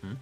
Hmm?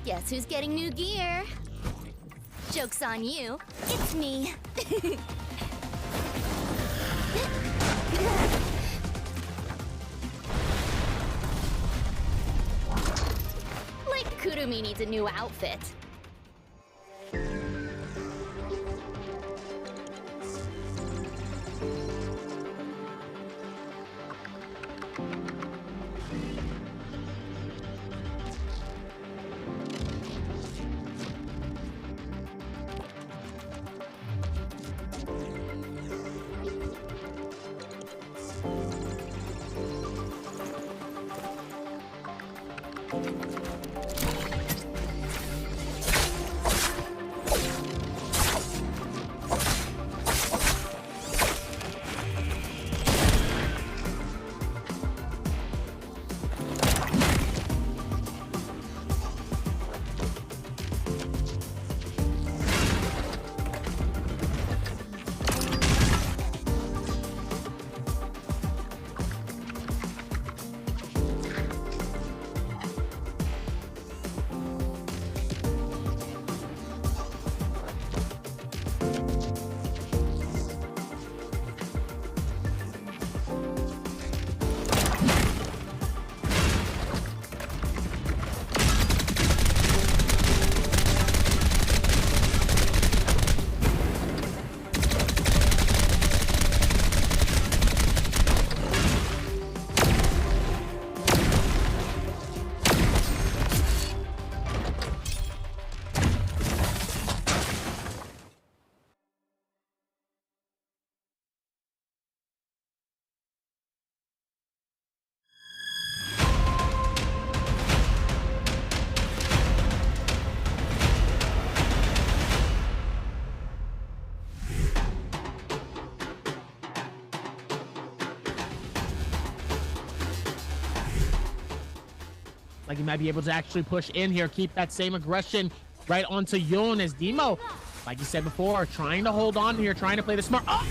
Guess who's getting new gear? Joke's on you. It's me. Like Kurumi needs a new outfit. Like he might be able to actually push in here, keep that same aggression right onto Yoon as Demo, like you said before, trying to hold on here, trying to play the smart. Oh!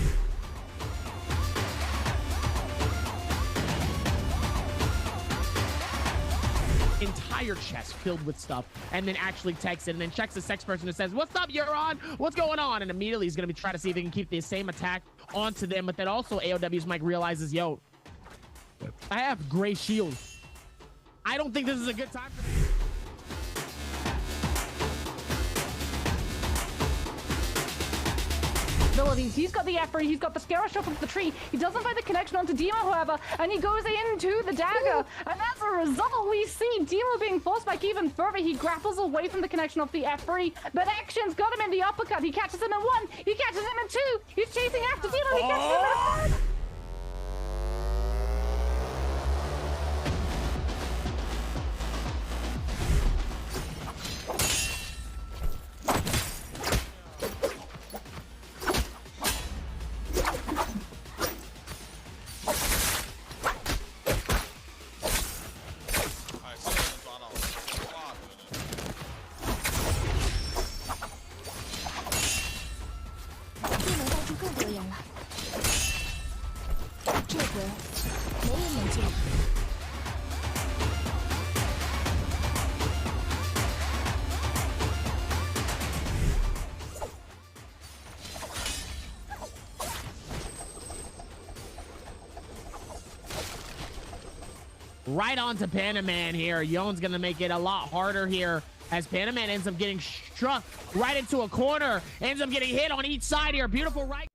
Entire chest filled with stuff, and then actually texts it and then checks the sex person and says, "What's up, Euron? What's going on?" And immediately he's going to be trying to see if they can keep the same attack onto them. But then also AOW's Mike realizes, yo, I have gray shields. I don't think this is a good time for this. Abilities. He's got the F-ray, he's got the skirmishes up the tree. He doesn't find the connection onto Demo, however, and he goes into the dagger. And as a result, we see Demo being forced back even further. He grapples away from the connection of the F-ray, but action's got him in the uppercut. He catches him in one, he catches him in two. He's chasing after Demo, he catches him in third. Right onto Panaman here. Yone's gonna make it a lot harder here as Panaman ends up getting struck right into a corner, ends up getting hit on each side here. Beautiful right.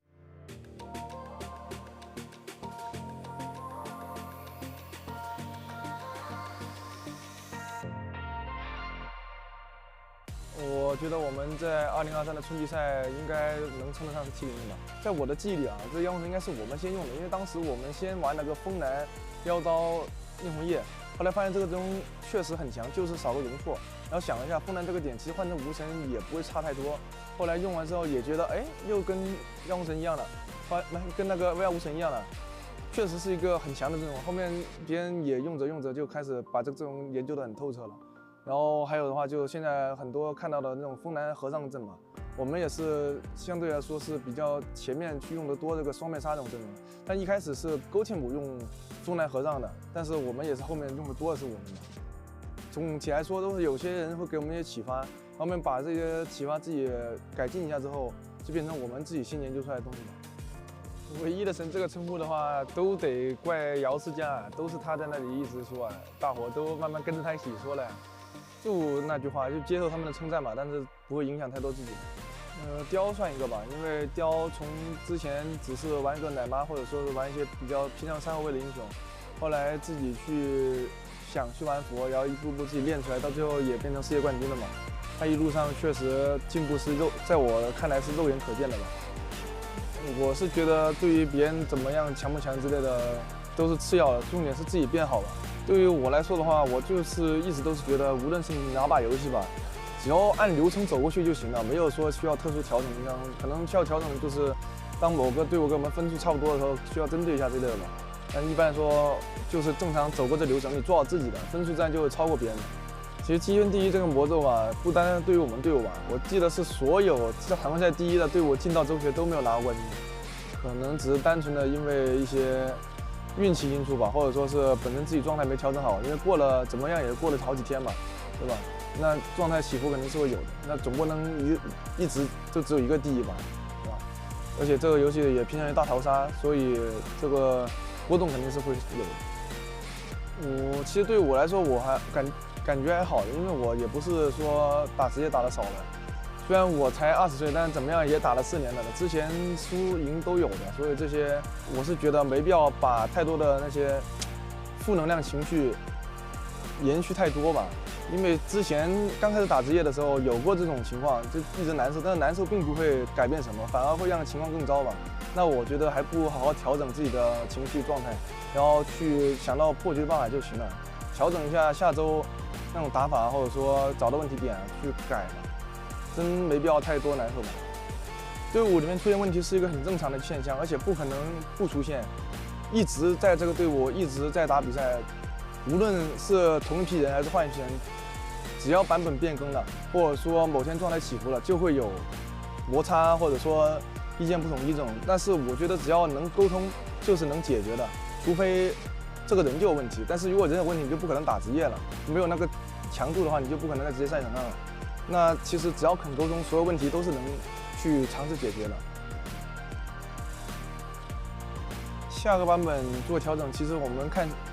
我觉得我们在2023的春季赛应该能称得上是7-0吧。在我的记忆里啊，这妖魂应该是我们先用的，因为当时我们先玩了个风男妖刀映红叶，后来发现这个东西确实很强，就是少个容错。然后想了一下，风男这个点其实换成无神也不会差太多。后来用完之后也觉得，哎，又跟妖魂神一样了，跟那个威亚无神一样了。 确实是一个很强的阵容，后面别人也用着用着就开始把这个阵容研究得很透彻了。然后还有的话，就现在很多看到的那种风男和尚阵嘛，我们也是相对来说是比较前面去用的多这个双面杀这种阵容。但一开始是勾天姆用风男和尚的，但是我们也是后面用的多的是我们的。总体来说都是有些人会给我们一些启发，我们把这些启发自己改进一下之后，就变成我们自己新研究出来的东西了。唯一的神这个称呼的话，都得怪姚世家，都是他在那里一直说，大伙都慢慢跟着他一起说了。就那句话，就接受他们的称赞嘛，但是不会影响太多自己。雕算一个吧，因为雕从之前只是玩一个奶妈，或者说是玩一些比较偏向3后卫的英雄，后来自己想去玩佛，然后一步步自己练出来，到最后也变成世界冠军了嘛。他一路上确实进步是在我看来是肉眼可见的吧。我是觉得对于别人怎么样强不强之类的都是次要的，重点是自己变好吧。对于我来说的话，我就是一直都是觉得，无论是哪把游戏吧，只要按流程走过去就行了，没有说需要特殊调整。可能需要调整的就是当某个队伍跟我们分数差不多的时候，需要针对一下这类的吧。但一般来说就是正常走过这流程，你做好自己的分数自然就会超过别人的。其实积分第一这个魔咒吧，不单单对于我们队伍吧，我记得是所有在团赛第一的队伍进到周决都没有拿过冠军，可能只是单纯的因为一些运气因素吧，或者说是本身自己状态没调整好，因为过了怎么样也过了好几天嘛，对吧？那状态起伏肯定是会有的，那总不能一直就只有一个第一吧，对吧？而且这个游戏也偏向于大逃杀，所以这个波动肯定是会有的。其实对于我来说，我还感觉还好，因为我也不是说打职业打得少的，虽然我才20岁，但是怎么样也打了4年了，之前输赢都有的，所以这些我是觉得没必要把太多的那些负能量情绪延续太多吧。因为之前刚开始打职业的时候有过这种情况，就一直难受，但是难受并不会改变什么，反而会让情况更糟吧。那我觉得还不如好好调整自己的情绪状态，然后去想到破局的办法就行了，调整一下下周那种打法，或者说找到问题点去改吧，真没必要太多难受吧。队伍里面出现问题是一个很正常的现象，而且不可能不出现。一直在这个队伍一直在打比赛，无论是同一批人还是换一批人，只要版本变更了，或者说某天状态起伏了，就会有摩擦，或者说意见不统一这种。但是我觉得只要能沟通，就是能解决的，除非这个人就有问题。但是如果人有问题，你就不可能打职业了，没有那个强度的话，你就不可能在职业赛场上了。那其实只要肯沟通，所有问题都是能去尝试解决的。下个版本做调整，其实我们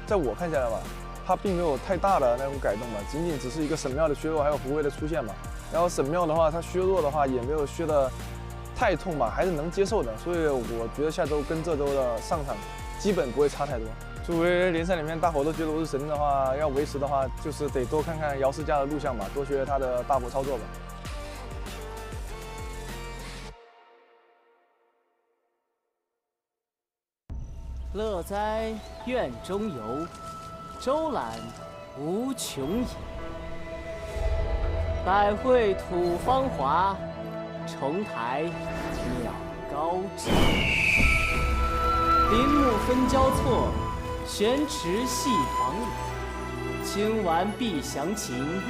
在我看下来吧，它并没有太大的那种改动吧，仅仅只是一个神庙的削弱，还有胡卫的出现吧。然后神庙的话，它削弱的话也没有削得太痛吧，还是能接受的。所以我觉得下周跟这周的上场基本不会差太多。作为联赛里面大伙都觉得我是神的话，要维持的话，就是得多看看姚世家的录像吧，多学他的大佛操作吧。乐哉院中游，周览无穷也。百会吐芳华，重台鸟高枝。林木分交错，悬池系黄柳。清玩必详情，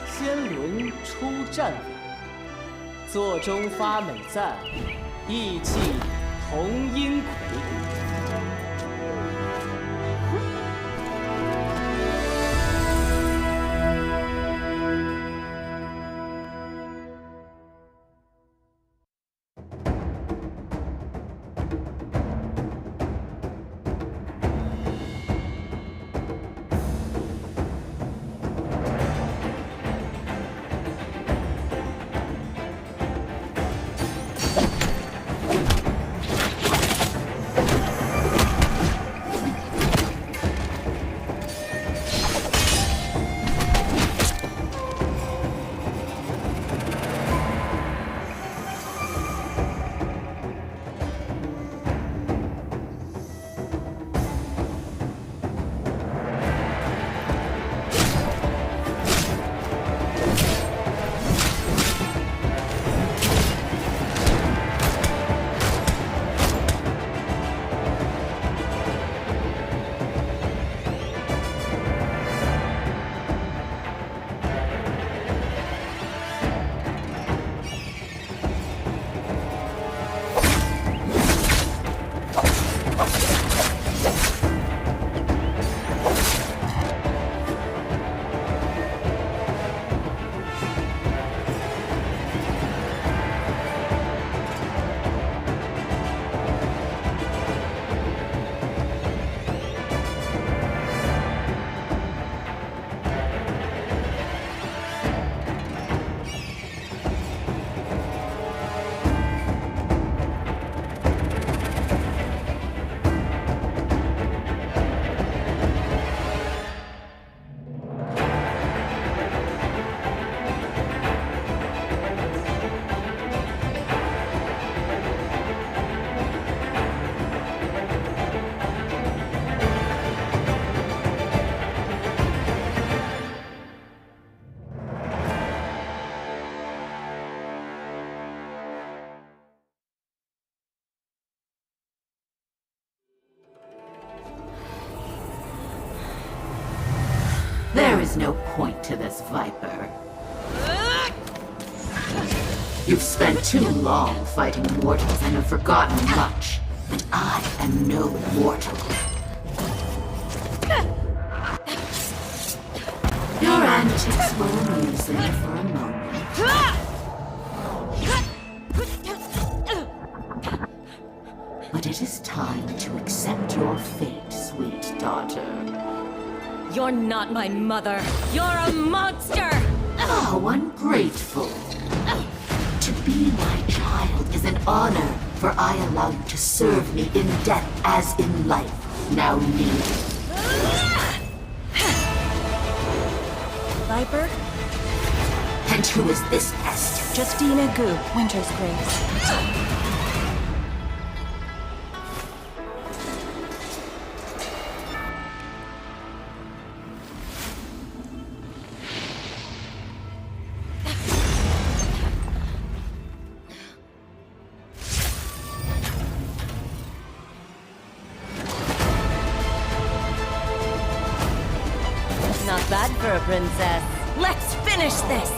仙轮出战尾。座中发美赞，意气同阴魁。There is no point to this, Viper. You've spent too long fighting mortals and have forgotten much. But I am no mortal. Your antics will amuse me for a moment. But it is time to accept your fate, sweet daughter. You're not my mother. You're a monster! How ungrateful. To be my child is an honor, for I allow you to serve me in death as in life. Now kneel. Viper? And who is this pest? Justina Goop, Winter's Grace. Not bad for a princess. Let's finish this!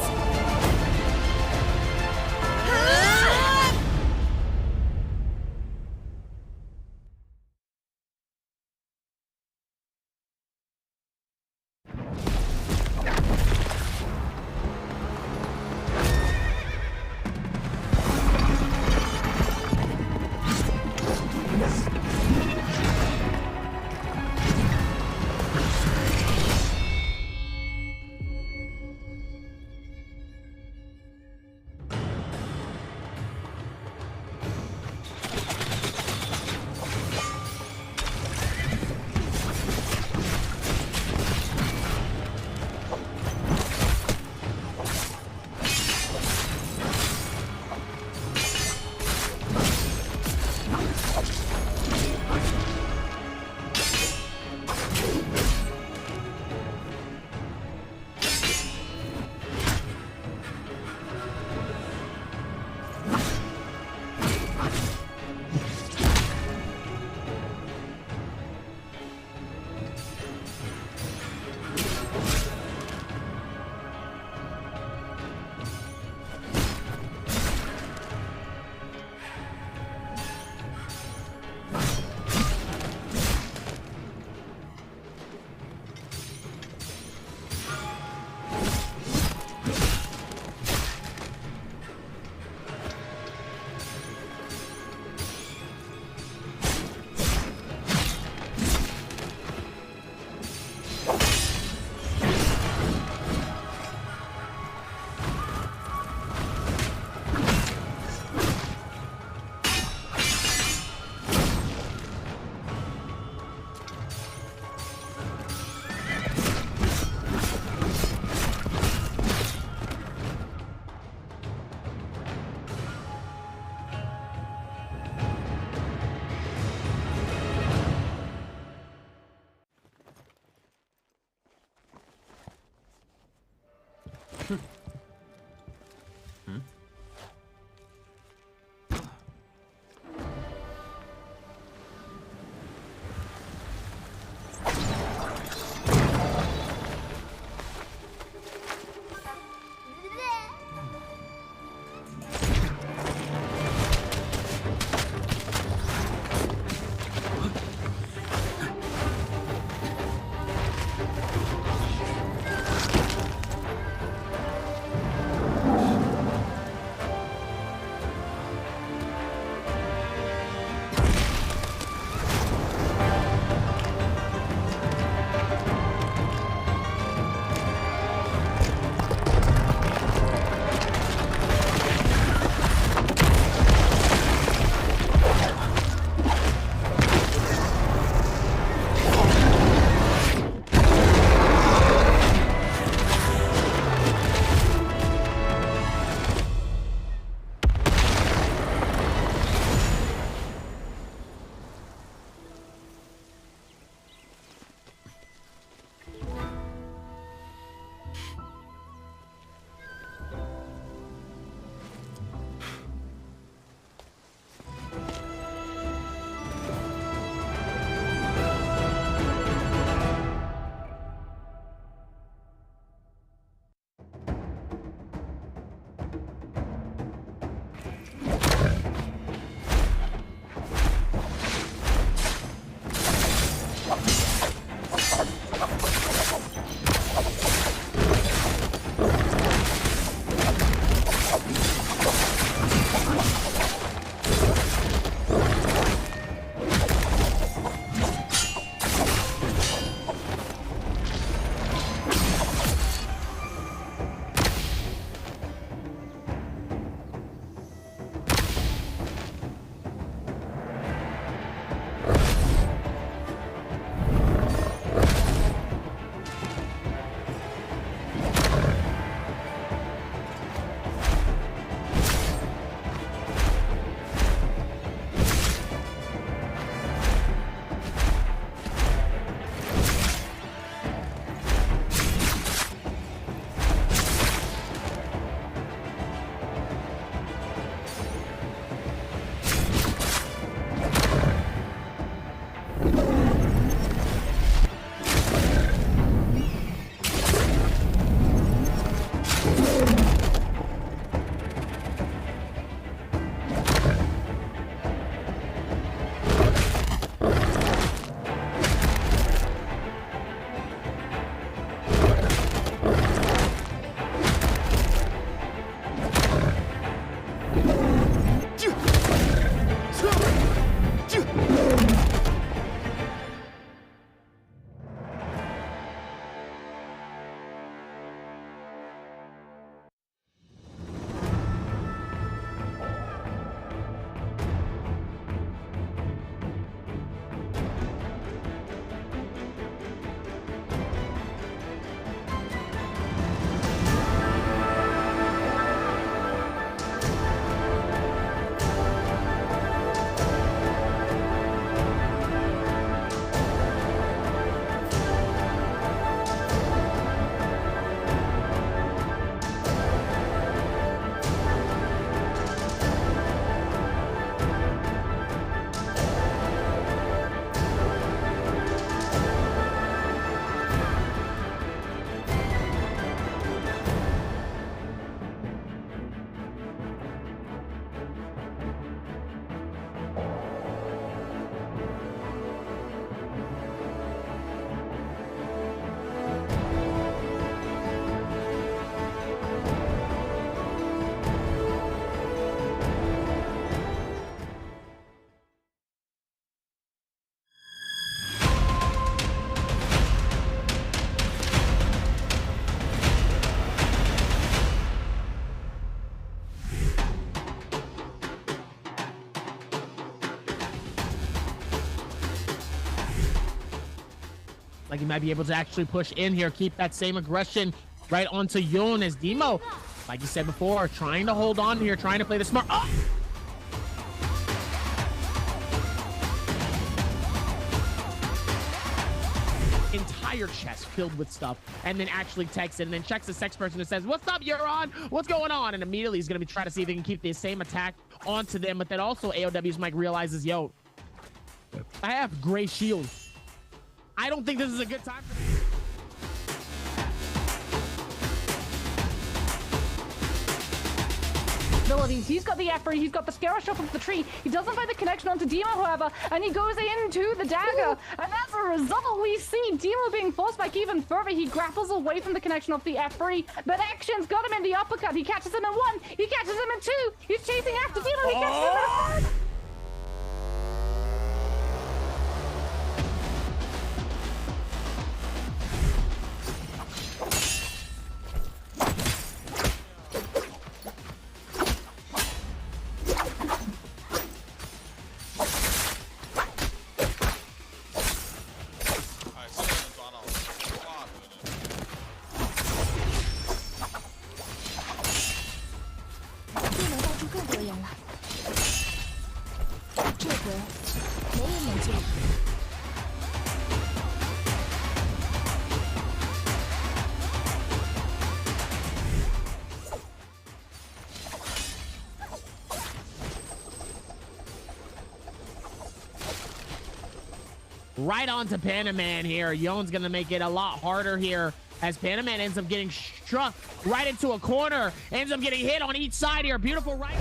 Like he might be able to actually push in here, keep that same aggression right onto Yoon as Demo, like you said before, trying to hold on here, trying to play the smart. Oh! Entire chest filled with stuff, and then actually texts it, and then checks the sex person who says, "What's up, you're on? What's going on?" And immediately he's gonna be trying to see if he can keep the same attack onto them, but then also AOW's Mike realizes, yo, I have gray shields. I don't think this is a good time for this. Abilities. He's got the Efri, he's got the Scare Shop of the tree. He doesn't find the connection onto Demo, however, and he goes into the dagger. And as a result, we see Demo being forced back even further. He grapples away from the connection of the Efri, but Action's got him in the uppercut. He catches him in one, he catches him in two. He's chasing after Demo, he catches him in a third. Right onto Panaman here. Yone's gonna make it a lot harder here as Panaman ends up getting struck right into a corner, ends up getting hit on each side here. Beautiful right.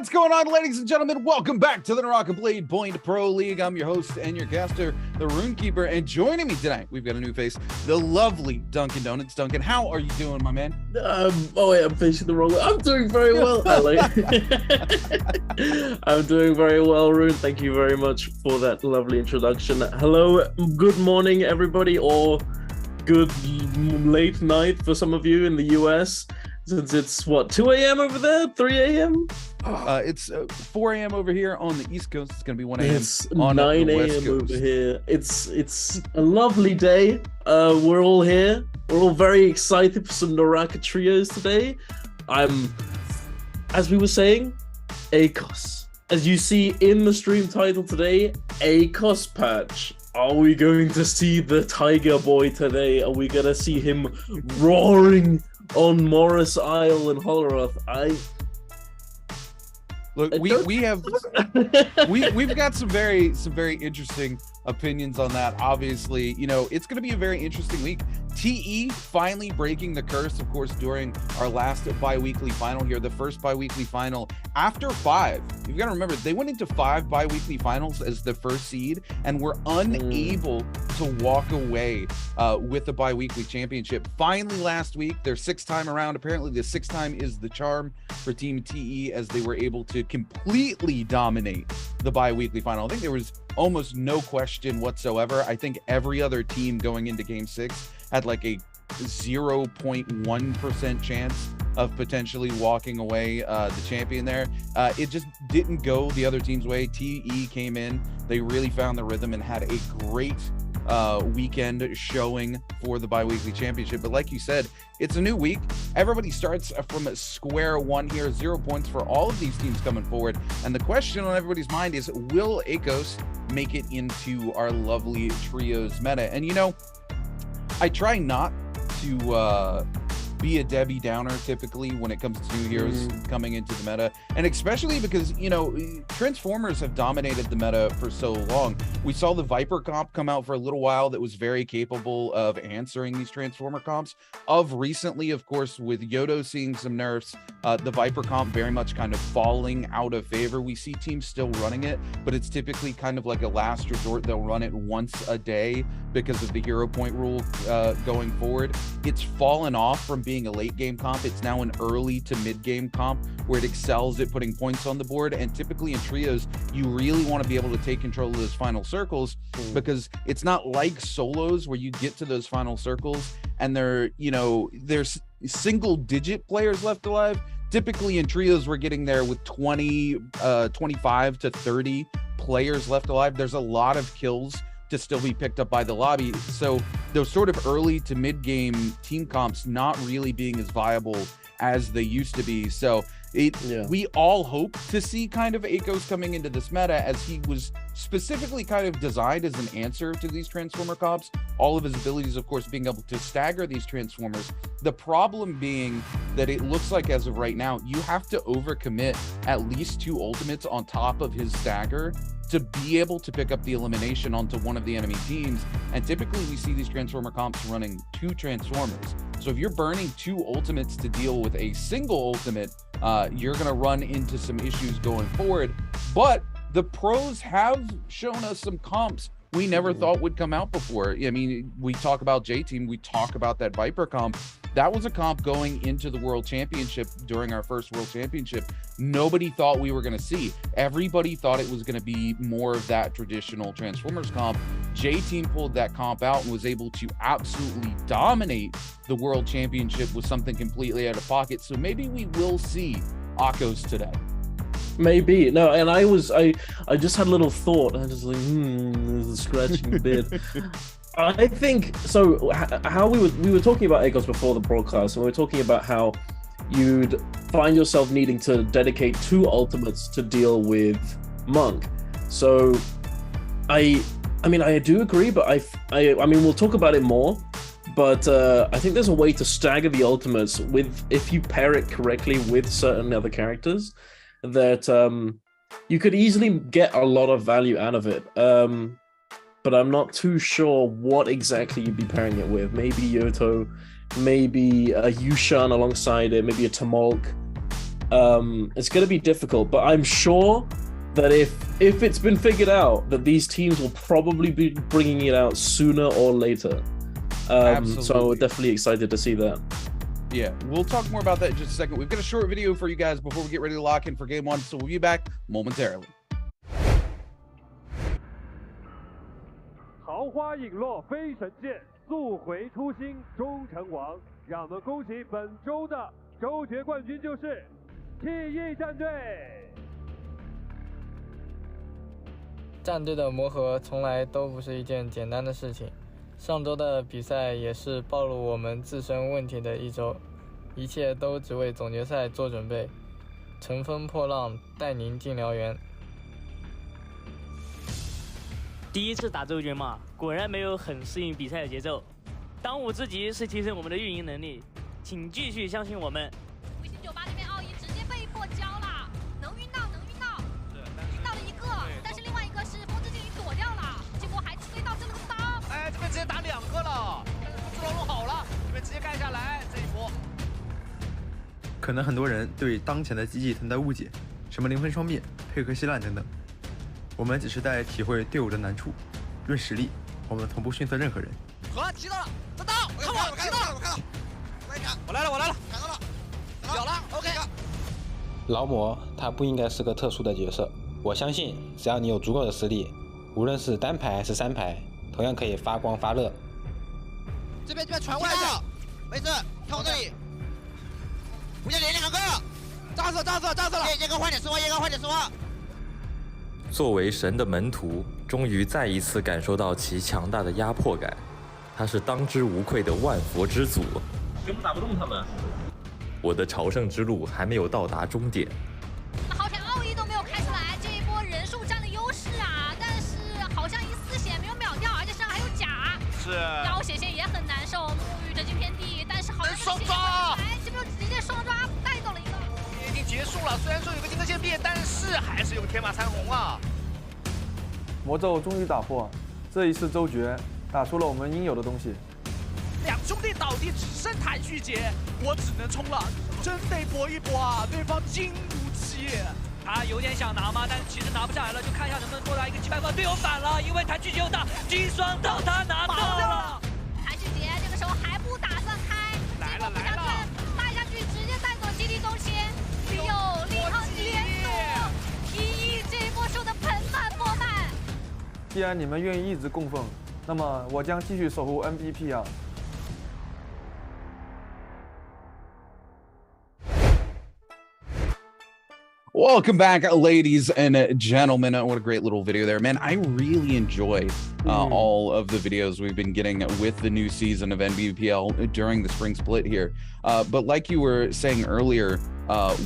What's going on, ladies and gentlemen? Welcome back to the NARAKA BLADEPOINT Pro League. I'm your host and your caster, the Runekeeper, and joining me tonight, we've got a new face, the lovely Dunkin' Donuts. Duncan, how are you doing, my man? Oh wait, I'm facing the wrong way. I'm doing very well, Ali. I'm doing very well, Rune. Thank you very much for that lovely introduction. Hello, good morning, everybody, or good late night for some of you in the US. Since it's what, 2 a.m. over there, 3 a.m. It's 4 a.m. over here on the East Coast. It's gonna be 1 a.m. It's on 9 the West a.m. Coast. over here. It's a lovely day. We're all here. We're all very excited for some NARAKA trios today. As we were saying, ACOS. As you see in the stream title today, ACOS patch. Are we going to see the Tiger Boy today? Are we gonna see him roaring on Morris Isle and Holleroth? Look, we've got some very interesting opinions on that. Obviously, you know, it's going to be a very interesting week. TE finally breaking the curse, of course, during our last bi-weekly final here, the first bi-weekly final after 5. You've got to remember, they went into 5 bi-weekly finals as the first seed and were unable to walk away with the bi-weekly championship. Finally, last week, their 6th time around, apparently the 6th time is the charm for Team TE, as they were able to completely dominate the bi-weekly final. I think there was almost no question whatsoever. I think every other team going into game 6 had like a 0.1% chance of potentially walking away the champion there. It just didn't go the other team's way. TE came in, they really found the rhythm and had a great weekend showing for the bi-weekly championship. But like you said, it's a new week. Everybody starts from square one here. 0 points for all of these teams coming forward. And the question on everybody's mind is, will ACOS make it into our lovely trios meta? And you know, I try not to be a Debbie Downer typically when it comes to new heroes coming into the meta, and especially because, you know, Transformers have dominated the meta for so long. We saw the Viper comp come out for a little while that was very capable of answering these Transformer comps. Of recently, of course, with Yodo seeing some nerfs, the Viper comp very much kind of falling out of favor. We see teams still running it, but it's typically kind of like a last resort. They'll run it once a day because of the hero point rule going forward. It's fallen off from being a late game comp. It's now an early to mid game comp where it excels at putting points on the board. And typically in trios, you really want to be able to take control of those final circles, because it's not like solos where you get to those final circles and there's single digit players left alive. Typically in trios, we're getting there with 25 to 30 players left alive. There's a lot of kills to still be picked up by the lobby. So those sort of early to mid game team comps not really being as viable as they used to be. So we all hope to see kind of ACOS coming into this meta, as he was specifically kind of designed as an answer to these Transformer comps. All of his abilities, of course, being able to stagger these Transformers. The problem being that it looks like as of right now, you have to overcommit at least 2 ultimates on top of his stagger to be able to pick up the elimination onto one of the enemy teams. And typically we see these Transformer comps running 2 Transformers. So if you're burning 2 ultimates to deal with a single ultimate, you're gonna run into some issues going forward. But the pros have shown us some comps we never thought would come out before. I mean, we talk about J-Team, we talk about that Viper comp. That was a comp going into the World Championship during our first World Championship. Nobody thought we were going to see. Everybody thought it was going to be more of that traditional Transformers comp. J-Team pulled that comp out and was able to absolutely dominate the World Championship with something completely out of pocket. So maybe we will see ACOS today. Maybe. No, and I just had a little thought. I was like, there's a scratching bit. I think so. How we were talking about ACOS before the broadcast, and we were talking about how you'd find yourself needing to dedicate 2 ultimates to deal with Monk. So I mean I do agree, but I mean we'll talk about it more. But I think there's a way to stagger the ultimates if you pair it correctly with certain other characters, that you could easily get a lot of value out of it. But I'm not too sure what exactly you'd be pairing it with. Maybe Yoto, maybe a Yushan alongside it, maybe a Tamolk. It's going to be difficult, but I'm sure that if it's been figured out, that these teams will probably be bringing it out sooner or later. So we're definitely excited to see that. Yeah, we'll talk more about that in just a second. We've got a short video for you guys before we get ready to lock in for game 1, so we'll be back momentarily. 桃花影落飞神剑，速回初心终成王。让我们恭喜本周的周决冠军就是 TE 战队。战队的磨合从来都不是一件简单的事情。上周的比赛也是暴露我们自身问题的一周，一切都只为总决赛做准备，乘风破浪，带您进燎原。第一次打周决嘛，果然没有很适应比赛的节奏。当务之急是提升我们的运营能力，请继续相信我们。微信酒吧那边奥义直接被迫交了，能晕到，晕到了一个，但是另外一个是风之镜躲掉了，结果还追到这么个刀。哎，这边直接打2个了，但是不知道弄好了，这边直接盖下来，这一波。可能很多人对当前的机器存在误解，什么灵魂双灭、配合稀烂等等。我们只是在体会队伍的难处，论实力，我们从不逊色任何人。好，提到了，这刀，看我看到了，我来了，看到了，有了 ，OK。劳模他不应该是个特殊的角色，我相信只要你有足够的实力，无论是单排还是3排，同样可以发光发热。这边传过来的，没事，看我这里，不要连2个，炸死了，叶哥快点说话，作为神的门徒，终于再一次感受到其强大的压迫感。他是当之无愧的万佛之祖，根本打不动他们。我的朝圣之路还没有到达终点。好像奥义都没有开出来，这一波人数占了优势啊，但是好像1/4血没有秒掉，而且身上还有甲。是。高血线也很难受，沐浴着金片地，但是好像双抓，这边直接双抓带走了一个。已经结束了，虽然说有个金戈剑变，但是还是有天马残红啊。魔咒终于打破，这一次周决打出了我们应有的东西。2兄弟倒地只剩谭旭杰，我只能冲了，真得搏一搏啊！对方金如漆，他有点想拿吗？但其实拿不下来了，就看一下能不能多拿一个击败分。队友反了，因为谭旭杰有打金双刀，他拿到了。谭旭杰这个时候还不打算开，来了，带下去直接带走基地中心，有力抗连锁，TE这一波输得盆满钵满。既然你们愿意一直供奉，那么我将继续守护 Nbpl。Welcome back, ladies and gentlemen. What a great little video there, man. I really enjoy all of the videos we've been getting with the new season of NBPL during the spring split here. But like you were saying earlier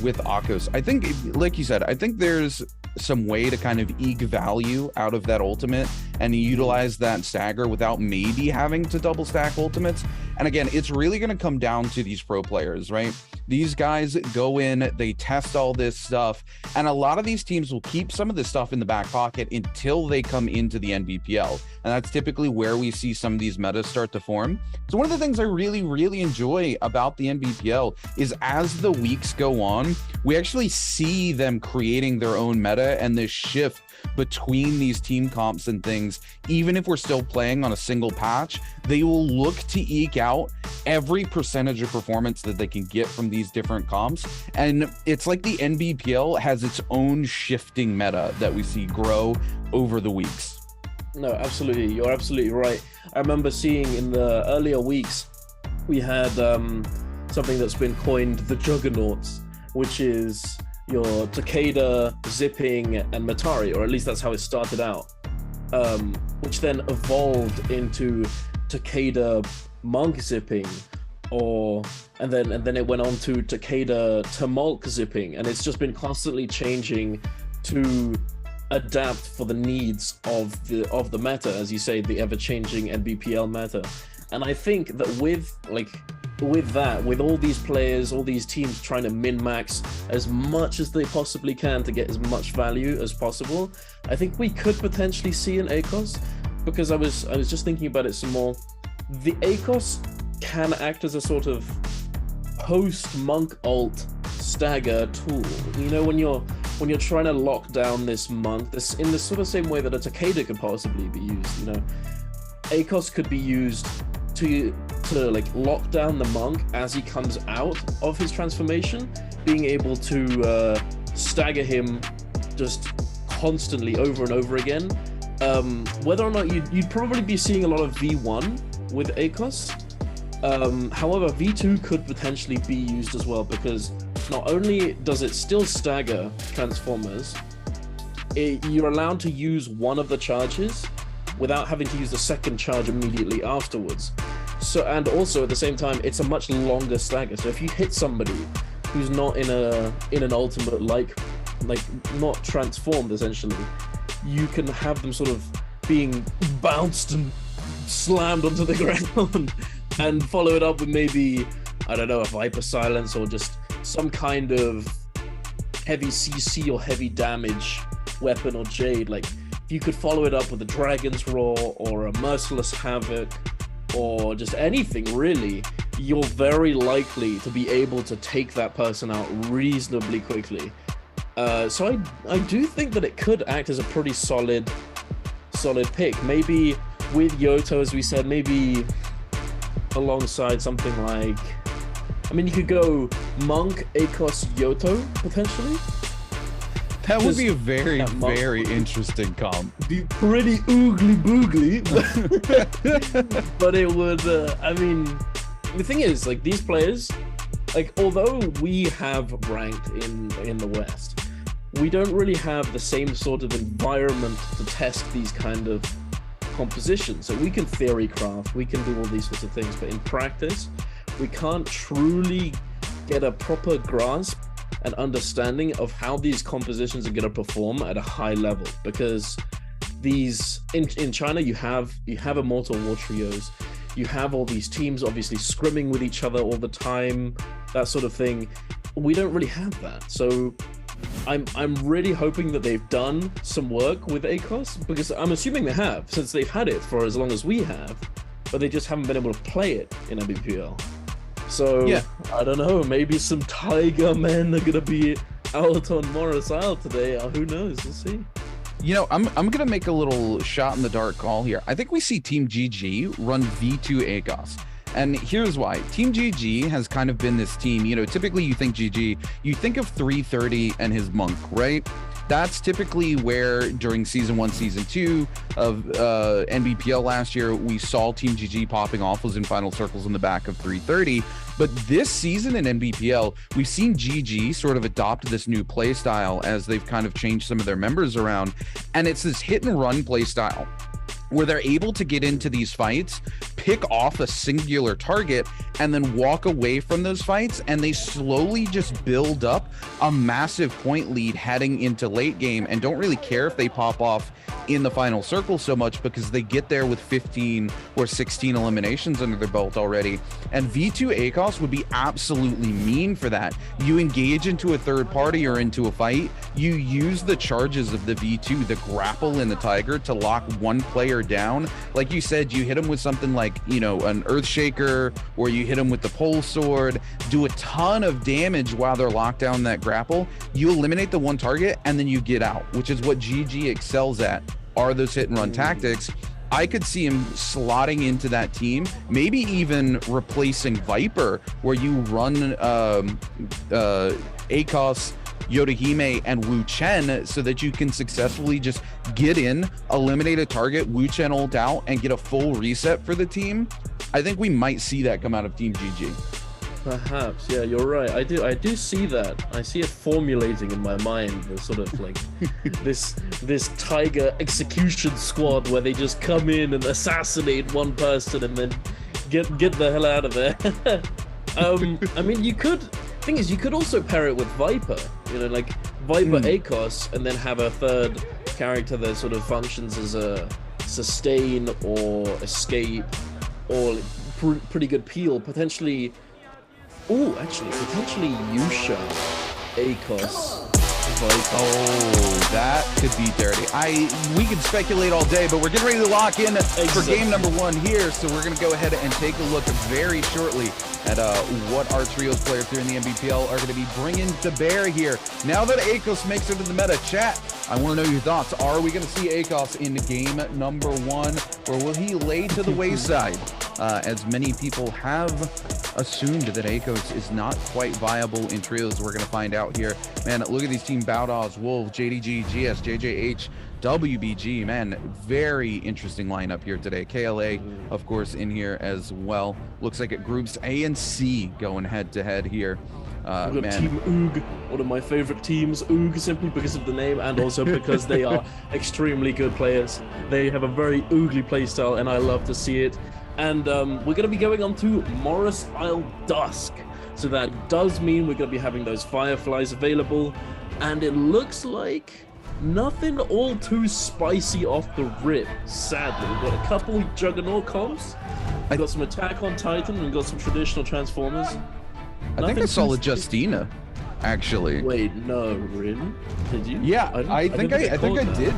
with Akos, I think, like you said, I think there's some way to kind of eke value out of that ultimate and utilize that stagger without maybe having to double stack ultimates. And again, it's really going to come down to these pro players, right? These guys go in, they test all this stuff, and a lot of these teams will keep some of this stuff in the back pocket until they come into the NBPL. And that's typically where we see some of these metas start to form. So one of the things I really enjoy about the NBPL is as the weeks go on, we actually see them creating their own meta and this shift between these team comps and things. Even if we're still playing on a single patch, they will look to eke out every percentage of performance that they can get from these different comps. And it's like the NBPL has its own shifting meta that we see grow over the weeks. No, absolutely. You're absolutely right. I remember seeing in the earlier weeks, we had something that's been coined the Juggernauts, which is your Takeda, Zipping, and Matari, or at least that's how it started out, which then evolved into Takeda Monk Zipping, and then it went on to Takeda Tumulk Zipping, and it's just been constantly changing to adapt for the needs of the meta, as you say, the ever-changing NBPL meta. And I think that with all these players, all these teams trying to min-max as much as they possibly can to get as much value as possible, I think we could potentially see an ACOS, because I was just thinking about it some more. The ACOS can act as a sort of post-monk ult stagger tool. You know, when you're trying to lock down this monk, this in the sort of same way that a Takeda could possibly be used. You know, ACOS could be used to like lock down the monk as he comes out of his transformation, being able to stagger him just constantly over and over again. Whether or not you'd probably be seeing a lot of V1 with ACOS. However, V2 could potentially be used as well, because not only does it still stagger Transformers, you're allowed to use one of the charges without having to use the second charge immediately afterwards. So, and also at the same time, it's a much longer stagger. So if you hit somebody who's not in an ultimate like not transformed essentially, you can have them sort of being bounced and slammed onto the ground and follow it up with maybe, I don't know, a Viper Silence or just some kind of heavy CC or heavy damage weapon or Jade. Like, if you could follow it up with a Dragon's Roar or a Merciless Havoc or just anything really, you're very likely to be able to take that person out reasonably quickly. So I do think that it could act as a pretty solid pick. Maybe with Yoto, as we said, maybe alongside something like, I mean, you could go Monk, ACOS, Yoto, potentially. That would be a very, very interesting comp. Be pretty oogly boogly. But it would, I mean, the thing is, like, these players, like, although we have ranked in the West, we don't really have the same sort of environment to test these kind of compositions. So we can theory craft, we can do all these sorts of things, but in practice, we can't truly get a proper grasp and understanding of how these compositions are going to perform at a high level, because these in China you have Immortal War Trios, you have all these teams obviously scrimming with each other all the time, that sort of thing. We don't really have that. So I'm really hoping that they've done some work with ACOS, because I'm assuming they have, since they've had it for as long as we have, but they just haven't been able to play it in Nbpl. So yeah, I don't know, maybe some Tiger men are gonna be out on Morris Isle today. Who knows? We'll see. You know, I'm gonna make a little shot in the dark call here. I think we see Team GG run V2 ACOS. And here's why. Team GG has kind of been this team, you know, typically you think GG, you think of 330 and his Monk, right? That's typically where during Season 1, Season 2 of Nbpl last year, we saw Team GG popping off, was in final circles in the back of 330. But this season in Nbpl, we've seen GG sort of adopt this new play style as they've kind of changed some of their members around. And it's this hit and run play style where they're able to get into these fights, pick off a singular target, and then walk away from those fights, and they slowly just build up a massive point lead heading into late game, and don't really care if they pop off in the final circle so much, because they get there with 15 or 16 eliminations under their belt already. And V2 ACOS would be absolutely mean for that. You engage into a third party or into a fight, you use the charges of the V2, the grapple and the Tiger, to lock one player down. Like you said, you hit him with something like, you know, an Earthshaker, or you hit him with the Pole Sword, do a ton of damage while they're locked down that grapple. You eliminate the one target and then you get out, which is what GG excels at, are those hit and run tactics. I could see him slotting into that team, maybe even replacing Viper, where you run ACOS, Yodohime, and Wu Chen, so that you can successfully just get in, eliminate a target, Wu Chen ult out, and get a full reset for the team. I think we might see that come out of Team GG. Perhaps, yeah, you're right. I do see that. I see it formulating in my mind, the sort of like this Tiger execution squad where they just come in and assassinate one person and then get the hell out of there. I mean, you could also pair it with Viper, you know, like Viper ACOS, and then have a third character that sort of functions as a sustain or escape or pretty good peel, potentially. Oh, actually, potentially Yusha, ACOS, Oh, that could be dirty. We can speculate all day, but we're getting ready to lock in for game number 1 here. So we're going to go ahead and take a look very shortly at what our trios players here in the NBPL are going to be bringing to bear here. Now that Akos makes it to the meta, chat, I want to know your thoughts. Are we going to see Akos in game number 1, or will he lay to the wayside? As many people have assumed that Akos is not quite viable in trios. We're going to find out here. Man, look at these team Bowdogs, Wolves, JDG, GS, JJH, WBG. Man, very interesting lineup here today. KLA, of course, in here as well. Looks like it groups A and C going head to head here. We've got Team Oog, one of my favorite teams. Oog, simply because of the name and also because they are extremely good players. They have a very oogly playstyle, and I love to see it. And we're going to be going on to Morris Isle Dusk. So that does mean we're going to be having those Fireflies available. And it looks like nothing all too spicy off the rip, sadly. We've got a couple Juggernaut comps. We've got some Attack on Titan, and we've got some traditional Transformers. I think I saw a Justina, actually. Wait, no, really? Did you? Yeah, I think I did.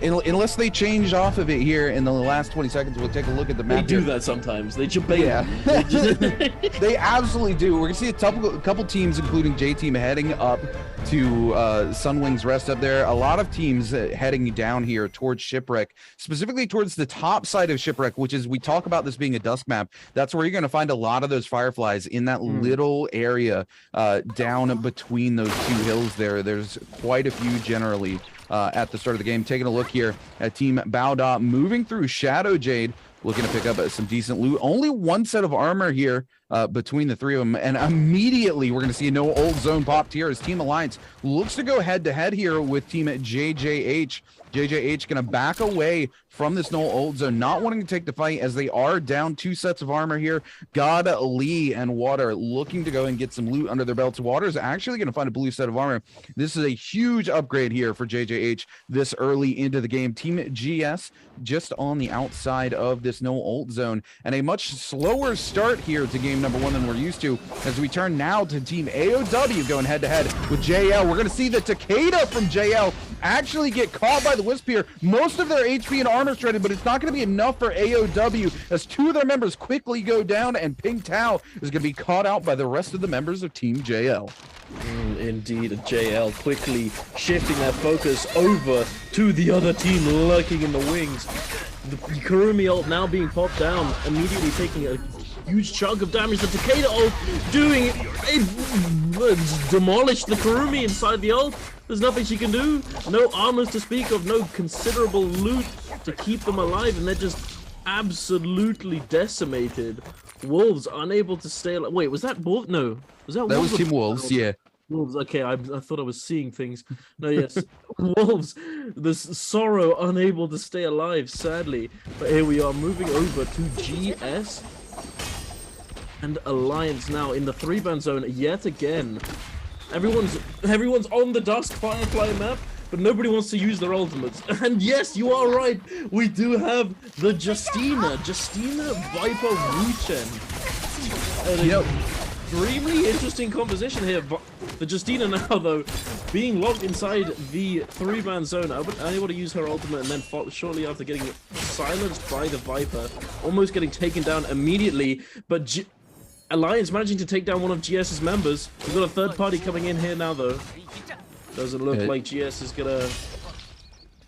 Unless they change off of it here in the last 20 seconds, we'll take a look at the map. They do that sometimes. They jump in. Yeah, they absolutely do. We're gonna see a couple teams, including J Team, heading up to Sunwing's Rest up there. A lot of teams heading down here towards Shipwreck, specifically towards the top side of Shipwreck, which is, we talk about this being a dusk map. That's where you're gonna find a lot of those Fireflies in that little area down between those 2 hills there. There's quite a few generally. At the start of the game. Taking a look here at Team Bowdog, moving through Shadow Jade, looking to pick up some decent loot. Only 1 set of armor here between the 3 of them, and immediately we're going to see no old zone popped here as Team Alliance looks to go head to head here with Team JJH. JJH going to back away from this no old zone, not wanting to take the fight as they are down 2 sets of armor here. God, Lee, and Water looking to go and get some loot under their belts. Water is actually going to find a blue set of armor. This is a huge upgrade here for JJH this early into the game. Team GS just on the outside of this no ult zone, and a much slower start here to game number 1 than we're used to, as we turn now to Team AOW going head to head with JL. We're going to see the Takeda from JL actually get caught by the Wisp here. Most of their HP and armor shredded, but it's not going to be enough for AOW as 2 of their members quickly go down, and Ping Tao is going to be caught out by the rest of the members of Team JL. Indeed, JL quickly shifting their focus over to the other team lurking in the wings. The Kurumi ult now being popped down, immediately taking a huge chunk of damage. The Takeda ult doing it demolished the Kurumi inside the ult. There's nothing she can do. No armors to speak of, no considerable loot to keep them alive, and they're just absolutely decimated. Wolves unable to stay alive. Wait, was that Wolf? No. Was that Wolves? That was Team Wolves, yeah. Wolves, okay, I thought I was seeing things. No, yes, Wolves, the Sorrow unable to stay alive, sadly. But here we are moving over to GS and Alliance now in the 3-ban zone yet again. Everyone's on the Dusk Firefly map, but nobody wants to use their ultimates. And yes, you are right, we do have the Justina Viper Wuchen. Yep. Extremely interesting composition here. The Justina now, though, being locked inside the 3-man zone, unable to use her ultimate, and then shortly after getting silenced by the Viper, almost getting taken down immediately. But Alliance managing to take down one of GS's members. We've got a third party coming in here now, though. Doesn't look like GS is gonna...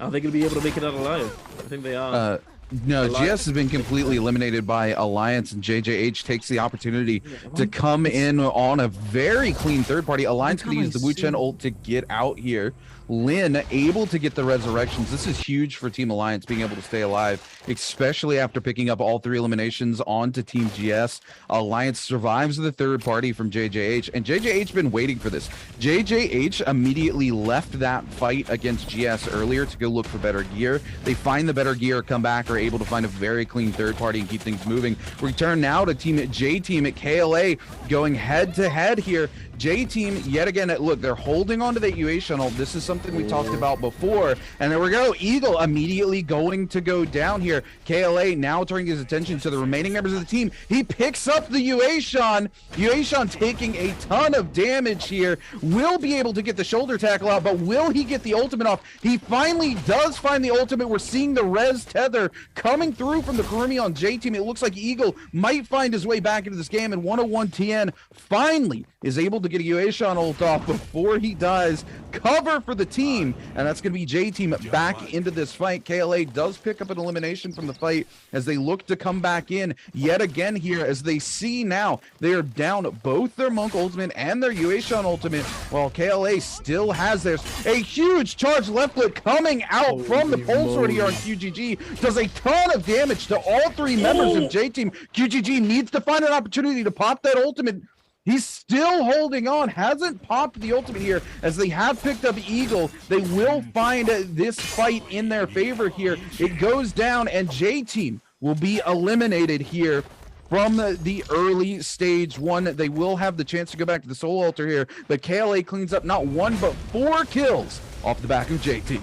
Are they gonna be able to make it out alive? I think they are. No, GS has been completely eliminated by Alliance, and JJH takes the opportunity to come in on a very clean third party. Alliance can use the Wuchen ult to get out here. Lin able to get the resurrections. This is huge for Team Alliance being able to stay alive, especially after picking up all 3 eliminations onto Team GS. Alliance survives the third party from JJH, and JJH been waiting for this. JJH immediately left that fight against GS earlier to go look for better gear. They find the better gear, come back, are able to find a very clean third party and keep things moving. We turn now to Team J-Team at KLA going head-to-head here. J-Team, yet again, look, they're holding on to that UA shuttle. This is something we talked about before. And there we go. Eagle immediately going to go down here. KLA now turning his attention to the remaining members of the team. He picks up the UA-Sean. UA-Sean taking a ton of damage here. Will be able to get the shoulder tackle out, but will he get the ultimate off? He finally does find the ultimate. We're seeing the res tether coming through from the Karumi on J-Team. It looks like Eagle might find his way back into this game, and 101 TN finally is able to get a UA-Sean ult off before he dies. Cover for the team, and that's going to be J-Team back into this fight. KLA does pick up an elimination from the fight as they look to come back in yet again here, as they see now they are down both their Monk ultimate and their UA-Sean ultimate, while KLA still has theirs. A huge charge left click coming out from the pole sword here on QGG. Does a ton of damage to all three members of J-Team. QGG needs to find an opportunity to pop that ultimate. He's still holding on, hasn't popped the ultimate here, as they have picked up Eagle. They will find this fight in their favor here. It goes down, and J-Team will be eliminated here from the early stage one. They will have the chance to go back to the Soul Altar here, but KLA cleans up not 1 but 4 kills off the back of J-Team.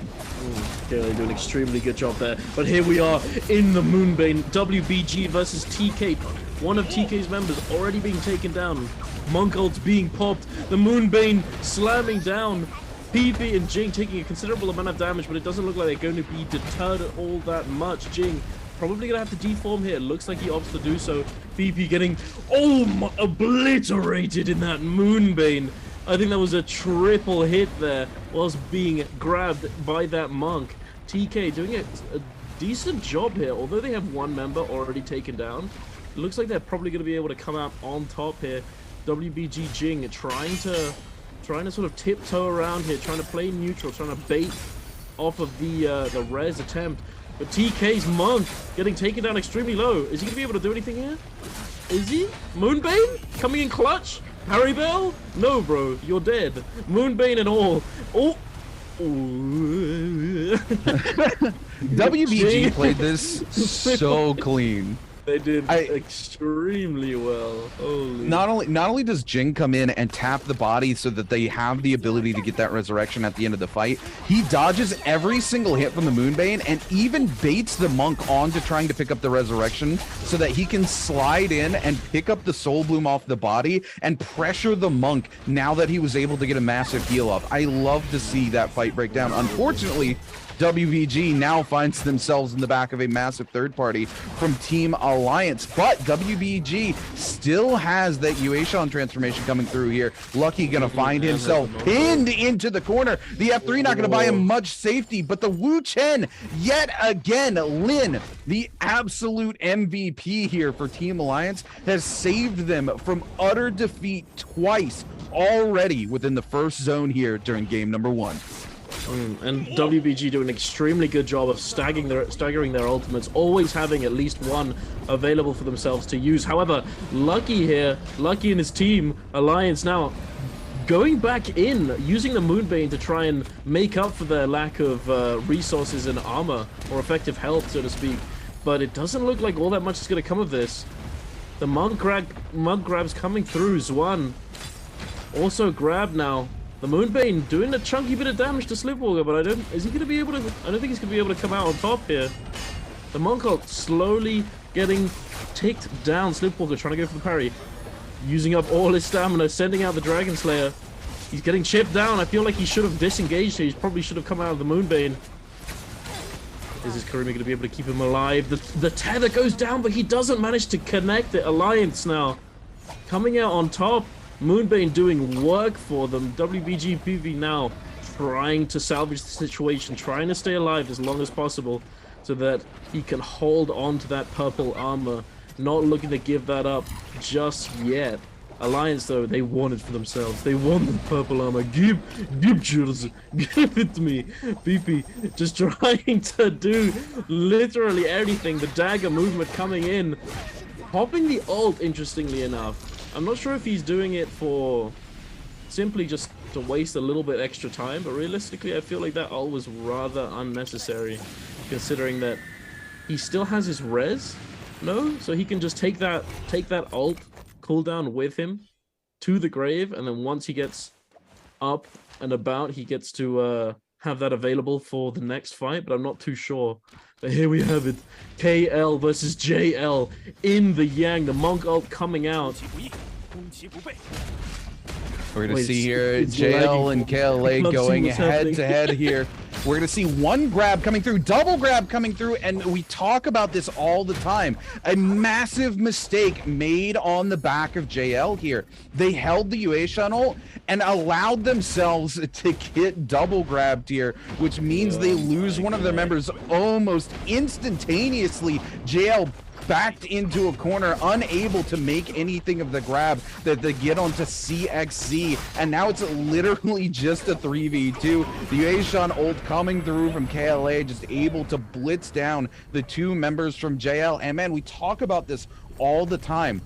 KLA doing an extremely good job there. But here we are in the Moonbane, WBG versus TK. One of TK's members already being taken down. Monk ults being popped. The Moonbane slamming down. PP and Jing taking a considerable amount of damage, but it doesn't look like they're going to be deterred all that much. Jing probably going to have to deform here. Looks like he opts to do so. PP getting obliterated in that Moonbane. I think that was a triple hit there whilst being grabbed by that Monk. TK doing a decent job here, although they have one member already taken down. It looks like they're probably going to be able to come out on top here. WBG Jing trying to sort of tiptoe around here, trying to play neutral, trying to bait off of the res attempt. But TK's Monk getting taken down extremely low. Is he going to be able to do anything here? Is he? Moonbane coming in clutch? Harry Bell? No, bro, you're dead. Moonbane and all. Oh. WBG played this so clean. They did extremely well. Holy. Not only does Jing come in and tap the body so that they have the ability to get that resurrection at the end of the fight, he dodges every single hit from the Moonbane and even baits the Monk onto trying to pick up the resurrection so that he can slide in and pick up the Soul Bloom off the body and pressure the Monk now that he was able to get a massive heal up. I love to see that fight break down. Unfortunately, WBG now finds themselves in the back of a massive third party from Team Alliance, but WBG still has that UA-Sean transformation coming through here. Lucky gonna find himself pinned into the corner. The F3 not gonna buy him much safety, but the Wu Chen yet again, Lin, the absolute MVP here for Team Alliance, has saved them from utter defeat twice already within the first zone here during game number 1. And WBG doing an extremely good job of staggering their ultimates, always having at least one available for themselves to use. However, Lucky here, Lucky and his team, Alliance now, going back in, using the Moonbane to try and make up for their lack of resources and armor, or effective health, so to speak. But it doesn't look like all that much is going to come of this. The Monk grab's coming through. Zwan also grabbed now. The Moonbane doing a chunky bit of damage to Slipwalker, but I don't think he's gonna be able to come out on top here. The Monk ult slowly getting ticked down. Slipwalker trying to go for the parry, using up all his stamina, sending out the Dragon Slayer. He's getting chipped down. I feel like he should have disengaged here. He probably should have come out of the Moonbane. Is this Karumi gonna be able to keep him alive? The tether goes down, but he doesn't manage to connect it. Alliance now coming out on top. Moonbane doing work for them. WBG PV now trying to salvage the situation, trying to stay alive as long as possible so that he can hold on to that purple armor. Not looking to give that up just yet. Alliance, though, they want it for themselves. They want the purple armor. Give it to me. PP just trying to do literally everything. The dagger movement coming in. Popping the ult, interestingly enough. I'm not sure if he's doing it for simply just to waste a little bit extra time, but realistically I feel like that ult was rather unnecessary, considering that he still has his res, no? So he can just take that ult cooldown with him to the grave, and then once he gets up and about, he gets to have that available for the next fight, but I'm not too sure. But here we have it. KL versus JL in the Yang. The Monk ult coming out. We're going to see here JL and KLA going head-to-head here. We're going to see one grab coming through, double grab coming through, and we talk about this all the time. A massive mistake made on the back of JL here. They held the Yueshan ult and allowed themselves to get double grabbed here, which means they lose one of their members almost instantaneously. JL backed into a corner, unable to make anything of the grab that they get onto CXC, and now it's literally just a 3v2. The Yueshan ult coming through from KLA, just able to blitz down the two members from JL. And man, we talk about this all the time.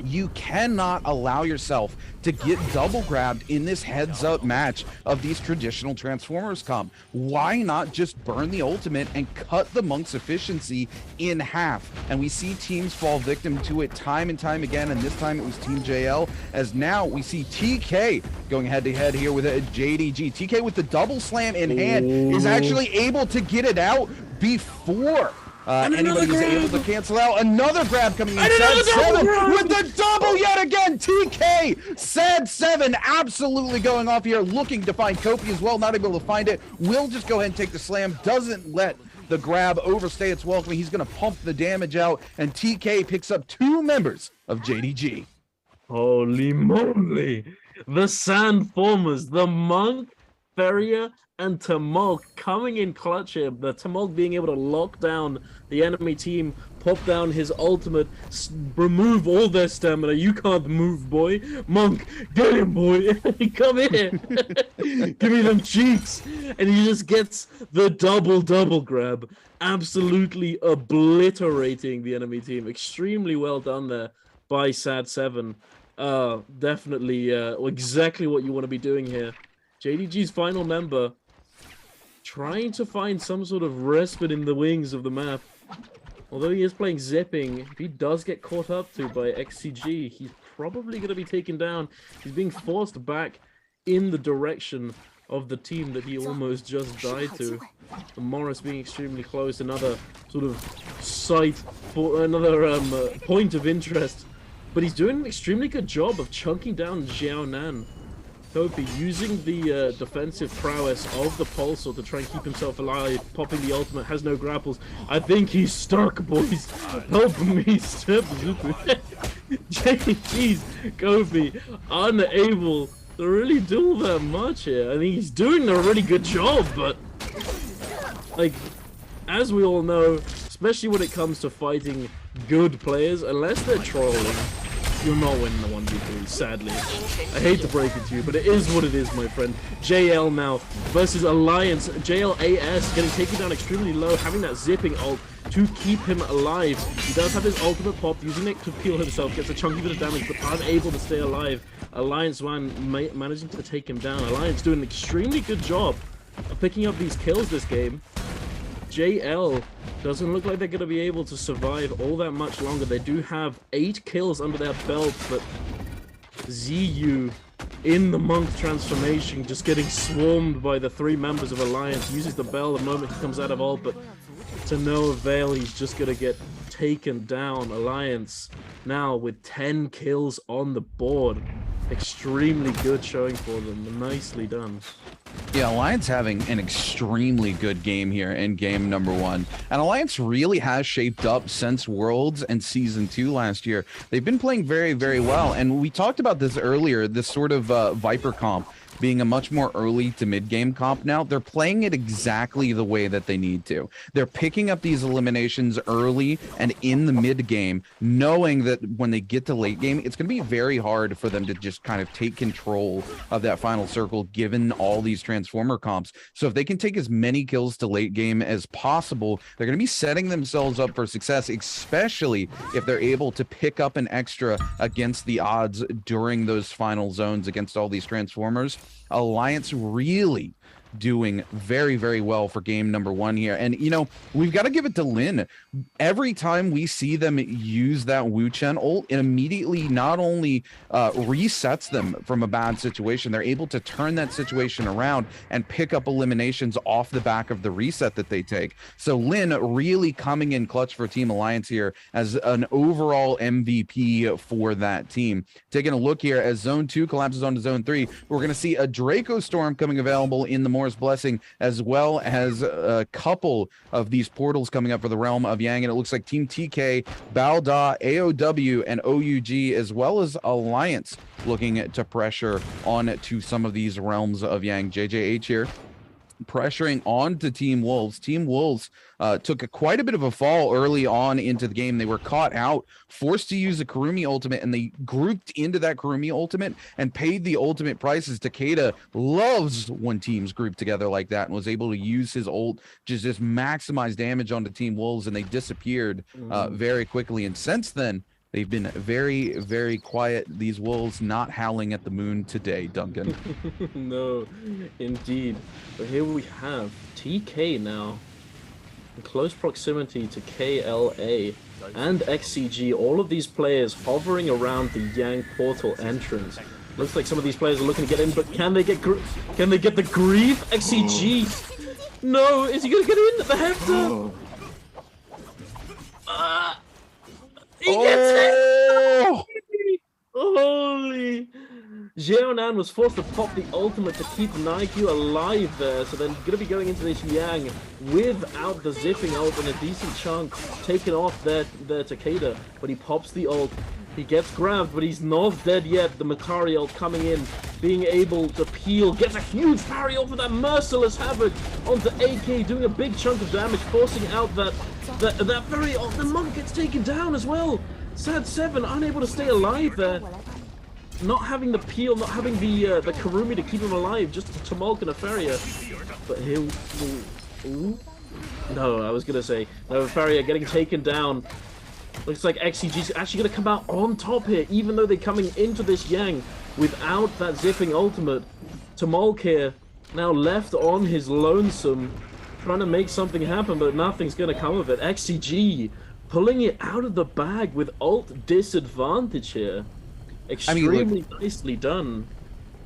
You cannot allow yourself to get double grabbed in this heads-up match of these traditional Transformers comp. Why not just burn the ultimate and cut the Monk's efficiency in half? And we see teams fall victim to it time and time again, and this time it was Team JL, as now we see TK going head-to-head here with a JDG. TK with the double slam in hand is actually able to get it out before anybody was able to cancel out. Another grab coming in. Sad7 with the double yet again. TK, Sad7 absolutely going off here, looking to find Kopi as well, not able to find it. Will just go ahead and take the slam, doesn't let the grab overstay its welcome. He's going to pump the damage out, and TK picks up two members of JDG. Holy moly. The Sandformers, the Monk, Feria, and Tamok coming in clutch here. The Tamok being able to lock down the enemy team, pop down his ultimate, remove all their stamina. You can't move, boy. Monk, get him, boy. Come here. Give me them cheeks. And he just gets the double grab, absolutely obliterating the enemy team. Extremely well done there by Sad7. Definitely exactly what you want to be doing here. JDG's final member trying to find some sort of respite in the wings of the map. Although he is playing Zipping, if he does get caught up to by XCG, he's probably going to be taken down. He's being forced back in the direction of the team that he almost just died to. And Morris being extremely close, another sort of site for another point of interest. But he's doing an extremely good job of chunking down Xiaonan. Kopi using the defensive prowess of the Pulsar to try and keep himself alive, popping the ultimate, has no grapples. I think he's stuck, boys. Help me, step JDG's Kopi unable to really do that much here. I think he's doing a really good job, but like, as we all know, especially when it comes to fighting good players, unless they're trolling, you're not winning the 1v3, sadly. I hate to break it to you, but it is what it is, my friend. JL now versus Alliance. JL AS getting taken down extremely low, having that zipping ult to keep him alive. He does have his ultimate pop, using it to peel himself, gets a chunky bit of damage, but unable to stay alive. Alliance one managing to take him down. Alliance doing an extremely good job of picking up these kills this game. JL doesn't look like they're going to be able to survive all that much longer. They do have 8 kills under their belt, but ZU in the Monk transformation just getting swarmed by the 3 members of Alliance. Uses the bell the moment he comes out of ult, but to no avail. He's just going to get taken down. Alliance now with 10 kills on the board. Extremely good showing for them. Nicely done. Yeah, Alliance having an extremely good game here in game number 1. And Alliance really has shaped up since Worlds and Season 2 last year. They've been playing very, very well. And we talked about this earlier, this sort of Viper comp being a much more early to mid-game comp now. They're playing it exactly the way that they need to. They're picking up these eliminations early and in the mid-game, knowing that when they get to late game, it's going to be very hard for them to just kind of take control of that final circle, given all these Transformer comps. So if they can take as many kills to late game as possible, they're going to be setting themselves up for success, especially if they're able to pick up an extra against the odds during those final zones against all these Transformers. Alliance really doing very, very well for game number 1 here. And, you know, we've got to give it to Lin. Every time we see them use that Wu Chen ult, it immediately not only resets them from a bad situation, they're able to turn that situation around and pick up eliminations off the back of the reset that they take. So Lin really coming in clutch for Team Alliance here as an overall MVP for that team. Taking a look here as Zone 2 collapses onto Zone 3, we're going to see a Draco Storm coming available in the Moore's Blessing, as well as a couple of these portals coming up for the Realm of Yang. And it looks like Team TK, Balda, AOW, and OUG, as well as Alliance, looking to pressure on to some of these Realms of Yang. JJH here pressuring on to Team Wolves. Team Wolves took quite a bit of a fall early on into the game. They were caught out, forced to use a Kurumi ultimate, and they grouped into that Kurumi ultimate and paid the ultimate prices. Takeda loves when teams group together like that and was able to use his ult to just maximize damage onto Team Wolves, and they disappeared very quickly. And since then, they've been very, very quiet. These wolves not howling at the moon today, Duncan. No, indeed. But here we have TK now in close proximity to KLA and XCG. All of these players hovering around the Yang portal entrance. Looks like some of these players are looking to get in, but can they get the grief? XCG. No, is he gonna get in? The Hefter. He gets it! Holy! Jeonan was forced to pop the ultimate to keep Naikyu alive there, so then gonna be going into this Yang without the zipping ult and a decent chunk taken off their Takeda, but he pops the ult. He gets grabbed, but he's not dead yet. The Matari ult coming in, being able to peel, gets a huge parry off of that merciless havoc onto AK, doing a big chunk of damage, forcing out that very ult. The monk gets taken down as well. Sad 7 unable to stay alive there. Not having the peel, not having the Kurumi to keep him alive, just Tamulk and a Feria. But here, no, I was gonna say, no, Feria getting taken down. Looks like XCG's actually going to come out on top here, even though they're coming into this Yang without that zipping ultimate. Tamulk here, now left on his lonesome, trying to make something happen, but nothing's going to come of it. XCG pulling it out of the bag with ult disadvantage here. Extremely nicely done.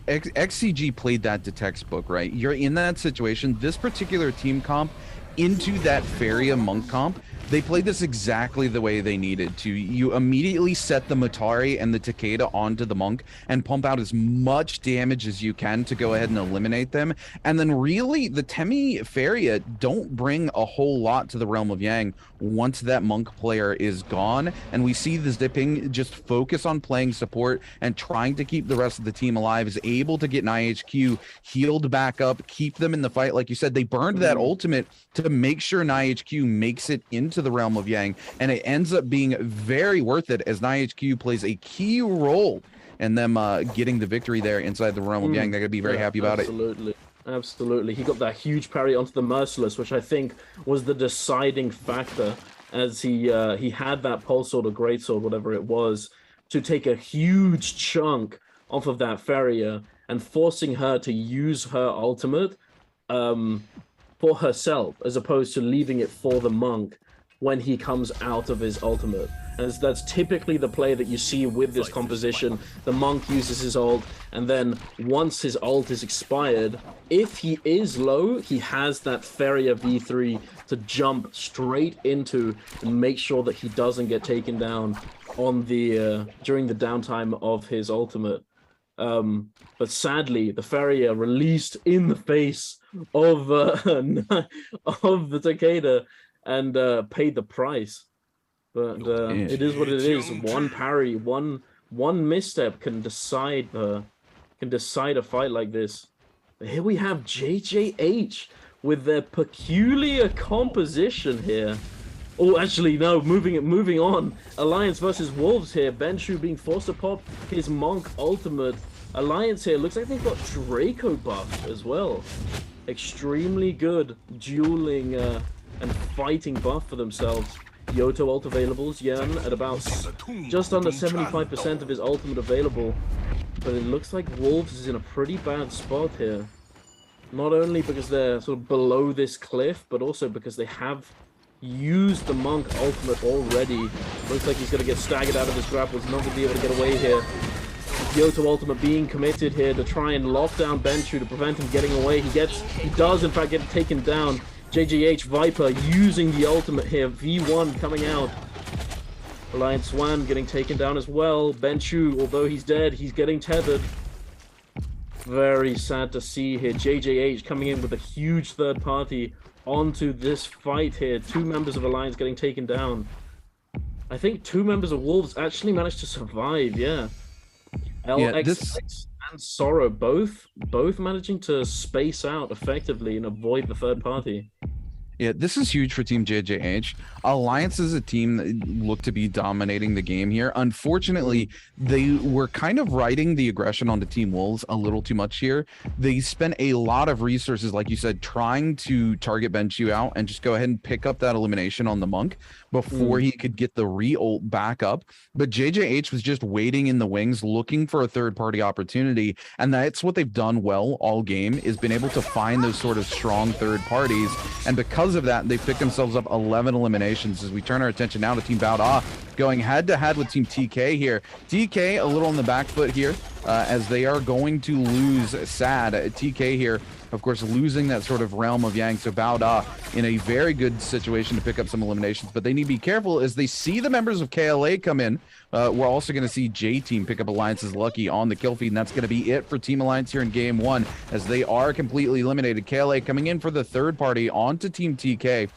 XCG played that to textbook, right? You're in that situation. This particular team comp into that Feria Monk comp, they played this exactly the way they needed to. You immediately set the Matari and the Takeda onto the Monk and pump out as much damage as you can to go ahead and eliminate them. And then really, the Temi Feria don't bring a whole lot to the Realm of Yang once that Monk player is gone. And we see the Zipping just focus on playing support and trying to keep the rest of the team alive, is able to get an IHQ healed back up, keep them in the fight. Like you said, they burned that ultimate to make sure NIHQ makes it into the Realm of Yang, and it ends up being very worth it as NIHQ plays a key role in them getting the victory there inside the Realm of Yang. They're going to be very happy about it. Absolutely. He got that huge parry onto the Merciless, which I think was the deciding factor, as he had that Pulse Sword or Greatsword, whatever it was, to take a huge chunk off of that Feria and forcing her to use her ultimate for herself, as opposed to leaving it for the Monk when he comes out of his ultimate. And that's typically the play that you see with this composition. The Monk uses his ult, and then once his ult is expired, if he is low, he has that Feria V3 to jump straight into and make sure that he doesn't get taken down on the during the downtime of his ultimate. But sadly, the Feria released in the face of the Takeda and paid the price. But it is what it is. One parry, one misstep can decide a fight like this. But here we have JJH with their peculiar composition here. Oh, actually, no, moving on. Alliance versus Wolves here. Benshu being forced to pop his Monk ultimate. Alliance here looks like they've got Draco buff as well. Extremely good dueling and fighting buff for themselves. Yoto ult available, Yan at about just under 75% of his ultimate available. But it looks like Wolves is in a pretty bad spot here. Not only because they're sort of below this cliff, but also because they have used the Monk ultimate already. Looks like he's going to get staggered out of his grapple. He's not going to be able to get away here. Yoto ultimate being committed here to try and lock down Benchu to prevent him getting away. He does in fact get taken down. JJH Viper using the ultimate here. V1 coming out. Alliance Swan getting taken down as well. Benchu, although he's dead, he's getting tethered. Very sad to see here. JJH coming in with a huge third party onto this fight here. 2 members of Alliance getting taken down. I think 2 members of Wolves actually managed to survive, yeah. LXX and Sorrow both managing to space out effectively and avoid the third party. Yeah, this is huge for Team JJH. Alliance is a team that looked to be dominating the game here. Unfortunately, they were kind of riding the aggression onto Team Wolves a little too much here. They spent a lot of resources, like you said, trying to target Benchu out and just go ahead and pick up that elimination on the Monk before he could get the re-ult back up. But JJH was just waiting in the wings, looking for a third-party opportunity, and that's what they've done well all game, is been able to find those sort of strong third parties. And because of that, they've picked themselves up 11 eliminations. As we turn our attention now to Team BIWEEK3 going head-to-head with Team TK here. TK a little on the back foot here, as they are going to lose sad. TK here, of course, losing that sort of realm of Yang. So BIWEEK3 in a very good situation to pick up some eliminations, but they need to be careful as they see the members of KLA come in. We're also going to see J-Team pick up Alliance's Lucky on the kill feed, and that's going to be it for Team Alliance here in Game 1, as they are completely eliminated. KLA coming in for the third party onto Team TK,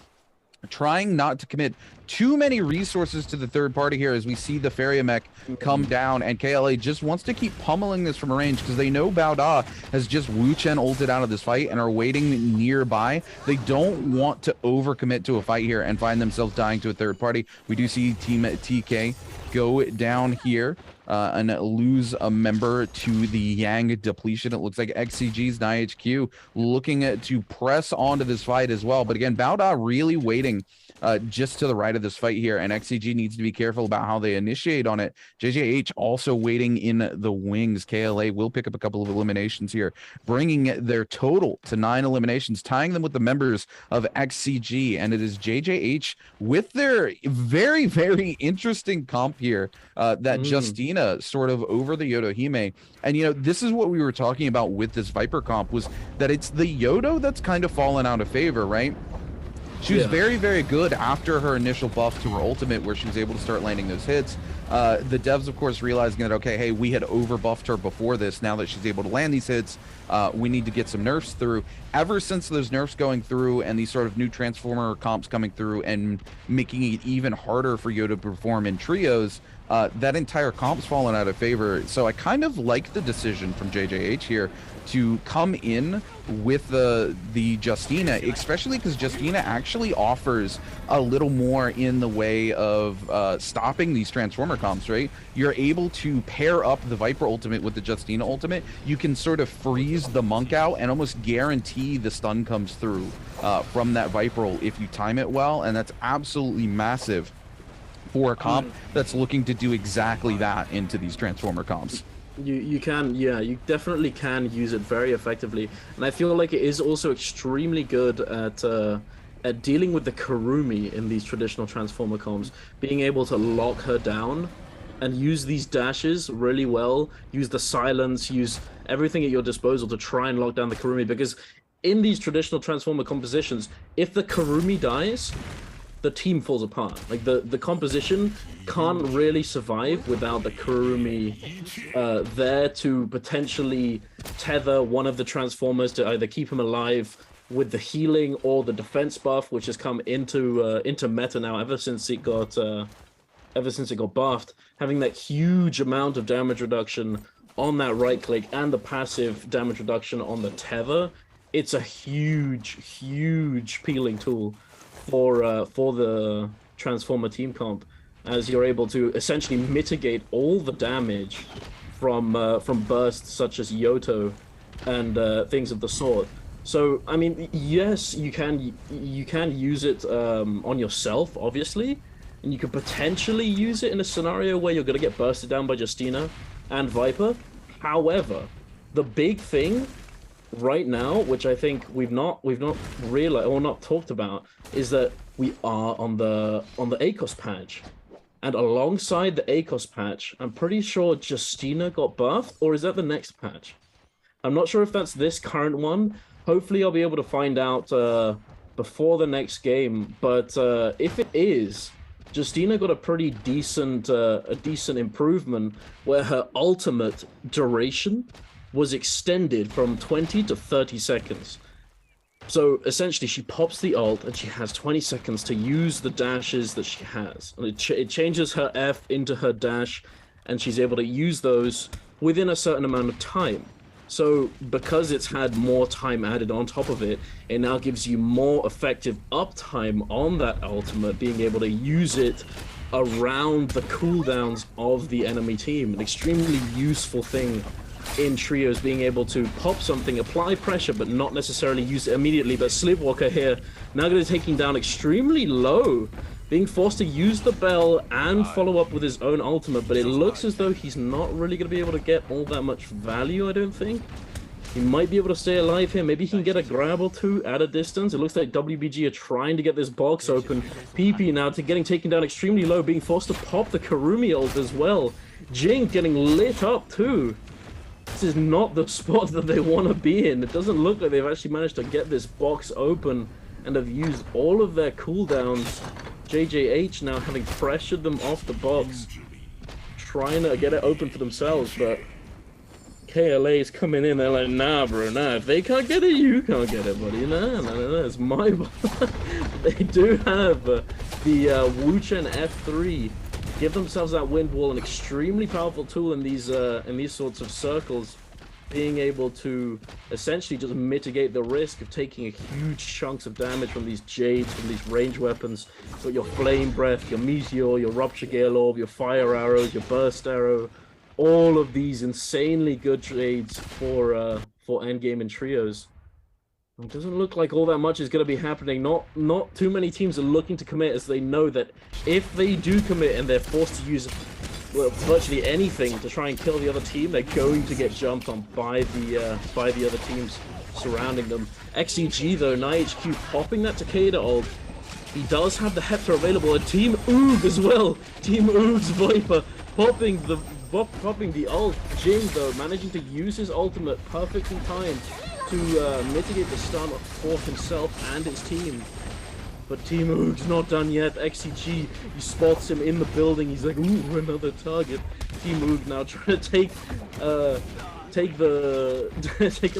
trying not to commit too many resources to the third party here as we see the Feria mech come down, and KLA just wants to keep pummeling this from a range because they know BIWEEK3 has just Wu Chen ulted out of this fight and are waiting nearby. They don't want to overcommit to a fight here and find themselves dying to a third party. We do see Team TK go down here and lose a member to the Yang depletion. It looks like XCG's NIHQ looking to press onto this fight as well. But again, BIWEEK3 really waiting just to the right of this fight here, and XCG needs to be careful about how they initiate on it. JJH also waiting in the wings. KLA will pick up a couple of eliminations here, bringing their total to 9 eliminations, tying them with the members of XCG. And it is JJH with their very, very interesting comp here, that Justina sort of over the Yodohime. And, you know, this is what we were talking about with this Viper comp, was that it's the Yodo that's kind of fallen out of favor, right? She was very, very good after her initial buff to her ultimate, where she was able to start landing those hits. The devs, of course, realizing that, okay, hey, we had over-buffed her before this. Now that she's able to land these hits, we need to get some nerfs through. Ever since those nerfs going through and these sort of new Transformer comps coming through and making it even harder for Yoda to perform in trios, that entire comp's fallen out of favor. So I kind of like the decision from JJH here to come in with the Justina, especially because Justina actually offers a little more in the way of stopping these Transformer comps, right? You're able to pair up the Viper ultimate with the Justina ultimate. You can sort of freeze the Monk out and almost guarantee the stun comes through from that Viper ult if you time it well, and that's absolutely massive for a comp that's looking to do exactly that into these Transformer comps. You can, yeah, you definitely can use it very effectively, and I feel like it is also extremely good at dealing with the Kurumi in these traditional Transformer comps, being able to lock her down and use these dashes really well, use the silence, use everything at your disposal to try and lock down the Kurumi, because in these traditional Transformer compositions, if the Kurumi dies, the team falls apart. Like the composition can't really survive without the Kurumi there to potentially tether one of the Transformers to either keep him alive with the healing or the defense buff, which has come into meta now ever since it got buffed. Having that huge amount of damage reduction on that right click and the passive damage reduction on the tether, it's a huge peeling tool for the Transformer team comp, as you're able to essentially mitigate all the damage from bursts such as Yoto and things of the sort. So I mean, yes, you can use it on yourself, obviously, and you could potentially use it in a scenario where you're gonna get bursted down by Justina and Viper. However, the big thing right now, which I think we've not realized or not talked about, is that we are on the ACOS patch. And alongside the ACOS patch, I'm pretty sure Justina got buffed, or is that the next patch? I'm not sure if that's this current one. Hopefully I'll be able to find out before the next game. But if it is, Justina got a pretty decent improvement where her ultimate duration was extended from 20 to 30 seconds. So essentially she pops the ult and she has 20 seconds to use the dashes that she has. And it changes her F into her dash, and she's able to use those within a certain amount of time. So because it's had more time added on top of it, it now gives you more effective uptime on that ultimate, being able to use it around the cooldowns of the enemy team. An extremely useful thing in trios, being able to pop something, apply pressure, but not necessarily use it immediately. But Slipwalker here now going to take him down extremely low, being forced to use the bell and follow up with his own ultimate, but it looks as though he's not really going to be able to get all that much value, I don't think. He might be able to stay alive here. Maybe he can get a grab or two at a distance. It looks like WBG are trying to get this box open. PP now getting taken down extremely low, being forced to pop the Karumi ult as well. Jink getting lit up too. This is not the spot that they want to be in. It doesn't look like they've actually managed to get this box open and have used all of their cooldowns. JJH now having pressured them off the box, trying to get it open for themselves, but KLA is coming in. They're like, nah, bro, nah. If they can't get it, you can't get it, buddy. Nah, it's my ball. They do have the Wuchen F3. Give themselves that wind wall, an extremely powerful tool in these sorts of circles, being able to essentially just mitigate the risk of taking a huge chunks of damage from these Jades, from these range weapons. So your Flame Breath, your Meteor, your Rupture Gale Orb, your Fire Arrows, your Burst Arrow, all of these insanely good trades for endgame and trios. It doesn't look like all that much is going to be happening. Not too many teams are looking to commit, as they know that if they do commit and they're forced to use virtually anything to try and kill the other team, they're going to get jumped on by the other teams surrounding them. XEG though, NiHQ popping that Takeda ult. He does have the Hector available, and Team Oog as well. Team Oog's Viper popping the ult. Jing though managing to use his ultimate perfectly timed to mitigate the stun for himself and his team. But Team Oog's not done yet. XCG, he spots him in the building. He's like, ooh, another target. Team Oog now trying to take a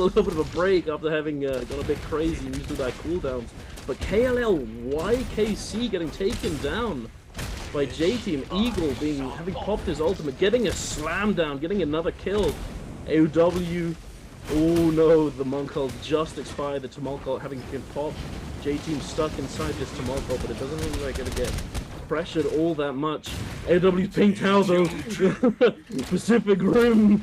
little bit of a break after having gone a bit crazy and used that cooldowns. But KLL-YKC getting taken down by J-Team. Eagle having popped his ultimate, getting a slam down, getting another kill. AOW. Oh no, the Monk ult just expired. The Tumult ult having been popped. J-Team stuck inside this Tumult ult, but it doesn't look like they're gonna get pressured all that much. AW's Pink Towel though. Pacific Rim.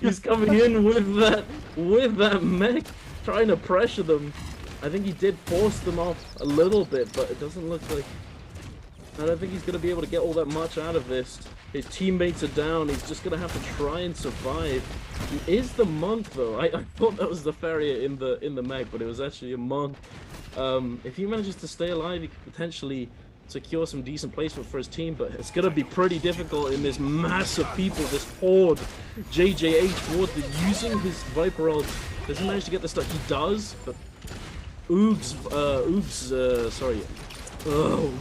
He's coming in with that mech, trying to pressure them. I think he did force them off a little bit, but it doesn't look like... I don't think he's going to be able to get all that much out of this. His teammates are down. He's just going to have to try and survive. He is the Monk, though. I thought that was the Farrier in the mech, but it was actually a Monk. If he manages to stay alive, he could potentially secure some decent placement for his team, but it's going to be pretty difficult in this mass of people, this horde. JJH Ward using his Viper ult. Does he manage to get the stuff? He does, but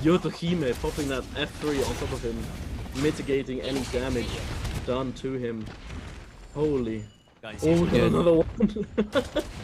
Yotohime popping that F3 on top of him, mitigating any damage done to him. Holy. Oh, another one.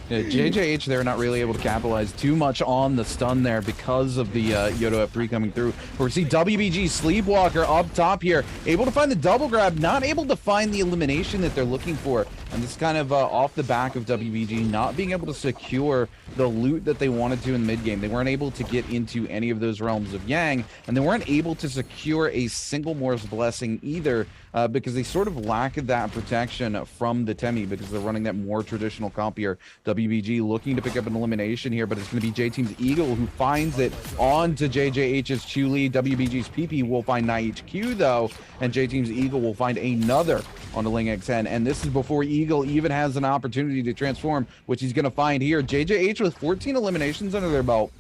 Yeah, JJH, they're not really able to capitalize too much on the stun there because of the Yoto F3 coming through. But we see WBG Sleepwalker up top here, able to find the double grab, not able to find the elimination that they're looking for. And this is kind of off the back of WBG not being able to secure the loot that they wanted to in the mid game. They weren't able to get into any of those realms of Yang, and they weren't able to secure a single Morse Blessing either, because they sort of lack that protection from the Temi, because they're running that more traditional comp here. WBG looking to pick up an elimination here, but it's going to be J-Team's Eagle who finds it onto JJH's Chuli. WBG's PP will find NiHQ though, and J-Team's Eagle will find another on the Ling X10. And this is before Eagle even has an opportunity to transform, which he's going to find here. JJH with 14 eliminations under their belt,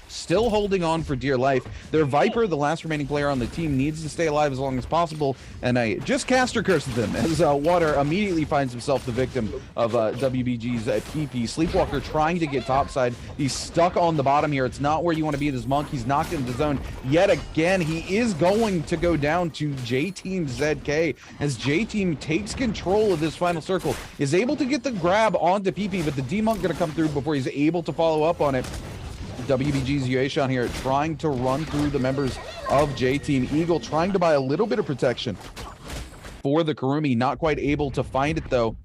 still holding on for dear life. Their Viper, the last remaining player on the team, needs to stay alive as long as possible, and I just caster curses them as Water immediately finds himself the victim of WBG's PP. Sleepwalker trying to get topside. He's stuck on the bottom here. It's not where you want to be this Monk. He's knocked into the zone yet again. He is going to go down to J-Team ZK as J-Team takes control of this final circle, is able to get the grab onto PP, but the D-Monk going to come through before he's able to follow up on it. WBG's Yueshon here trying to run through the members of J-Team. Eagle trying to buy a little bit of protection for the Kurumi, not quite able to find it though.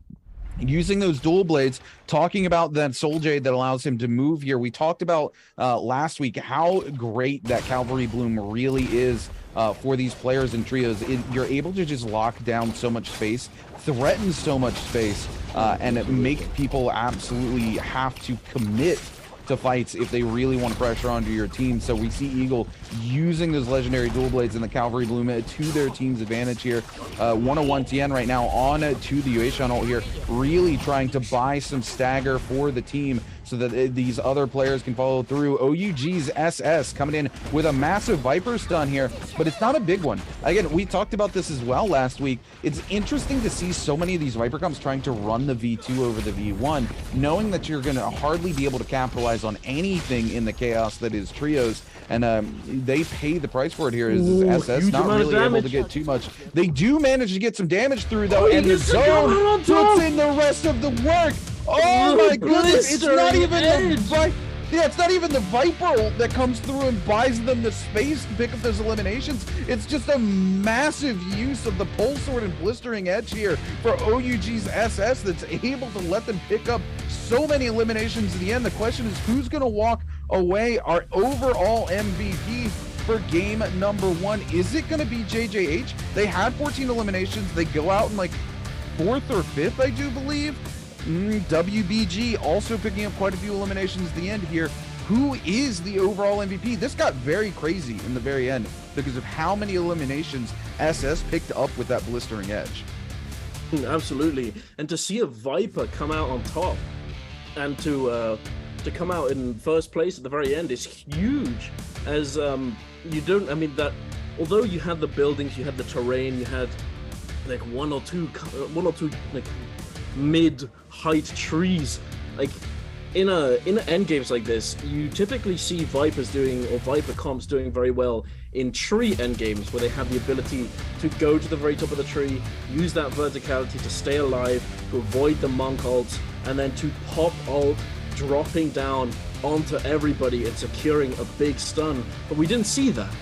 Using those dual blades, talking about that Soul Jade that allows him to move here. We talked about last week how great that Cavalry Bloom really is for these players in trios. You're able to just lock down so much space, threaten so much space, and make people absolutely have to commit to fights if they really want to pressure onto your team. So we see Eagle using those legendary dual blades and the Cavalry Bloom to their team's advantage here. 101 Tien right now on to the Yueshon ult here, really trying to buy some stagger for the team so that these other players can follow through. OUG's SS coming in with a massive Viper stun here, but it's not a big one. Again, we talked about this as well last week. It's interesting to see so many of these Viper comps trying to run the V2 over the V1, knowing that you're going to hardly be able to capitalize on anything in the chaos that is trios, and they pay the price for it here. Is SS not really able to get too much. They do manage to get some damage through though, and the zone puts in the rest of the work. Oh my goodness, it's not even it's not even the Viper ult that comes through and buys them the space to pick up those eliminations. It's just a massive use of the Pulse Sword and Blistering Edge here for OUG's SS that's able to let them pick up so many eliminations in the end. The question is, who's going to walk away our overall MVP for game number 1? Is it going to be JJH? They had 14 eliminations. They go out in like 4th or 5th, I do believe. WBG also picking up quite a few eliminations at the end here. Who is the overall MVP? This got very crazy in the very end because of how many eliminations SS picked up with that Blistering Edge. Absolutely. And to see a Viper come out on top and to come out in first place at the very end is huge, as you don't, I mean, that although you had the buildings, you had the terrain, you had like one or two like mid-height trees, like in end games like this, you typically see Vipers doing, or Viper comps doing very well in tree end games, where they have the ability to go to the very top of the tree, use that verticality to stay alive, to avoid the Monk ults, and then to pop ult, dropping down onto everybody and securing a big stun. But we didn't see that.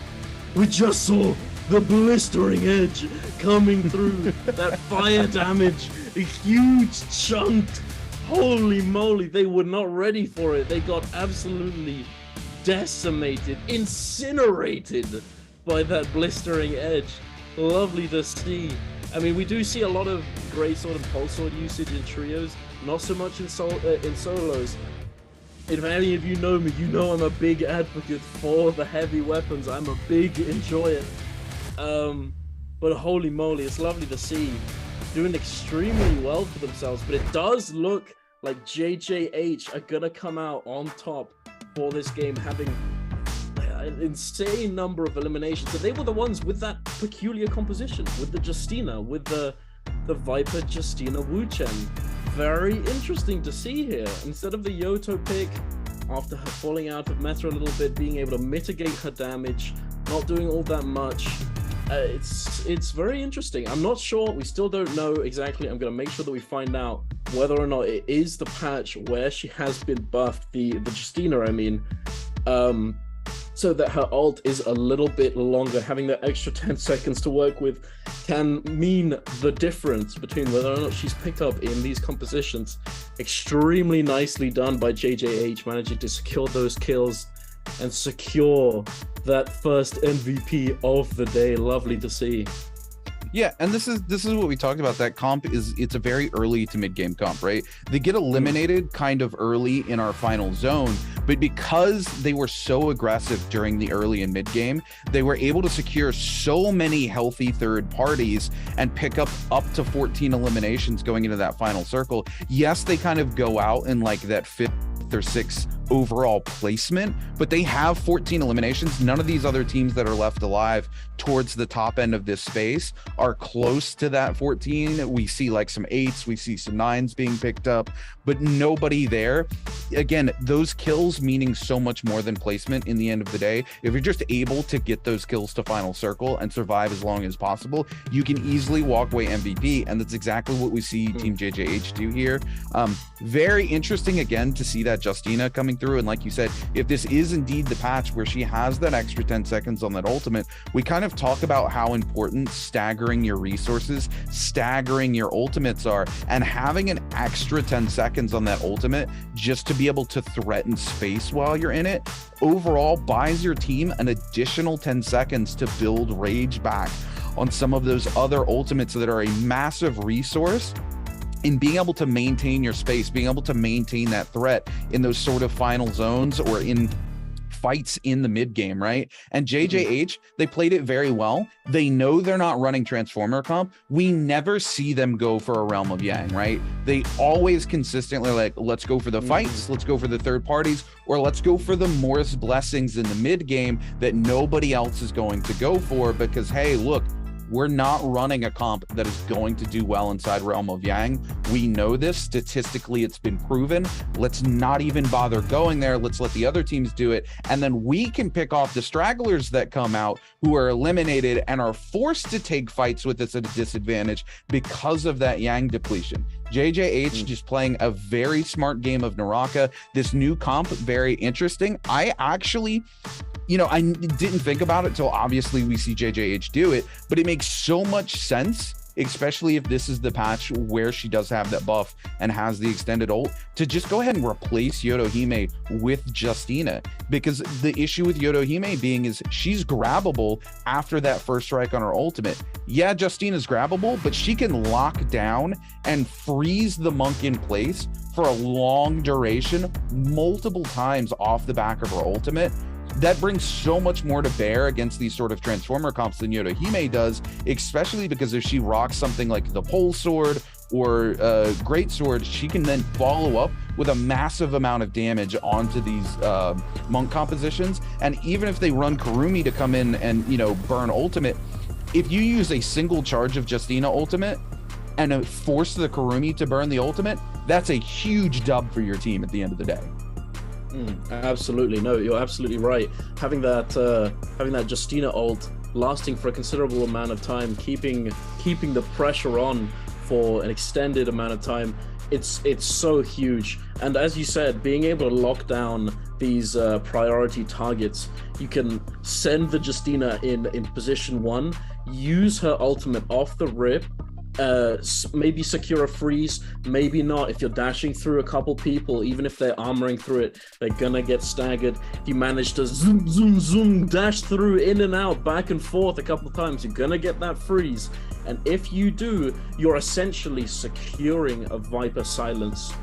We just saw the Blistering Edge coming through, that fire damage, a huge chunk. Holy moly, they were not ready for it. They got absolutely decimated, incinerated by that Blistering Edge. Lovely to see. I mean, we do see a lot of Great Sword and Pulse Sword usage in trios, not so much in solos. If any of you know me, you know I'm a big advocate for the heavy weapons. I'm a big enjoyer. But holy moly, it's lovely to see. Doing extremely well for themselves, but it does look like JJH are gonna come out on top for this game, having an insane number of eliminations. And they were the ones with that peculiar composition, with the Justina, with the Viper Justina Wu-Chen. Very interesting to see here. Instead of the Yoto pick, after her falling out of meta a little bit, being able to mitigate her damage, not doing all that much. It's very interesting. I'm not sure. We still don't know exactly. I'm going to make sure that we find out whether or not it is the patch where she has been buffed, the Justina, I mean, so that her ult is a little bit longer. Having that extra 10 seconds to work with can mean the difference between whether or not she's picked up in these compositions. Extremely nicely done by JJH, managing to secure those kills and secure that first MVP of the day. Lovely to see. Yeah, and this is what we talked about. That comp it's a very early to mid game comp, right? They get eliminated kind of early in our final zone, but because they were so aggressive during the early and mid game, they were able to secure so many healthy third parties and pick up to 14 eliminations going into that final circle. Yes, they kind of go out in like that 5th or 6th overall placement, but they have 14 eliminations. None of these other teams that are left alive towards the top end of this space are close to that 14. We see like some 8s, we see some 9s being picked up, but nobody there. Again, those kills meaning so much more than placement in the end of the day. If you're just able to get those kills to final circle and survive as long as possible, you can easily walk away MVP, and that's exactly what we see Team JJH do here. Very interesting again to see that Justina coming through, and like you said, if this is indeed the patch where she has that extra 10 seconds on that ultimate, we kind of talk about how important staggering your resources, staggering your ultimates are, and having an extra 10 seconds on that ultimate just to be able to threaten space while you're in it overall buys your team an additional 10 seconds to build rage back on some of those other ultimates that are a massive resource in being able to maintain your space, being able to maintain that threat in those sort of final zones or in fights in the mid game, right? And JJH, they played it very well. They know they're not running Transformer comp. We never see them go for a Realm of Yang, right? They always consistently like, let's go for the fights, let's go for the third parties, or let's go for the Morris blessings in the mid game that nobody else is going to go for because, hey, look, we're not running a comp that is going to do well inside Realm of Yang. We know this. Statistically, it's been proven. Let's not even bother going there. Let's let the other teams do it. And then we can pick off the stragglers that come out who are eliminated and are forced to take fights with us at a disadvantage because of that Yang depletion. JJH just playing a very smart game of NARAKA. This new comp, very interesting. I actually... I didn't think about it till obviously we see JJH do it, but it makes so much sense, especially if this is the patch where she does have that buff and has the extended ult, to just go ahead and replace Yodohime with Justina, because the issue with Yodohime being is she's grabbable after that first strike on her ultimate. Yeah, Justina's grabbable, but she can lock down and freeze the monk in place for a long duration multiple times off the back of her ultimate. That brings so much more to bear against these sort of Transformer comps than Yodohime does, especially because if she rocks something like the Pole Sword or Great Sword, she can then follow up with a massive amount of damage onto these monk compositions. And even if they run Kurumi to come in and, burn ultimate, if you use a single charge of Justina ultimate and force the Kurumi to burn the ultimate, that's a huge dub for your team at the end of the day. Absolutely, no, you're absolutely right. Having that Justina ult lasting for a considerable amount of time, keeping the pressure on for an extended amount of time, it's so huge. And as you said, being able to lock down these priority targets, you can send the Justina in position 1, use her ultimate off the rip, maybe secure a freeze, maybe not. If you're dashing through a couple people, even if they're armoring through it, they're gonna get staggered. If you manage to zoom, dash through, in and out, back and forth a couple of times, you're gonna get that freeze. And if you do, you're essentially securing a Viper silence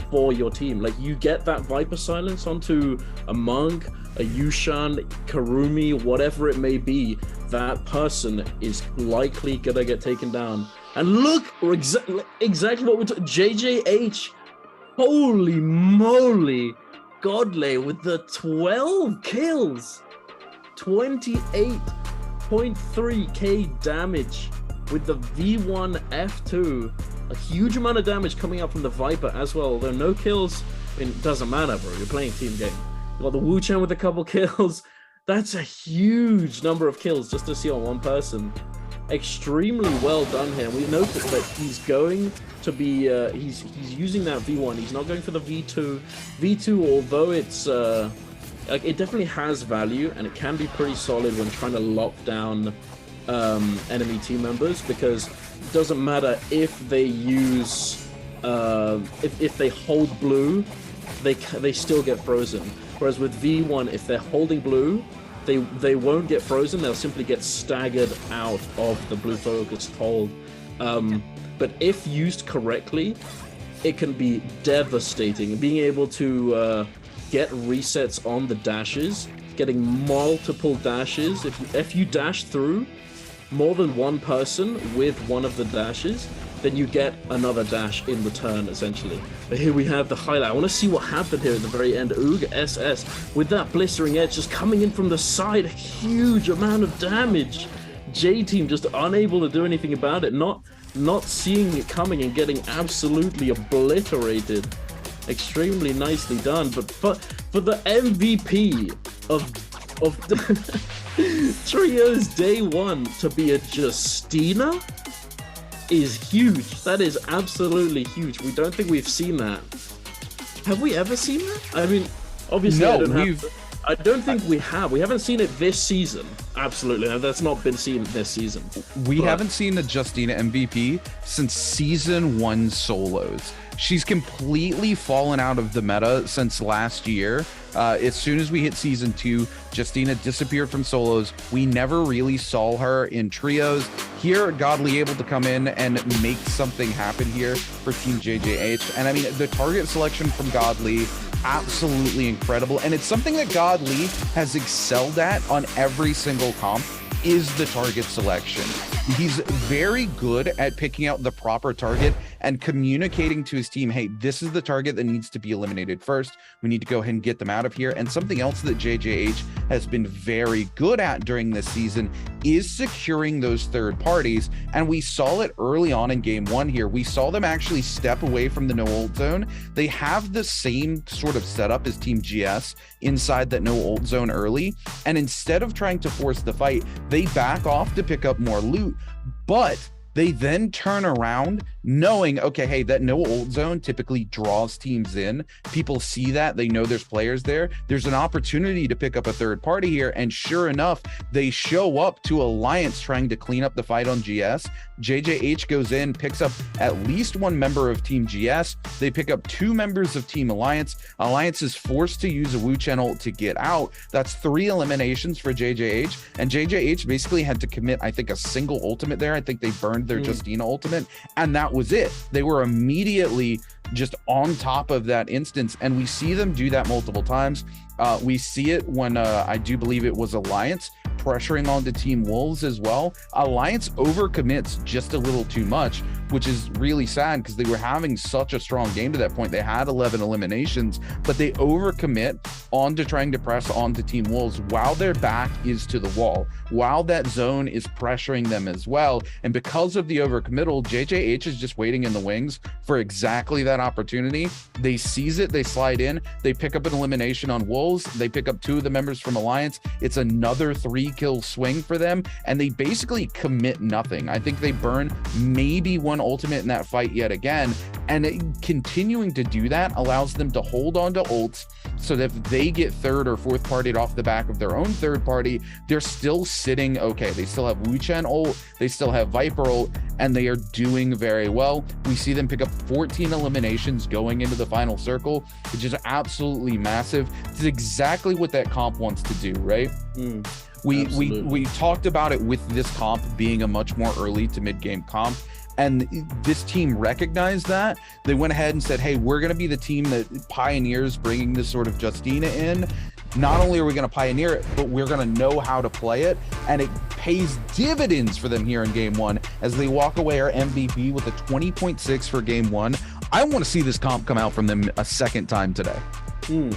for your team. Like, you get that Viper silence onto a monk, a Yushan, Kurumi, whatever it may be, that person is likely gonna get taken down. And look, exactly what we're talking. JJH, holy moly, Godley with the 12 kills, 28.3k damage with the V1 F2. A huge amount of damage coming up from the Viper as well. Although no kills, it doesn't matter, bro. You're playing team game. You got the Wu Chen with a couple kills. That's a huge number of kills just to see on one person. Extremely well done here. We noticed that he's going to be he's using that V1. He's not going for the V2. V2, although it's it definitely has value and it can be pretty solid when trying to lock down enemy team members, because it doesn't matter if they use if they hold blue, they still get frozen. Whereas with V1, if they're holding blue, they won't get frozen. They'll simply get staggered out of the blue focus hold. But if used correctly, it can be devastating. Being able to get resets on the dashes, getting multiple dashes. If you dash through more than one person with one of the dashes, then you get another dash in return, essentially. But here we have the highlight. I want to see what happened here at the very end. Ooga SS with that blistering edge just coming in from the side. Huge amount of damage. J-Team just unable to do anything about it. Not seeing it coming and getting absolutely obliterated. Extremely nicely done. But for the MVP of TRIOS-DAY1 to be a Justina is huge. That is absolutely huge. We don't think we've seen that. Have we ever seen that? I mean, obviously, no, I don't think we have. We haven't seen it this season. Absolutely, that's not been seen this season. We haven't seen the Justina MVP since season 1 solos. She's completely fallen out of the meta since last year. As soon as we hit season 2, Justina disappeared from solos. We never really saw her in trios. Here, Godly able to come in and make something happen here for Team JJH. And I mean, the target selection from Godly, absolutely incredible. And it's something that Godly has excelled at on every single comp, is the target selection. He's very good at picking out the proper target and communicating to his team, hey, this is the target that needs to be eliminated first. We need to go ahead and get them out of here. And something else that JJH has been very good at during this season is securing those third parties. And we saw it early on in game 1 here. We saw them actually step away from the no ult zone. They have the same sort of setup as Team GS inside that no ult zone early. And instead of trying to force the fight, they back off to pick up more loot. But they then turn around knowing, okay, hey, that no ult zone typically draws teams in. People see that, they know there's players there. There's an opportunity to pick up a third party here. And sure enough, they show up to Alliance trying to clean up the fight on GS. JJH goes in, picks up at least one member of Team GS. They pick up 2 members of Team Alliance. Alliance is forced to use a Wu Chen ult to get out. That's 3 eliminations for JJH. And JJH basically had to commit, I think, a single ultimate there. I think they burned their Justina ultimate, and that was it. They were immediately just on top of that instance, and we see them do that multiple times. We see it when I do believe it was Alliance pressuring onto Team Wolves as well. Alliance overcommits just a little too much, which is really sad because they were having such a strong game to that point. They had 11 eliminations, but they overcommit onto trying to press onto Team Wolves while their back is to the wall, while that zone is pressuring them as well. And because of the overcommittal, JJH is just waiting in the wings for exactly that opportunity. They seize it, they slide in, they pick up an elimination on Wolves, they pick up 2 of the members from Alliance. It's another 3-kill swing for them, and they basically commit nothing. I think they burn maybe 1 ultimate in that fight yet again, and continuing to do that allows them to hold on to ults so that if they get third or fourth partied off the back of their own third party, they're still sitting okay. They still have Wu Chen ult, they still have Viper ult, and they are doing very well. We see them pick up 14 eliminations going into the final circle, which is absolutely massive. It's exactly what that comp wants to do, right? We talked about it with this comp being a much more early to mid-game comp, and this team recognized that. They went ahead and said, hey, we're going to be the team that pioneers bringing this sort of Justina in. Not only are we going to pioneer it, but we're going to know how to play it, and it pays dividends for them here in game 1 as they walk away our MVP with a 20.6 for game 1. I want to see this comp come out from them a second time today.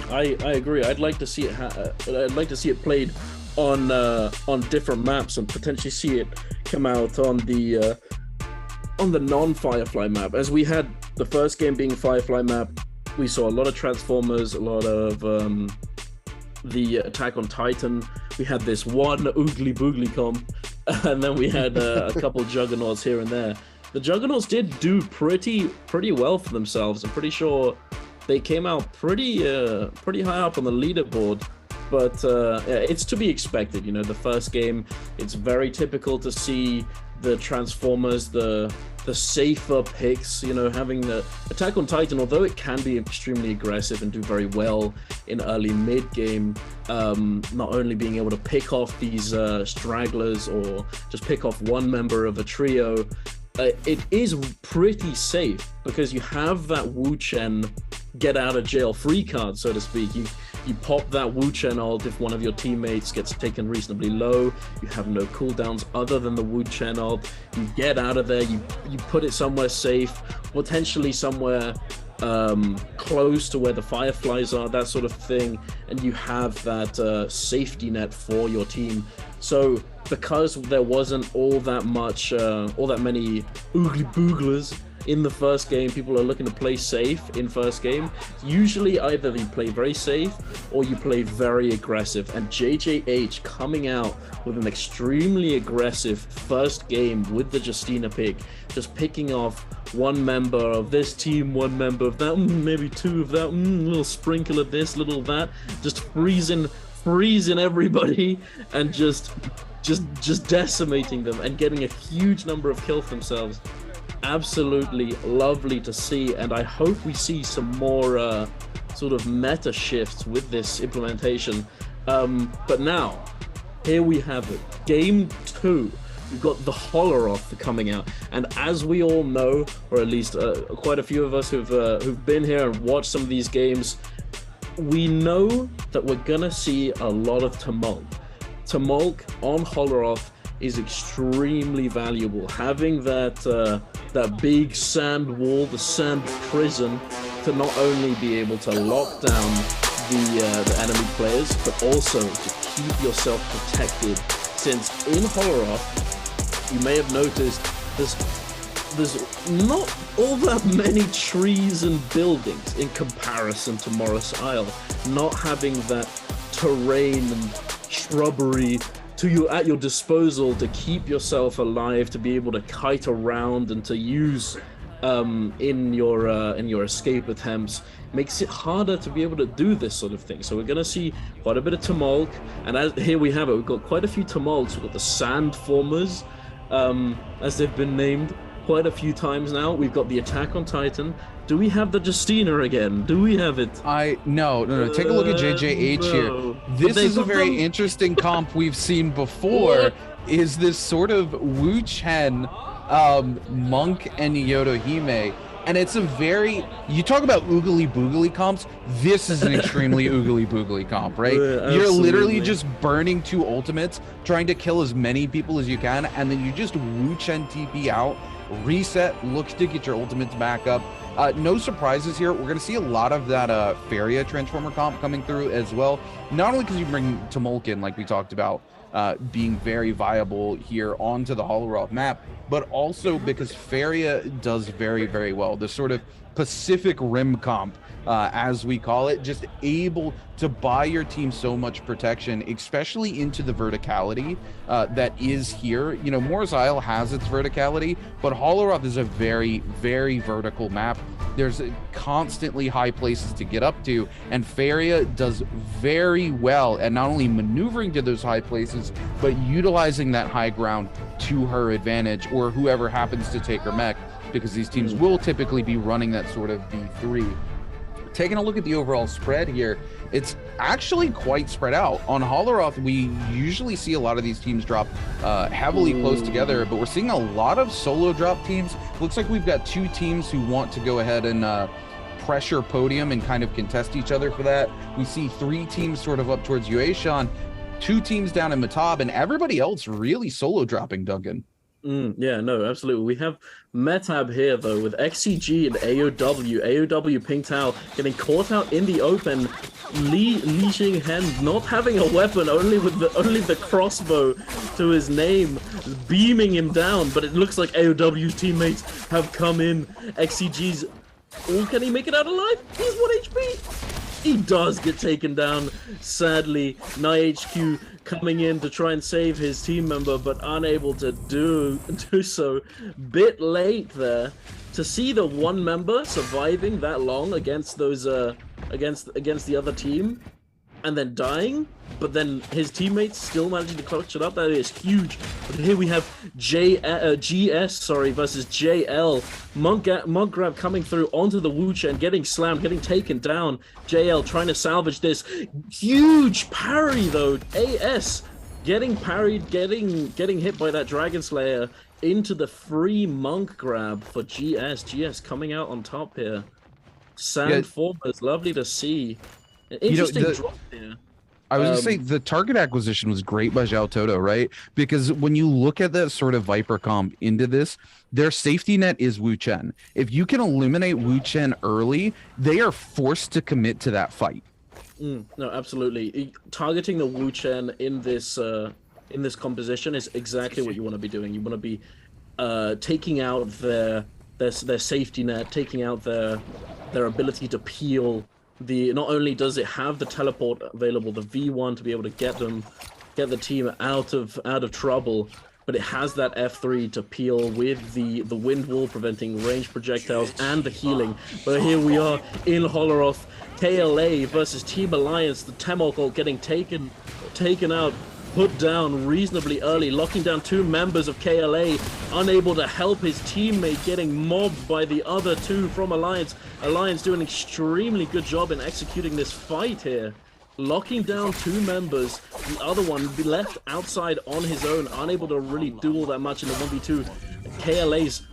I agree. I'd like to see it. I'd like to see it played on different maps and potentially see it come out on the non-Firefly map. As we had the first game being Firefly map, we saw a lot of Transformers, a lot of the Attack on Titan. We had this one Oogly Boogly comp, and then we had a couple Juggernauts here and there. The Juggernauts did do pretty well for themselves. I'm pretty sure they came out pretty high up on the leaderboard but it's to be expected. You know, the first game, it's very typical to see the Transformers, the safer picks, you know, having the Attack on Titan, although it can be extremely aggressive and do very well in early mid-game, not only being able to pick off these stragglers or just pick off one member of a trio, it is pretty safe because you have that Wu Chen get out of jail free card, so to speak. You pop that Wu Chen ult if one of your teammates gets taken reasonably low. You have no cooldowns other than the Wu Chen ult. You get out of there, you put it somewhere safe, potentially somewhere close to where the Fireflies are, that sort of thing, and you have that safety net for your team. So because there wasn't all that many oogly booglers in the first game, people are looking to play safe in first game. Usually either you play very safe or you play very aggressive, and JJH coming out with an extremely aggressive first game with the Justina pick, just picking off one member of this team, one member of that, maybe two of that, little sprinkle of this, little of that, just freezing everybody and just decimating them and getting a huge number of kills themselves. Absolutely lovely to see, and I hope we see some more sort of meta shifts with this implementation. But now, here we have it. Game 2. We've got the Holoroth coming out, and as we all know, or at least quite a few of us who've been here and watched some of these games, we know that we're gonna see a lot of Tumult. Tumult on Holoroth is extremely valuable. Having that big sand wall, the sand prison, to not only be able to lock down the enemy players, but also to keep yourself protected. Since in Holoroth, you may have noticed there's not all that many trees and buildings in comparison to Morris Isle. Not having that terrain and shrubbery at your disposal to keep yourself alive, to be able to kite around and to use in your escape attempts, makes it harder to be able to do this sort of thing. So we're going to see quite a bit of Tumult, and here we have it. We've got quite a few Tumults. We've got the Sandformers, as they've been named quite a few times now. We've got the Attack on Titan. Do we have the Justina again? Do we have it? No. Take a look at JJH here. This is a very interesting comp we've seen before. Is this sort of Wu Chen, Monk, and Yodohime. And it's a very, you talk about oogly boogly comps, this is an extremely oogly boogly comp, right? You're literally just burning two ultimates, trying to kill as many people as you can, and then you just Wu Chen TP out, reset, look to get your ultimates back up. No surprises here. We're going to see a lot of that Faria Transformer comp coming through as well. Not only because you bring Tumult in, like we talked about, being very viable here onto the Holoroth map, but also because Faria does very, very well. The sort of Pacific Rim comp, as we call it, just able to buy your team so much protection, especially into the verticality that is here. You know, Morris Isle has its verticality, but Holoroth is a very, very vertical map. There's constantly high places to get up to, and Faria does very well at not only maneuvering to those high places, but utilizing that high ground to her advantage, or whoever happens to take her mech, because these teams will typically be running that sort of V3. Taking a look at the overall spread here, it's actually quite spread out. On Holoroth, we usually see a lot of these teams drop heavily close together, but we're seeing a lot of solo drop teams. Looks like we've got two teams who want to go ahead and pressure podium and kind of contest each other for that. We see three teams sort of up towards Yueshan, two teams down in Matab, and everybody else really solo dropping, Duncan. Yeah, no, absolutely. We have Metab here, though, with XCG and AOW. AOW Pink Tao getting caught out in the open. Li Xinghen not having a weapon, only the crossbow to his name, beaming him down. But it looks like AOW's teammates have come in. XCG's... Oh, can he make it out alive? He's 1 HP! He does get taken down, sadly. NiHQ coming in to try and save his team member, but unable to do so. Bit late there. To see the one member surviving that long against those against the other team, and then dying, but then his teammates still managing to clutch it up. That is huge. But here we have GS versus JL. Monk grab coming through onto the Wu-Chen, getting slammed, getting taken down. JL trying to salvage this. Huge parry though. AS getting parried, getting hit by that Dragon Slayer into the free Monk grab for GS. GS coming out on top here. Sandformers, lovely to see. An interesting drop here. I was going to say, the target acquisition was great by Zhao Toto, right? Because when you look at that sort of Viper comp into this, their safety net is Wu Chen. If you can eliminate Wu Chen early, they are forced to commit to that fight. No, absolutely. Targeting the Wu Chen in this composition is exactly what you want to be doing. You want to be taking out their safety net, taking out their ability to peel. Not only does it have the teleport available, the V1 to be able to get the team out of trouble, but it has that F3 to peel with the wind wall, preventing range projectiles and the healing. But here we are in Holoroth, KLA versus Team Alliance. The Temok getting taken out, put down reasonably early, locking down 2 members of KLA, unable to help his teammate, getting mobbed by the other 2 from Alliance. Alliance doing an extremely good job in executing this fight here. Locking down 2 members, the other one be left outside on his own, unable to really do all that much in the 1v2. KLA's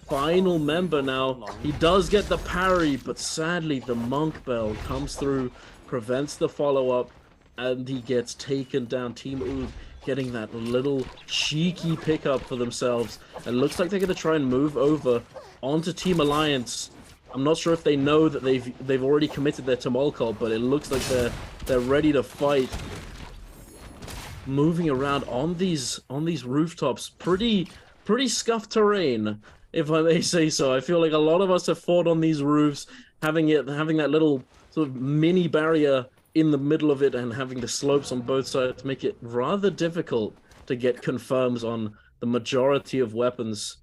final member now. He does get the parry, but sadly the Monk Bell comes through, prevents the follow-up, and he gets taken down. Team Oog getting that little cheeky pickup for themselves. And looks like they're going to try and move over onto Team Alliance. I'm not sure if they know that they've already committed their Tumulcult, but it looks like they're ready to fight. Moving around on these rooftops, pretty scuffed terrain, if I may say so. I feel like a lot of us have fought on these roofs, having that little sort of mini barrier in the middle of it and having the slopes on both sides make it rather difficult to get confirms on the majority of weapons.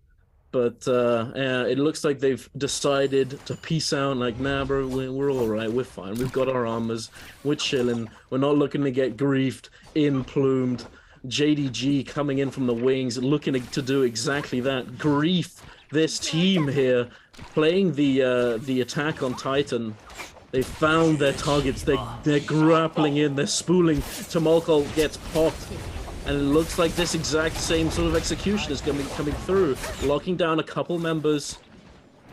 But it looks like they've decided to peace out, like, nah bro, we're all right, we're fine, we've got our armors, we're chilling, we're not looking to get griefed, in-plumed. JDG coming in from the wings, looking to do exactly that, grief this team here, playing the attack on Titan. They found their targets, they're grappling in, they're spooling. Tumulcult gets popped, and it looks like this exact same sort of execution is going to be coming through, locking down a couple members,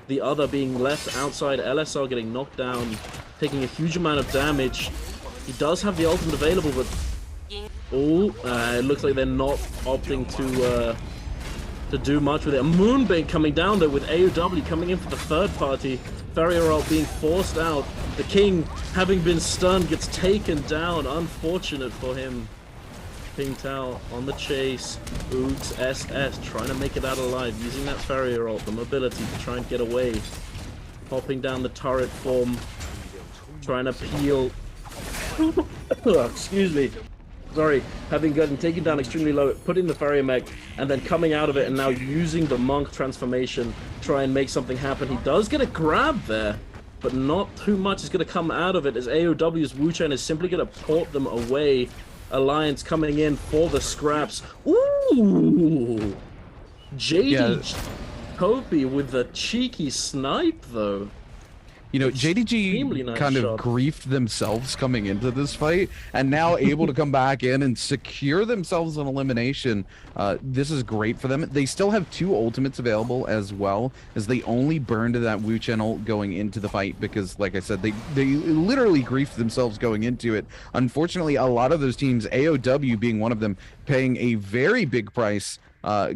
the other being left outside. LSR getting knocked down, taking a huge amount of damage. He does have the ultimate available, but it looks like they're not opting to do much with it. A Moonbait coming down though, with AOW coming in for the third party. Ferrier being forced out. The King, having been stunned, gets taken down. Unfortunate for him. Ping Tao on the chase. Oogs SS trying to make it out alive, using that Ferrier ult, the mobility to try and get away. Popping down the turret form, trying to peel. Excuse me. Sorry, having gotten taken down extremely low, putting the Ferrier mech, and then coming out of it and now using the Monk transformation, try and make something happen. He does get a grab there, but not too much is going to come out of it, as AOW's Wu Chen is simply going to port them away. Alliance coming in for the scraps. Ooh! JD Kopi with the cheeky snipe, though. You know, JDG nice kind of shot. griefed themselves coming into this fight, and now able to come back in and secure themselves an elimination. This is great for them. They still have 2 ultimates available as well, as they only burned that Wu Chen ult going into the fight because, like I said, they literally griefed themselves going into it. Unfortunately, a lot of those teams, AOW being one of them, paying a very big price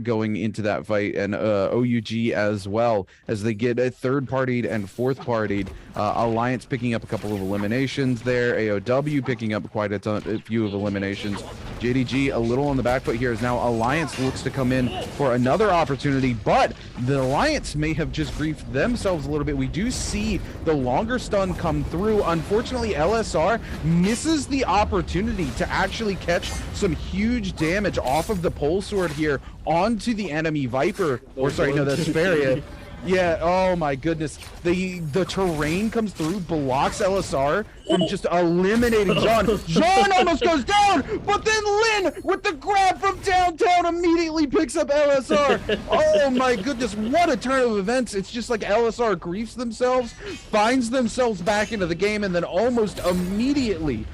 going into that fight, and OUG as well, as they get a third-partied and fourth-partied. Alliance picking up a couple of eliminations there. AOW picking up quite a few of eliminations. JDG a little on the back foot here, as now Alliance looks to come in for another opportunity, but the Alliance may have just griefed themselves a little bit. We do see the longer stun come through. Unfortunately, LSR misses the opportunity to actually catch some huge damage off of the pole sword here onto the enemy Viper, or sorry, no, that's Feria. Yeah, oh my goodness. The terrain comes through, blocks LSR from just eliminating John. John almost goes down, but then Lin with the grab from downtown immediately picks up LSR. Oh my goodness, what a turn of events. It's just like LSR griefs themselves, finds themselves back into the game, and then almost immediately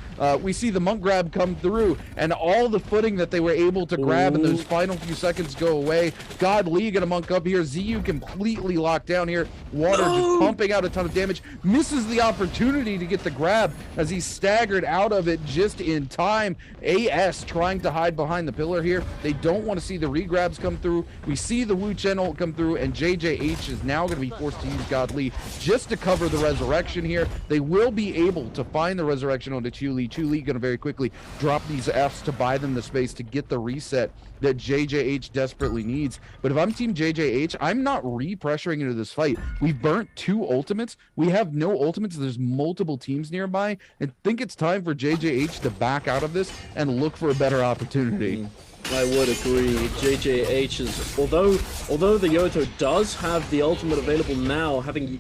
we see the monk grab come through, and all the footing that they were able to grab in those final few seconds go away. God Lee gonna monk up here. ZU completely locked down here. Water just pumping out a ton of damage. Misses the opportunity to get the grab as he's staggered out of it just in time. AS trying to hide behind the pillar here. They don't want to see the regrabs come through. We see the Wu Chen ult come through, and JJH is now going to be forced to use God Lee just to cover the resurrection here. They will be able to find the resurrection onto Chu Lee. Chu Lee going to very quickly drop these Fs to buy them the space to get the reset that JJH desperately needs. But if I'm team JJH, I'm not re-pressuring into this fight. We've burnt 2 ultimates. We have no ultimates. There's multiple teams nearby. I think it's time for JJH to back out of this and look for a better opportunity. I would agree. JJH is, although the Yoto does have the ultimate available now, having...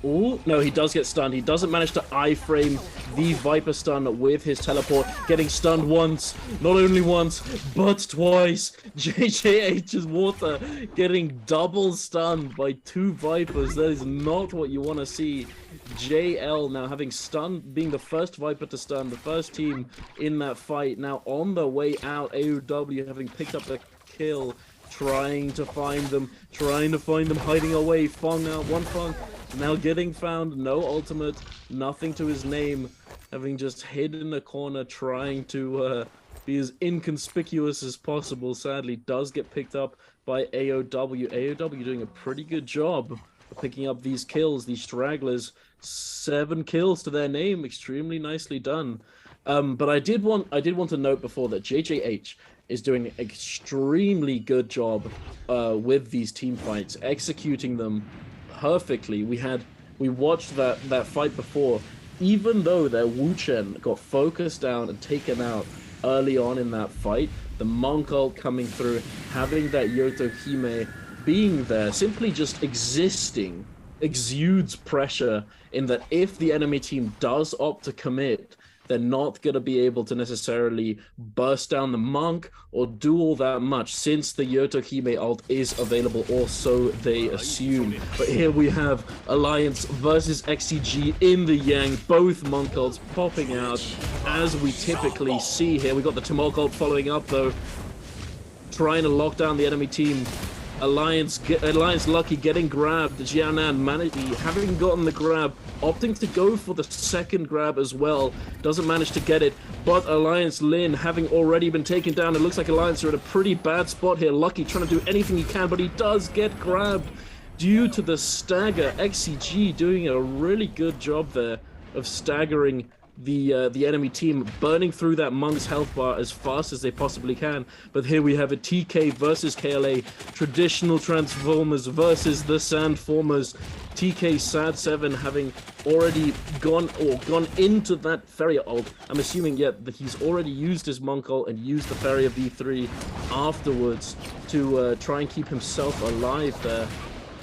Ooh, no, he does get stunned. He doesn't manage to iframe the Viper stun with his teleport, getting stunned once, not only once, but twice. JJH's Water getting double stunned by 2 Vipers. That is not what you want to see. JL now having stunned, being the first Viper to stun, the first team in that fight. Now on the way out, AOW having picked up the kill, trying to find them, hiding away. Fong out, one Fong now getting found, no ultimate, nothing to his name, having just hid in the corner, trying to be as inconspicuous as possible. Sadly, does get picked up by AOW. AOW doing a pretty good job of picking up these kills, these stragglers. 7 kills to their name, extremely nicely done. But I did want to note before that JJH is doing an extremely good job with these team fights, executing them perfectly. We watched that fight before. Even though their Wu Chen got focused down and taken out early on in that fight, the Monk ult coming through, having that Yoto Hime being there, simply just existing, exudes pressure in that if the enemy team does opt to commit, they're not going to be able to necessarily burst down the Monk or do all that much, since the Yoto Hime ult is available, or so they assume. But here we have Alliance versus XCG in the Yang, both Monk ults popping out, as we typically see here. We got the Tumult ult following up though, trying to lock down the enemy team. Alliance lucky getting grabbed. Jianan having gotten the grab, opting to go for the second grab as well. Doesn't manage to get it, but Alliance Lin having already been taken down. It looks like Alliance are at a pretty bad spot here. Lucky trying to do anything he can, but he does get grabbed due to the stagger. XCG doing a really good job there of staggering the enemy team, burning through that Monk's health bar as fast as they possibly can. But here we have a TK versus KLA, traditional Transformers versus the Sandformers. TK Sad 7 having already gone into that Farrier ult. I'm assuming that he's already used his Monk ult and used the Farrier V3 afterwards to try and keep himself alive there.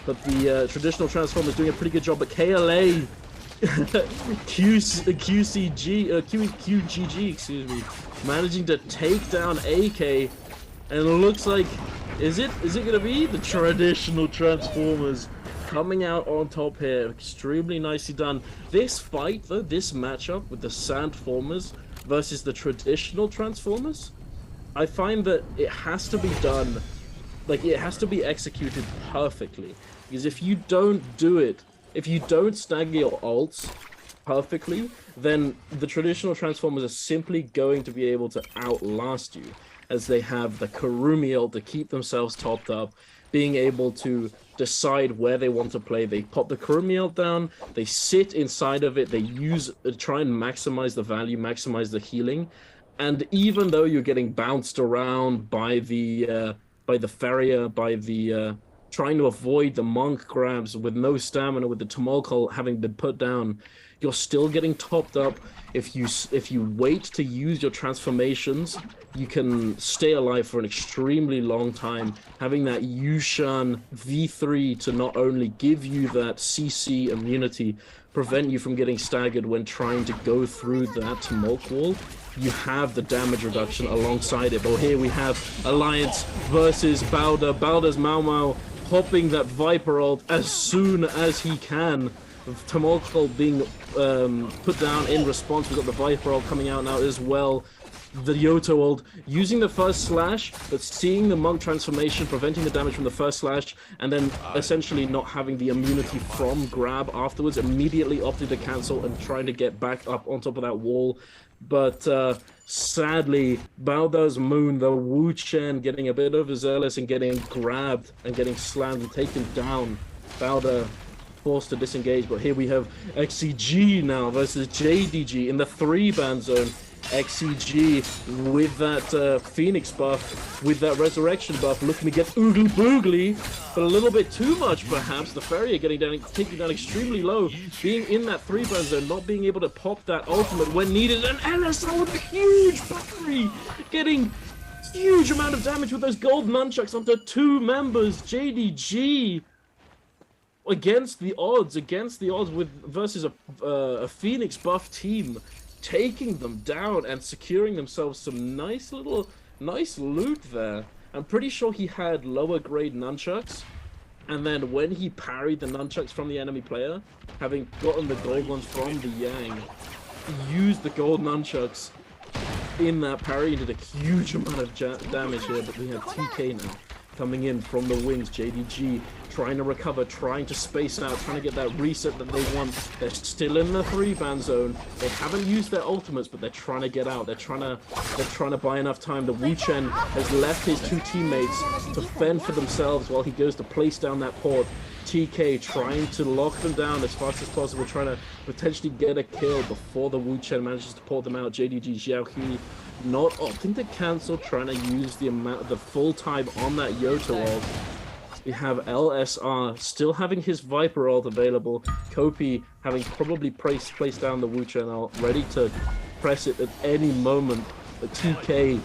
But the traditional Transformers doing a pretty good job, but KLA QGG, excuse me, managing to take down AK, and it looks like, is it gonna be the traditional Transformers coming out on top here? Extremely nicely done. This fight though, this matchup with the Sandformers versus the traditional Transformers, I find that it has to be done, like it has to be executed perfectly, because if you don't do it, if you don't stagger your ults perfectly, then the traditional Transformers are simply going to be able to outlast you, as they have the Kurumi ult to keep themselves topped up, being able to decide where they want to play. They pop the Kurumi ult down, they sit inside of it, they try and maximize the value, maximize the healing, and even though you're getting bounced around by the Farrier, by the trying to avoid the monk grabs with no stamina, with the Tumulcult having been put down. You're still getting topped up. If you wait to use your transformations, you can stay alive for an extremely long time. Having that Yushan V3 to not only give you that CC immunity, prevent you from getting staggered when trying to go through that Tumult wall, you have the damage reduction alongside it. But here we have Alliance versus Bowder. Bowder's Mau Mau popping that Viper ult as soon as he can. Tumulcult being put down in response. We've got the Viper ult coming out now as well. The Yoto ult using the first slash, but seeing the monk transformation, preventing the damage from the first slash, and then essentially not having the immunity from grab afterwards, immediately opted to cancel and trying to get back up on top of that wall. But sadly, Bowder's Moon, the Wu Chen, getting a bit overzealous and getting grabbed and getting slammed and taken down. Bowder forced to disengage, but here we have XCG now versus JDG in the 3-ban zone. XCG with that Phoenix buff, with that Resurrection buff, looking to get oogly boogly, but a little bit too much perhaps. The Farrier taken down extremely low, being in that 3-ban zone, not being able to pop that ultimate when needed, and LSR with a huge battery, getting huge amount of damage with those gold nunchucks onto 2 members. JDG against the odds with versus a Phoenix buff team, taking them down and securing themselves some nice loot there. I'm pretty sure he had lower grade nunchucks, and then when he parried the nunchucks from the enemy player, having gotten the gold ones from the Yang, he used the gold nunchucks in that parry and did a huge amount of damage here. But we have TK now coming in from the wings. JDG trying to recover, trying to space out, trying to get that reset that they want. They're still in the 3-ban zone. They haven't used their ultimates, but they're trying to get out. They're trying to buy enough time. The Wu Chen has left his 2 teammates to fend for themselves while he goes to place down that port. TK trying to lock them down as fast as possible, trying to potentially get a kill before the Wu Chen manages to port them out. JDG Xiaohui not opting to cancel, trying to use the full time on that Yoto ult. We have LSR still having his Viper ult available. Kopi having probably placed down the Wu Chen ult, ready to press it at any moment. But TK,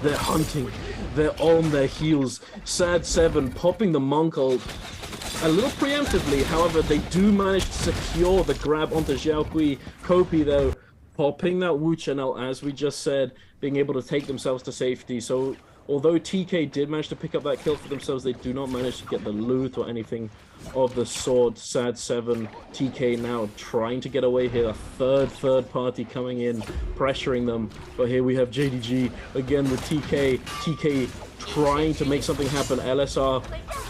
they're hunting. They're on their heels. Sad7 popping the Monk ult a little preemptively. However, they do manage to secure the grab onto Xiaohui. Kopi, though, popping that Wu Chen ult, as we just said, being able to take themselves to safety. So although TK did manage to pick up that kill for themselves, they do not manage to get the loot or anything of the sword. Sad7, TK now trying to get away here. A third party coming in, pressuring them. But here we have JDG again with TK. TK trying to make something happen. LSR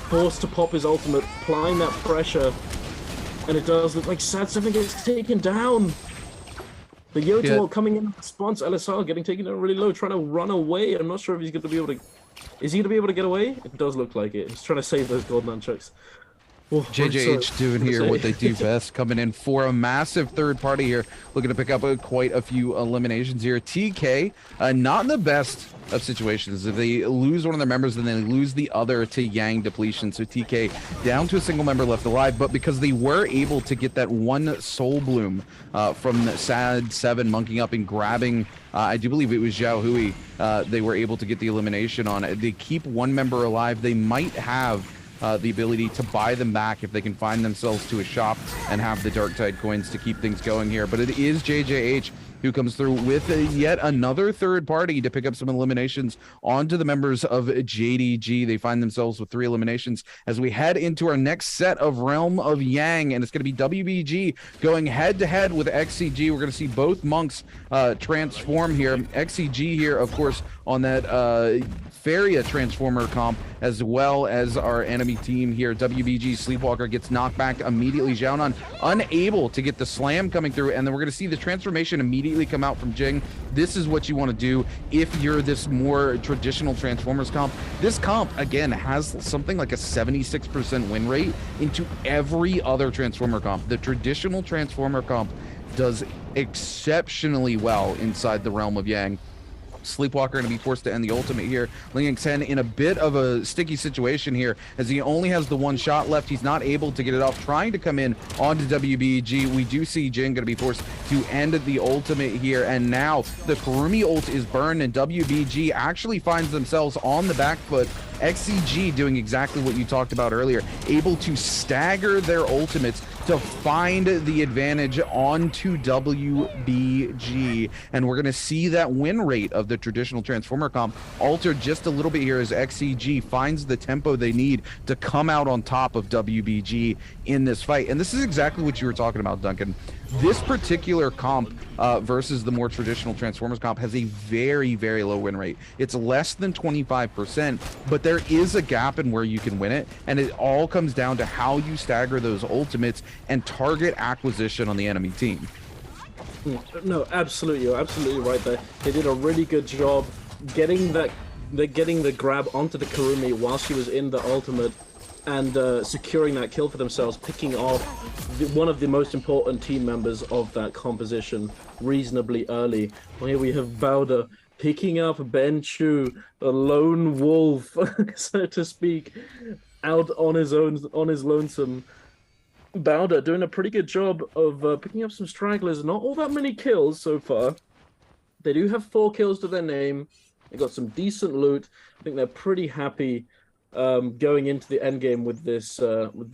forced to pop his ultimate, applying that pressure. And it does look like Sad7 gets taken down. The Yoto coming in response. LSR getting taken down really low, trying to run away. I'm not sure if he's going to be able to... Is he going to be able to get away? It does look like it. He's trying to save those gold nunchucks. Oh, JJH doing here what they do best, coming in for a massive third party here, looking to pick up quite a few eliminations here. TK, not in the best of situations. If they lose one of their members, then they lose the other to Yang depletion. So TK down to a single member left alive, but because they were able to get that one Soul Bloom from Sad7 monkeying up and grabbing, I do believe it was Xiaohui, they were able to get the elimination on it. They keep one member alive. They might have the ability to buy them back if they can find themselves to a shop and have the Dark Tide coins to keep things going here. But it is JJH who comes through with yet another third party to pick up some eliminations onto the members of JDG. They find themselves with 3 eliminations as we head into our next set of Realm of Yang, and it's going to be WBG going head-to-head with XCG. We're going to see both monks transform here. XCG here, of course, on that Faria Transformer comp, as well as our enemy team here. WBG Sleepwalker gets knocked back immediately. Xiaonan unable to get the slam coming through, and then we're going to see the transformation immediately come out from Jing. This is what you want to do if you're this more traditional Transformers comp. This comp, again, has something like a 76% win rate into every other Transformer comp. The traditional Transformer comp does exceptionally well inside the Realm of Yang. Sleepwalker going to be forced to end the ultimate here. Ling Xen in a bit of a sticky situation here as he only has the one shot left. He's not able to get it off, trying to come in onto WBG. We do see Jin going to be forced to end the ultimate here, and now the Kurumi ult is burned, and WBG actually finds themselves on the back foot. XCG doing exactly what you talked about earlier, able to stagger their ultimates to find the advantage onto WBG, and we're going to see that win rate of the traditional Transformer comp altered just a little bit here as XCG finds the tempo they need to come out on top of WBG in this fight. And this is exactly what you were talking about, Duncan. This particular comp versus the more traditional Transformers comp has a very, very low win rate. It's less than 25%, but there is a gap in where you can win it, and it all comes down to how you stagger those ultimates and target acquisition on the enemy team. No, absolutely, you're absolutely right there. They did a really good job getting the grab onto the Kurumi while she was in the ultimate, and securing that kill for themselves, picking off one of the most important team members of that composition reasonably early. Well, here we have Bowder picking up Ben Chu, a lone wolf, so to speak, out on his lonesome. Bowder doing a pretty good job of picking up some stragglers. Not all that many kills so far. They do have 4 kills to their name. They got some decent loot. I think they're pretty happy going into the end game with this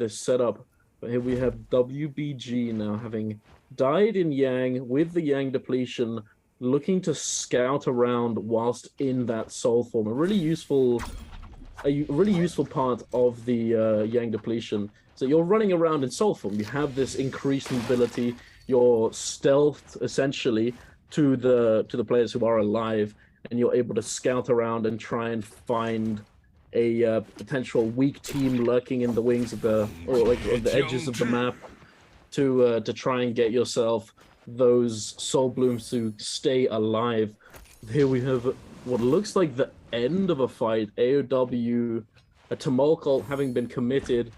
setup. But here we have WBG now, having died in Yang with the Yang depletion, looking to scout around whilst in that soul form. A really useful part of the Yang depletion. So you're running around in soul form. You have this increased mobility. You're stealthed essentially to the players who are alive, and you're able to scout around and try and find a potential weak team lurking in the wings of the edges of the map to try and get yourself those soul blooms to stay alive. Here we have what looks like the end of a fight. AOW, a Tumulcult having been committed.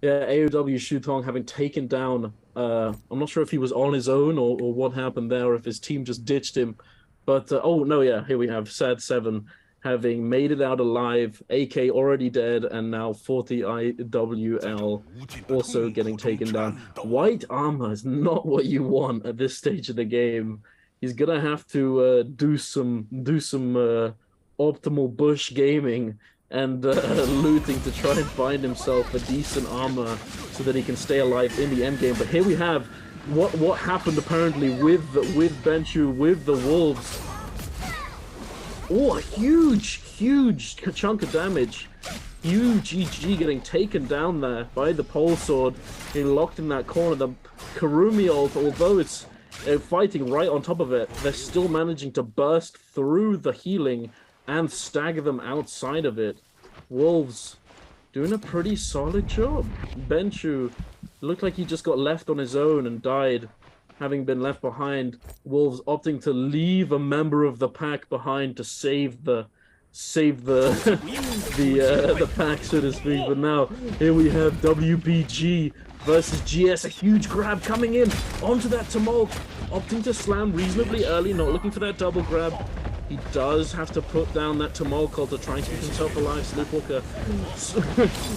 Yeah, AOW Shutong having taken down. I'm not sure if he was on his own or what happened there, or if his team just ditched him. But oh no, yeah, here we have Sad7 having made it out alive, AK already dead, and now 40 IWL also getting taken down. White armor is not what you want at this stage of the game. He's gonna have to do some optimal bush gaming and looting to try and find himself a decent armor so that he can stay alive in the end game. But here we have what happened apparently with Benchu, with the Wolves. Oh, a huge chunk of damage. Huge EG getting taken down there by the pole sword. Being locked in that corner. The Kurumi ult, although it's fighting right on top of it, they're still managing to burst through the healing and stagger them outside of it. Wolves doing a pretty solid job. Benchu looked like he just got left on his own and died, having been left behind. Wolves opting to leave a member of the pack behind to save the pack, so to speak. But now here we have WBG versus GS. A huge grab coming in onto that Tumult, opting to slam reasonably early, not looking for that double grab. He does have to put down that Tumult to try and keep himself alive. Sleepwalker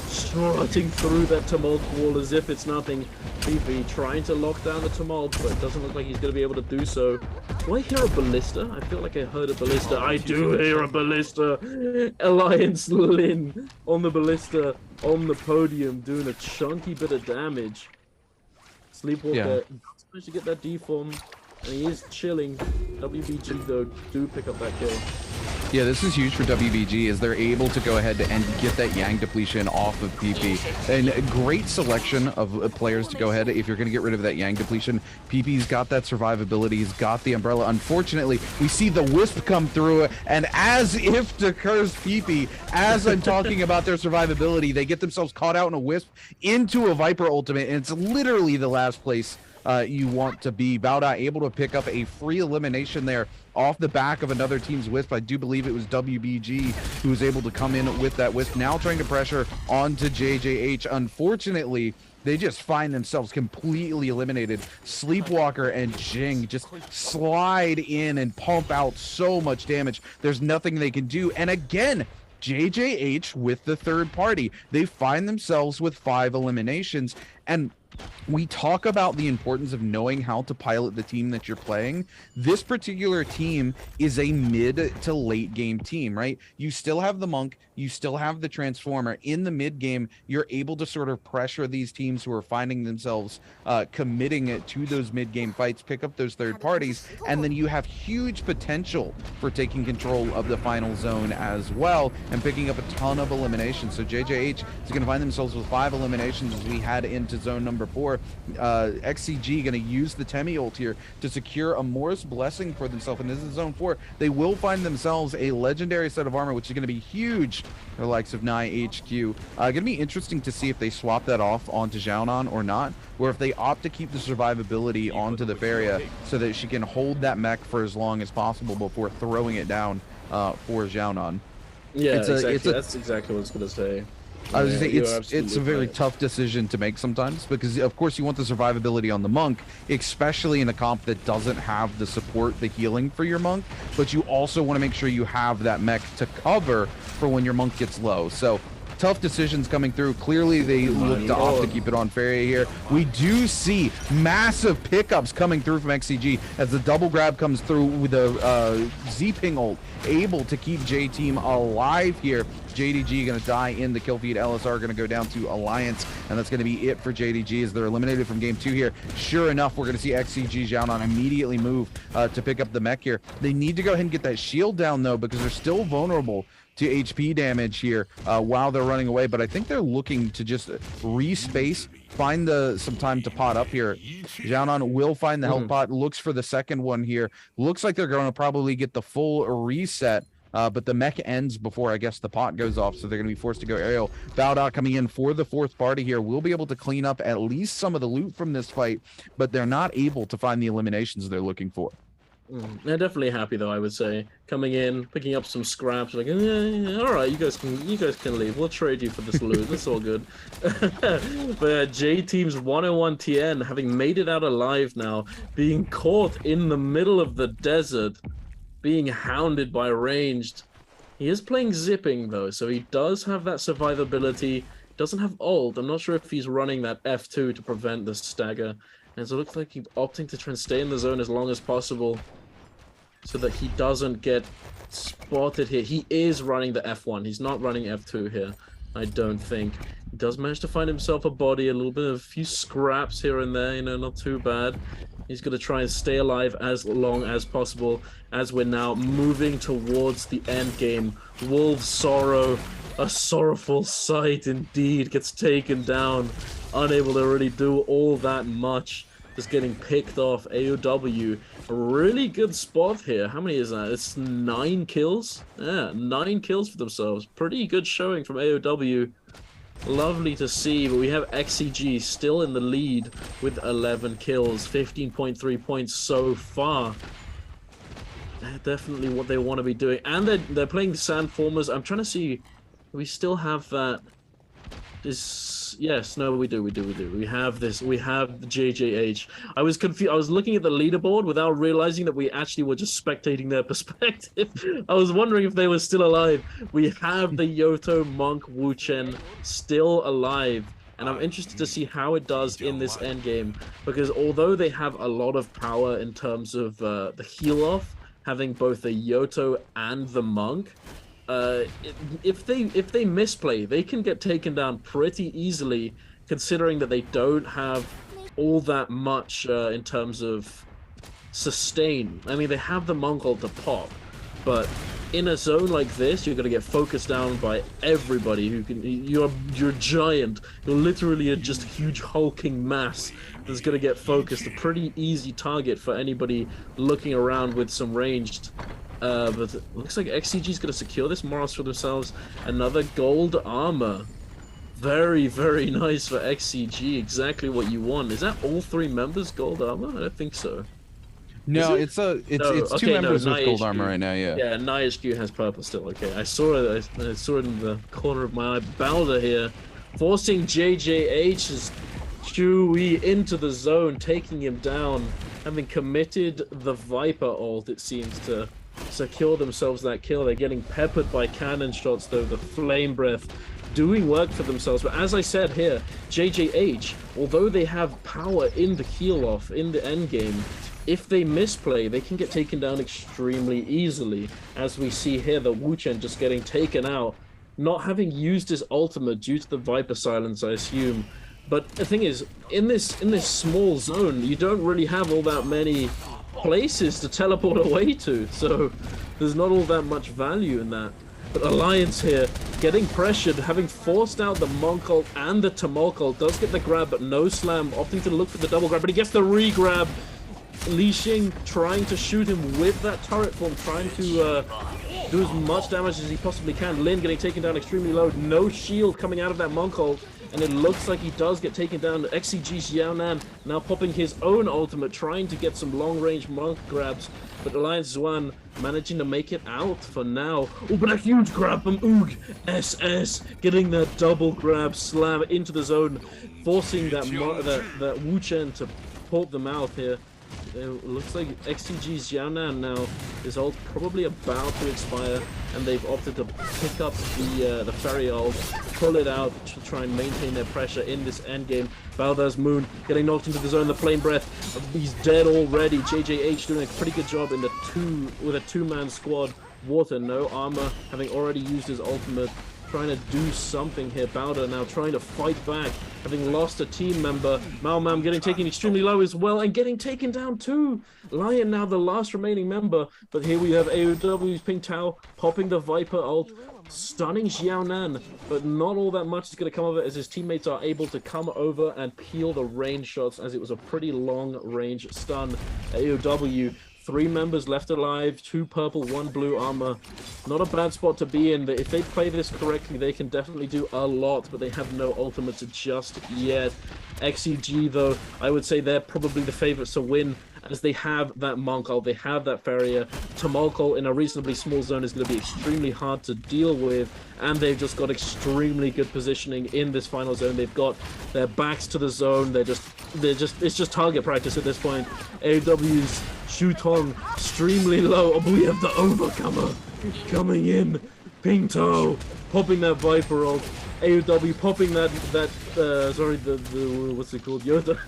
strutting through that Tumult wall as if it's nothing. BP trying to lock down the Tumult, but it doesn't look like he's going to be able to do so. Do I hear a ballista? I feel like I heard a ballista. I do hear a ballista. Alliance Lin on the ballista on the podium doing a chunky bit of damage. Sleepwalker does manage to get that deform. And he is chilling. WBG, though, do pick up that kill. Yeah, this is huge for WBG as they're able to go ahead and get that Yang depletion off of PP. And a great selection of players to go ahead if you're going to get rid of that Yang depletion. PP's got that survivability. He's got the umbrella. Unfortunately, we see the Wisp come through, and as if to curse PP, as I'm talking about their survivability, they get themselves caught out in a Wisp into a Viper ultimate, and it's literally the last place you want to be. Bauda able to pick up a free elimination there off the back of another team's Wisp. I do believe it was WBG who was able to come in with that Wisp. Now trying to pressure onto JJH. Unfortunately, they just find themselves completely eliminated. Sleepwalker and Jing just slide in and pump out so much damage. There's nothing they can do. And again, JJH with the third party. They find themselves with 5 eliminations. And we talk about the importance of knowing how to pilot the team that you're playing. This particular team is a mid to late game team, right? You still have the Monk, you still have the Transformer. In the mid game, you're able to sort of pressure these teams who are finding themselves committing to those mid game fights, pick up those third parties, and then you have huge potential for taking control of the final zone as well and picking up a ton of eliminations. So JJH is going to find themselves with 5 eliminations as we head into zone number 4. XCG going to use the Temi ult here to secure a Morris blessing for themselves, and this is zone 4. They will find themselves a legendary set of armor, which is going to be huge for the likes of Nai HQ. Going to be interesting to see if they swap that off onto Xiaonan or not, or if they opt to keep the survivability onto the Feria so that she can hold that mech for as long as possible before throwing it down for Xiaonan. Yeah, that's exactly what I was going to say. I was going to say, it's a very tough decision to make sometimes, because of course you want the survivability on the Monk, especially in a comp that doesn't have the support, the healing for your Monk, but you also want to make sure you have that mech to cover for when your Monk gets low. So tough decisions coming through. Clearly they look to opt to keep it on Feria here. We do see massive pickups coming through from XCG as the double grab comes through with a Z-Ping ult, able to keep J-Team alive here. JDG going to die in the kill feed. LSR going to go down to Alliance, and that's going to be it for JDG as they're eliminated from game 2 here. Sure enough, we're going to see XCG Xiaonan immediately move to pick up the mech here. They need to go ahead and get that shield down, though, because they're still vulnerable to HP damage here while they're running away, but I think they're looking to just respace, find some time to pot up here. Xiaonan will find the health pot, looks for the second one here. Looks like they're going to probably get the full reset, but the mech ends before, I guess, the pot goes off, so they're going to be forced to go aerial. Baoda coming in for the 4th party here. Will be able to clean up at least some of the loot from this fight, but they're not able to find the eliminations they're looking for. They're definitely happy though, I would say. Coming in, picking up some scraps, like, all right, you guys can leave. We'll trade you for this loot. That's all good. But J Team's 101 TN, having made it out alive now, being caught in the middle of the desert, being hounded by ranged. He is playing zipping though, so he does have that survivability. Doesn't have ult. I'm not sure if he's running that F2 to prevent the stagger. And so it looks like he's opting to try and stay in the zone as long as possible so that he doesn't get spotted here. He is running the F1. He's not running F2 here, I don't think. He does manage to find himself a body, a little bit of a few scraps here and there, you know, not too bad. He's going to try and stay alive as long as possible as we're now moving towards the end game. Wolf's Sorrow, a sorrowful sight indeed, gets taken down. Unable to really do all that much. Just getting picked off. AOW, a really good spot here. How many is that? It's 9 kills? Yeah, 9 kills for themselves. Pretty good showing from AOW. Lovely to see, but we have XCG still in the lead with 11 kills, 15.3 points so far. They're definitely what they want to be doing. And they're playing Sandformers. I'm trying to see, we still have that. Yes, no, we do. We have this. We have the JJH. I was confused. I was looking at the leaderboard without realizing that we actually were just spectating their perspective. I was wondering if they were still alive. We have the Yoto Monk Wuchen still alive, and I'm interested to see how it does in this endgame, because although they have a lot of power in terms of the heal off, having both the Yoto and the Monk, if they misplay, they can get taken down pretty easily, considering that they don't have all that much in terms of sustain. I mean, they have the Monk ult to pop, but in a zone like this, you're gonna get focused down by everybody who can. You're giant. You're literally a just huge hulking mass that's gonna get focused. A pretty easy target for anybody looking around with some ranged. But it looks like XCG is going to secure this Moros for themselves. Another gold armor. Very, very nice for XCG. Exactly what you want. Is that all 3 members gold armor? I don't think so. No, it's 2 members with gold armor right now. Yeah. Yeah, Nai HQ has purple still. Okay, I saw it. I saw it in the corner of my eye. Balder here, forcing JJH. Chewie into the zone, taking him down, having committed the Viper ult, it seems, to secure themselves that kill. They're getting peppered by cannon shots, though. The Flame Breath doing work for themselves. But as I said here, JJH, although they have power in the kill-off, in the endgame, if they misplay, they can get taken down extremely easily. As we see here, the Wu Chen just getting taken out, not having used his ultimate due to the Viper silence, I assume. But the thing is, in this small zone, you don't really have all that many places to teleport away to, so there's not all that much value in that. But Alliance here, getting pressured, having forced out the Monk ult and the Tumulk ult, does get the grab, but no slam, opting to look for the double grab, but he gets the re-grab. Li Xing trying to shoot him with that turret form, trying to do as much damage as he possibly can. Lin getting taken down extremely low, no shield coming out of that Monk ult, and it looks like he does get taken down. XCG's Xiaonan now popping his own ultimate, trying to get some long-range Monk grabs, but Alliance Zhuan managing to make it out for now. Oh, but a huge grab from Oog. SS getting that double grab slam into the zone, forcing that Wu Chen to pop them out here. It looks like XCG's Xiaonan now, his ult probably about to expire, and they've opted to pick up the Ferry ult, pull it out to try and maintain their pressure in this endgame. Valdez Moon getting knocked into the zone, the Flame Breath, he's dead already. JJH doing a pretty good job in with a two-man squad. Water, no armor, having already used his ultimate, trying to do something here. Bowder now trying to fight back, having lost a team member. Mao Mam getting taken extremely low as well, and getting taken down too. Lion now the last remaining member, but here we have AOW's Ping Tao popping the Viper ult, stunning Xiaonan, but not all that much is going to come of it, as his teammates are able to come over and peel the range shots, as it was a pretty long range stun. AOW, 3 members left alive, 2 purple, 1 blue armor. Not a bad spot to be in. If they play this correctly, they can definitely do a lot, but they have no ultimates just yet. XCG, though, I would say they're probably the favorites to win, as they have that Monk ult, they have that Farrier. Tumulk ult in a reasonably small zone is going to be extremely hard to deal with, and they've just got extremely good positioning in this final zone. They've got their backs to the zone. It's just target practice at this point. AW's Shutong extremely low. Oh, but we have the Overcomer coming in. Ping Tao popping that Viper ult. AOW popping that what's it called? Yoda.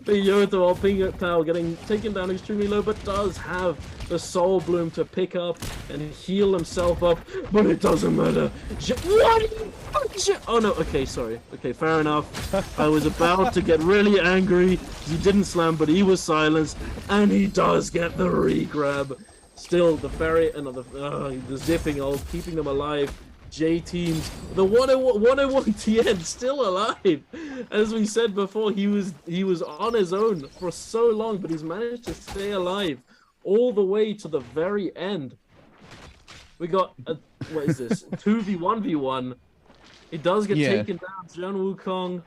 The Yoda or Ping Tao getting taken down extremely low, but does have the Soul Bloom to pick up and heal himself up, but it doesn't matter. Oh no, okay, sorry. Okay, fair enough. I was about to get really angry. He didn't slam, but he was silenced, and he does get the re-grab. Still, the Ferry and the zipping ult, keeping them alive. J-Teams, the 101 TN still alive. As we said before, he was on his own for so long, but he's managed to stay alive all the way to the very end. We got what is this? 2v1v1. It does get taken down. Jian Wukong,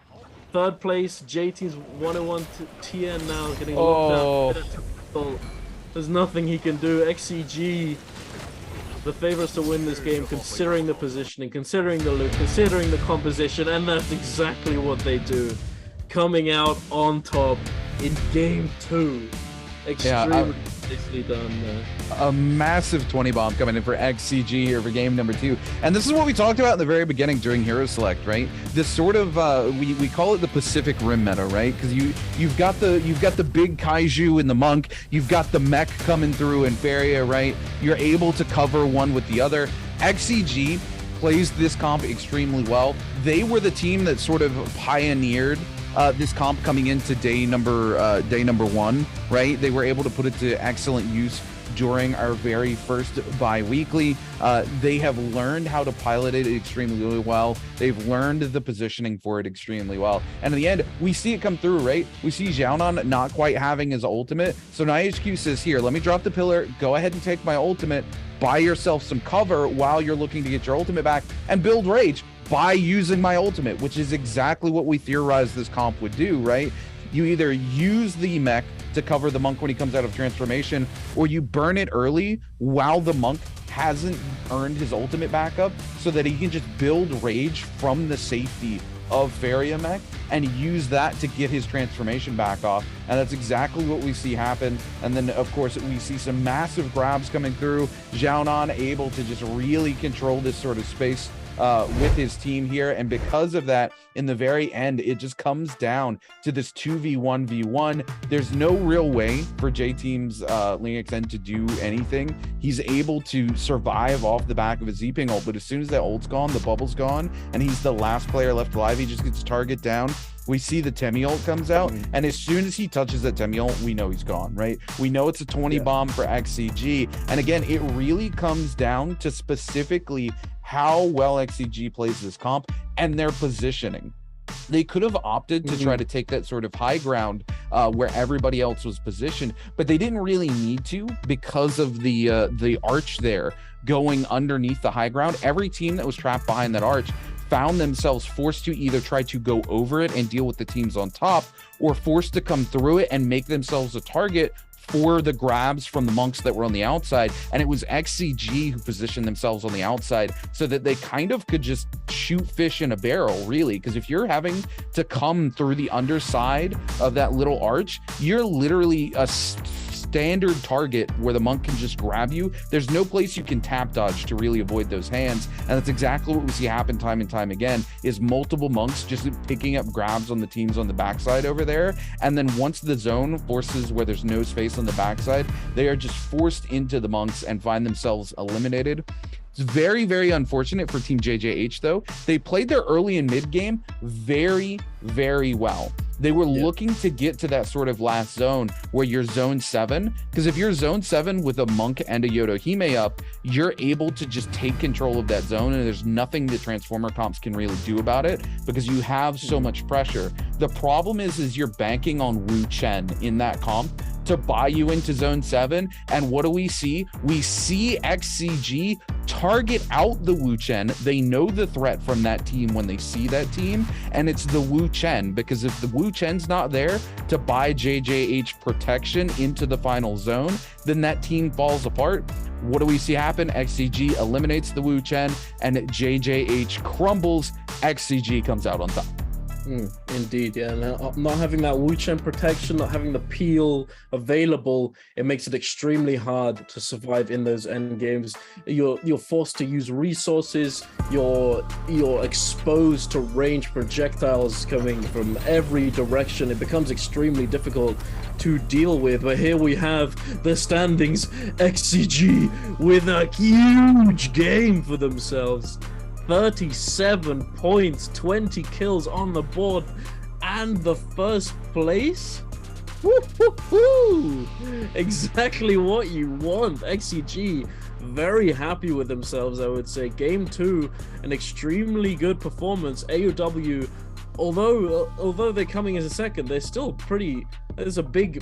3rd place. J-Teams 101 TN now getting locked out. There's nothing he can do. XCG, the favorites to win this game, considering the positioning, considering the loot, considering the composition, and that's exactly what they do. Coming out on top in game 2. Extremely nicely done there. A massive 20 bomb coming in for XCG here for game number 2. And this is what we talked about in the very beginning during Hero Select, right? This sort of we call it the Pacific Rim meta, right? Because you've got the big kaiju in the Monk, you've got the mech coming through in Feria, right? You're able to cover one with the other. XCG plays this comp extremely well. They were the team that sort of pioneered this comp coming into day number 1, right? They were able to put it to excellent use during our very first bi-weekly. They have learned how to pilot it extremely well. They've learned the positioning for it extremely well. And in the end, we see it come through, right? We see Xiaonan not quite having his ultimate. So NiHQ says, here, let me drop the pillar, go ahead and take my ultimate, buy yourself some cover while you're looking to get your ultimate back, and build rage by using my ultimate, which is exactly what we theorized this comp would do, right? You either use the mech to cover the Monk when he comes out of transformation, or you burn it early while the Monk hasn't earned his ultimate backup, so that he can just build rage from the safety of Faria Mech and use that to get his transformation back off. And that's exactly what we see happen. And then, of course, we see some massive grabs coming through. Xiaonan able to just really control this sort of space with his team here. And because of that, in the very end, it just comes down to this 2v1v1. There's no real way for J-Team's Ling Xen to do anything. He's able to survive off the back of a Z-Ping ult, but as soon as that ult's gone, the bubble's gone, and he's the last player left alive, he just gets target down. We see the Temi ult comes out, and as soon as he touches that Temi ult, we know he's gone, right? We know it's a 20 bomb for XCG. And again, it really comes down to specifically how well XCG plays this comp and their positioning. They could have opted to try to take that sort of high ground where everybody else was positioned, but they didn't really need to because of the arch there going underneath the high ground. Every team that was trapped behind that arch found themselves forced to either try to go over it and deal with the teams on top, or forced to come through it and make themselves a target for the grabs from the monks that were on the outside. And it was XCG who positioned themselves on the outside so that they kind of could just shoot fish in a barrel, really. Because if you're having to come through the underside of that little arch, you're literally a standard target where the monk can just grab you. There's no place you can tap dodge to really avoid those hands. And that's exactly what we see happen time and time again, is multiple monks just picking up grabs on the teams on the backside over there. And then once the zone forces where there's no space on the backside, they are just forced into the monks and find themselves eliminated. It's very, very unfortunate for Team JJH, though. They played their early and mid game very, very well. They were looking to get to that sort of last zone where you're zone 7, because if you're zone 7 with a monk and a Yodohime up, you're able to just take control of that zone, and there's nothing that Transformer comps can really do about it because you have so much pressure. The problem is you're banking on Wu Chen in that comp to buy you into zone 7, and what do we see? We see XCG target out the Wu Chen. They know the threat from that team when they see that team, and it's the Wu Chen, because if the Wu Chen's not there to buy JJH protection into the final zone, then that team falls apart. What do we see happen? XCG eliminates the Wu Chen, and JJH crumbles. XCG comes out on top. Indeed, yeah. Not having that Wu Chen protection, not having the peel available, it makes it extremely hard to survive in those end games. You're forced to use resources. You're exposed to range projectiles coming from every direction. It becomes extremely difficult to deal with. But here we have the standings. XCG with a huge game for themselves. 37 points, 20 kills on the board, and the first place? Woo-hoo-hoo! Exactly what you want. XCG very happy with themselves, I would say. Game 2, an extremely good performance. AOW, although they're coming as a second, they're still pretty. There's a big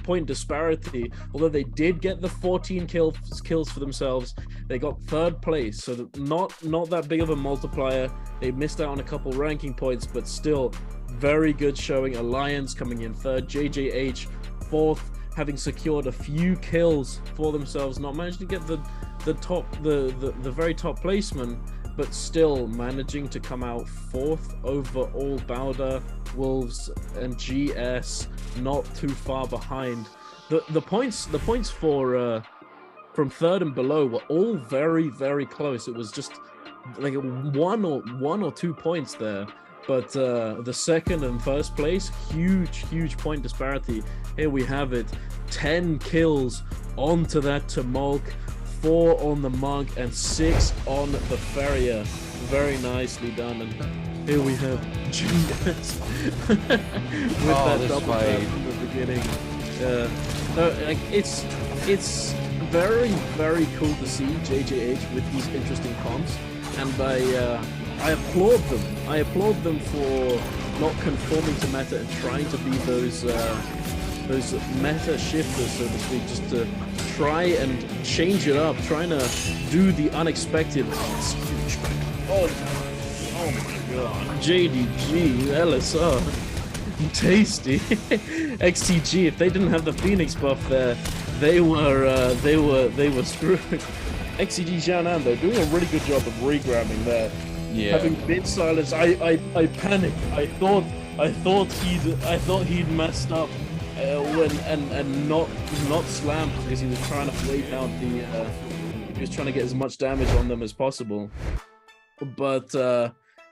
point disparity. Although they did get the 14 kills for themselves, they got third place, so not that big of a multiplier. They missed out on a couple ranking points, but still very good showing. Alliance coming in third, JJH fourth, having secured a few kills for themselves, not managed to get the very top placement, but still managing to come out fourth over all Bowder, Wolves, and GS, not too far behind. The points for from third and below were all very, very close. It was just like one or 2 points there. But the second and first place, huge point disparity. Here we have it, 10 kills onto that Tumulk, 4 on the Monk, and 6 on the Farrier. Very nicely done. And here we have GS with that double tap from the beginning. It's very, very cool to see JJH with these interesting comps, and I applaud them. I applaud them for not conforming to meta and trying to be those meta shifters, so to speak, just to try and change it up, trying to do the unexpected. Oh my god. JDG, LSR. Tasty. XCG, if they didn't have the Phoenix buff there, they were screwed. XCG Xiaonan, though, doing a really good job of regrabbing there. having been silenced, I panicked. I thought he'd messed up when and not slammed because he was trying to wait out the. He was trying to get as much damage on them as possible, but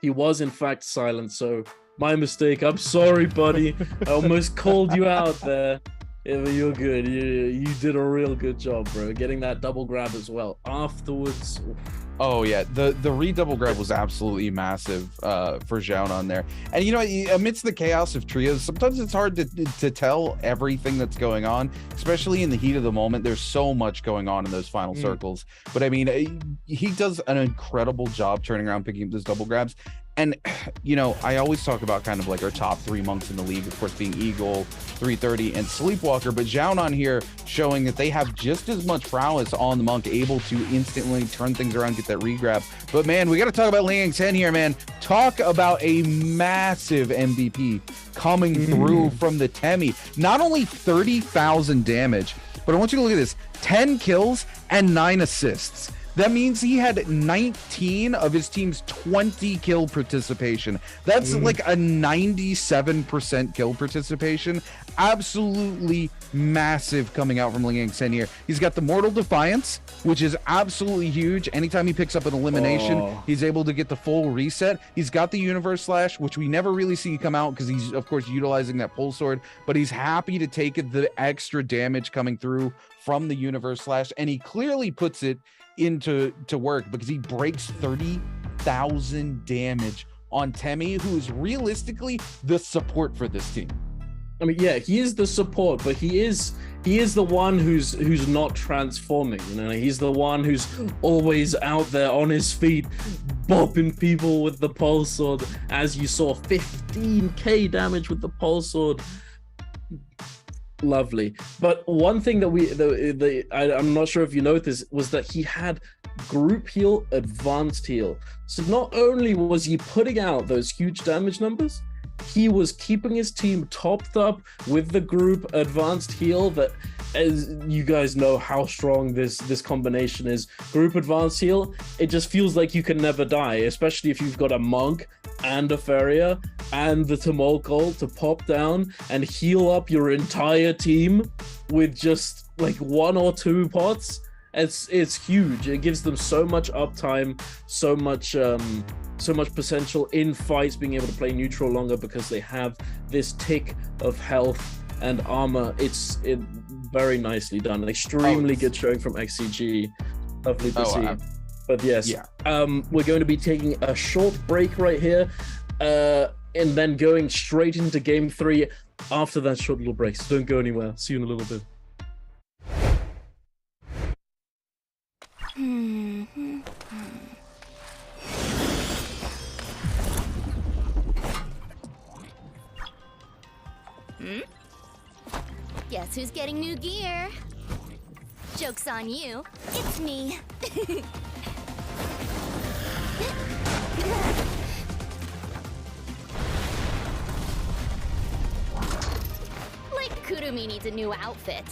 he was in fact silent. So my mistake. I'm sorry, buddy. I almost called you out there. Yeah, but you're good. You did a real good job, bro. Getting that double grab as well afterwards. Oh yeah, the redouble grab was absolutely massive for Zhao on there. And you know, amidst the chaos of trios, sometimes it's hard to tell everything that's going on, especially in the heat of the moment. There's so much going on in those final circles. But I mean, he does an incredible job turning around, picking up those double grabs. And, you know, I always talk about kind of like our top 3 monks in the league, of course, being Eagle, 330, and Sleepwalker. But Zhao here showing that they have just as much prowess on the monk, able to instantly turn things around, get that regrab. But, man, we got to talk about Liang Chen here, man. Talk about a massive MVP coming through from the Temi. Not only 30,000 damage, but I want you to look at this. 10 kills and 9 assists. That means he had 19 of his team's 20 kill participation. That's like a 97% kill participation. Absolutely massive coming out from Liang Chen here. He's got the Mortal Defiance, which is absolutely huge. Anytime he picks up an elimination, he's able to get the full reset. He's got the Universe Slash, which we never really see come out because he's, of course, utilizing that Pole Sword, but he's happy to take the extra damage coming through from the Universe Slash, and he clearly puts it into work because he breaks 30,000 damage on Temi, who is realistically the support for this team. I mean, yeah, he is the support, but he is the one who's not transforming. You know, he's the one who's always out there on his feet, bopping people with the Pulse Sword. As you saw, 15k damage with the Pulse Sword. Lovely. But one thing that I'm not sure if you noticed was that he had group heal, advanced heal. So not only was he putting out those huge damage numbers, he was keeping his team topped up with the group advanced heal. That, as you guys know how strong this combination is. Group advanced heal, it just feels like you can never die, especially if you've got a monk and a Feria and the Tumulcol to pop down and heal up your entire team with just like 1 or 2 pots. It's huge. It gives them so much uptime, so much potential in fights, being able to play neutral longer because they have this tick of health and armor. It's very nicely done. An extremely good showing from XCG. Lovely to see. But yes, we're going to be taking a short break right here, and then going straight into game 3 after that short little break. So don't go anywhere. See you in a little bit. Guess who's getting new gear? Joke's on you. It's me. Like Kurumi needs a new outfit.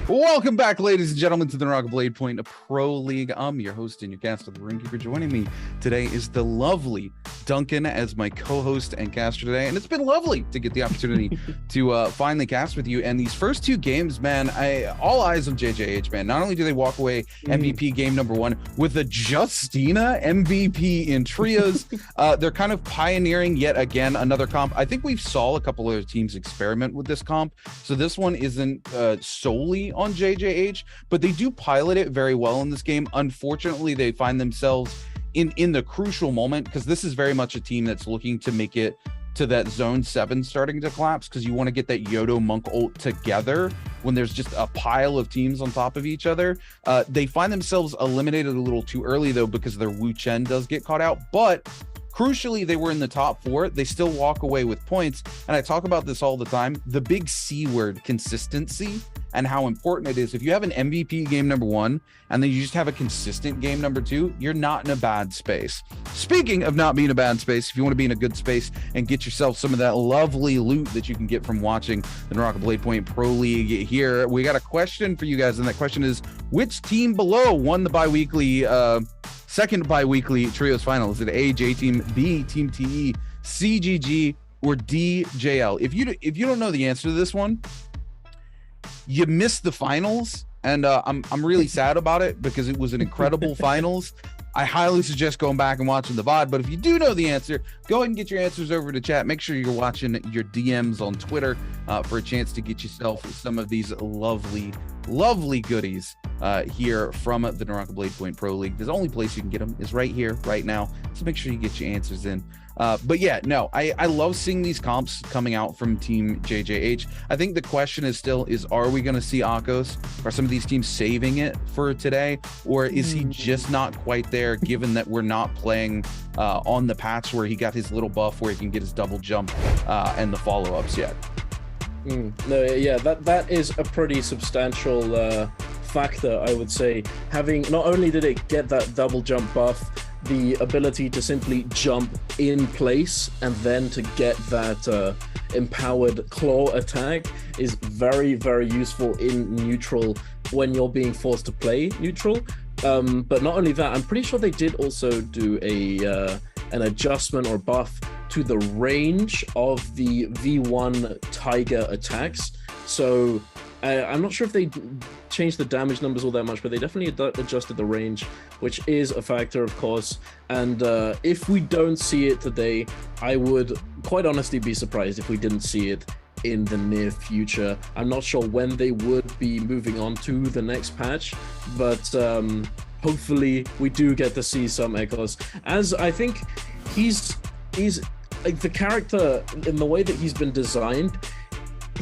Welcome back, ladies and gentlemen, to the NARAKA BLADEPOINT Pro League. I'm your host and your caster, the Ringkeeper. Joining me today is the lovely Duncan as my co-host and caster today, and it's been lovely to get the opportunity to finally cast with you. And these first two games, man, all eyes on JJH, man. Not only do they walk away MVP game number 1 with a Justina MVP in trios, they're kind of pioneering yet again another comp. I think we've saw a couple other teams experiment with this comp, so this one isn't solely on JJH, but they do pilot it very well in this game. Unfortunately, they find themselves in the crucial moment, because this is very much a team that's looking to make it to that zone 7 starting to collapse, because you want to get that Yodo Monk ult together when there's just a pile of teams on top of each other. They find themselves eliminated a little too early though, because their Wu Chen does get caught out, but crucially, they were in the top 4. They still walk away with points. And I talk about this all the time, the big C word, consistency, and how important it is. If you have an MVP game number 1, and then you just have a consistent game number 2, you're not in a bad space. Speaking of not being a bad space, if you want to be in a good space and get yourself some of that lovely loot that you can get from watching the NARAKA BLADEPOINT Pro League here, we got a question for you guys. And that question is, which team below won the bi-weekly second bi-weekly trios final? Is it A, J Team, B, Team TE, C, GG, or D, JL? If you don't know the answer to this one, you missed the finals, and I'm really sad about it, because it was an incredible finals. I highly suggest going back and watching the VOD, but if you do know the answer, go ahead and get your answers over to chat. Make sure you're watching your DMs on Twitter for a chance to get yourself some of these lovely goodies here from the NARAKA BLADEPOINT Pro League. The only place you can get them is right here, right now. So make sure you get your answers in. But yeah, no, I love seeing these comps coming out from Team JJH. I think the question is still, are we going to see Akos? Are some of these teams saving it for today? Or is he just not quite there, given that we're not playing on the patch where he got his little buff where he can get his double jump and the follow-ups yet? No, yeah, that is a pretty substantial factor, I would say. Having, not only did it get that double jump buff, the ability to simply jump in place and then to get that empowered claw attack is very, very useful in neutral when you're being forced to play neutral. But not only that, I'm pretty sure they did also do an adjustment or buff to the range of the V1 Tiger attacks. So I'm not sure if they changed the damage numbers all that much, but they definitely adjusted the range, which is a factor, of course. And if we don't see it today, I would quite honestly be surprised if we didn't see it in the near future. I'm not sure when they would be moving on to the next patch, but hopefully we do get to see some Ekos, as I think he's like the character in the way that he's been designed.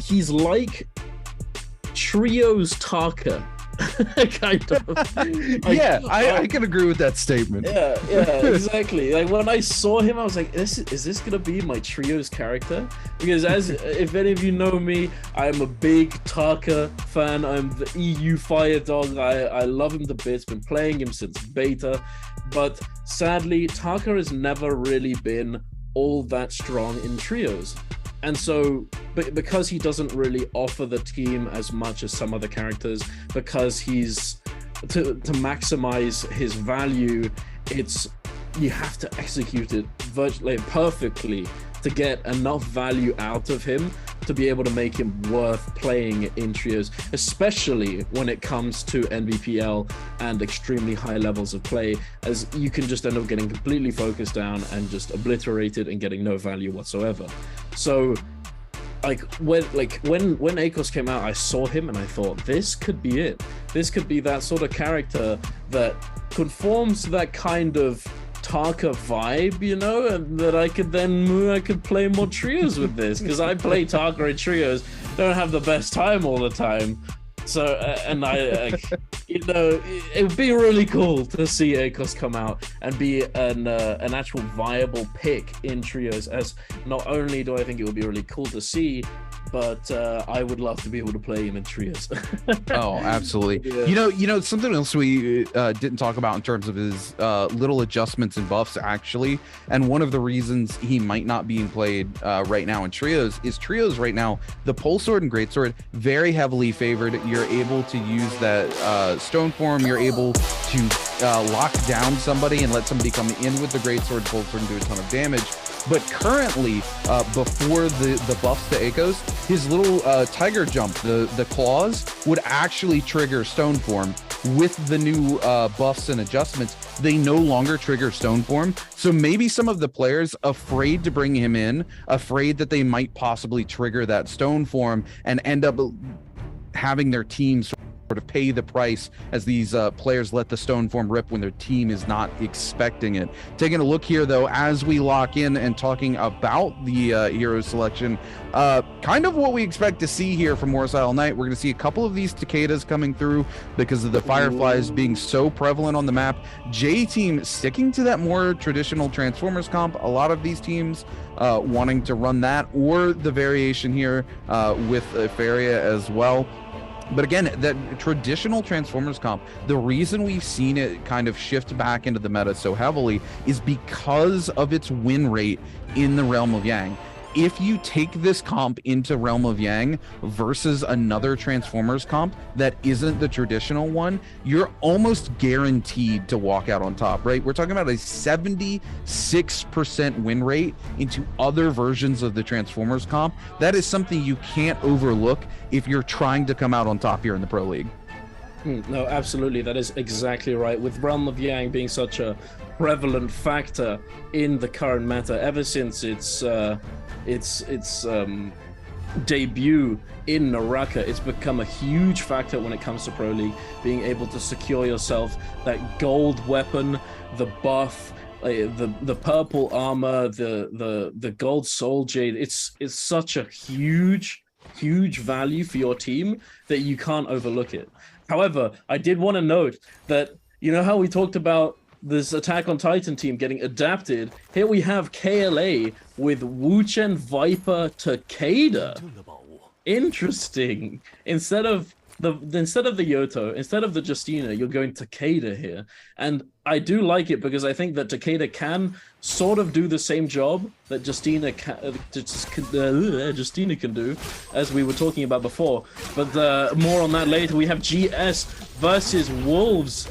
He's like Trios Taka, kind of. Like, yeah, I can agree with that statement. Yeah, exactly. Like when I saw him, I was like, is this gonna be my Trios character? Because if any of you know me, I'm a big Taka fan. I'm the EU Fire Dog. I love him to bits. Been playing him since beta, but sadly, Taka has never really been all that strong in trios. And so, because he doesn't really offer the team as much as some other characters, because he's to maximize his value, you have to execute it virtually perfectly to get enough value out of him to be able to make him worth playing in trios, especially when it comes to Nbpl and extremely high levels of play, as you can just end up getting completely focused down and just obliterated and getting no value whatsoever. So when Akos came out, I saw him and I thought, this could be it. This could be that sort of character that conforms to that kind of Taka vibe, you know, and that I could play more trios with this, because I play Taka in trios, don't have the best time all the time. So, and you know, it would be really cool to see Akos come out and be an actual viable pick in trios. As not only do I think it would be really cool to see, but I would love to be able to play him in trios. Oh, absolutely. Yeah. You know, something else we didn't talk about in terms of his little adjustments and buffs, actually, and one of the reasons he might not be played right now in trios is trios right now, the pole sword and greatsword, very heavily favored. You're able to use that stone form. You're able to lock down somebody and let somebody come in with the greatsword, pole sword, and do a ton of damage. But currently, before the buffs to Akos, his little tiger jump, the claws, would actually trigger stone form. With the new buffs and adjustments, they no longer trigger stone form. So maybe some of the players afraid to bring him in, afraid that they might possibly trigger that stone form and end up having their team sort of pay the price as these players let the stone form rip when their team is not expecting it. Taking a look here, though, as we lock in and talking about the hero selection, kind of what we expect to see here from War Style Knight. We're going to see a couple of these cicadas coming through because of the fireflies being so prevalent on the map. J team sticking to that more traditional Transformers comp. A lot of these teams wanting to run that, or the variation here with Faria as well. But again, that traditional Transformers comp, the reason we've seen it kind of shift back into the meta so heavily is because of its win rate in the Realm of Yang. If you take this comp into Realm of Yang versus another Transformers comp that isn't the traditional one, you're almost guaranteed to walk out on top, right? We're talking about a 76% win rate into other versions of the Transformers comp. That is something you can't overlook if you're trying to come out on top here in the Pro League. No, absolutely. That is exactly right. With Realm of Yang being such a prevalent factor in the current meta ever since its debut in NARAKA, it's become a huge factor when it comes to Pro League. Being able to secure yourself that gold weapon, the buff, the purple armor, the gold soul jade. It's such a huge value for your team that you can't overlook it. However, I did want to note that, you know how we talked about this Attack on Titan team getting adapted? Here we have KLA with Wuchen Viper Takeda. Interesting. Instead of the Yoto, instead of the Justina, you're going Takeda here. And I do like it because I think that Takeda can sort of do the same job that Justina can do, as we were talking about before. But more on that later. We have GS versus Wolves.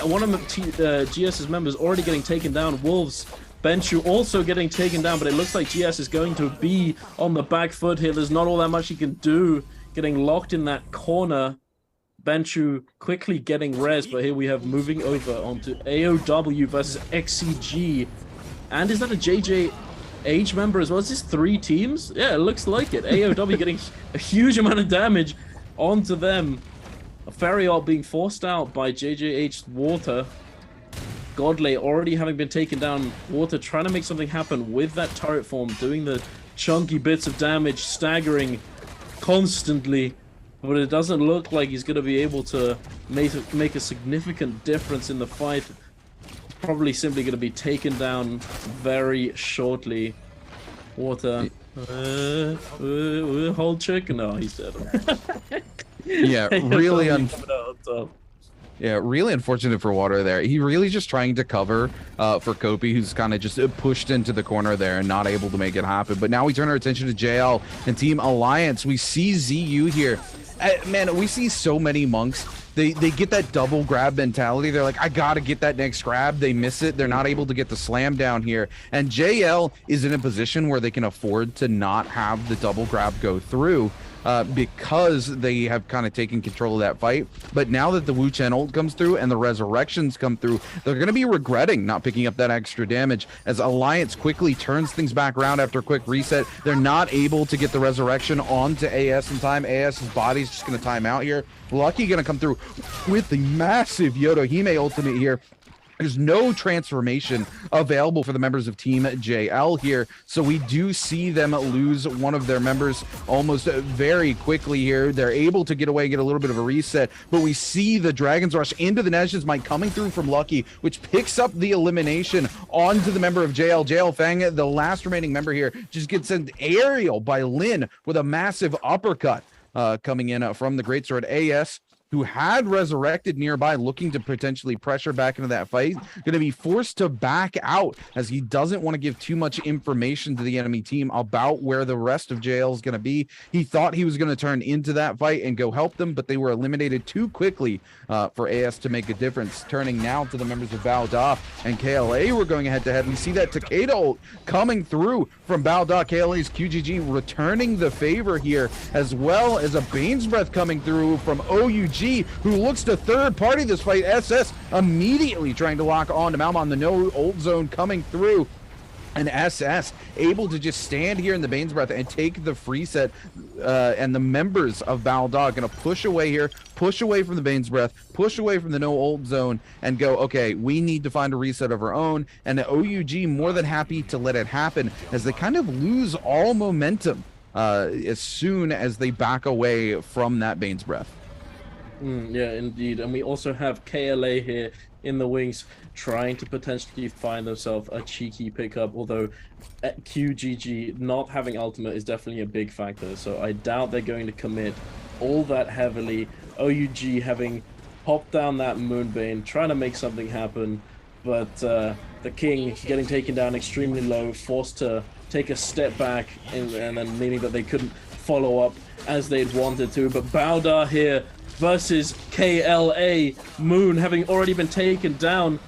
One of GS's members already getting taken down. Wolves, Benchu also getting taken down, but it looks like GS is going to be on the back foot here. There's not all that much he can do. Getting locked in that corner. Benchu quickly getting res, but here we have moving over onto AOW versus XCG. And is that a JJH member as well? Is this 3 teams? Yeah, it looks like it. AOW getting a huge amount of damage onto them. Ferial being forced out by JJH Water. Godley already having been taken down. Water trying to make something happen with that turret form, doing the chunky bits of damage, staggering constantly, but it doesn't look like he's going to be able to make a significant difference in the fight. He's probably simply going to be taken down very shortly. Water, hold check. No, he's dead. Yeah, really really unfortunate for Water there. He really just trying to cover for Kopi, who's kind of just pushed into the corner there and not able to make it happen. But now we turn our attention to JL and Team Alliance. We see ZU here. Man, we see so many monks. They get that double grab mentality. They're like, I gotta get that next grab. They miss it. They're not able to get the slam down here. And JL is in a position where they can afford to not have the double grab go through. Because they have kind of taken control of that fight. But now that the Wu Chen ult comes through and the resurrections come through, they're going to be regretting not picking up that extra damage as Alliance quickly turns things back around after a quick reset. They're not able to get the resurrection onto AS in time. AS's body's just going to time out here. Lucky going to come through with the massive Yodohime ultimate here. There's no transformation available for the members of Team JL here, so we do see them lose one of their members almost very quickly here. They're able to get away, get a little bit of a reset, but we see the Dragons rush into the Nations Might coming through from Lucky, which picks up the elimination onto the member of JL. JL Fang, the last remaining member here, just gets sent aerial by Lin with a massive uppercut coming in from the Greatsword. AS, who had resurrected nearby, looking to potentially pressure back into that fight, going to be forced to back out as he doesn't want to give too much information to the enemy team about where the rest of JL is going to be. He thought he was going to turn into that fight and go help them, but they were eliminated too quickly for AS to make a difference. Turning now to the members of BLADEPOINT and KLA, we're going head-to-head. We see that Takeda ult coming through from BLADEPOINT. KLA's QGG returning the favor here, as well as a Bane's Breath coming through from OUG, who looks to third party this fight. SS immediately trying to lock on to Malma on the no ult zone coming through, and SS able to just stand here in the Bane's Breath and take the free set, and the members of BLADEPOINT gonna push away here, push away from the Bane's Breath, push away from the no ult zone, and go, okay, we need to find a reset of our own. And the OUG more than happy to let it happen as they kind of lose all momentum as soon as they back away from that Bane's Breath. Yeah, indeed. And we also have KLA here in the wings trying to potentially find themselves a cheeky pickup, although QGG not having ultimate is definitely a big factor, so I doubt they're going to commit all that heavily. OUG having popped down that Moonbane, trying to make something happen, but the King getting taken down extremely low, forced to take a step back, and then meaning that they couldn't follow up as they'd wanted to. But Baudar here versus KLA. Moon having already been taken down.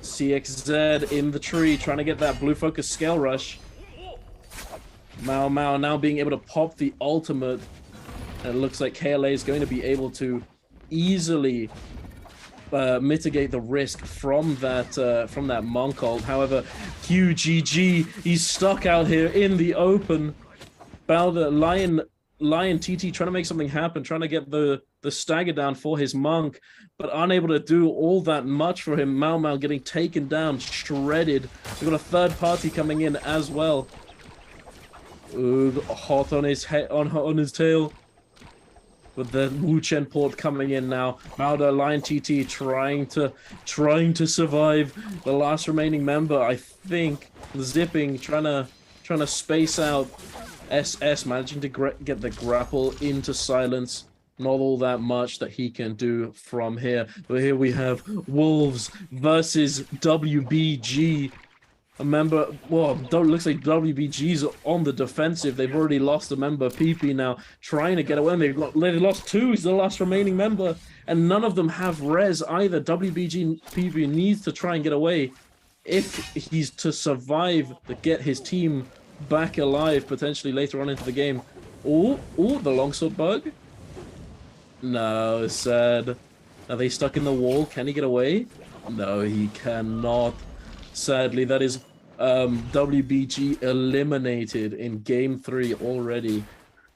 CXZ in the tree trying to get that blue focus scale rush. Mao now being able to pop the ultimate. And it looks like KLA is going to be able to easily mitigate the risk from that Monk ult. However, QGG, he's stuck out here in the open. Balder, Lion TT trying to make something happen, trying to get the stagger down for his Monk, but unable to do all that much for him. Mao getting taken down, shredded. We've got a third party coming in as well. Ooh, hot on his head, on his tail. With the Wu Chen port coming in now. Mauda, Lion TT trying to survive. The last remaining member, I think, zipping, trying to space out. SS managing to get the grapple into silence. Not all that much that he can do from here. But here we have Wolves versus WBG. A member, well, looks like WBG's on the defensive. They've already lost a member, PP now, trying to get away. They've lost two. He's the last remaining member, and none of them have res either. WBG PP needs to try and get away if he's to survive to get his team back alive potentially later on into the game. Oh, the longsword bug. No, sad. Are they stuck in the wall? Can he get away? No, he cannot. Sadly, that is WBG eliminated in Game 3 already.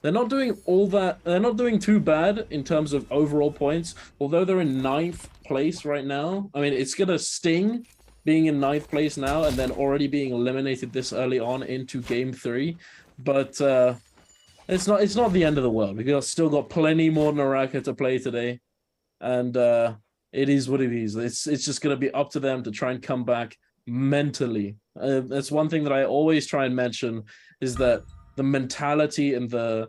They're not doing all that. They're not doing too bad in terms of overall points, although they're in 9th place right now. I mean, it's gonna sting being in 9th place now and then already being eliminated this early on into Game 3. But it's not the end of the world. We've still got plenty more NARAKA to play today, and it is what it is. It's just gonna be up to them to try and come back mentally. That's one thing that I always try and mention, is that the mentality and the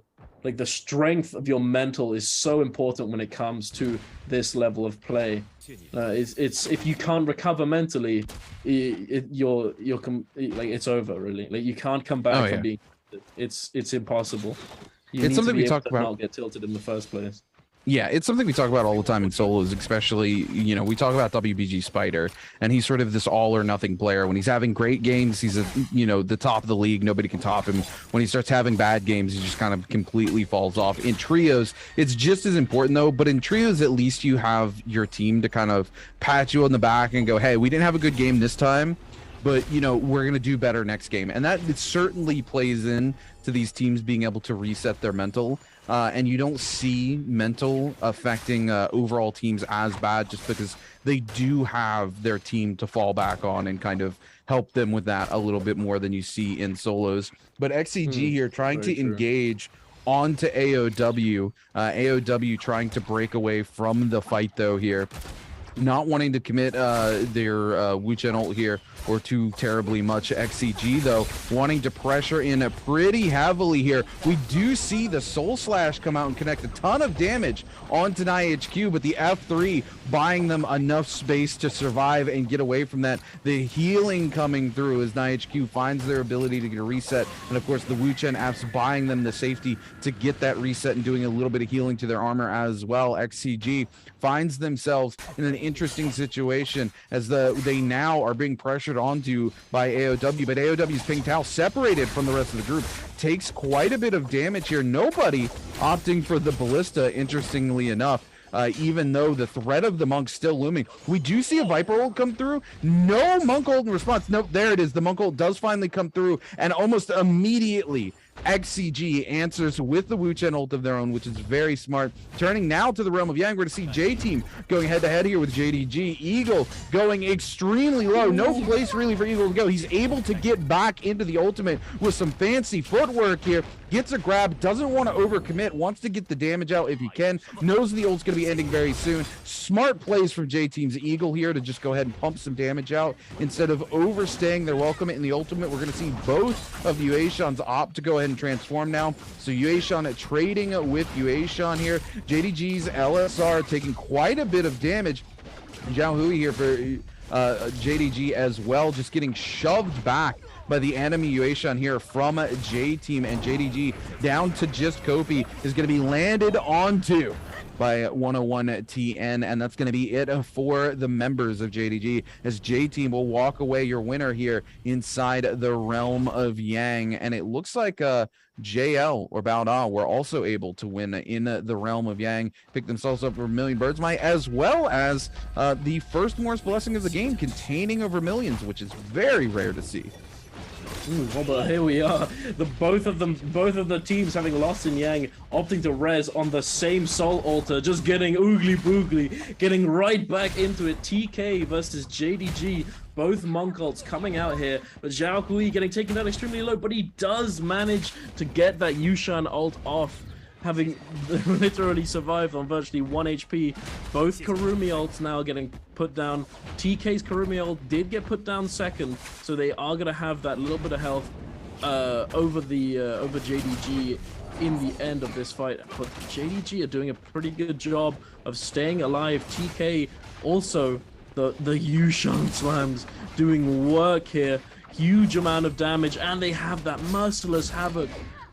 strength of your mental is so important when it comes to this level of play. It's if you can't recover mentally, it's over really. Like, you can't come back from being. It's impossible. It's something we talk about. Not get tilted in the first place. Yeah, it's something we talk about all the time in solos, especially, we talk about WBG Spider, and he's sort of this all or nothing player. When he's having great games, he's the top of the league. Nobody can top him. When he starts having bad games, he just kind of completely falls off. In trios, it's just as important though, but in trios, at least you have your team to kind of pat you on the back and go, hey, we didn't have a good game this time, but you know, we're going to do better next game. And that it certainly plays in to these teams being able to reset their mental. And you don't see mental affecting overall teams as bad, just because they do have their team to fall back on and kind of help them with that a little bit more than you see in solos. But XCG here trying to engage onto AOW. AOW trying to break away from the fight though here. Not wanting to commit their Wu-Chen ult here or too terribly much. XCG though wanting to pressure in pretty heavily here. We do see the Soul Slash come out and connect a ton of damage onto NiHQ, but the F3 buying them enough space to survive and get away from that. The healing coming through as NiHQ finds their ability to get a reset, and of course the Wu-Chen apps buying them the safety to get that reset and doing a little bit of healing to their armor as well. XCG finds themselves in an interesting situation as they now are being pressured onto by AOW, but AOW's Ping Tao separated from the rest of the group, takes quite a bit of damage here. Nobody opting for the ballista, interestingly enough. Even though the threat of the Monk's still looming. We do see a Viper ult come through. No Monk ult in response. Nope, there it is. The Monk ult does finally come through, and almost immediately XCG answers with the Wu-Chen ult of their own, which is very smart. Turning now to the realm of Yang, we're going to see J-Team going head-to-head here with JDG. Eagle going extremely low. No place really for Eagle to go. He's able to get back into the ultimate with some fancy footwork here. Gets a grab, doesn't want to overcommit, wants to get the damage out if he can. Knows the ult's going to be ending very soon. Smart plays from J-Team's Eagle here to just go ahead and pump some damage out instead of overstaying their welcome in the ultimate. We're going to see both of the Yueshans opt to go ahead and transform now. So Yueshan trading with Yueshan here. JDG's LSR taking quite a bit of damage. Zhao Hui here for JDG as well, just getting shoved back by the enemy Yueshan here from J-Team, and JDG down to just Kofi is going to be landed onto by 101 TN, and that's going to be it for the members of JDG, as J-Team will walk away your winner here inside the realm of Yang. And it looks like JL or Bao Da were also able to win in the realm of Yang, pick themselves up for Million Birds Mite, as well as the first Morris Blessing of the game, containing over millions, which is very rare to see. Well, but here we are. Both of the teams having lost in Yang, opting to res on the same soul altar, just getting oogly boogly, getting right back into it. TK versus JDG, both Monk ults coming out here, but Zhao Hui getting taken down extremely low, but he does manage to get that Yueshan ult off, having literally survived on virtually 1 HP. Both Karumi ults now getting put down. TK's Karumi ult did get put down second, so they are going to have that little bit of health over JDG in the end of this fight. But JDG are doing a pretty good job of staying alive. TK also, the Yueshan slams doing work here. Huge amount of damage, and they have that merciless havoc.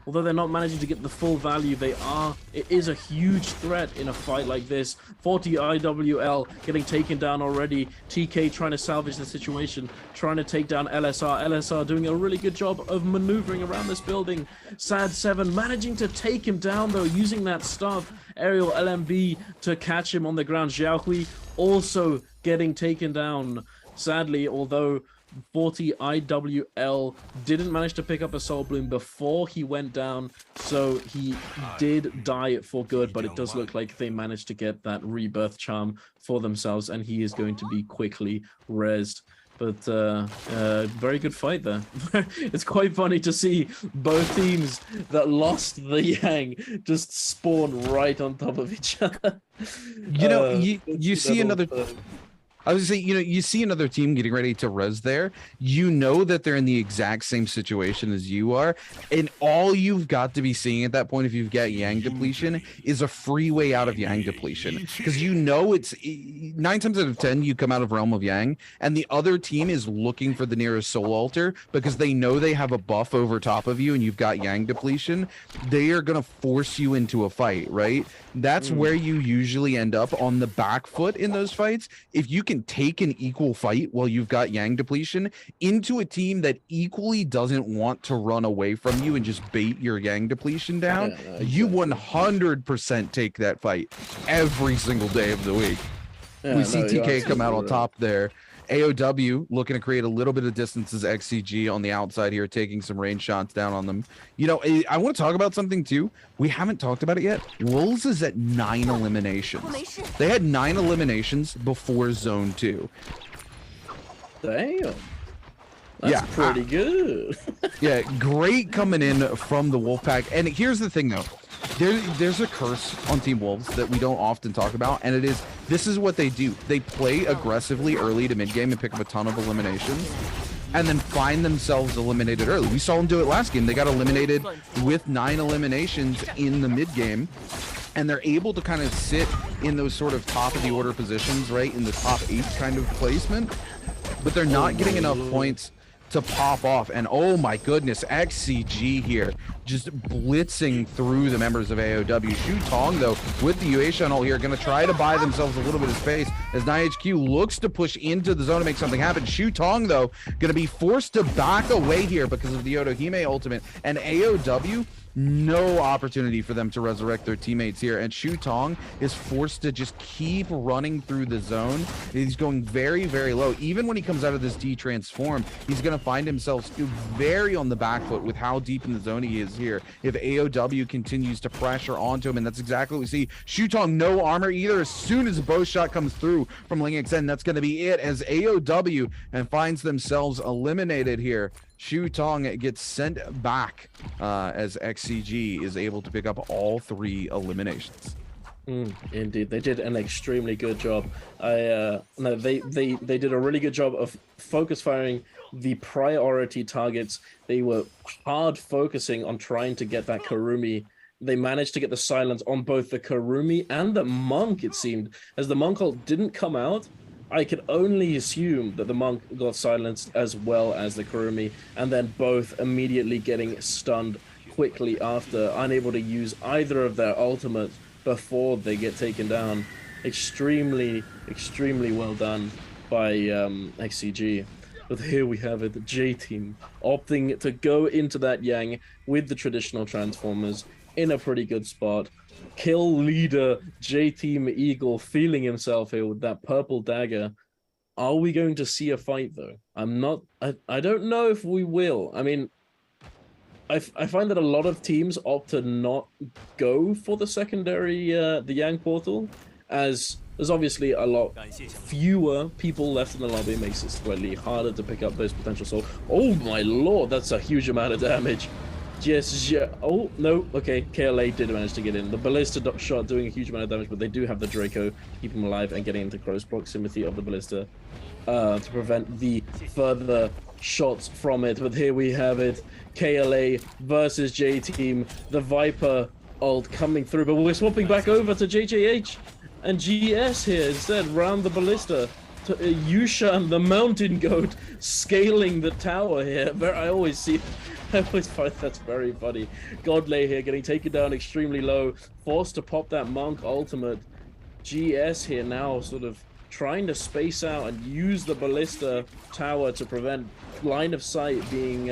Although they're not managing to get the full value, it is a huge threat in a fight like this. 40 IWL getting taken down already. TK trying to salvage the situation, trying to take down LSR. LSR doing a really good job of maneuvering around this building. Sad7 managing to take him down though, using that stuff. Aerial LMB to catch him on the ground. Zhao Hui also getting taken down. Sadly, although 40 IWL didn't manage to pick up a Soul Bloom before he went down, so he did die for good, but it does look like they managed to get that rebirth charm for themselves, and he is going to be quickly rezzed. But very good fight there. It's quite funny to see both teams that lost the Yang just spawn right on top of each other. You know, you see another... I was gonna say, you see another team getting ready to res there. You know that they're in the exact same situation as you are, and all you've got to be seeing at that point, if you've got Yang depletion, is a free way out of Yang depletion. Because you know it's 9 times out of 10 you come out of Realm of Yang, and the other team is looking for the nearest soul altar because they know they have a buff over top of you, and you've got Yang depletion. They are gonna force you into a fight, right? That's where you usually end up, on the back foot in those fights. If you can take an equal fight while you've got Yang depletion into a team that equally doesn't want to run away from you and just bait your Yang depletion down, you 100% take that fight every single day of the week. We see TK come out on top there, AOW looking to create a little bit of distance as XCG on the outside here, taking some range shots down on them. You know, I want to talk about something too. We haven't talked about it yet. Wolves is at 9 eliminations. They had 9 eliminations before Zone 2. Damn. That's pretty good. Yeah, great coming in from the Wolfpack. And here's the thing, though. There's a curse on Team Wolves that we don't often talk about, and this is what they do. They play aggressively early to mid-game and pick up a ton of eliminations, and then find themselves eliminated early. We saw them do it last game. They got eliminated with 9 eliminations in the mid-game, and they're able to kind of sit in those sort of top-of-the-order positions, right, in the top 8 kind of placement, but they're not getting enough points to pop off. And oh my goodness, XCG here just blitzing through the members of AOW. Shu Tong, though, with the UA shuttle here, going to try to buy themselves a little bit of space as NiHQ looks to push into the zone to make something happen. Shu Tong, though, going to be forced to back away here because of the Otohime ultimate, and AOW, no opportunity for them to resurrect their teammates here, and Shu Tong is forced to just keep running through the zone. He's going very, very low. Even when he comes out of this D-transform, he's going to find himself very on the back foot with how deep in the zone he is here if AOW continues to pressure onto him, and that's exactly what we see. Shu Tong, no armor either. As soon as a bow shot comes through from Ling XN, that's going to be it as AOW and finds themselves eliminated here. Shu Tong gets sent back as XCG is able to pick up all 3 eliminations. Indeed, they did an extremely good job. No, they did a really good job of focus firing the priority targets. They were hard focusing on trying to get that Kurumi. They managed to get the silence on both the Kurumi and the Monk, it seemed. As the Monk ult didn't come out, I could only assume that the Monk got silenced as well as the Kurumi, and then both immediately getting stunned quickly after, unable to use either of their ultimates before they get taken down. Extremely, extremely well done by XCG. But here we have it, the J team opting to go into that Yang with the traditional Transformers in a pretty good spot. Kill leader J-Team Eagle feeling himself here with that purple dagger. Are we going to see a fight, though? I don't know if we will. I mean, I find that a lot of teams opt to not go for the secondary, the Yang portal, as there's obviously a lot fewer people left in the lobby. It makes it slightly harder to pick up those potential souls. Oh my lord, that's a huge amount of damage. Yes, yeah. Oh, no. Okay, KLA did manage to get in. The Ballista shot doing a huge amount of damage, but they do have the Draco to keep him alive and getting into close proximity of the Ballista to prevent the further shots from it. But here we have it. KLA versus J-Team. The Viper ult coming through, but we're swapping back over to JJH and GS here instead, round the Ballista. To Yushan, the Mountain Goat, scaling the tower here. I always find that's very funny. Godlay here getting taken down extremely low, forced to pop that Monk ultimate. GS here now sort of trying to space out and use the Ballista tower to prevent line of sight being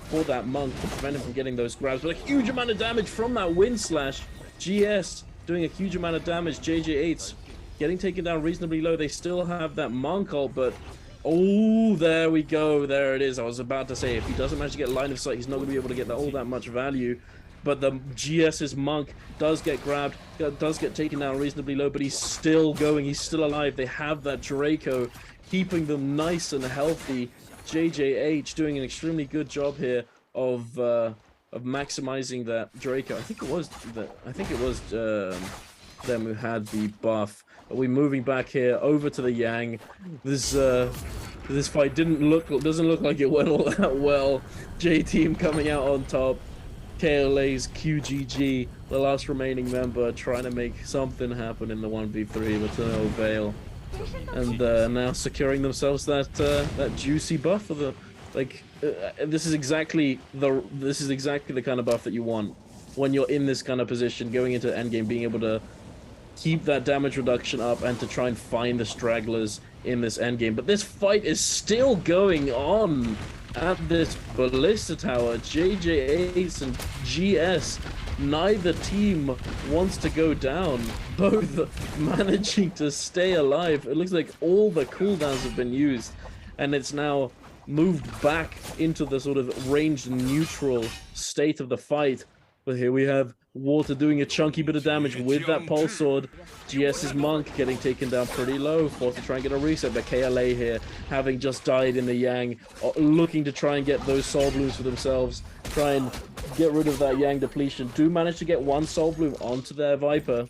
for that Monk, to prevent him from getting those grabs. But a huge amount of damage from that Wind Slash. GS doing a huge amount of damage. JJ8's getting taken down reasonably low. They still have that Monk ult, but oh, there we go. There it is. I was about to say, if he doesn't manage to get line of sight, he's not going to be able to get all that much value. But the GS's Monk does get grabbed, does get taken down reasonably low, but he's still going. He's still alive. They have that Draco keeping them nice and healthy. JJH doing an extremely good job here of maximizing that Draco. I think it was them who had the buff. Are we moving back here over to the Yang? This fight doesn't look like it went all that well. J-Team coming out on top. KLA's QGG, the last remaining member, trying to make something happen in the 1v3, but to no avail. And now securing themselves that juicy buff for the this is exactly the kind of buff that you want when you're in this kind of position, going into endgame, being able to keep that damage reduction up and to try and find the stragglers in this endgame. But this fight is still going on at this Ballista Tower. JJ Ace and GS neither team wants to go down, both managing to stay alive. It looks like all the cooldowns have been used, and it's now moved back into the sort of ranged neutral state of the fight. But here we have Water doing a chunky bit of damage with that pulse sword. GS's Monk getting taken down pretty low, forced to try and get a reset, but KLA here, having just died in the Yang, looking to try and get those soul blooms for themselves, try and get rid of that Yang depletion. Do manage to get one soul bloom onto their Viper.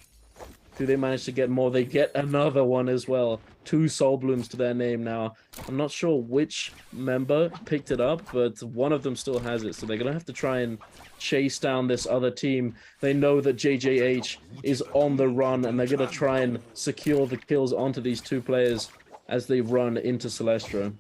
Do they manage to get more? They get another one as well. 2 soul blooms to their name now. I'm not sure which member picked it up, but one of them still has it, so they're gonna have to try and chase down this other team. They know that JJH is on the run, and they're gonna try and secure the kills onto these 2 players as they run into Celestra.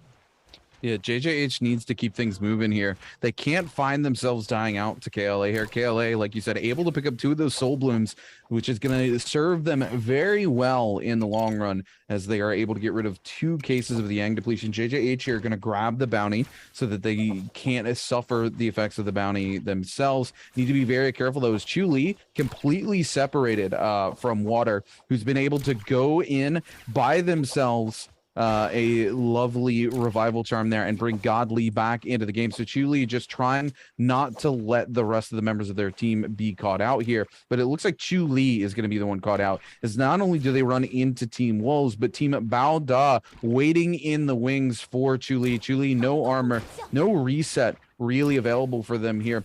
Yeah, JJH needs to keep things moving here. They can't find themselves dying out to KLA here. KLA, like you said, able to pick up 2 of those soul blooms, which is going to serve them very well in the long run as they are able to get rid of 2 cases of the Yang depletion. JJH here going to grab the bounty so that they can't suffer the effects of the bounty themselves. Need to be very careful, though, as Chu-Li completely separated from Water, who's been able to go in by themselves, a lovely revival charm there, and bring Godly back into the game. So Chu-Li just trying not to let the rest of the members of their team be caught out here, but it looks like Chu-Li is going to be the one caught out, as not only do they run into Team Wolves, but Team Bao Da waiting in the wings for Chu-Li. Chu-Li, no armor, no reset really available for them here.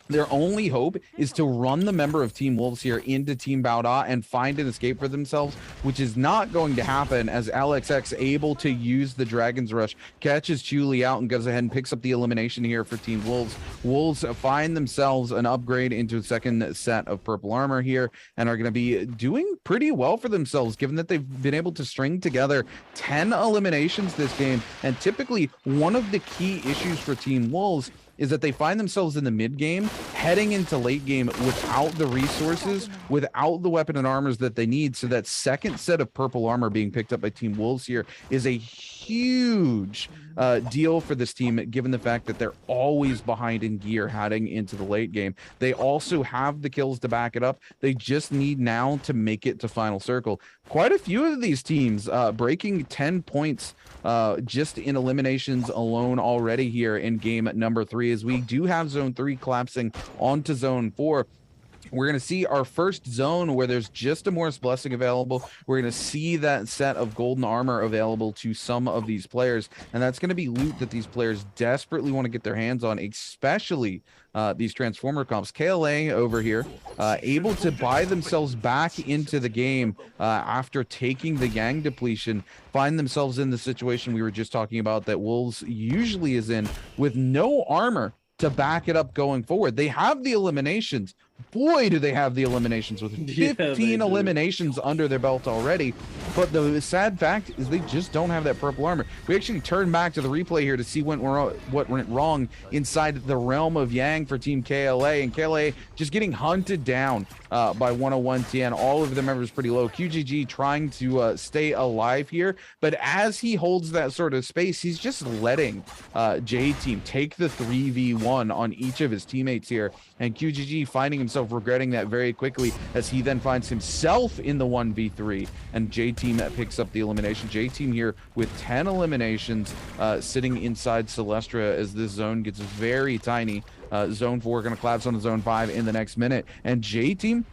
Their only hope is to run the member of Team Wolves here into Team Bao Da and find an escape for themselves, which is not going to happen, as LXX able to use the Dragon's Rush, catches Chu-Li out and goes ahead and picks up the elimination here for Team Wolves. Wolves find themselves an upgrade into a second set of purple armor here and are going to be doing pretty well for themselves, given that they've been able to string together 10 eliminations this game. And typically one of the key issues for Team Wolves is that they find themselves in the mid game, heading into late game without the resources, without the weapon and armors that they need. So that second set of purple armor being picked up by Team Wolves here is a huge deal for this team, given the fact that they're always behind in gear heading into the late game. They also have the kills to back it up. They just need now to make it to final circle. Quite a few of these teams breaking 10 points just in eliminations alone already here in game number 3, as we do have zone 3 collapsing onto zone 4. We're going to see our first zone where there's just a Morris Blessing available. We're going to see that set of golden armor available to some of these players, and that's going to be loot that these players desperately want to get their hands on, especially these Transformer comps. KLA over here, able to buy themselves back into the game after taking the Yang depletion, find themselves in the situation we were just talking about that Wolves usually is in, with no armor to back it up going forward. They have the eliminations. Boy, do they have the eliminations, with 15 eliminations under their belt already. But the sad fact is they just don't have that purple armor. We actually turn back to the replay here to see what went wrong inside the realm of Yang for Team KLA. And KLA just getting hunted down by 101 TN. All of the members pretty low. QGG trying to stay alive here. But as he holds that sort of space, he's just letting J-Team take the 3v1 on each of his teammates here. And QGG finding himself regretting that very quickly, as he then finds himself in the 1v3, and J-Team picks up the elimination. J-Team here with 10 eliminations, sitting inside Celestra as this zone gets very tiny. Zone 4 going to collapse on Zone 5 in the next minute, and J-Team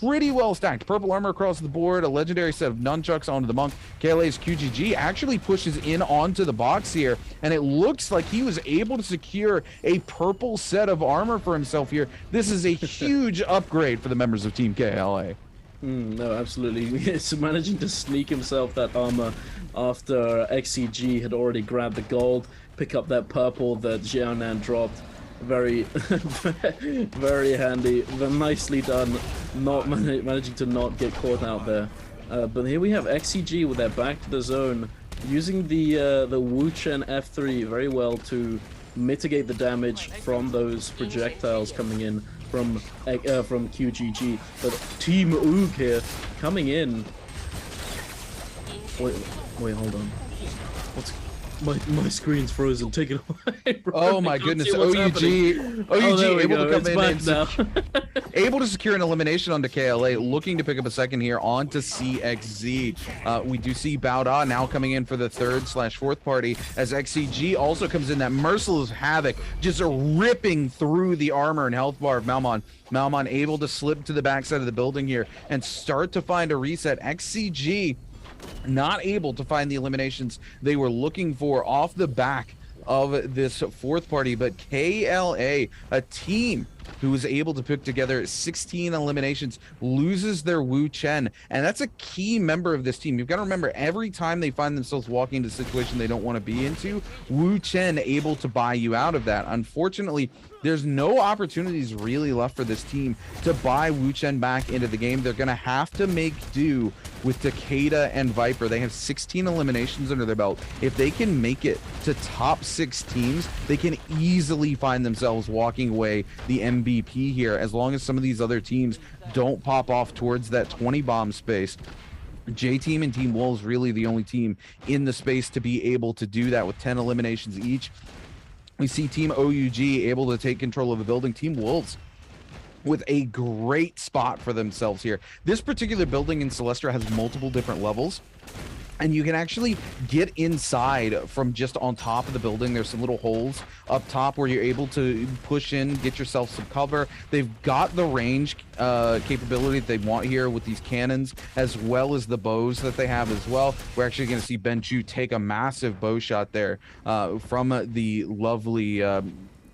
pretty well stacked. Purple armor across the board, a legendary set of nunchucks onto the Monk. KLA's QGG actually pushes in onto the box here, and it looks like he was able to secure a purple set of armor for himself here. This is a huge upgrade for the members of Team KLA. No, absolutely. It's managing to sneak himself that armor after XCG had already grabbed the gold, pick up that purple that Xiaonan dropped. Very, very handy. Nicely done. Not managing to not get caught out there. But here we have XCG with their back to the zone, using the Wu Chen F3 very well to mitigate the damage from those projectiles coming in from QGG. But Team Oog here coming in. Wait, hold on. My screen's frozen. Take it away. Bro. Oh my goodness! OUG able to come in and able to secure an elimination onto KLA, looking to pick up a second here onto CXZ. We do see Bauda now coming in for the 3rd/4th party as XCG also comes in. That merciless havoc just ripping through the armor and health bar of Malmon. Malmon able to slip to the backside of the building here and start to find a reset. XCG not able to find the eliminations they were looking for off the back of this 4th party, but KLA, a team who was able to put together 16 eliminations, loses their Wu Chen, and that's a key member of this team. You've got to remember, every time they find themselves walking into a situation they don't want to be into, Wu Chen able to buy you out of that. Unfortunately, there's no opportunities really left for this team to buy Wu Chen back into the game. They're going to have to make do with Takeda and Viper. They have 16 eliminations under their belt. If they can make it to top 6 teams, they can easily find themselves walking away the MVP here, as long as some of these other teams don't pop off towards that 20 bomb space. J-Team and Team Wolves really the only team in the space to be able to do that with 10 eliminations each. We see Team OUG able to take control of the building. Team Wolves with a great spot for themselves here. This particular building in Celestra has multiple different levels, and you can actually get inside from just on top of the building. There's some little holes up top where you're able to push in, get yourself some cover. They've got the range capability that they want here with these cannons, as well as the bows that they have as well. We're actually going to see Benju take a massive bow shot there from the lovely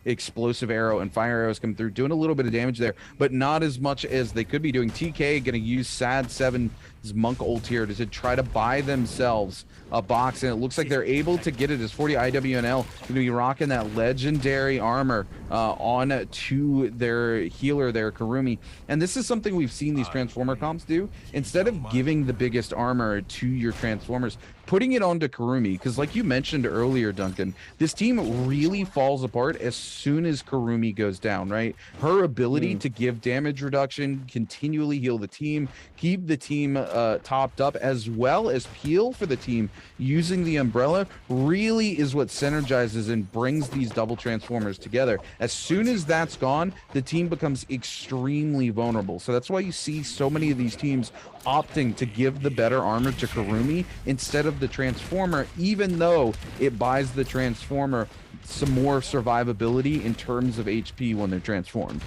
explosive arrow and fire arrows come through, doing a little bit of damage there, but not as much as they could be doing. TK going to use Sad 7's Monk ult here to try to buy themselves a box, and it looks like they're able to get it as 40 IWNL going to be rocking that legendary armor on to their healer there, Karumi. And this is something we've seen these Transformer comps do. Instead of giving the biggest armor to your Transformers, putting it onto Karumi, because like you mentioned earlier, Duncan, this team really falls apart as soon as Karumi goes down, right? Her ability to give damage reduction, continually heal the team, keep the team topped up, as well as peel for the team using the umbrella, really is what synergizes and brings these double Transformers together. As soon as that's gone, the team becomes extremely vulnerable. So that's why you see so many of these teams opting to give the better armor to Karumi instead of the Transformer, even though it buys the Transformer some more survivability in terms of HP when they're transformed.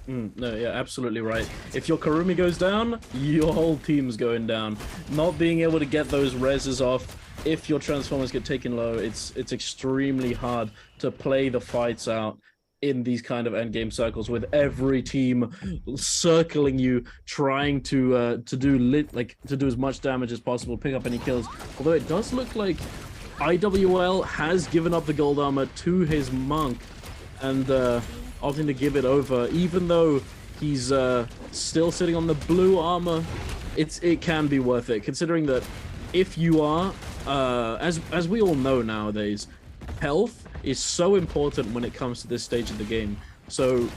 No, yeah, absolutely right. If your Karumi goes down, your whole team's going down. Not being able to get those reses off, if your Transformers get taken low, it's extremely hard to play the fights out in these kind of endgame circles, with every team circling you, trying to do as much damage as possible, pick up any kills. Although it does look like IWL has given up the gold armor to his Monk, and opting to give it over, even though he's still sitting on the blue armor. It can be worth it, considering that if you are, as we all know nowadays, health is so important when it comes to this stage of the game. So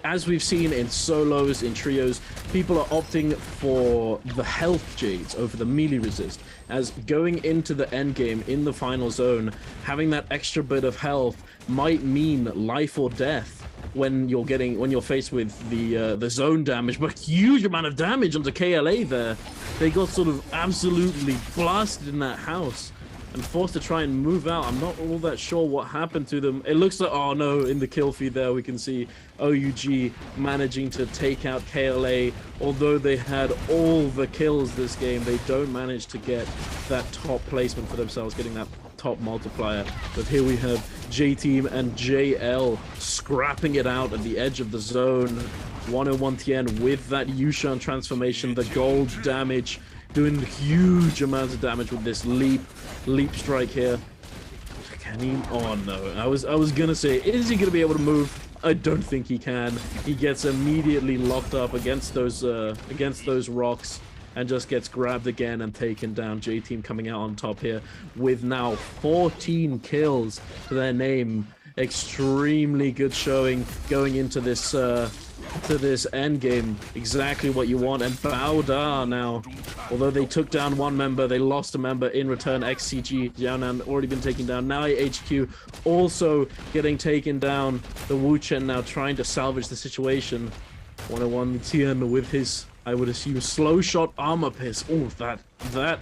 as we've seen in solos, in trios, people are opting for the health Jades over the melee resist, as going into the end game in the final zone, having that extra bit of health might mean life or death when you're faced with the zone damage. But huge amount of damage onto KLA there. They got sort of absolutely blasted in that house and forced to try and move out. I'm not all that sure what happened to them. It looks like, oh no, in the kill feed there we can see OUG managing to take out KLA. Although they had all the kills this game, they don't manage to get that top placement for themselves, getting that top multiplier. But here we have J-Team and JL scrapping it out at the edge of the zone. 101 Tien with that Yushan transformation, the gold damage, doing huge amounts of damage with this leap strike here. Can he? Oh no! I was gonna say, is he gonna be able to move? I don't think he can. He gets immediately locked up against those rocks, and just gets grabbed again and taken down. J-Team coming out on top here with now 14 kills to their name. Extremely good showing going into this to this end game. Exactly what you want. And Baoda now, although they took down one member, they lost a member in return. XCG, Jianan already been taken down. Now HQ also getting taken down. The Wu Chen now trying to salvage the situation. 101 Tien with his, I would assume, slow shot armor pierce. Oh, that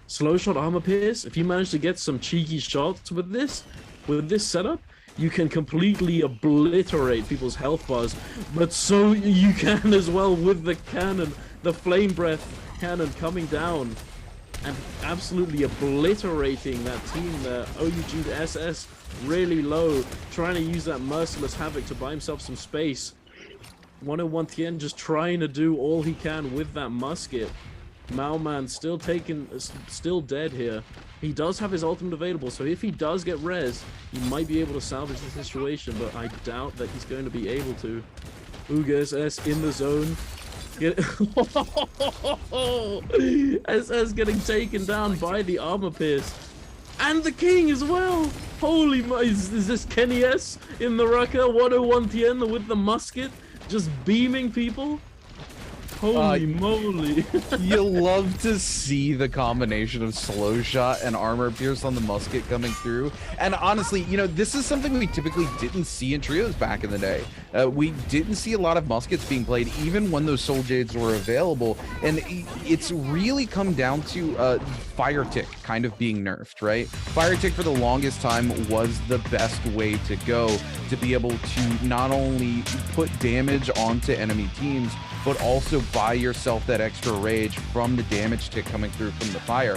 slow shot armor pierce. If you manage to get some cheeky shots with this setup, you can completely obliterate people's health bars. But so you can as well with the cannon, the flame breath cannon coming down and absolutely obliterating that team there. OUG SS really low, trying to use that merciless havoc to buy himself some space. 101 Tien just trying to do all he can with that musket. Maoman still dead here. He does have his ultimate available, so if he does get res, he might be able to salvage the situation, but I doubt that he's going to be able to. Uga SS in the zone. SS getting taken down by the armor pierce. And the king as well! Holy is this Kenny S in the NARAKA? 101 Tien with the musket, just beaming people? Holy moly. You love to see the combination of slow shot and armor pierce on the musket coming through. And honestly, you know, this is something we typically didn't see in trios back in the day. We didn't see a lot of muskets being played even when those Soul Jades were available. And it's really come down to Fire Tick kind of being nerfed, right? Fire Tick for the longest time was the best way to go to be able to not only put damage onto enemy teams, but also buy yourself that extra rage from the damage tick coming through from the fire.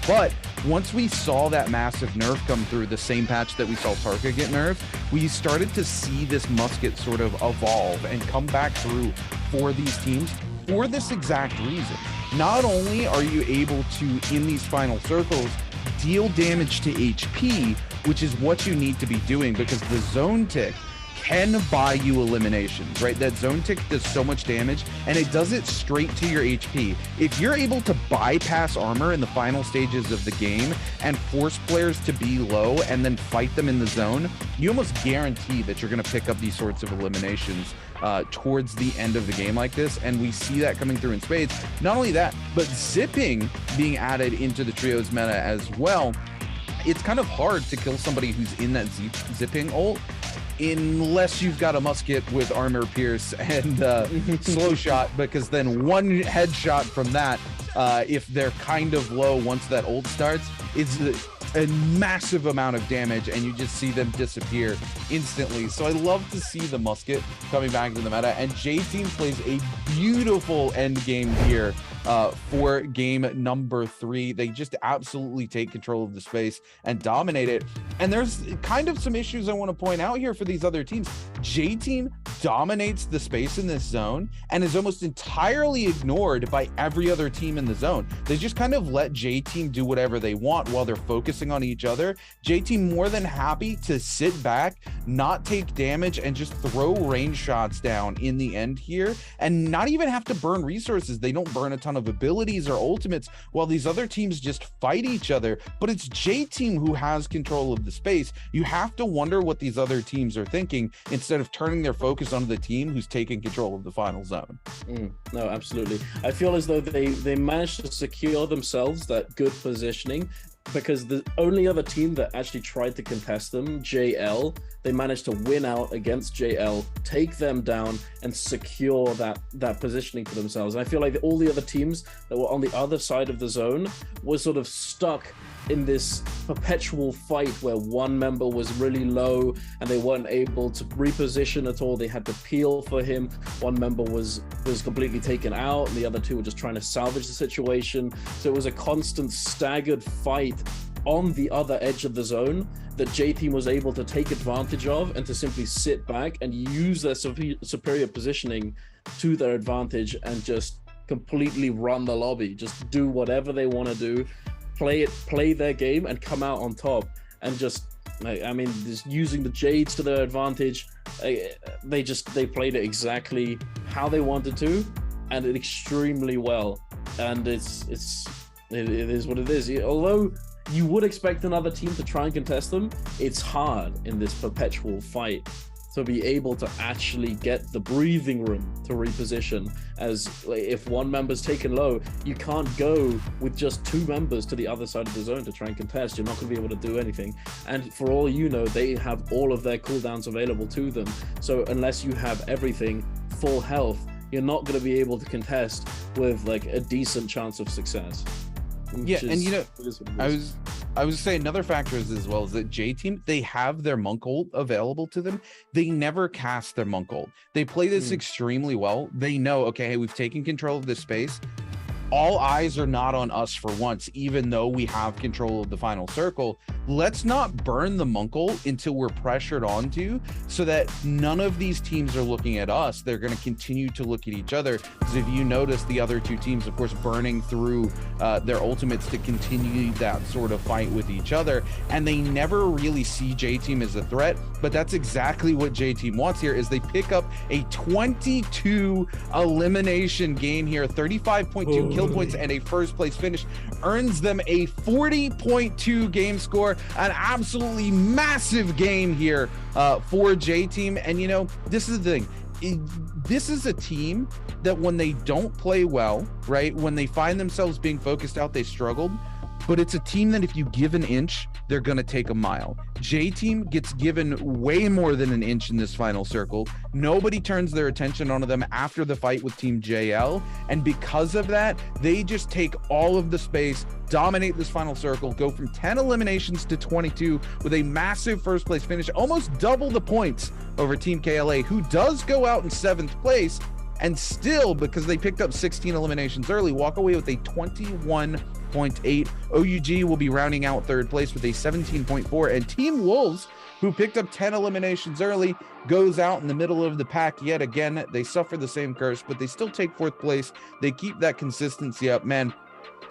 But once we saw that massive nerf come through, the same patch that we saw Tarka get nerfed, we started to see this musket sort of evolve and come back through for these teams for this exact reason. Not only are you able to, in these final circles, deal damage to HP, which is what you need to be doing because the zone tick can buy you eliminations, right? That zone tick does so much damage and it does it straight to your HP. If you're able to bypass armor in the final stages of the game and force players to be low and then fight them in the zone, you almost guarantee that you're going to pick up these sorts of eliminations towards the end of the game like this, and we see that coming through in spades. Not only that, but zipping being added into the trios meta as well. It's kind of hard to kill somebody who's in that zipping ult unless you've got a musket with armor pierce and slow shot, because then one headshot from that, if they're kind of low once that ult starts, is a massive amount of damage and you just see them disappear instantly. So I love to see the musket coming back to the meta, and J-Team plays a beautiful end game here for game number 3. They just absolutely take control of the space and dominate it. And there's kind of some issues I want to point out here for these other teams. J-Team dominates the space in this zone and is almost entirely ignored by every other team in the zone. They just kind of let J-Team do whatever they want while they're focusing on each other. J-Team more than happy to sit back, not take damage, and just throw range shots down in the end here and not even have to burn resources. They don't burn a ton of abilities or ultimates while these other teams just fight each other. But it's J-Team who has control of the space. You have to wonder what these other teams are thinking instead of turning their focus onto the team who's taking control of the final zone. No, absolutely. I feel as though they managed to secure themselves that good positioning, because the only other team that actually tried to contest them, JL, they managed to win out against JL, take them down, and secure that positioning for themselves. And I feel like all the other teams that were on the other side of the zone were sort of stuck in this perpetual fight where one member was really low and they weren't able to reposition at all. They had to peel for him. One member was completely taken out and the other two were just trying to salvage the situation. So it was a constant staggered fight on the other edge of the zone that J-Team was able to take advantage of and to simply sit back and use their superior positioning to their advantage and just completely run the lobby, just do whatever they want to do, play their game and come out on top. And just, I mean, just using the Jades to their advantage, they played it exactly how they wanted to and it extremely well. And it is what it is. Although you would expect another team to try and contest them, it's hard in this perpetual fight to be able to actually get the breathing room to reposition. As like, if one member's taken low, you can't go with just 2 members to the other side of the zone to try and contest. You're not going to be able to do anything. And for all you know, they have all of their cooldowns available to them. So unless you have everything full health, you're not going to be able to contest with like a decent chance of success. Yeah, and you know, I was saying another factor is as well is that J Team, they have their monk ult available to them. They never cast their monk ult. They play this extremely well. They know, okay, hey, we've taken control of this space. All eyes are not on us for once, even though we have control of the final circle. Let's not burn the monk ult until we're pressured onto, so that none of these teams are looking at us. They're going to continue to look at each other. Because if you notice, the other 2 teams, of course, burning through their ultimates to continue that sort of fight with each other. And they never really see J Team as a threat, but that's exactly what J Team wants here, is they pick up a 22 elimination game here, 35.2 kill points and a first place finish, earns them a 40.2 game score, an absolutely massive game here for J Team. And you know, this is the thing, this is a team that when they don't play well, right, when they find themselves being focused out, they struggled. But it's a team that if you give an inch, they're going to take a mile. J Team gets given way more than an inch in this final circle. Nobody turns their attention onto them after the fight with Team JL. And because of that, they just take all of the space, dominate this final circle, go from 10 eliminations to 22 with a massive first place finish, almost double the points over Team KLA, who does go out in 7th place. And still, because they picked up 16 eliminations early, walk away with a 21.8. OUG will be rounding out 3rd place with a 17.4. And Team Wolves, who picked up 10 eliminations early, goes out in the middle of the pack yet again. They suffer the same curse, but they still take 4th place. They keep that consistency up. Man,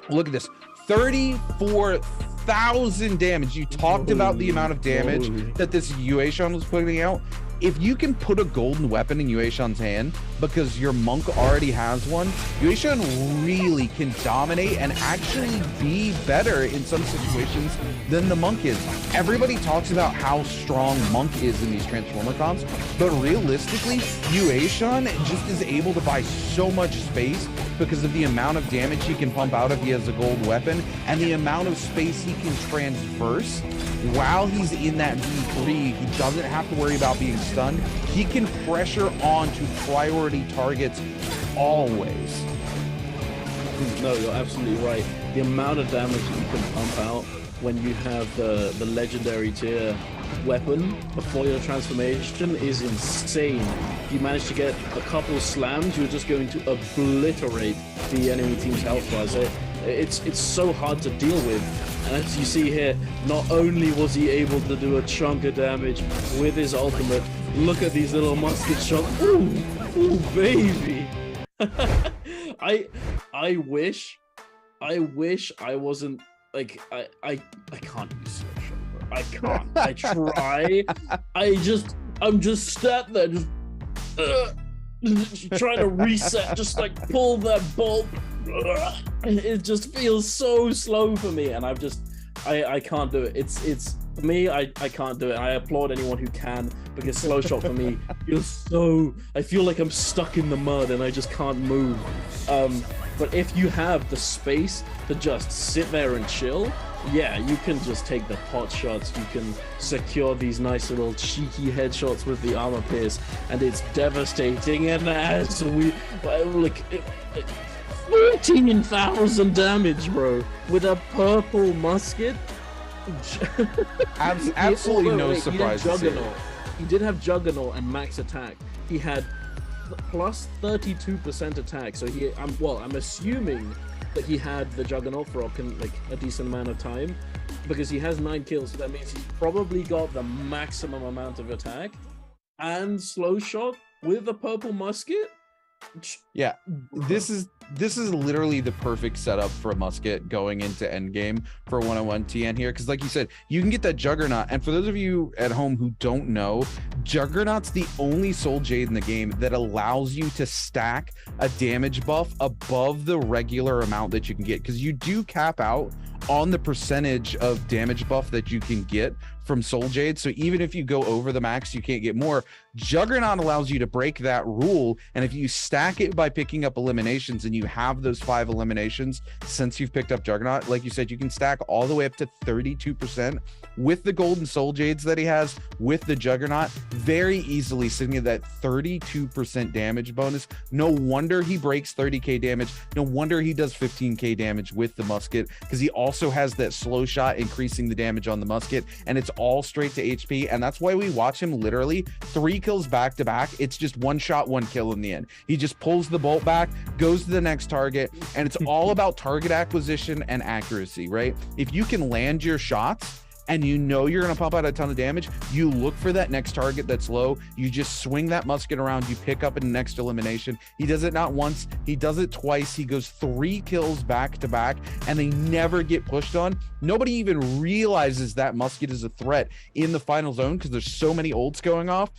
look at this. 34,000 damage. You talked about the amount of damage that this Yueshan was putting out. If you can put a golden weapon in Yueshan's hand because your monk already has one, Yueshan really can dominate and actually be better in some situations than the monk is. Everybody talks about how strong monk is in these transformer comps, but realistically, Yueshan just is able to buy so much space because of the amount of damage he can pump out if he has a gold weapon and the amount of space he can transverse. While he's in that V3, he doesn't have to worry about being stunned. He can pressure on to priority targets always. No, you're absolutely right. The amount of damage that you can pump out when you have the legendary tier weapon before your transformation is insane. If you manage to get a couple slams, you're just going to obliterate the enemy team's health bar. So it's so hard to deal with. And as you see here, not only was he able to do a chunk of damage with his ultimate, look at these little musket shots. Ooh, ooh, baby. I wish I wasn't like I can't use slow shot, bro. I can't. I try. I'm just sat there just trying to reset, just like pull that bolt. It just feels so slow for me, and I can't do it. It's for me, I can't do it. I applaud anyone who can, because slow shot for me feels so, I feel like I'm stuck in the mud and I just can't move. But if you have the space to just sit there and chill, yeah, you can just take the pot shots. You can secure these nice little cheeky headshots with the armor pierce, and it's devastating. And as we like 14,000 damage, bro, with a purple musket. Absolutely no surprise. He did have Juggernaut and max attack. He had plus 32% attack. So I'm assuming that he had the Juggernaut for like a decent amount of time, because he has 9 kills. So that means he's probably got the maximum amount of attack and slow shot with a purple musket. Yeah, this is literally the perfect setup for a musket going into endgame for a 1-on-1 TN here, because like you said, you can get that Juggernaut. And for those of you at home who don't know, Juggernaut's the only Soul Jade in the game that allows you to stack a damage buff above the regular amount that you can get, because you do cap out on the percentage of damage buff that you can get from Soul Jade. So even if you go over the max, you can't get more. Juggernaut allows you to break that rule. And if you stack it by picking up eliminations and you have those 5 eliminations since you've picked up Juggernaut, like you said, you can stack all the way up to 32% with the golden Soul Jades that he has, with the Juggernaut, very easily sitting at that 32% damage bonus. No wonder he breaks 30k damage. No wonder he does 15k damage with the musket, because he also has that slow shot increasing the damage on the musket, and it's all straight to HP. And that's why we watch him literally 3 kills back to back. It's just 1 shot, 1 kill in the end. He just pulls the bolt back, goes to the next target, and it's all about target acquisition and accuracy, right? If you can land your shots and you know you're going to pump out a ton of damage, you look for that next target that's low, you just swing that musket around, you pick up a next elimination. He does it not once, he does it twice. He goes 3 kills back to back, and they never get pushed on. Nobody even realizes that musket is a threat in the final zone because there's so many ults going off.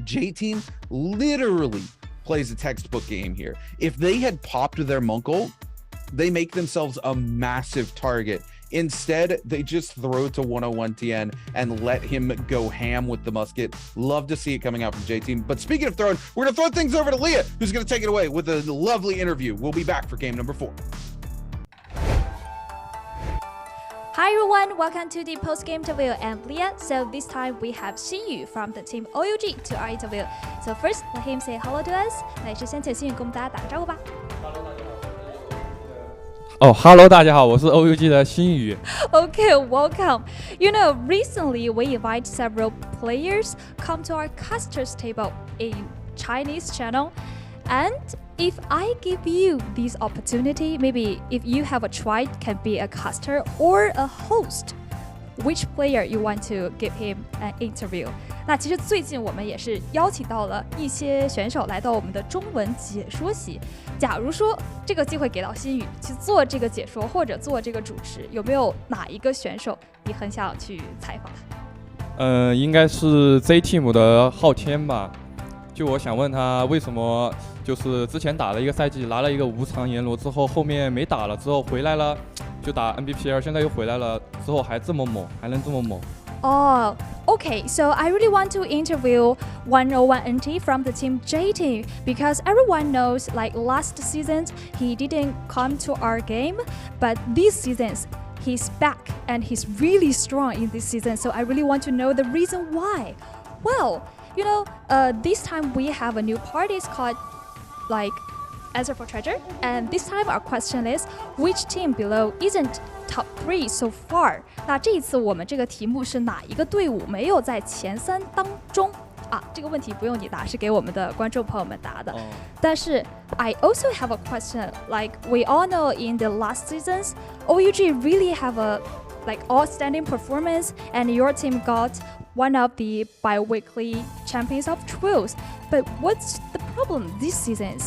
J-Team literally plays a textbook game here. If they had popped their monk ult, they make themselves a massive target. Instead, they just throw to 101 TN and let him go ham with the musket. Love to see it coming out from J-Team. But speaking of throwing, we're going to throw things over to Leah, who's going to take it away with a lovely interview. We'll be back for game number 4. Hi everyone, welcome to the post-game interview. I'm Leah. So this time we have Xinyu from the team OUG to our interview. So first, let him say hello to us. 那也是先请Xinyu跟我们大家打个招呼吧。Hello 大家好，我是 OUG 的新宇。Okay, welcome. You know, recently we invite several players come to our casters table in Chinese channel. And if I give you this opportunity, maybe if you have a try, can be a caster or a host, which player you want to give him an interview? 那其实最近我们也是邀请到了一些选手来到我们的中文解说席。假如说这个机会给到新宇去做这个解说或者做这个主持，有没有哪一个选手你很想去采访他？应该是 Z Team 的昊天吧。就我想问他为什么就是之前打了一个赛季拿了一个无偿阎罗之后，后面没打了之后回来了，就打 Nbpl， 现在又回来了之后还这么猛，还能这么猛。Oh, okay. So I really want to interview 101 NT from the team J Team because everyone knows like last season he didn't come to our game, but this season he's back and he's really strong in this season. So I really want to know the reason why. Well, you know, this time we have a new party. It's called like Answer for Treasure. And this time our question is, which team below isn't top 3 so far? 那这一次我们这个题目是哪一个队伍没有在前3当中啊？这个问题不用你答，是给我们的观众朋友们答的。但是 I also have a question. Like we all know in the last seasons, OUG really have a like outstanding performance, and your team got one of the BIWEEK3 champions of TRIOS. But what's the problem this season?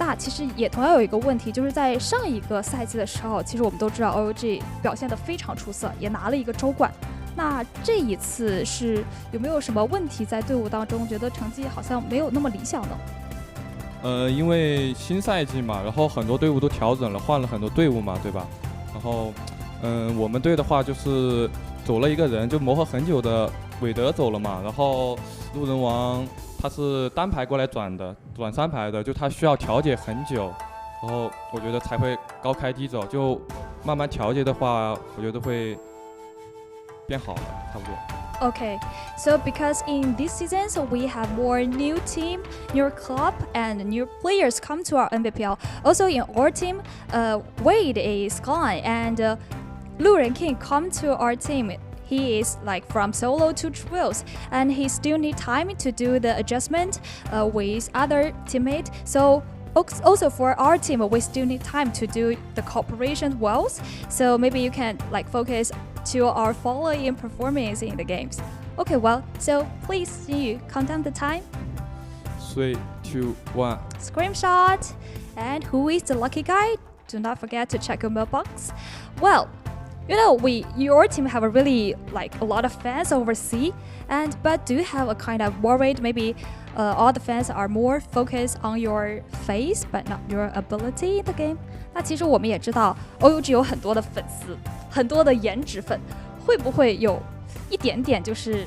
那其实也同样有一个问题，就是在上一个赛季的时候，其实我们都知道 OUG 表现得非常出色，也拿了一个周冠。那这一次是有没有什么问题在队伍当中，觉得成绩好像没有那么理想呢？因为新赛季嘛，然后很多队伍都调整了，换了很多队伍嘛，对吧？然后，我们队的话就是走了一个人，就磨合很久的韦德走了嘛，然后路人王。他是单排过来转的，转3排的，就他需要调节很久，然后我觉得才会高开低走，就慢慢调节的话，我觉得会变好了，差不多。Okay, so because in this season so we have more new team, new club, and new players come to our Nbpl. Also in our team, Wade is gone, and Lu Renking come to our team. He is like from solo to trios, and he still need time to do the adjustment with other teammates. So also for our team, we still need time to do the cooperation well. So maybe you can like focus to our following performance in the games. Okay, well, so please, Xinyu, count down the time. 3, 2, 1. Screenshot. And who is the lucky guy? Do not forget to check your mailbox. Well, you know, your team have a really like a lot of fans overseas, but do you have a kind of worried maybe all the fans are more focused on your face but not your ability in the game? 那其实我们也知道 OUG 有很多的粉丝，很多的颜值粉，会不会有一点点就是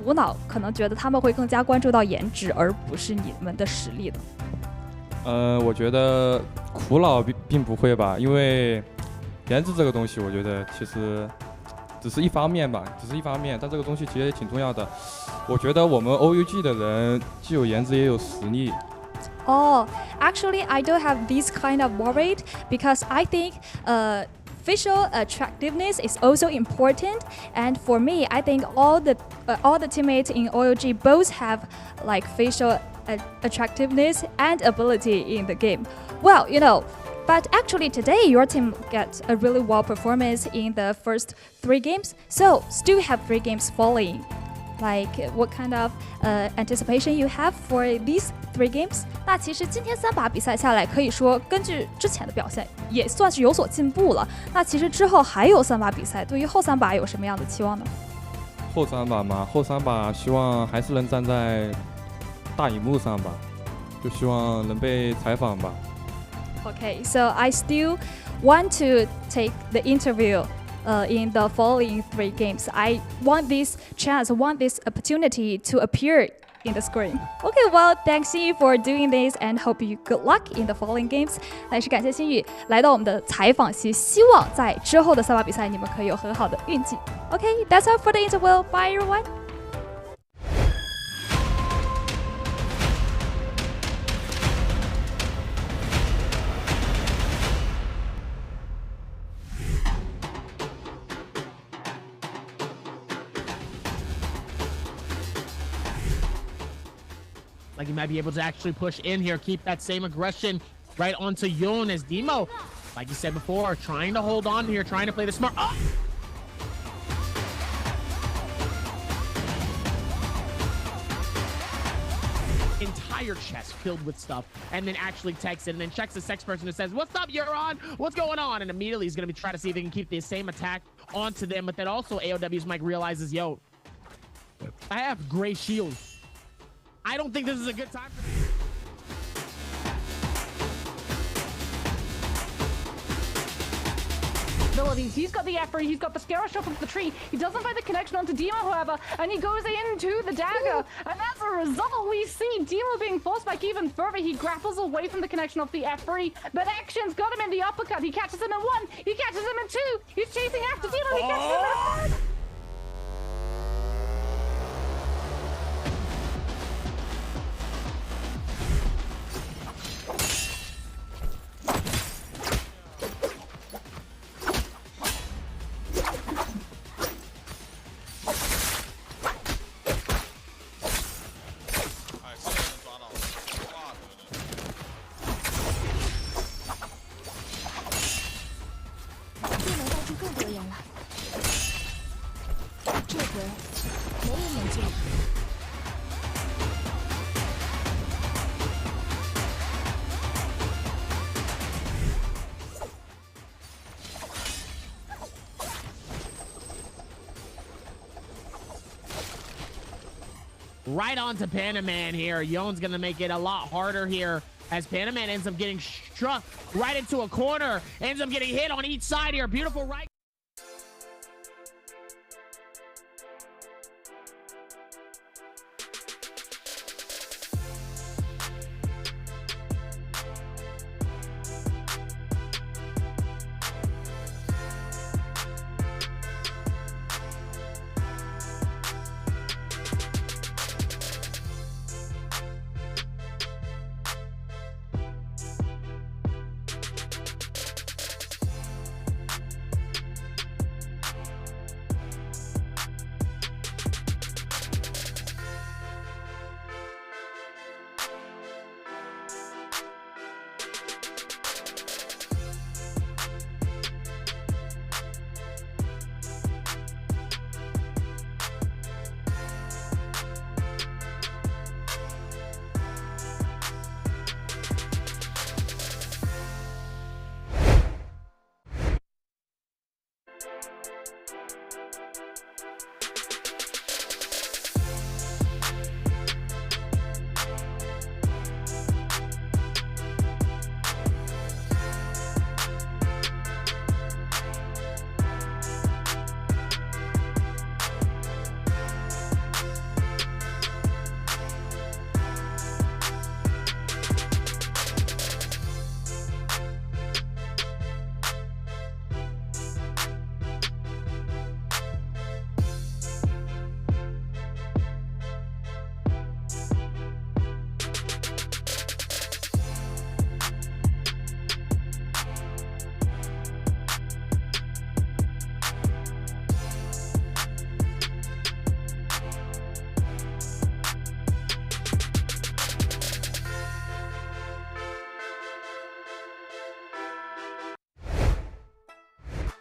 苦恼，可能觉得他们会更加关注到颜值，而不是你们的实力的？我觉得苦恼并不会吧，因为颜值这个东西，我觉得其实只是一方面吧，但这个东西其实也挺重要的。我觉得我们 OUG 的人既有颜值也有实力。Oh, actually, I don't have this kind of worried because I think facial attractiveness is also important. And for me, I think all the teammates in OUG both have like facial attractiveness and ability in the game. Well, but actually today your team got a really well performance in the first 3 games. So still have 3 games following. Like what kind of anticipation you have for these 3 games? 那其实今天3把比赛下来，可以说根据之前的表现，也算是有所进步了。那其实之后还有3把比赛，对于后3把有什么样的期望呢？后3把嘛，后3把希望还是能站在大荧幕上吧，就希望能被采访吧。Okay, so I still want to take the interview in the following 3 games. I want this chance, want this opportunity to appear in the screen. Okay, well, thanks Xinyu for doing this and hope you good luck in the following games. 那也是感谢Xinyu来到我们的采访期，希望在之后的3把比赛你们可以有很好的运气。Okay, that's all for the interview. Bye everyone. Like he might be able to actually push in here, keep that same aggression right onto Yoon as Demo, like you said before, trying to hold on here, trying to play the smart. Oh! Entire chest filled with stuff, and then actually texts it, and then checks the sex person who says, "What's up, Euron? What's going on?" And immediately he's going to be trying to see if he can keep the same attack onto them, but then also AOW's Mike realizes, yo, I have gray shields. I don't think this is a good time for this. Abilities. He's got the Efri, he's got the Scarab Shop of the tree. He doesn't find the connection onto Demo, however, and he goes into the dagger. And as a result, we see Demo being forced back even further. He grapples away from the connection of the Efri, but Action's got him in the uppercut. He catches him in 1, he catches him in 2. He's chasing after Demo, he catches him in 3. Right onto Panaman here. Yone's gonna make it a lot harder here as Panaman ends up getting struck right into a corner, ends up getting hit on each side here. Beautiful right.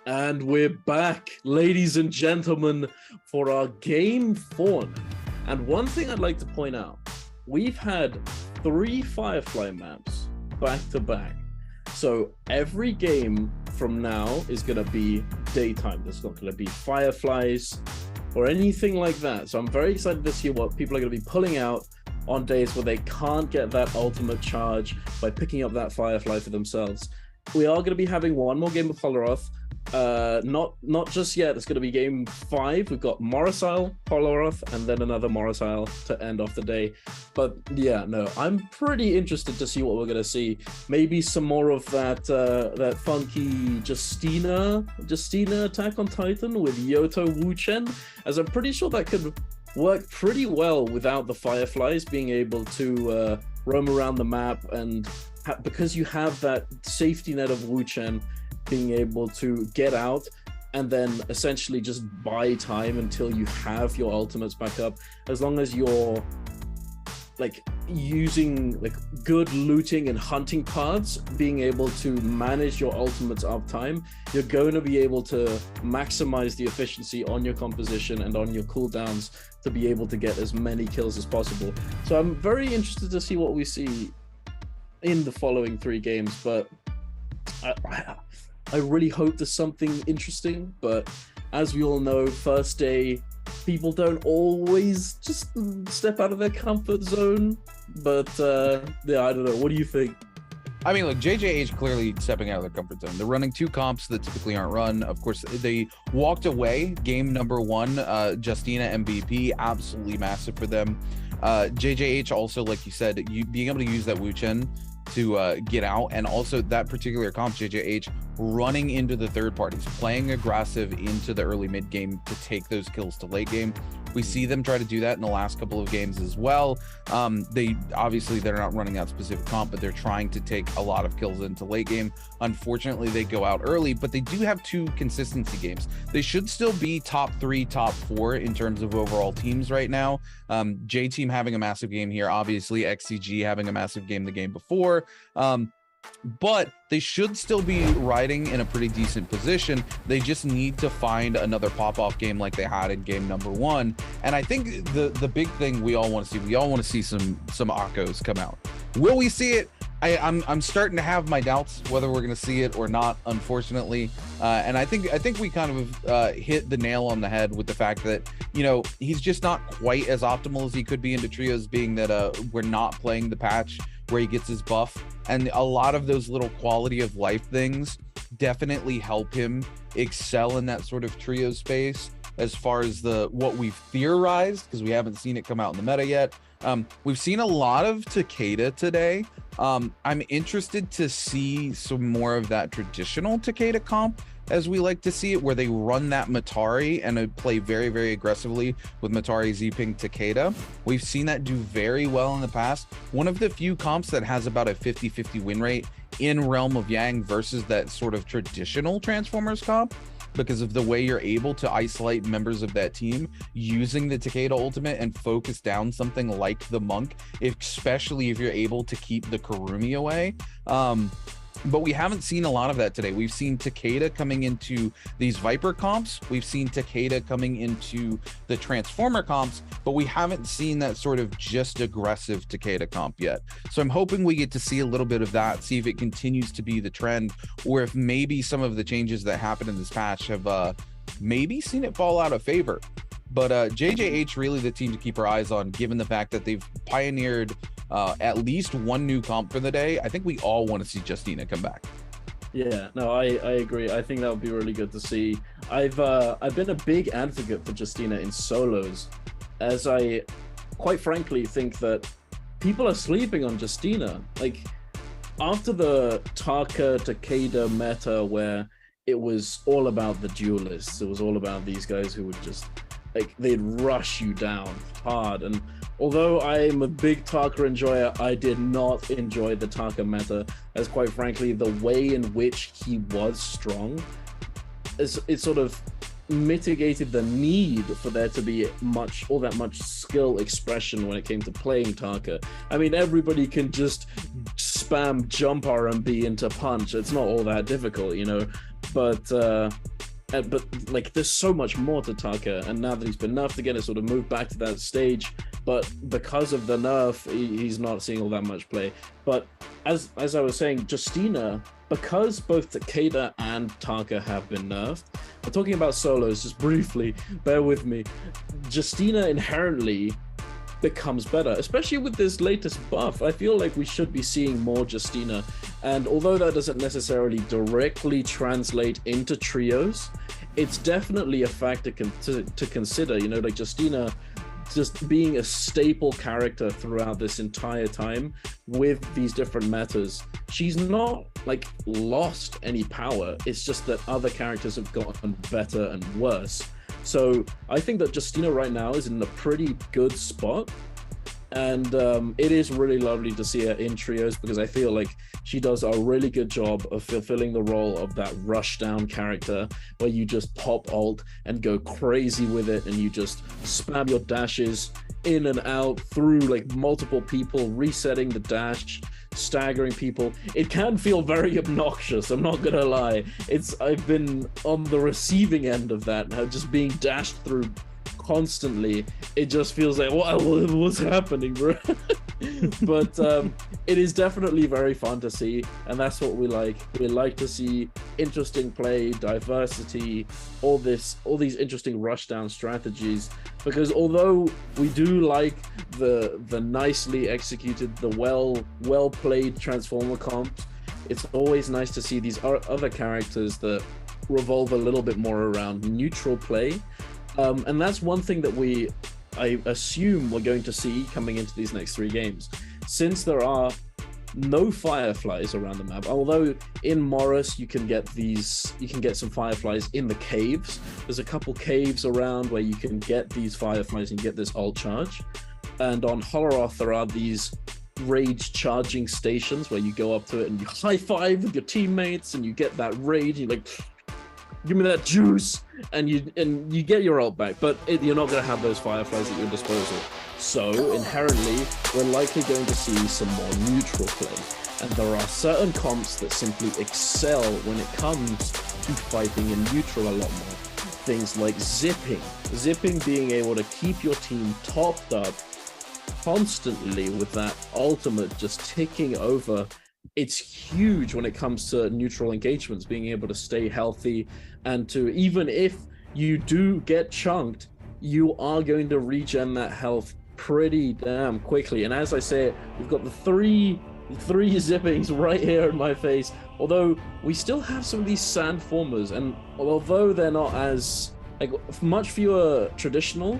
And we're back, ladies and gentlemen, for our game 4. And one thing I'd like to point out, we've had 3 Firefly maps back to back. So every game from now is going to be daytime. There's not going to be Fireflies or anything like that. So I'm very excited to see what people are going to be pulling out on days where they can't get that ultimate charge by picking up that Firefly for themselves. We are going to be having one more game of Poloroth. Not just yet. It's going to be game 5. We've got Morrisile, Poloroth, and then another Morrisile to end off the day. But yeah, no, I'm pretty interested to see what we're going to see. Maybe some more of that funky Justina attack on Titan with Yoto Wu-Chen, as I'm pretty sure that could work pretty well without the Fireflies being able to roam around the map, and because you have that safety net of Wu-Chen being able to get out and then essentially just buy time until you have your ultimates back up. As long as you're like using like good looting and hunting paths, being able to manage your ultimates uptime, you're going to be able to maximize the efficiency on your composition and on your cooldowns to be able to get as many kills as possible. So I'm very interested to see what we see in the following 3 games, but I really hope there's something interesting. But as we all know, first day, people don't always just step out of their comfort zone. But yeah, I don't know. What do you think? I mean, look, JJH clearly stepping out of their comfort zone. They're running 2 comps that typically aren't run. Of course, they walked away game number 1. Justina MVP, absolutely massive for them. JJH also, like you said, being able to use that Wu-Chen to get out, and also that particular comp, JJH, running into the third parties, playing aggressive into the early mid game to take those kills to late game. We see them try to do that in the last couple of games as well. They're not running that specific comp, but they're trying to take a lot of kills into late game. Unfortunately, they go out early, but they do have 2 consistency games. They should still be top 3, top 4 in terms of overall teams right now. J Team having a massive game here, obviously XCG having a massive game the game before. But they should still be riding in a pretty decent position. They just need to find another pop-off game like they had in game number 1. And I think the big thing we all want to see some Akos come out. Will we see it? I'm starting to have my doubts whether we're going to see it or not, unfortunately. And I think we kind of hit the nail on the head with the fact that, you know, he's just not quite as optimal as he could be into trios, being that we're not playing the patch where he gets his buff, and a lot of those little quality of life things definitely help him excel in that sort of trio space. As far as what we've theorized, because we haven't seen it come out in the meta yet, we've seen a lot of Takeda today. I'm interested to see some more of that traditional Takeda comp, as we like to see it, where they run that Matari and play very, very aggressively with Matari, Z-Ping, Takeda. We've seen that do very well in the past. One of the few comps that has about a 50-50 win rate in Realm of Yang versus that sort of traditional Transformers comp, because of the way you're able to isolate members of that team using the Takeda ultimate and focus down something like the Monk, especially if you're able to keep the Kurumi away. But we haven't seen a lot of that today. We've seen Takeda coming into these Viper comps. We've seen Takeda coming into the Transformer comps, but we haven't seen that sort of just aggressive Takeda comp yet. So I'm hoping we get to see a little bit of that, see if it continues to be the trend, or if maybe some of the changes that happened in this patch have maybe seen it fall out of favor. But JJH really the team to keep our eyes on, given the fact that they've pioneered at least 1 new comp for the day. I think we all want to see Justina come back. Yeah, no, I agree. I think that would be really good to see. I've been a big advocate for Justina in solos, as I quite frankly think that people are sleeping on Justina. Like, after the Taka Takeda meta where it was all about the duelists, it was all about these guys who would just, like, they'd rush you down hard. And although I'm a big Taka enjoyer, I did not enjoy the Taka meta, as quite frankly, the way in which he was strong, it sort of mitigated the need for there to be all that much skill expression when it came to playing Taka. I mean, everybody can just spam jump RMB into punch. It's not all that difficult, you know. But but like there's so much more to Taka, and now that he's been nerfed again, it's sort of moved back to that stage. But because of the nerf, he's not seeing all that much play. But as I was saying, Justina, because both Takeda and Taka have been nerfed, we're talking about solos just briefly, bear with me. Justina inherently becomes better, especially with this latest buff. I feel like we should be seeing more Justina, and although that doesn't necessarily directly translate into trios, it's definitely a factor to consider. You know, like Justina just being a staple character throughout this entire time with these different metas. She's not like lost any power, it's just that other characters have gotten better and worse. So I think that Justina right now is in a pretty good spot, and it is really lovely to see her in trios, because I feel like she does a really good job of fulfilling the role of that rush down character where you just pop ult and go crazy with it, and you just spam your dashes in and out through like multiple people, resetting the dash, staggering people. It can feel very obnoxious, I'm not gonna lie. I've been on the receiving end of that, just being dashed through constantly. It just feels like, what's happening, bro? But it is definitely very fun to see, and that's what we like. We like to see interesting play, diversity, all these interesting rushdown strategies, because although we do like the nicely executed, the well played Transformer comps, it's always nice to see these other characters that revolve a little bit more around neutral play. And that's one thing that I assume we're going to see coming into these next 3 games, since there are no fireflies around the map. Although in Morris you can get some fireflies in the caves. There's a couple caves around where you can get these fireflies and get this ult charge. And on Holoroth there are these rage charging stations where you go up to it and you high five with your teammates and you get that rage. You're like, give me that juice, and you get your ult back, but you're not going to have those fireflies at your disposal. So inherently, we're likely going to see some more neutral play, and there are certain comps that simply excel when it comes to fighting in neutral a lot more. Things like zipping being able to keep your team topped up constantly with that ultimate just ticking over. It's huge when it comes to neutral engagements, being able to stay healthy, and to, even if you do get chunked, you are going to regen that health pretty damn quickly. And as I say, we've got the three zippings right here in my face, although we still have some of these sandformers, and although they're not as, like, much fewer traditional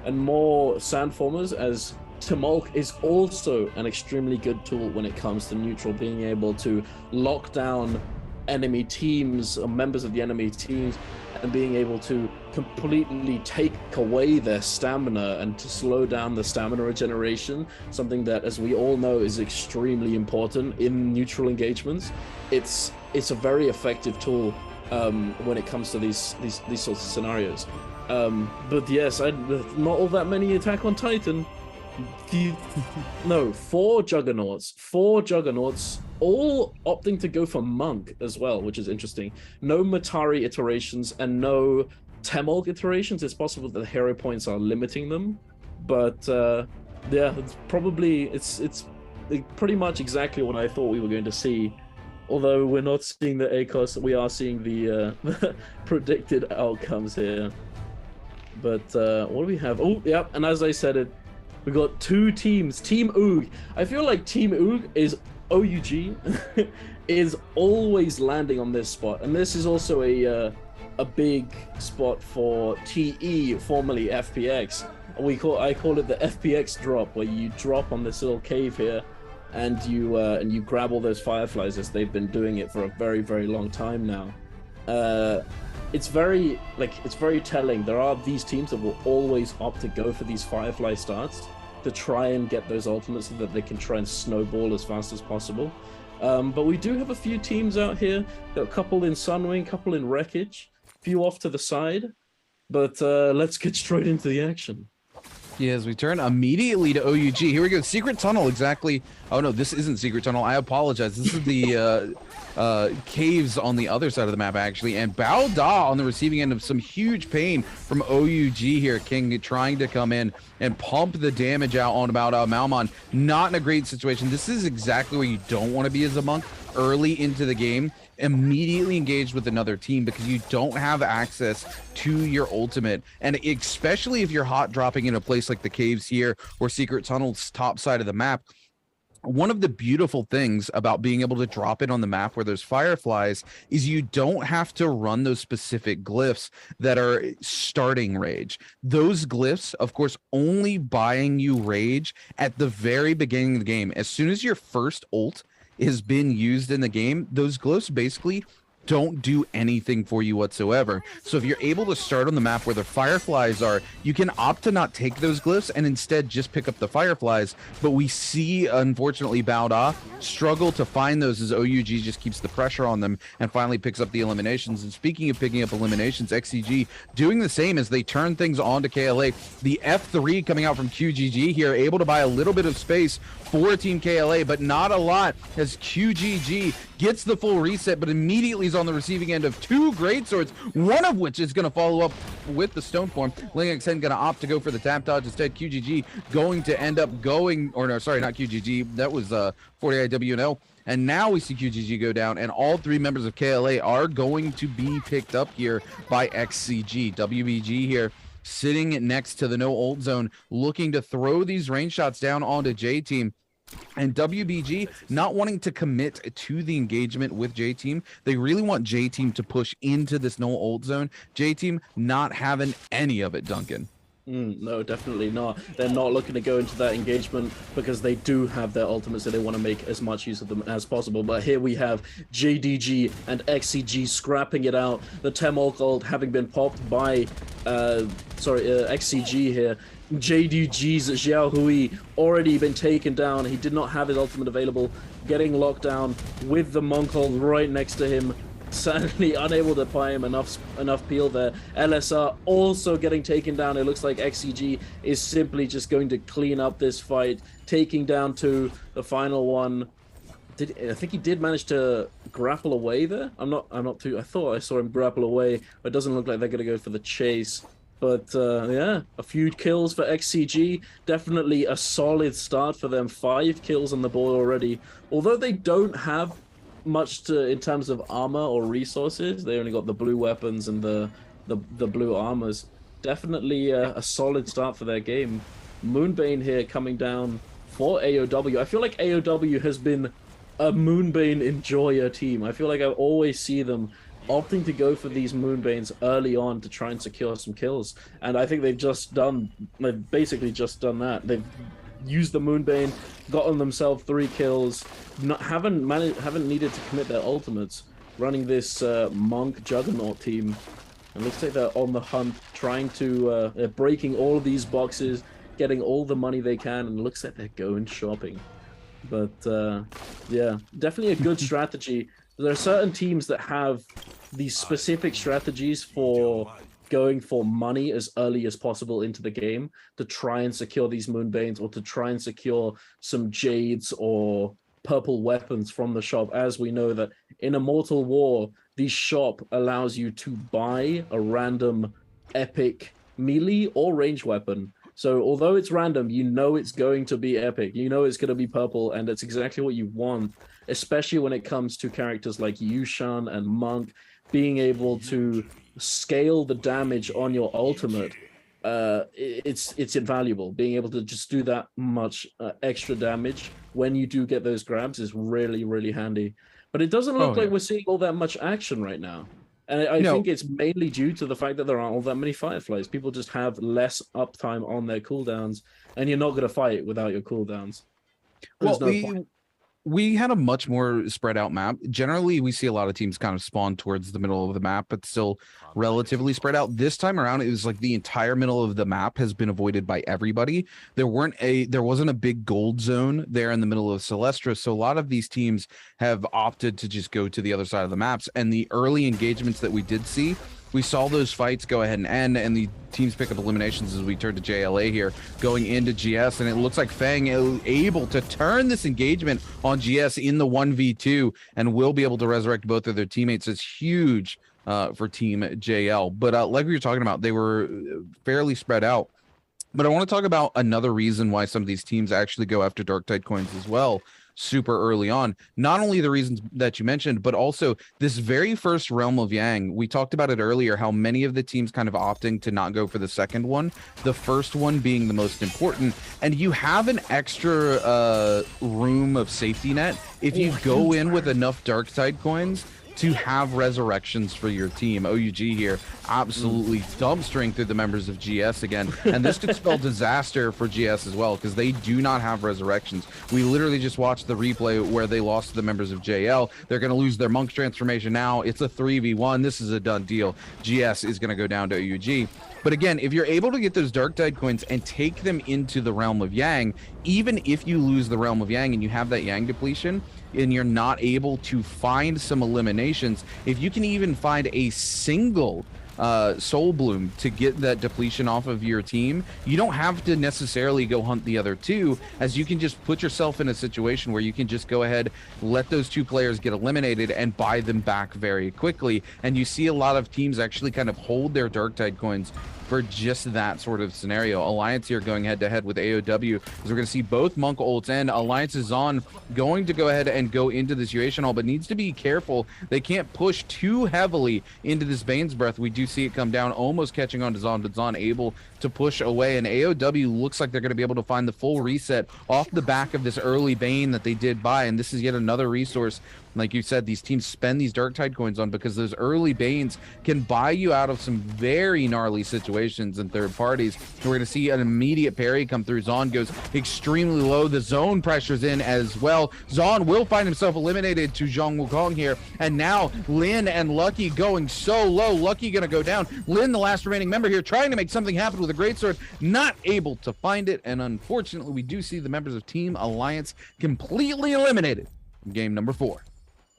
and more sandformers, as Timolk is also an extremely good tool when it comes to neutral, being able to lock down enemy teams or members of the enemy teams, and being able to completely take away their stamina and to slow down the stamina regeneration, something that, as we all know, is extremely important in neutral engagements. It's a very effective tool when it comes to these sorts of scenarios. But yes, not all that many Attack on Titan. No, 4 Juggernauts, all opting to go for Monk as well, which is interesting. No Matari iterations and no Temolk iterations. It's possible that the hero points are limiting them, but yeah, it's pretty much exactly what I thought we were going to see. Although we're not seeing the ACOS, we are seeing the predicted outcomes here. But what do we have? Oh, yeah, and as I said, we got 2 teams. Team Oog. I feel like Team Oog is OUG is always landing on this spot, and this is also a big spot for TE, formerly FPX. I call it the FPX drop, where you drop on this little cave here, and you grab all those fireflies, as they've been doing it for a very, very long time now. It's very telling. There are these teams that will always opt to go for these firefly starts to try and get those ultimates so that they can try and snowball as fast as possible. But we do have a few teams out here. Got a couple in Sunwing, a couple in Wreckage, a few off to the side. But let's get straight into the action. Yes, we turn immediately to OUG. Here we go. Secret tunnel, exactly. Oh, no, this isn't secret tunnel. I apologize. This is the caves on the other side of the map, actually. And Bao Da on the receiving end of some huge pain from OUG here. King trying to come in and pump the damage out on Bao Da. Malmon not in a great situation. This is exactly where you don't want to be as a monk early into the game. Immediately engaged with another team because you don't have access to your ultimate, and especially if you're hot dropping in a place like the caves here or secret tunnels top side of the map. One of the beautiful things about being able to drop it on the map where there's fireflies is you don't have to run those specific glyphs that are starting rage. Those glyphs, of course, only buying you rage at the very beginning of the game. As soon as your first ult has been used in the game, those glyphs basically don't do anything for you whatsoever. So if you're able to start on the map where the fireflies are, you can opt to not take those glyphs and instead just pick up the fireflies. But we see, unfortunately, Bao Da struggle to find those as OUG just keeps the pressure on them and finally picks up the eliminations. And speaking of picking up eliminations, XCG doing the same as they turn things on to KLA. The F3 coming out from QGG here, able to buy a little bit of space for Team KLA, but not a lot, as QGG gets the full reset, but immediately is on the receiving end of two great swords, one of which is going to follow up with the stone form. Ling Xen going to opt to go for the tap dodge instead. QGG going to end up going, or no, sorry, not QGG. That was 40IWNL. And now we see QGG go down, and all three members of KLA are going to be picked up here by XCG. WBG here sitting next to the no ult zone, looking to throw these range shots down onto J Team. And WBG not wanting to commit to the engagement with J Team. They really want J Team to push into this no ult zone. J Team not having any of it, Duncan. No, definitely not. They're not looking to go into that engagement because they do have their ultimates, so they want to make as much use of them as possible. But here we have JDG and XCG scrapping it out. The Temolk ult having been popped by, XCG here. JDG's Xiao Hui already been taken down. He did not have his ultimate available, getting locked down with the Monk ult right next to him. Sadly unable to buy him enough peel there. LSR also getting taken down. It looks like XCG is simply just going to clean up this fight, taking down to the final one. I think he did manage to grapple away there. I'm not too. I thought I saw him grapple away, but it doesn't look like they're going to go for the chase. But yeah, a few kills for XCG. Definitely a solid start for them. 5 kills on the board already. Although they don't have much in terms of armor or resources, they only got the blue weapons and the blue armors. Definitely a solid start for their game. Moonbane here coming down for AOW. I feel like AOW has been a Moonbane enjoyer team. I feel like I always see them opting to go for these Moonbanes early on to try and secure some kills, and I think they've basically just done that. They've used the Moonbane, gotten themselves 3 kills, haven't needed to commit their ultimates, running this Monk Juggernaut team. And looks like they're on the hunt, trying to they're breaking all of these boxes, getting all the money they can, and it looks like they're going shopping. But yeah, definitely a good strategy. There are certain teams that have these specific strategies for going for money as early as possible into the game to try and secure these Moonbanes or to try and secure some Jades or purple weapons from the shop. As we know that in Immortal War, the shop allows you to buy a random epic melee or range weapon. So although it's random, you know it's going to be epic. You know it's going to be purple, and it's exactly what you want, especially when it comes to characters like Yushan and Monk, being able to scale the damage on your ultimate. It's invaluable. Being able to just do that much extra damage when you do get those grabs is really, really handy. But it doesn't look like we're seeing all that much action right now. And I think it's mainly due to the fact that there aren't all that many Fireflies. People just have less uptime on their cooldowns, and you're not going to fight without your cooldowns. There's no point. We had a much more spread out map. Generally, we see a lot of teams kind of spawn towards the middle of the map, but still relatively spread out. This time around, it was like the entire middle of the map has been avoided by everybody. There wasn't a big gold zone there in the middle of Celestra, so a lot of these teams have opted to just go to the other side of the maps. And the early engagements that we did see We saw those fights go ahead and end, and the teams pick up eliminations as we turn to JLA here, going into GS, and it looks like Fang is able to turn this engagement on GS in the 1v2, and will be able to resurrect both of their teammates. It's huge for Team JL. But like we were talking about, they were fairly spread out. But I want to talk about another reason why some of these teams actually go after Darktide coins as well, super early on. Not only the reasons that you mentioned, but also this very first Realm of Yang. We talked about it earlier, how many of the teams kind of opting to not go for the second one, the first one being the most important. And you have an extra room of safety net if you go in with enough Darktide coins to have resurrections for your team. OUG here absolutely dumpstering through the members of GS again, and this could spell disaster for GS as well, because they do not have resurrections. We literally just watched the replay where they lost to the members of JL. They're going to lose their Monk's transformation now. It's a 3v1. This is a done deal. GS is going to go down to OUG. But again, if you're able to get those Darktide coins and take them into the Realm of Yang, even if you lose the Realm of Yang and you have that Yang depletion, and you're not able to find some eliminations, if you can even find a single Soul Bloom to get that depletion off of your team, you don't have to necessarily go hunt the other two, as you can just put yourself in a situation where you can just go ahead, let those two players get eliminated and buy them back very quickly. And you see a lot of teams actually kind of hold their Darktide coins for just that sort of scenario. Alliance here going head to head with AOW, as we're going to see both Monk ults end. Alliance is on, going to go ahead and go into this Duration Hall, but needs to be careful. They can't push too heavily into this Bane's Breath. We do see it come down, almost catching on to Zon, but Zon able to push away, and AOW looks like they're going to be able to find the full reset off the back of this early Bane that they did buy, and this is yet another resource, like you said, these teams spend these Darktide coins on, because those early Banes can buy you out of some very gnarly situations in third parties. We're going to see an immediate parry come through. Zon goes extremely low. The zone pressures in as well. Zon will find himself eliminated to Zhang Wukong here, and now Lin and Lucky going so low. Lucky going to go down. Lin, the last remaining member here, trying to make something happen with a greatsword, not able to find it, and unfortunately we do see the members of Team Alliance completely eliminated in game number 4.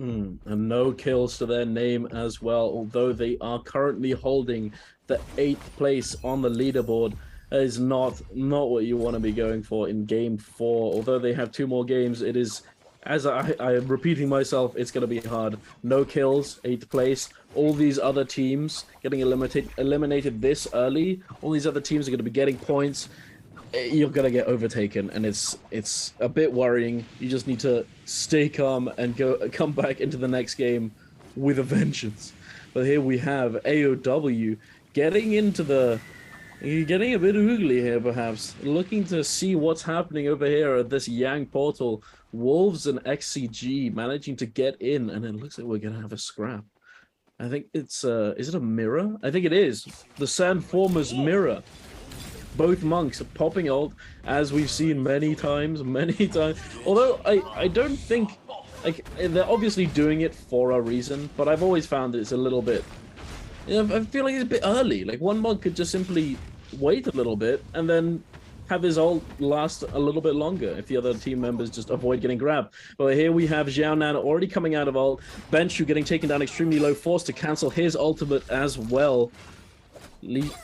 And no kills to their name as well, although they are currently holding the 8th place on the leaderboard. That is not what you want to be going for in game 4. Although they have 2 more games, it is, as I am repeating myself, it's going to be hard. No kills, 8th place. All these other teams getting eliminated this early. All these other teams are going to be getting points. You're gonna get overtaken, and it's a bit worrying. You just need to stay calm and come back into the next game with a vengeance. But here we have AOW getting a bit oogly here, perhaps looking to see what's happening over here at this Yang portal. Wolves and XCG managing to get in, and it looks like we're gonna have a scrap. I think it's is it a mirror? I think it is the Sandformer's mirror. Both monks popping ult, as we've seen many times. Although I don't think, like, they're obviously doing it for a reason, but I've always found it's a little bit, I feel like it's a bit early. Like, one monk could just simply wait a little bit and then have his ult last a little bit longer if the other team members just avoid getting grabbed. But here we have Xiaonan already coming out of ult. Benshu getting taken down extremely low, forced to cancel his ultimate as well.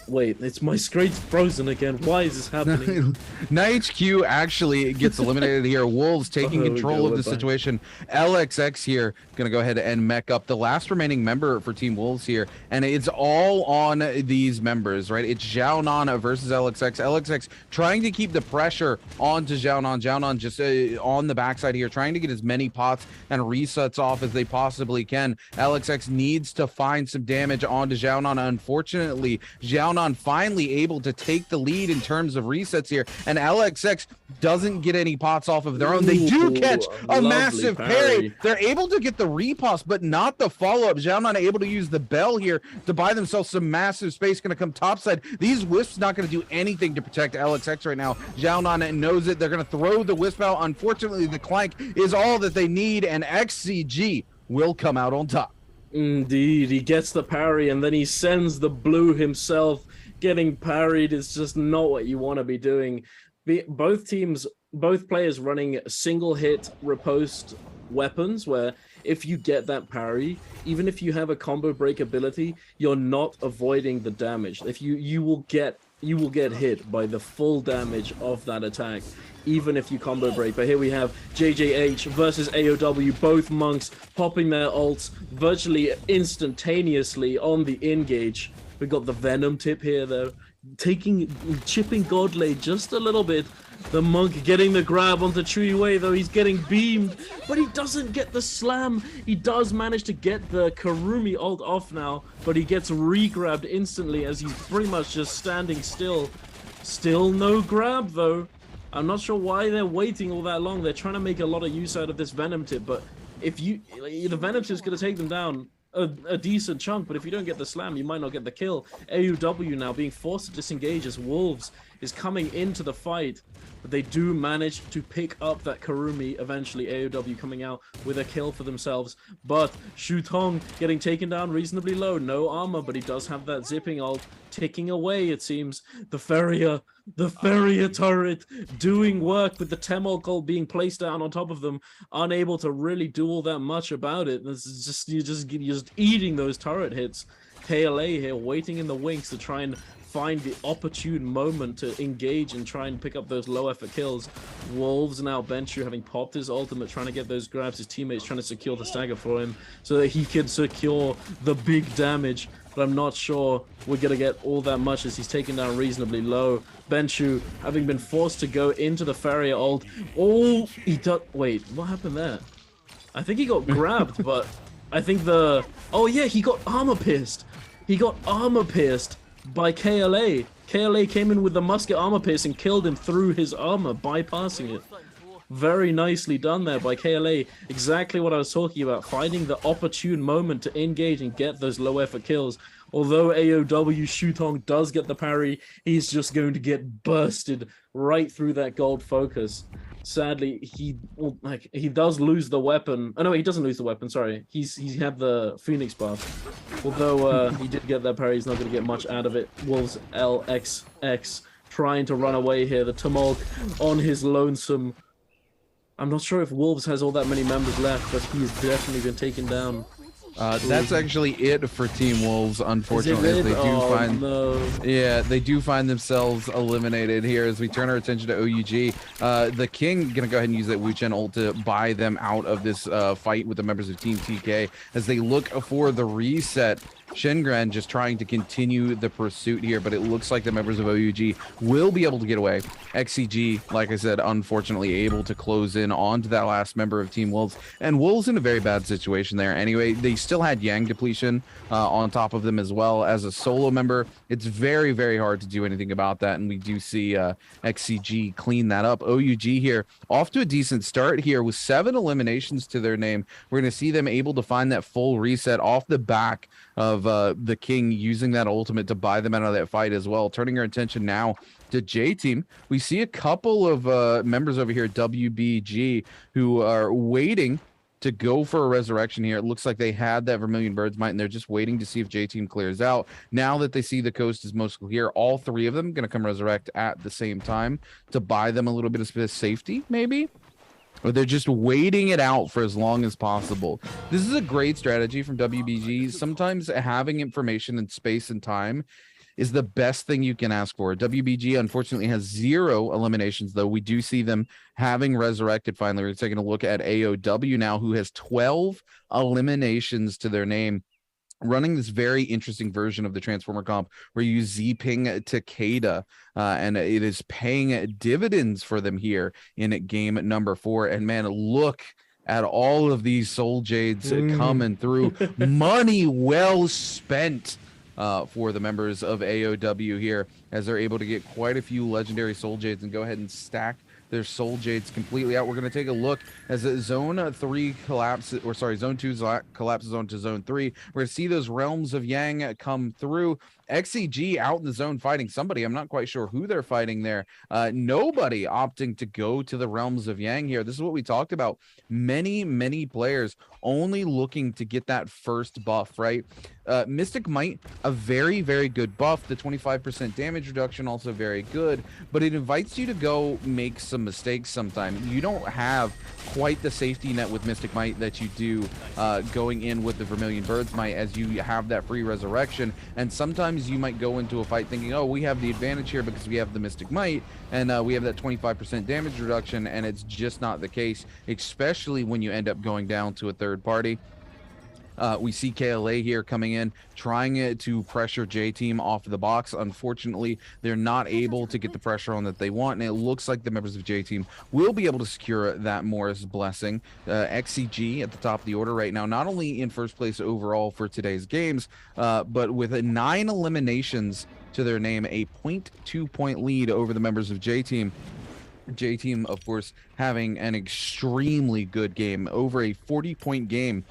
Wait, it's my screen's frozen again. Why is this happening? NiHQ actually gets eliminated here. Wolves taking control of the situation. LXX here gonna go ahead and mech up the last remaining member for Team Wolves here, and it's all on these members, right? It's Xiaonan versus LXX. LXX trying to keep the pressure onto Xiaonan. Xiaonan just on the backside here, trying to get as many pots and resets off as they possibly can. LXX needs to find some damage onto Xiaonan. Unfortunately, Xiaonan finally able to take the lead in terms of resets here, and LXX doesn't get any pots off of their own. They do catch a massive parry. They're able to get the repost, but not the follow-up. Xiaonan able to use the bell here to buy themselves some massive space. Going to come topside. These wisps not going to do anything to protect LXX right now. Xiaonan knows it. They're going to throw the wisp out. Unfortunately, the clank is all that they need, and XCG will come out on top. Indeed, he gets the parry, and then he sends the blue himself. Getting parried is just not what you want to be doing. Both players running single hit riposte weapons where if you get that parry, even if you have a combo break ability, you're not avoiding the damage. If you will get hit by the full damage of that attack, even if you combo break. But here we have JJH versus AOW, both monks popping their ults virtually instantaneously on the engage. We got the Venom tip here though, chipping Godley just a little bit. The monk getting the grab onto Chuiwei though, he's getting beamed, but he doesn't get the slam. He does manage to get the Karumi ult off now, but he gets re-grabbed instantly as he's pretty much just standing still. Still no grab though. I'm not sure why they're waiting all that long. They're trying to make a lot of use out of this Venom tip, but if the Venom tip is going to take them down a decent chunk, but if you don't get the slam, you might not get the kill. AUW now being forced to disengage as Wolves is coming into the fight, but they do manage to pick up that Karumi eventually. AOW coming out with a kill for themselves, but Shutong getting taken down reasonably low. No armor, but he does have that zipping ult ticking away, it seems. The Ferrier turret doing work with the Temol ult being placed down on top of them, unable to really do all that much about it. This is just you're just eating those turret hits. KLA here waiting in the wings to try and find the opportune moment to engage and try and pick up those low effort kills. Wolves now Benchu having popped his ultimate, trying to get those grabs. His teammates trying to secure the stagger for him so that he can secure the big damage. But I'm not sure we're going to get all that much as he's taken down reasonably low. Benchu having been forced to go into the Farrier ult. Oh, he does. Wait, what happened there? I think he got grabbed, but I think oh yeah, he got armor pierced. He got armor pierced by KLA. KLA came in with the musket armor pierce and killed him through his armor, bypassing it. Very nicely done there by KLA. Exactly what I was talking about, finding the opportune moment to engage and get those low effort kills. Although AOW Shutong does get the parry, he's just going to get bursted right through that gold focus. Sadly, he does lose the weapon. Oh no, he doesn't lose the weapon, sorry. He had the Phoenix buff. Although he did get that parry, he's not going to get much out of it. Wolves LXX trying to run away here. The Tumult on his lonesome. I'm not sure if Wolves has all that many members left, but he's definitely been taken down. That's actually it for Team Wolves, unfortunately. They do find themselves eliminated here as we turn our attention to OUG. The King gonna go ahead and use that Wu Chen ult to buy them out of this fight with the members of Team TK as they look for the reset. Shengren just trying to continue the pursuit here, but it looks like the members of OUG will be able to get away. XCG, like I said, unfortunately able to close in onto that last member of Team Wolves, and Wolves in a very bad situation there. Anyway, they still had Yang depletion on top of them as well. As a solo member, it's very, very hard to do anything about that, and we do see XCG clean that up. OUG here off to a decent start here with 7 eliminations to their name. We're going to see them able to find that full reset off the back of the King using that ultimate to buy them out of that fight as well. Turning our attention now to J-Team, we see a couple of members over here, WBG, who are waiting to go for a resurrection here. It looks like they had that Vermilion Bird's Might, and they're just waiting to see if J-Team clears out. Now that they see the coast is most clear, all 3 of them going to come resurrect at the same time to buy them a little bit of safety, maybe? Or they're just waiting it out for as long as possible. This is a great strategy from WBG. Sometimes having information in space and time is the best thing you can ask for. WBG unfortunately has 0 eliminations, though. We do see them having resurrected finally. We're taking a look at AOW now, who has 12 eliminations to their name, running this very interesting version of the Transformer comp where you Z-ping Takeda, and it is paying dividends for them here in game number 4. And man, look at all of these Soul Jades coming through. Money well spent for the members of AOW here as they're able to get quite a few legendary Soul Jades and go ahead and stack their Soul Jades completely out. We're going to take a look as Zone 3 collapses, or sorry, Zone 2 collapses onto Zone 3. We're going to see those Realms of Yang come through. XCG out in the zone fighting somebody. I'm not quite sure who they're fighting there. Nobody opting to go to the realms of Yang here. This is what we talked about. Many players only looking to get that first buff, right? Mystic Might, a very good buff. The 25% damage reduction, also very good, but it invites you to go make some mistakes sometimes. You don't have quite the safety net with Mystic Might that you do going in with the Vermilion Bird's Might, as you have that free resurrection, and sometimes you might go into a fight thinking, oh, we have the advantage here because we have the Mystic Might and we have that 25% damage reduction, and it's just not the case, especially when you end up going down to a third party. We see KLA here coming in, trying to pressure J-Team off of the box. Unfortunately, they're not able to get the pressure on that they want, and it looks like the members of J-Team will be able to secure that Morris blessing. XCG at the top of the order right now, not only in first place overall for today's games, but with 9 eliminations to their name, a 0.2 point lead over the members of J-Team. J-Team, of course, having an extremely good game, over a 40-point game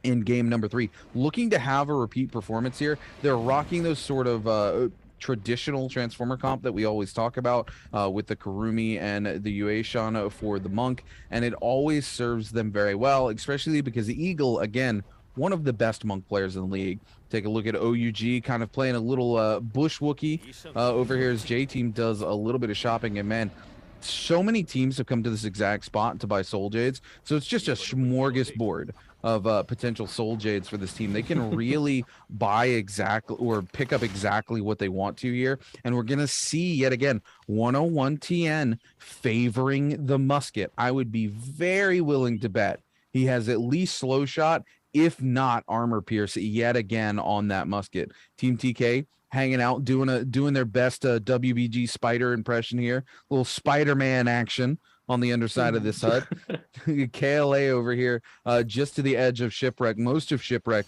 in game number 3, looking to have a repeat performance here. They're rocking those sort of traditional transformer comp that we always talk about with the Kurumi and the Yueishan for the Monk, and it always serves them very well, especially because the Eagle, again, one of the best Monk players in the league. Take a look at OUG kind of playing a little bush Wookie over here as J-Team does a little bit of shopping, and man, so many teams have come to this exact spot to buy Soul Jades, so it's just a smorgasbord of potential Soul Jades for this team. They can really buy exactly or pick up exactly what they want to here, and we're gonna see yet again 101 TN favoring the musket. I would be very willing to bet he has at least slow shot, if not armor pierce, yet again on that musket. Team TK hanging out, doing their best WBG spider impression here, little Spider-Man action on the underside of this hut. KLA over here, just to the edge of Shipwreck. Most of Shipwreck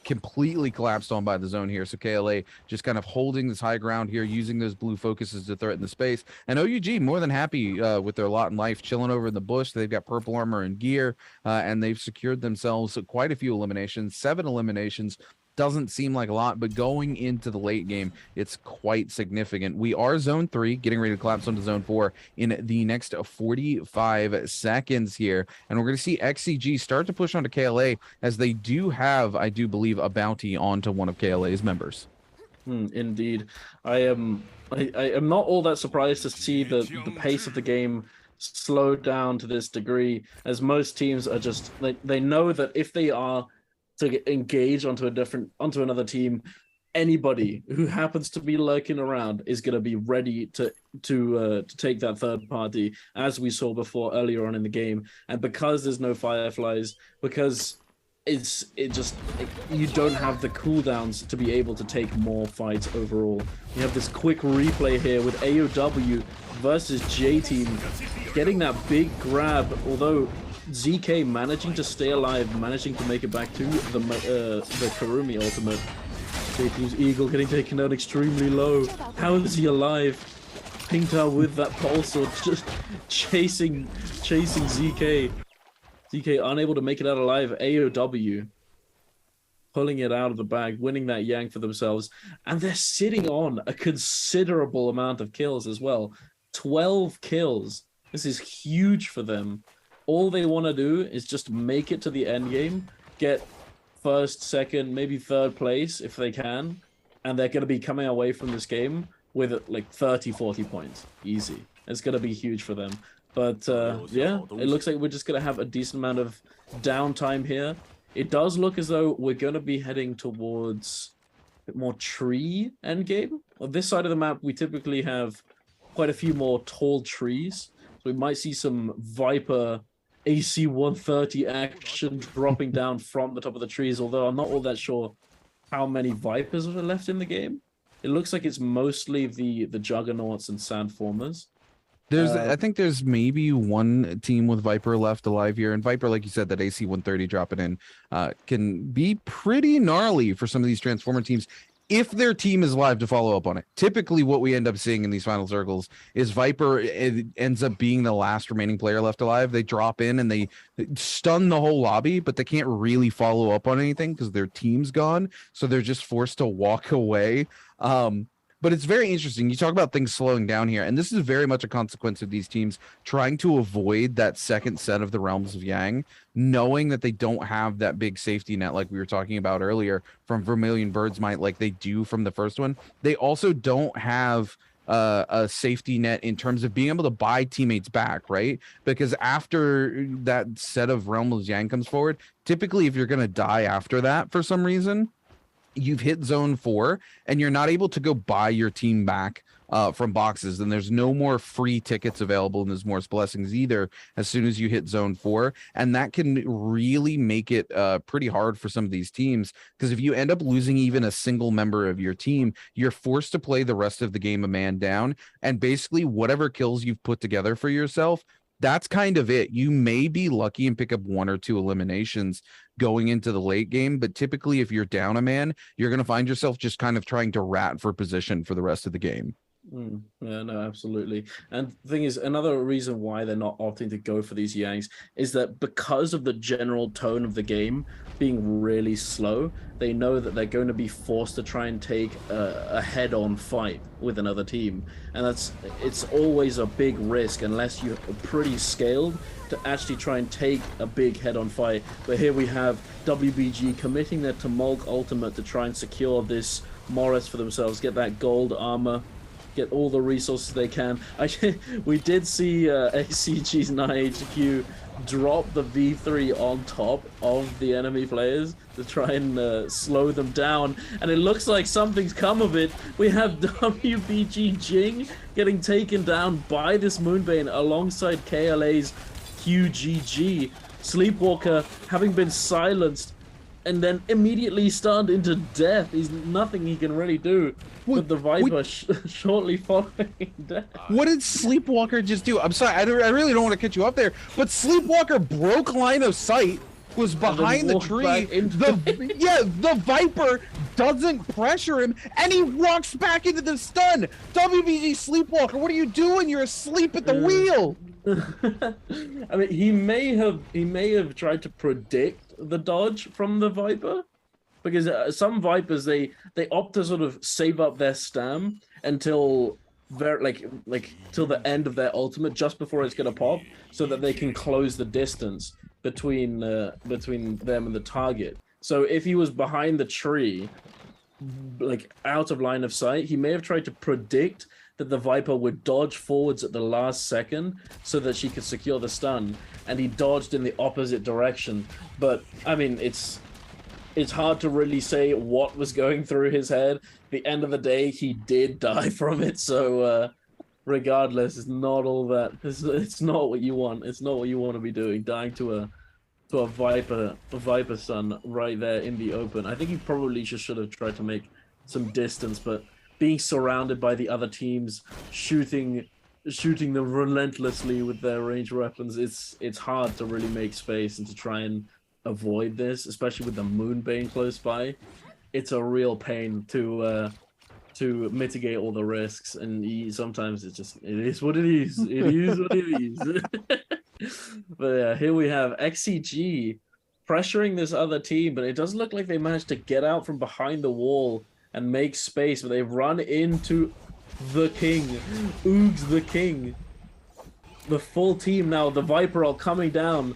completely collapsed on by the zone here. So KLA just kind of holding this high ground here, using those blue focuses to threaten the space. And OUG more than happy with their lot in life, chilling over in the bush. They've got purple armor and gear, and they've secured themselves quite a few eliminations, 7 eliminations. Doesn't seem like a lot, but going into the late game, it's quite significant. We are zone 3, getting ready to collapse onto zone 4 in the next 45 seconds here. And we're going to see XCG start to push onto KLA, as they do have, I do believe, a bounty onto one of KLA's members. Indeed. I am not all that surprised to see the pace of the game slow down to this degree, as most teams are just, they know that if they are to get engaged onto another team, anybody who happens to be lurking around is going to be ready to take that third party, as we saw before earlier on in the game. And because there's no Fireflies, because you don't have the cooldowns to be able to take more fights overall. We have this quick replay here with AOW versus J-Team getting that big grab, although ZK managing to stay alive, managing to make it back to the Kurumi ultimate. J-Team's Eagle getting taken down extremely low. How is he alive? Pingtao with that pulse sword, just chasing ZK. ZK unable to make it out alive. AOW pulling it out of the bag, winning that Yang for themselves. And they're sitting on a considerable amount of kills as well. 12 kills. This is huge for them. All they want to do is just make it to the end game, get first, second, maybe third place if they can, and they're going to be coming away from this game with like 30, 40 points. Easy. It's going to be huge for them. But yeah, it looks like we're just going to have a decent amount of downtime here. It does look as though we're going to be heading towards a bit more tree endgame. On this side of the map, we typically have quite a few more tall trees. So we might see some Viper AC 130 action dropping down from the top of the trees, although I'm not all that sure how many Vipers are left in the game. It looks like it's mostly the Juggernauts and Sandformers. I think there's maybe one team with Viper left alive here, and Viper, like you said, that AC 130 dropping in can be pretty gnarly for some of these Transformer teams if their team is live to follow up on it. Typically what we end up seeing in these final circles is Viper ends up being the last remaining player left alive. They drop in and they stun the whole lobby, but they can't really follow up on anything because their team's gone. So they're just forced to walk away. But it's very interesting. You talk about things slowing down here, and this is very much a consequence of these teams trying to avoid that second set of the Realms of Yang, knowing that they don't have that big safety net like we were talking about earlier from Vermilion Bird's Might like they do from the first one. They also don't have a safety net in terms of being able to buy teammates back, right? Because after that set of Realms of Yang comes forward, typically if you're going to die after that for some reason, you've hit zone 4 and you're not able to go buy your team back from boxes, and there's no more free tickets available in this Morris Blessings either as soon as you hit zone 4, and that can really make it pretty hard for some of these teams, because if you end up losing even a single member of your team, you're forced to play the rest of the game a man down, and basically whatever kills you've put together for yourself, that's kind of it. You may be lucky and pick up 1 or 2 eliminations going into the late game, but typically if you're down a man, you're going to find yourself just kind of trying to rat for position for the rest of the game. Yeah, no, absolutely. And the thing is, another reason why they're not opting to go for these Yangs is that because of the general tone of the game being really slow, they know that they're going to be forced to try and take a head-on fight with another team. And it's always a big risk unless you're pretty scaled to actually try and take a big head-on fight. But here we have WBG committing their Tumult ultimate to try and secure this Morris for themselves, get that gold armor, get all the resources they can. We did see ACG's 9HQ drop the V3 on top of the enemy players to try and slow them down, and it looks like something's come of it. We have WBG Jing getting taken down by this Moonbane alongside KLA's QGG. Sleepwalker having been silenced and then immediately stunned into death. There's nothing he can really do. With the Viper shortly following death. What did Sleepwalker just do? I'm sorry, I really don't want to catch you up there, but Sleepwalker broke line of sight, was behind the tree. The Viper doesn't pressure him, and he walks back into the stun. WBG Sleepwalker, what are you doing? You're asleep at the wheel. I mean, he may have tried to predict the dodge from the Viper, because some Vipers they opt to sort of save up their stam until till the end of their ultimate, just before it's gonna pop, so that they can close the distance between them and the target. So if he was behind the tree, like out of line of sight, he may have tried to predict that the Viper would dodge forwards at the last second so that she could secure the stun, and he dodged in the opposite direction. But I mean, it's hard to really say what was going through his head. At the end of the day, he did die from it, so regardless, it's not all that. It's not what you want. It's not what you want to be doing, dying to a Viper stun right there in the open. I think he probably just should have tried to make some distance, but being surrounded by the other teams, shooting them relentlessly with their ranged weapons, it's hard to really make space and to try and avoid this, especially with the Moonbane close by. It's a real pain to mitigate all the risks, and sometimes it is what it is. It is what it is. But yeah, here we have XCG pressuring this other team, but it does look like they managed to get out from behind the wall and make space, but they've run into the King. Oogs the King. The full team now, the Viper are coming down.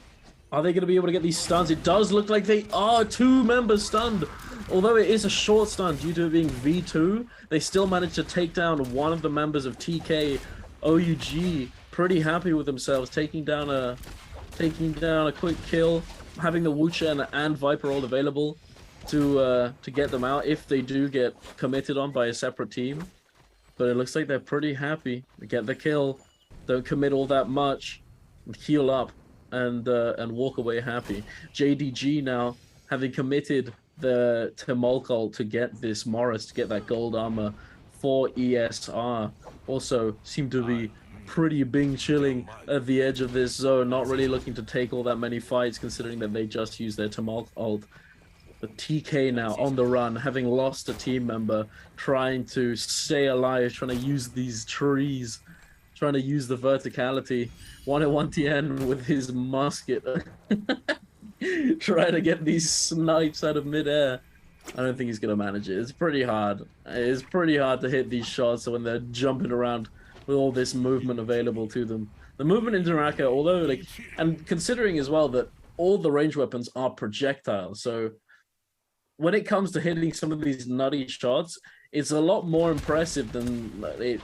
Are they going to be able to get these stuns? It does look like they are. 2 members stunned. Although it is a short stun due to it being V2, they still managed to take down one of the members of TK. OUG pretty happy with themselves, taking down a quick kill, having the Wuchen and Viper all available to get them out if they do get committed on by a separate team. But it looks like they're pretty happy. They get the kill, don't commit all that much, heal up, and walk away happy. JDG now, having committed the Tumult ult to get this Morris, to get that gold armor for ESR, also seem to be pretty bing chilling at the edge of this zone, not really looking to take all that many fights, considering that they just used their Tumult ult. But TK now on the run, having lost a team member, trying to stay alive, trying to use these trees, trying to use the verticality. 101 TN with his musket, trying to get these snipes out of midair. I don't think he's gonna manage it. It's pretty hard. It's pretty hard to hit these shots when they're jumping around with all this movement available to them. The movement in NARAKA, although like, and considering as well that all the range weapons are projectiles, so when it comes to hitting some of these nutty shots, it's a lot more impressive than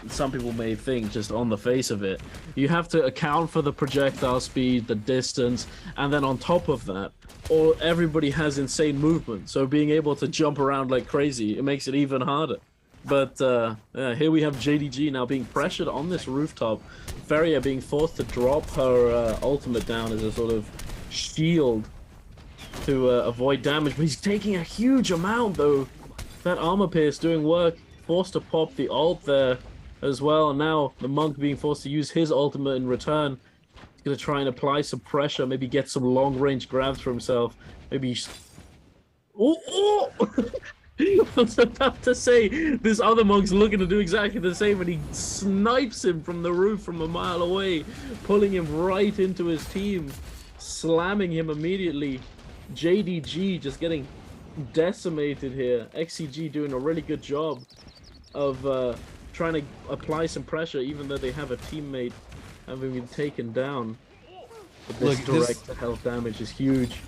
some people may think just on the face of it. You have to account for the projectile speed, the distance, and then on top of that, everybody has insane movement. So being able to jump around like crazy, it makes it even harder. But yeah, here we have JDG now being pressured on this rooftop. Feria being forced to drop her ultimate down as a sort of shield to avoid damage, but he's taking a huge amount though. That armor pierce doing work, forced to pop the ult there as well, and now the monk being forced to use his ultimate in return. He's gonna try and apply some pressure, maybe get some long range grabs for himself. Maybe I was about to say this other monk's looking to do exactly the same, and he snipes him from the roof from a mile away, pulling him right into his team, slamming him immediately. JDG just getting decimated here. XCG doing a really good job of trying to apply some pressure, even though they have a teammate having been taken down. But this direct health damage is huge.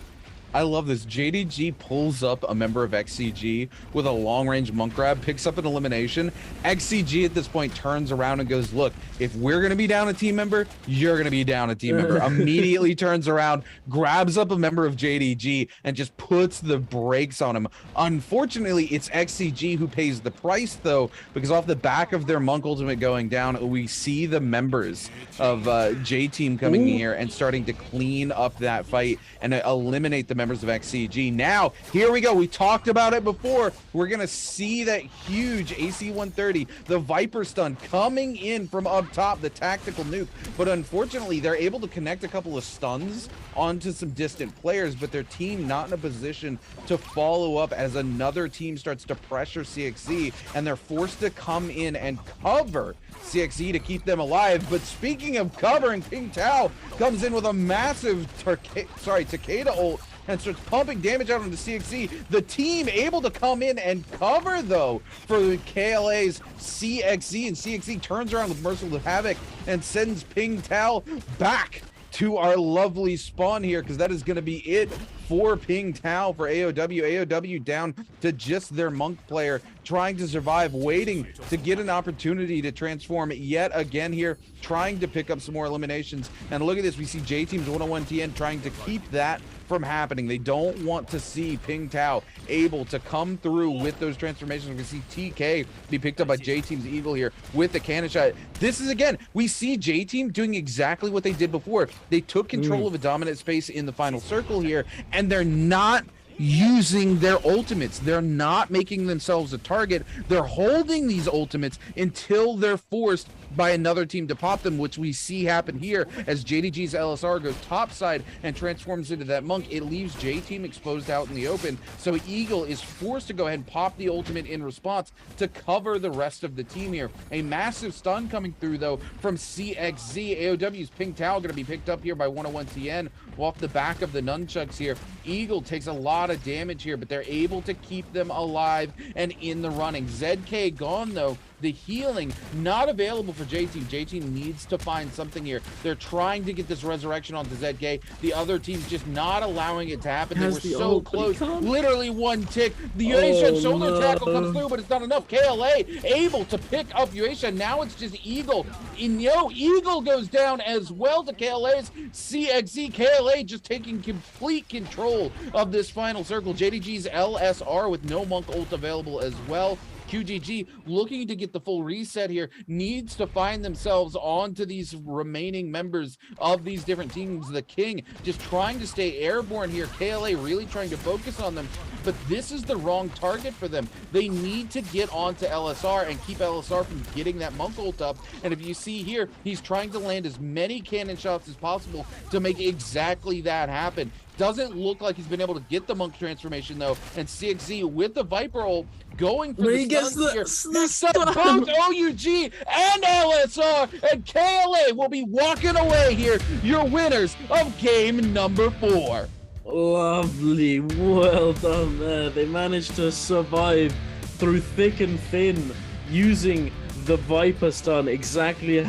I love this. JDG pulls up a member of XCG with a long-range monk grab, picks up an elimination. XCG at this point turns around and goes, look, if we're going to be down a team member, you're going to be down a team member. Immediately turns around, grabs up a member of JDG, and just puts the brakes on him. Unfortunately, it's XCG who pays the price, though, because off the back of their monk ultimate going down, we see the members of J-Team coming in here and starting to clean up that fight and eliminate the members of XCG. Now, here we go. We talked about it before. We're going to see that huge AC-130, the Viper stun coming in from up top, the tactical nuke. But unfortunately, they're able to connect a couple of stuns onto some distant players, but their team not in a position to follow up as another team starts to pressure CXZ, and they're forced to come in and cover CXZ to keep them alive. But speaking of covering, Ping Tao comes in with a massive Takeda ult and starts pumping damage out onto CXZ. The team able to come in and cover, though, for KLA's CXZ, and CXZ turns around with Merciful Havoc and sends Ping Tao back to our lovely spawn here, because that is going to be it for Ping Tao for AOW. AOW down to just their monk player, trying to survive, waiting to get an opportunity to transform yet again here, trying to pick up some more eliminations. And look at this, we see J-Team's 101 TN trying to keep that from happening. They don't want to see Ping Tao able to come through with those transformations. We can see TK be picked up by J-Team's Eagle here with the cannon shot. This is, again, we see J-Team doing exactly what they did before. They took control of a dominant space in the final circle here, and they're not using their ultimates. They're not making themselves a target. They're holding these ultimates until they're forced by another team to pop them, which we see happen here as JDG's LSR goes topside and transforms into that monk. It leaves J-Team exposed out in the open, so Eagle is forced to go ahead and pop the ultimate in response to cover the rest of the team here. A massive stun coming through, though, from CXZ. AOW's Ping Tao going to be picked up here by 101 TN off the back of the nunchucks here. Eagle takes a lot of damage here, but they're able to keep them alive and in the running. ZK gone, though. The healing not available for J-Team. J-Team needs to find something here. They're trying to get this resurrection onto ZK. The other team's just not allowing it to happen. They were so close. Literally one tick. The Yuesha shoulder tackle comes through, but it's not enough. KLA able to pick up Yuesha. Now it's just Eagle. Eagle goes down as well to KLA's CXZ. KLA just taking complete control of this final circle. JDG's LSR with no monk ult available as well. QGG looking to get the full reset here, needs to find themselves onto these remaining members of these different teams. The King just trying to stay airborne here. KLA really trying to focus on them. but this is the wrong target for them. They need to get onto LSR and keep LSR from getting that monk ult up. And if you see here, he's trying to land as many cannon shots as possible to make exactly that happen. Doesn't look like he's been able to get the monk transformation though, and CXZ with the Viper ult going for the stuns here. He set both OUG and LSR, and KLA will be walking away here, your winners of game number 4. Lovely, well done there. They managed to survive through thick and thin using the Viper stun exactly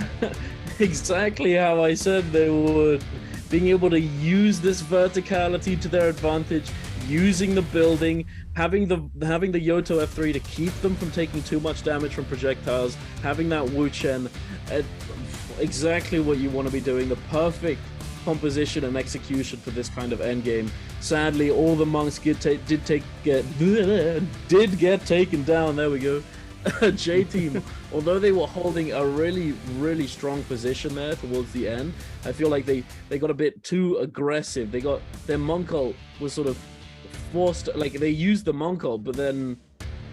how I said they would. Being able to use this verticality to their advantage, using the building, having the Yoto F3 to keep them from taking too much damage from projectiles, having that Wu Chen, exactly what you want to be doing. The perfect composition and execution for this kind of endgame. Sadly, all the monks did get taken down. There we go. J-Team, although they were holding a really strong position there towards the end, I feel like they got a bit too aggressive. They got their monk ult was sort of forced, like they used the monk ult, but then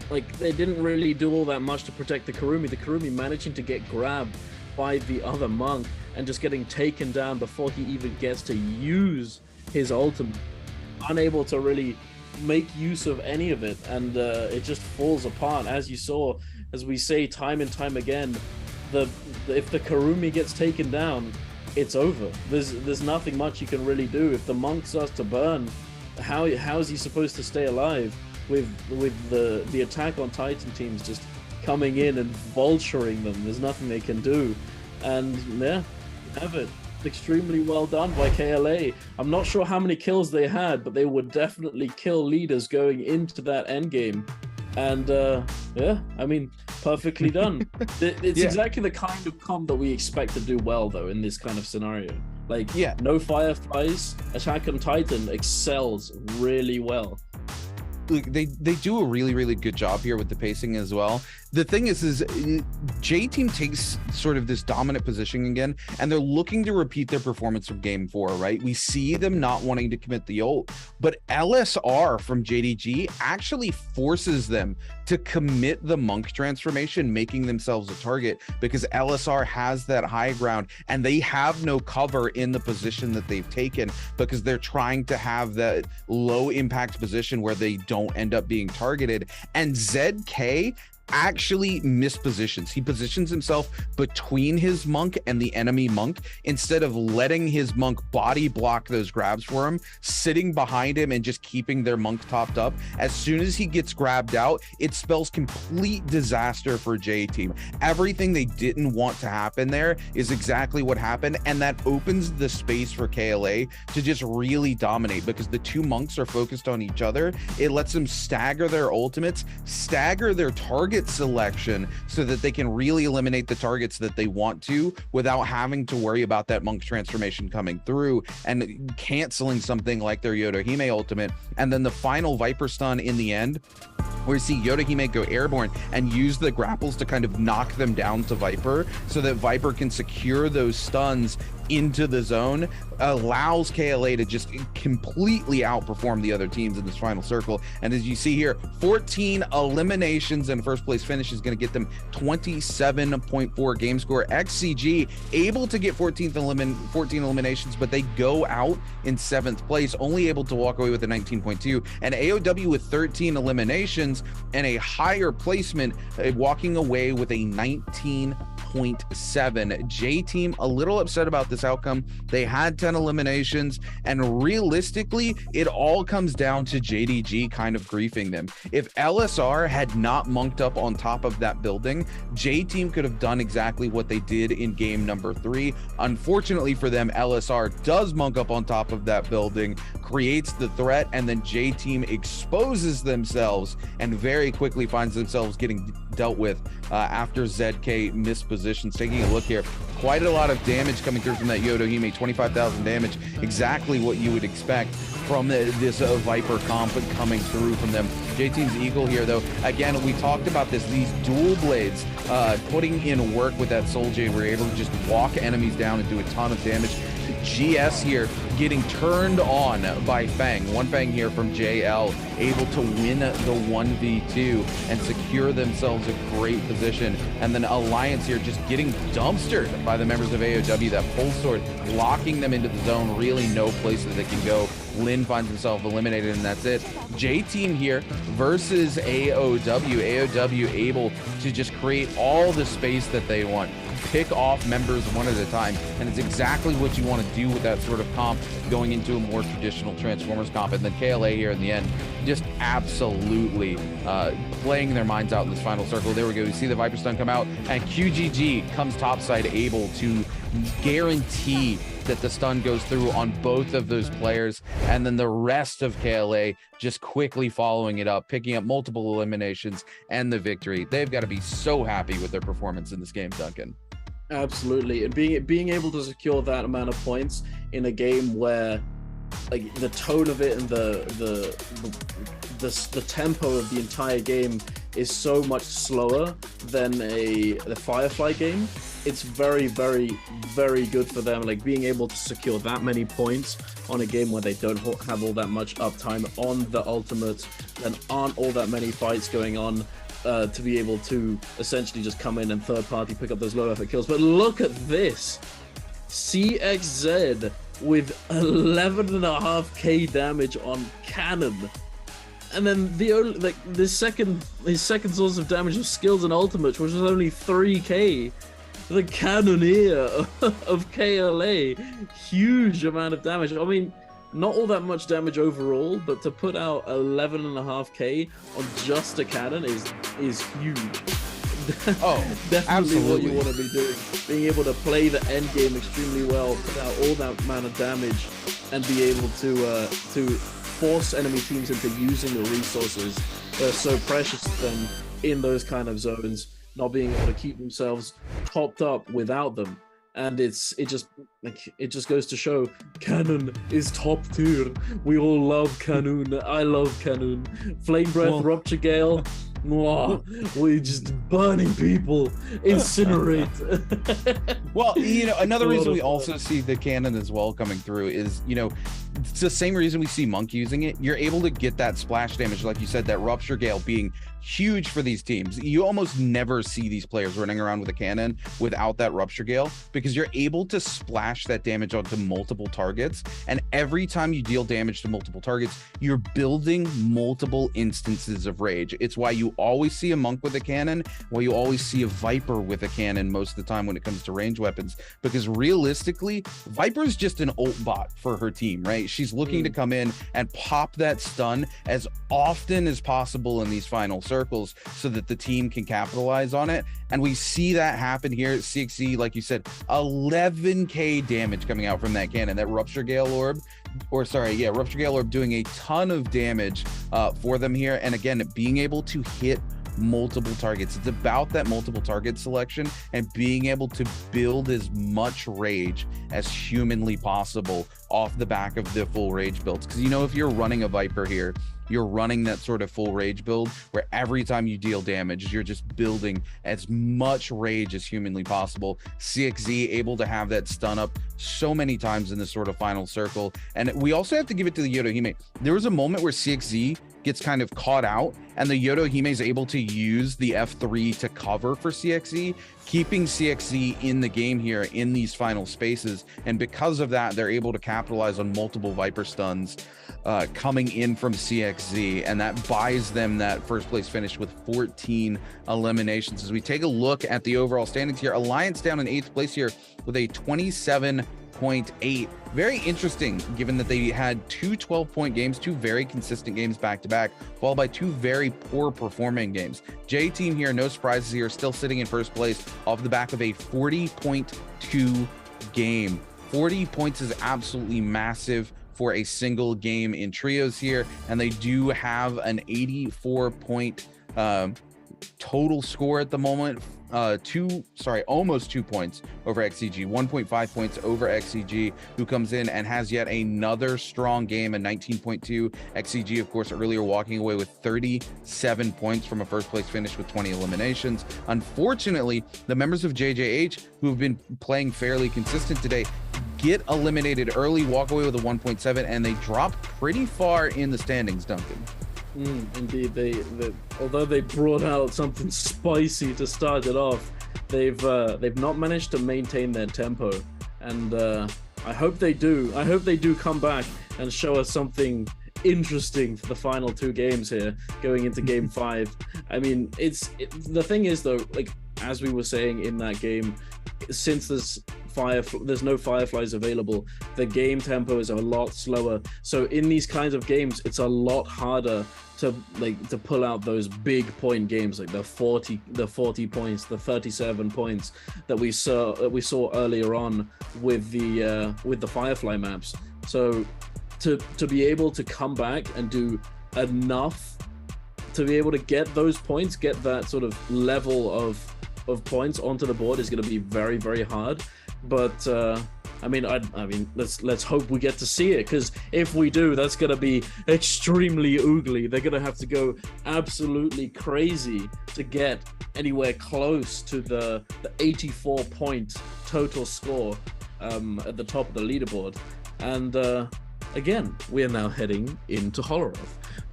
like they didn't really do all that much to protect the Kurumi. The Kurumi managing to get grabbed by the other monk and just getting taken down before he even gets to use his ultimate, unable to really make use of any of it, and it just falls apart. As you saw, as we say time and time again, if the Kurumi gets taken down, it's over. There's nothing much you can really do. If the monk starts to burn, how is he supposed to stay alive with the Attack on Titan teams just coming in and vulturing them? There's nothing they can do, and yeah, have it. Extremely well done by KLA. I'm not sure how many kills they had, but they would definitely kill leaders going into that endgame. And yeah, I mean, perfectly done. It's exactly the kind of comp that we expect to do well, though, in this kind of scenario. Like, no Fireflies, Attack on Titan excels really well. They do a really good job here with the pacing as well. The thing is J-Team takes sort of this dominant position again, and they're looking to repeat their performance from game 4, right? We see them not wanting to commit the ult, but LSR from JDG actually forces them to commit the monk transformation, making themselves a target, because LSR has that high ground and they have no cover in the position that they've taken, because they're trying to have that low impact position where they don't end up being targeted. And ZK actually mispositions. He positions himself between his monk and the enemy monk instead of letting his monk body block those grabs for him, sitting behind him and just keeping their monk topped up. As soon as he gets grabbed out, it spells complete disaster for J-Team. Everything they didn't want to happen there is exactly what happened, and that opens the space for KLA to just really dominate, because the two monks are focused on each other. It lets them stagger their ultimates, stagger their target selection, so that they can really eliminate the targets that they want to without having to worry about that monk transformation coming through and canceling something like their Yodohime ultimate. And then the final Viper stun in the end, where you see Yodohime go airborne and use the grapples to kind of knock them down to Viper, so that Viper can secure those stuns into the zone, allows KLA to just completely outperform the other teams in this final circle. And as you see here, 14 eliminations, and first place finish is going to get them 27.4 game score. XCG able to get 14 eliminations, but they go out in 7th place, only able to walk away with a 19.2. And AOW with 13 eliminations and a higher placement, walking away with a 19.7. J-Team a little upset about this outcome. They had 10 eliminations, and realistically, it all comes down to JDG kind of griefing them. If LSR had not monked up on top of that building, J-Team could have done exactly what they did in game number 3. Unfortunately for them, LSR does monk up on top of that building, creates the threat, and then J-Team exposes themselves and very quickly finds themselves getting dealt with after ZK mispositions. Taking a look here, quite a lot of damage coming through from that Yodohime, 25,000 damage, exactly what you would expect from this Viper comp coming through from them. J-Team's Eagle here, though, again, we talked about this, these dual blades putting in work with that Soul J, we're able to just walk enemies down and do a ton of damage. GS here getting turned on by Fang. One Fang here from JL, able to win the 1v2 and secure themselves a great position. And then Alliance here just getting dumpstered by the members of AOW. That full sword locking them into the zone, really no place that they can go. Lin finds himself eliminated, and that's it. J-Team here versus AOW. AOW able to just create all the space that they want. Pick off members one at a time, and it's exactly what you want to do with that sort of comp going into a more traditional Transformers comp. And then KLA here in the end just absolutely playing their minds out in this final circle. There we go. You see the Viper Stun come out, and QGG comes topside, able to guarantee that the stun goes through on both of those players, and then the rest of KLA just quickly following it up, picking up multiple eliminations and the victory. They've got to be so happy with their performance in this game, Duncan. Absolutely, and being able to secure that amount of points in a game where, like, the tone of it and the tempo of the entire game is so much slower than the Firefly game. It's very, very, very good for them. Like, being able to secure that many points on a game where they don't have all that much uptime on the ultimates and aren't all that many fights going on, to be able to essentially just come in and third party pick up those low effort kills. But look at this, CXZ with 11.5k damage on Cannon, and then his second source of damage of skills and ultimates, which was only 3k. The Cannoneer of KLA, huge amount of damage. I mean, not all that much damage overall, but to put out 11.5k on just a cannon is huge. Oh, definitely absolutely. What you want to be doing. Being able to play the end game extremely well, put out all that amount of damage, and be able to force enemy teams into using the resources that are so precious to them in those kind of zones, not being able to keep themselves topped up without them. And it just goes to show Cannon is top tier. We all love Cannon. I love Cannon. Flame Breath, Rupture Gale. We're just burning people. Incinerate. Well, another reason we also see the cannon as well coming through is, it's the same reason we see Monk using it. You're able to get that splash damage, like you said, that Rupture Gale being huge for these teams. You almost never see these players running around with a cannon without that Rupture Gale, because you're able to splash that damage onto multiple targets, and every time you deal damage to multiple targets, you're building multiple instances of rage. It's why you always see a Monk with a cannon, why you always see a Viper with a cannon most of the time when it comes to range weapons, because realistically, Viper's just an ult bot for her team, right? She's looking to come in and pop that stun as often as possible in these final circles so that the team can capitalize on it. And we see that happen here at CXZ. Like you said, 11k damage coming out from that cannon, that Rupture Gale orb, Rupture Gale orb doing a ton of damage for them here. And again, being able to hit multiple targets. It's about that multiple target selection and being able to build as much rage as humanly possible off the back of the full rage builds. Because if you're running a Viper here, you're running that sort of full rage build where every time you deal damage, you're just building as much rage as humanly possible. CXZ able to have that stun up so many times in this sort of final circle. And we also have to give it to the Yodohime. There was a moment where CXZ gets kind of caught out, and the Yodohime is able to use the F3 to cover for CXZ, keeping CXZ in the game here in these final spaces. And because of that, they're able to capitalize on multiple Viper stuns coming in from CXZ, and that buys them that first place finish with 14 eliminations. As we take a look at the overall standings here, Alliance down in 8th place here with a 27.8. Very interesting, given that they had two 12-point games, two very consistent games back-to-back, followed by two very poor performing games. J-Team here, no surprises here, still sitting in first place off the back of a 40.2 game. 40 points is absolutely massive for a single game in trios here, and they do have an 84-point total score at the moment. Almost 2 points over XCG, 1.5 points over XCG, who comes in and has yet another strong game, a 19.2. XCG, of course, earlier walking away with 37 points from a first place finish with 20 eliminations. Unfortunately, the members of JJH, who have been playing fairly consistent today, get eliminated early, walk away with a 1.7, and they drop pretty far in the standings, Duncan. Indeed, they although they brought out something spicy to start it off, they've not managed to maintain their tempo, and I hope they do. I hope they do come back and show us something interesting for the final 2 games here, going into game 5. I mean, the thing is though, like as we were saying in that game, since there's no fireflies available, the game tempo is a lot slower. So in these kinds of games, it's a lot harder to pull out those big point games, like the 40 points, the 37 points that we saw earlier on with the firefly maps. So to be able to come back and do enough to be able to get those points, get that sort of level of points onto the board is going to be very, very hard. But I mean, let's hope we get to see it, because if we do, that's going to be extremely oogly. They're going to have to go absolutely crazy to get anywhere close to the 84 point total score at the top of the leaderboard. And again, we are now heading into Holoroth.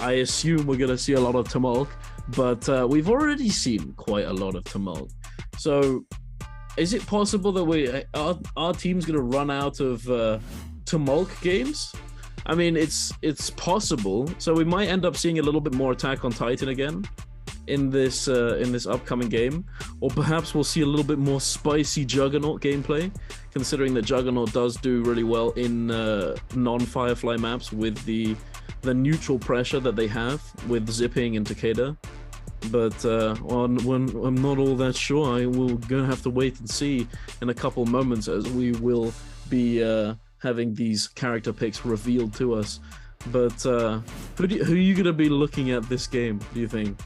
I assume we're going to see a lot of tumult, but we've already seen quite a lot of tumult. So is it possible that our team's going to run out of tumult games? I mean, it's possible. So we might end up seeing a little bit more Attack on Titan again in this upcoming game, or perhaps we'll see a little bit more spicy Juggernaut gameplay, considering that Juggernaut does do really well in non-Firefly maps with the neutral pressure that they have with Zipping and Takeda. But I'm not all that sure. We're gonna have to wait and see in a couple moments, as we will be having these character picks revealed to us. But who are you gonna be looking at this game, do you think?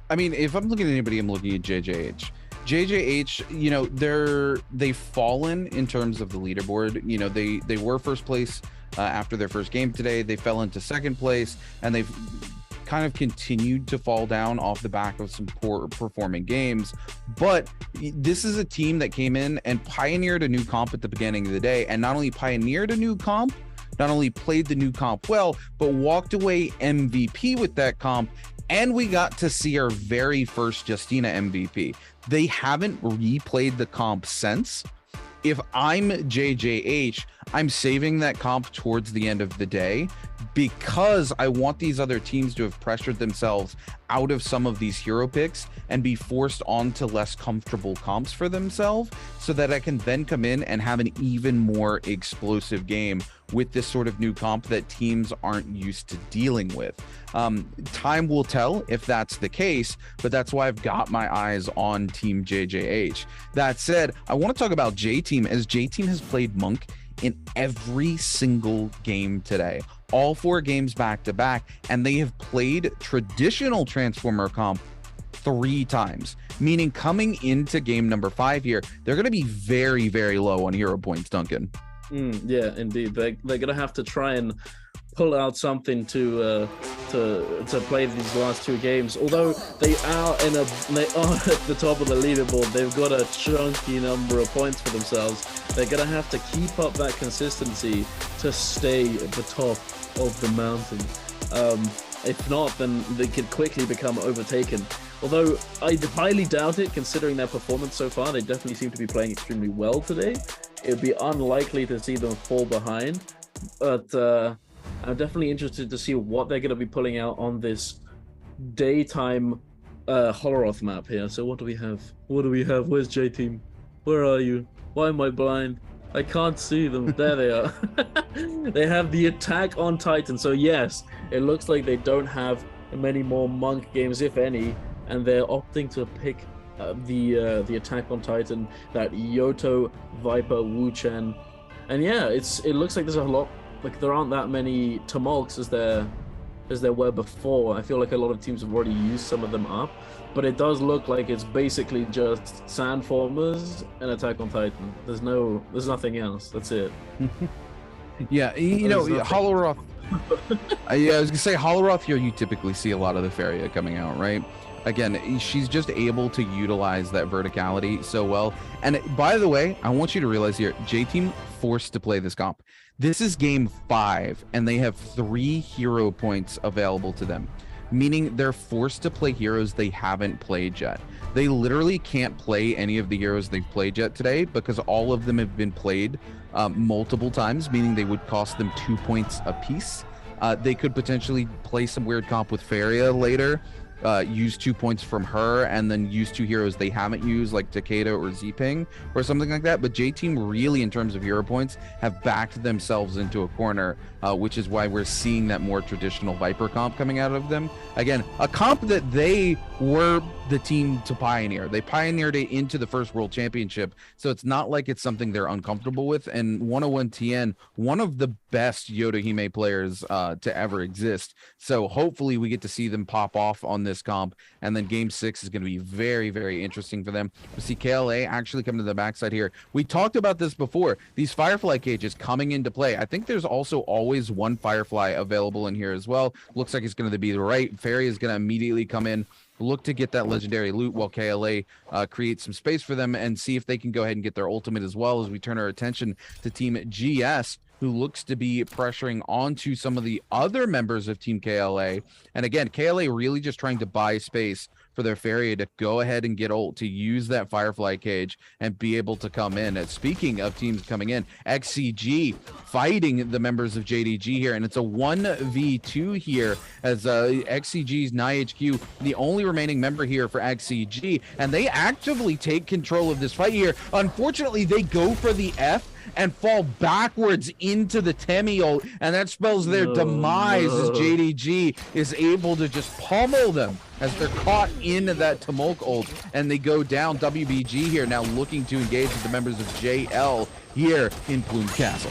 I mean, if I'm looking at anybody, I'm looking at JJH. JJH, you know, they've fallen in terms of the leaderboard. You know, they were first place after their first game today. They fell into second place, and they've kind of continued to fall down off the back of some poor performing games. But this is a team that came in and pioneered a new comp at the beginning of the day, and not only pioneered a new comp, not only played the new comp well, but walked away MVP with that comp. And we got to see our very first Justina MVP. They haven't replayed the comp since. If I'm JJH, I'm saving that comp towards the end of the day, because I want these other teams to have pressured themselves out of some of these hero picks and be forced onto less comfortable comps for themselves, so that I can then come in and have an even more explosive game with this sort of new comp that teams aren't used to dealing with. Time will tell if that's the case, but that's why I've got my eyes on Team JJH. That said, I want to talk about J-Team, as J-Team has played Monk in every single game today, all 4 games back to back, and they have played traditional Transformer comp 3 times, meaning coming into game number 5 here, they're going to be very, very low on hero points, Duncan. Yeah, indeed. They're going to have to try and pull out something to play these last 2 games. Although they are at the top of the leaderboard, they've got a chunky number of points for themselves. They're going to have to keep up that consistency to stay at the top of the mountain. If not, then they could quickly become overtaken. Although I highly doubt it, considering their performance so far. They definitely seem to be playing extremely well today. It would be unlikely to see them fall behind, but I'm definitely interested to see what they're going to be pulling out on this daytime Holoroth map here. So what do we have? Where's J-Team? Where are you? Why am I blind? I can't see them. There they are. They have the Attack on Titan. So yes, it looks like they don't have many more Monk games, if any, and they're opting to pick the Attack on Titan, that Yoto, Viper, Wu-Chen. And yeah, it looks like there's a lot, like there aren't that many Tumulks as there were before. I feel like a lot of teams have already used some of them up, but it does look like it's basically just Sandformers and Attack on Titan. There's nothing else. That's it. Yeah, you know, Holoroth. Yeah, I was gonna say Holoroth here. You typically see a lot of the Faria coming out, right? Again, she's just able to utilize that verticality so well. And by the way, I want you to realize here, J-Team forced to play this comp. This is game 5, and they have 3 hero points available to them, meaning they're forced to play heroes they haven't played yet. They literally can't play any of the heroes they've played yet today because all of them have been played multiple times, meaning they would cost them 2 points apiece. They could potentially play some weird comp with Faria later, use 2 points from her, and then use 2 heroes they haven't used, like Takeda or Zping or something like that. But J-Team really, in terms of hero points, have backed themselves into a corner, which is why we're seeing that more traditional Viper comp coming out of them. Again, a comp that they were the team to pioneer. They pioneered it into the first World Championship, so it's not like it's something they're uncomfortable with. And 101TN, one of the best Yoda Hime players to ever exist. So hopefully we get to see them pop off on this comp, and then game 6 is going to be very, very interesting for them. We see KLA actually come to the backside here. We talked about this before, these Firefly cages coming into play. I think there's also always one Firefly available in here as well. Looks like it's going to be the right. Fairy is going to immediately come in, look to get that legendary loot while KLA creates some space for them, and see if they can go ahead and get their ultimate as well, as we turn our attention to Team GS, who looks to be pressuring onto some of the other members of Team KLA. And again, KLA really just trying to buy space for their Faria to go ahead and get ult, to use that Firefly cage and be able to come in. And speaking of teams coming in, XCG fighting the members of JDG here, and it's a 1v2 here, as XCG's NiHQ, the only remaining member here for XCG, and they actively take control of this fight here. Unfortunately, they go for the F and fall backwards into the Temi ult, and that spells their demise as JDG is able to just pummel them as they're caught in that Tumulk ult, and they go down. WBG here now looking to engage with the members of JL here in Plume Castle.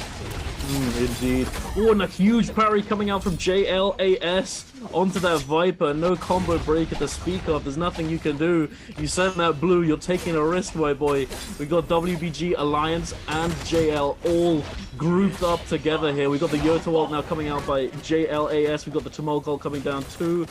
Indeed. Oh, and a huge parry coming out from JLAS onto that Viper. No combo breaker to speak of. There's nothing you can do. You send that blue, you're taking a risk, my boy. We got WBG, Alliance, and JL all grouped up together here. We got the Yota ult now coming out by JLAS. We got the Tumulk ult coming down too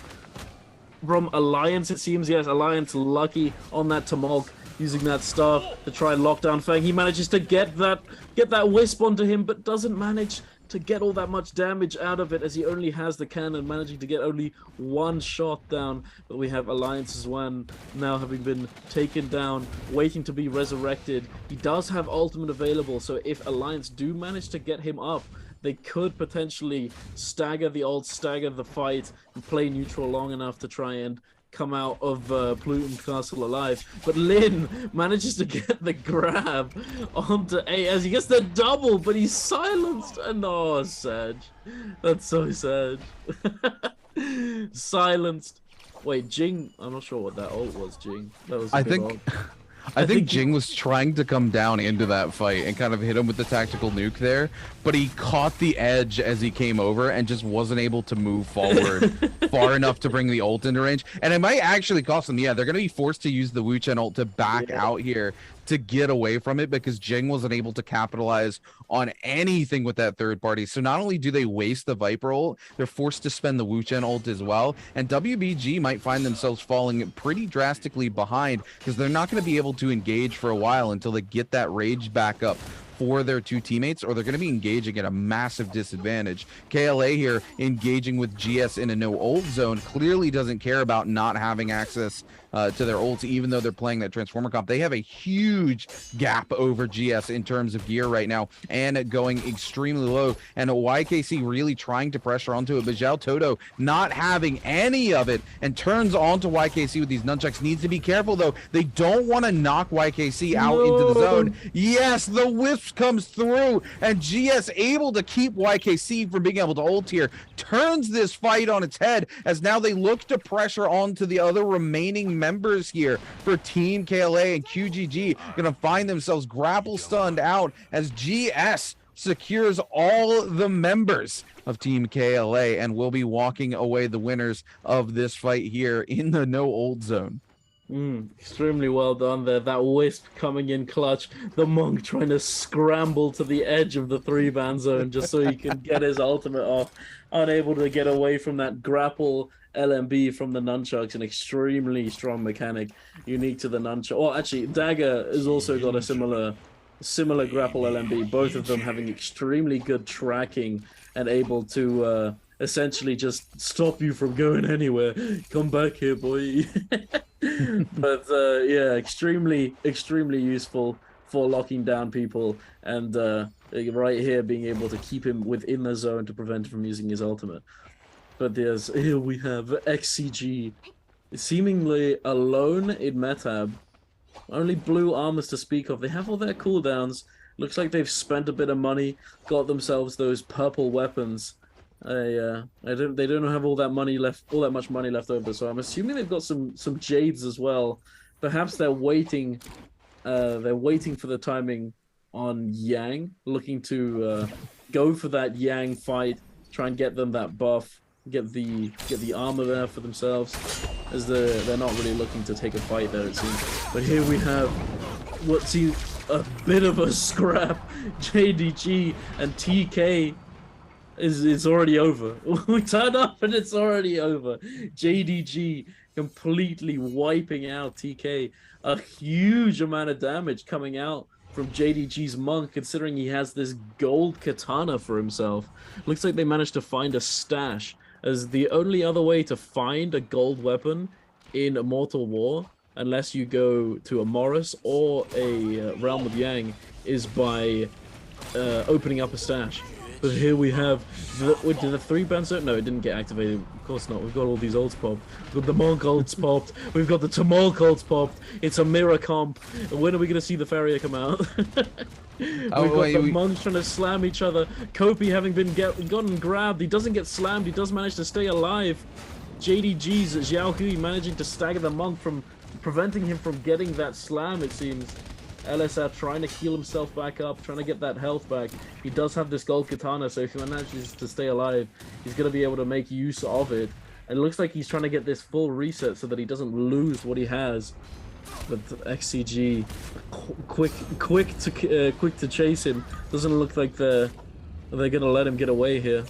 from Alliance, it seems. Yes, Alliance lucky on that Tumulk, using that staff to try and lock down Fang. He manages to get that wisp onto him, but doesn't manage to get all that much damage out of it, as he only has the cannon, managing to get only 1 shot down. But we have Alliance's one now having been taken down, waiting to be resurrected. He does have ultimate available, so if Alliance do manage to get him up, they could potentially stagger the ult, stagger the fight, and play neutral long enough to try and come out of Plume Castle alive. But Lin manages to get the grab onto A as he gets the double, but he's silenced. And oh, sad. That's so sad. Silenced. Wait, Jing, I'm not sure what that ult was, Jing. That was I think Jing was trying to come down into that fight and kind of hit him with the tactical nuke there, but he caught the edge as he came over and just wasn't able to move forward far enough to bring the ult into range. And it might actually cost them. Yeah, they're going to be forced to use the Wu Chen ult to back out here to get away from it, because Jing wasn't able to capitalize on anything with that third party. So not only do they waste the Viper ult, they're forced to spend the Wu Chen ult as well. And WBG might find themselves falling pretty drastically behind, because they're not going to be able to engage for a while until they get that rage back up for their 2 teammates, or they're going to be engaging at a massive disadvantage. KLA here engaging with GS in a no ult zone, clearly doesn't care about not having access to their ults, even though they're playing that Transformer comp. They have a huge gap over GS in terms of gear right now, and going extremely low, and YKC really trying to pressure onto it, but Zhao Toto not having any of it and turns onto YKC with these nunchucks. Needs to be careful though, they don't want to knock YKC out into the zone. Yes, the wisp comes through, and GS able to keep YKC from being able to ult here. Turns this fight on its head, as now they look to pressure onto the other remaining members here for Team KLA, and QGG gonna find themselves grapple stunned out as GS secures all the members of Team KLA and will be walking away the winners of this fight here in the no ult zone. Extremely well done there. That wisp coming in clutch. The Monk trying to scramble to the edge of the 3-man zone just so he can get his ultimate off. Unable to get away from that grapple LMB from the nunchucks. An extremely strong mechanic unique to the nunchuck. Oh, actually, Dagger has also got a similar similar grapple LMB, both of them having extremely good tracking and able to essentially just stop you from going anywhere. Come back here, boy. But yeah, extremely useful for locking down people, and right here being able to keep him within the zone to prevent him from using his ultimate. But here we have XCG seemingly alone in Metab. Only blue armors to speak of. They have all their cooldowns. Looks like they've spent a bit of money, got themselves those purple weapons. They don't have all that much money left over. So I'm assuming they've got some jades as well. Perhaps they're waiting. They're waiting for the timing on Yang, looking to go for that Yang fight, try and get them that buff, get the armor there for themselves, as they're not really looking to take a fight there, it seems. But here we have what seems a bit of a scrap. JDG and TK is already over. We turn up and it's already over. JDG completely wiping out TK. A huge amount of damage coming out from JDG's monk, considering he has this gold katana for himself. Looks like they managed to find a stash, as the only other way to find a gold weapon in Immortal War, unless you go to a Morris or a Realm of Yang, is by opening up a stash. But here we have did the 3-ban zone? No, it didn't get activated. Of course not. We've got all these ults popped. We've got the Monk ults popped. We've got the Tumult ults popped. It's a mirror comp. When are we going to see the Farrier come out? We've got the monks trying to slam each other. Kopi having been gotten grabbed. He doesn't get slammed. He does manage to stay alive. JDG's Xiao Hui managing to stagger the monk, from preventing him from getting that slam, it seems. LSR trying to heal himself back up, trying to get that health back. He does have this gold katana, so if he manages to stay alive, he's going to be able to make use of it. And it looks like he's trying to get this full reset so that he doesn't lose what he has. But XCG, quick to chase him. Doesn't look like they're going to let him get away here.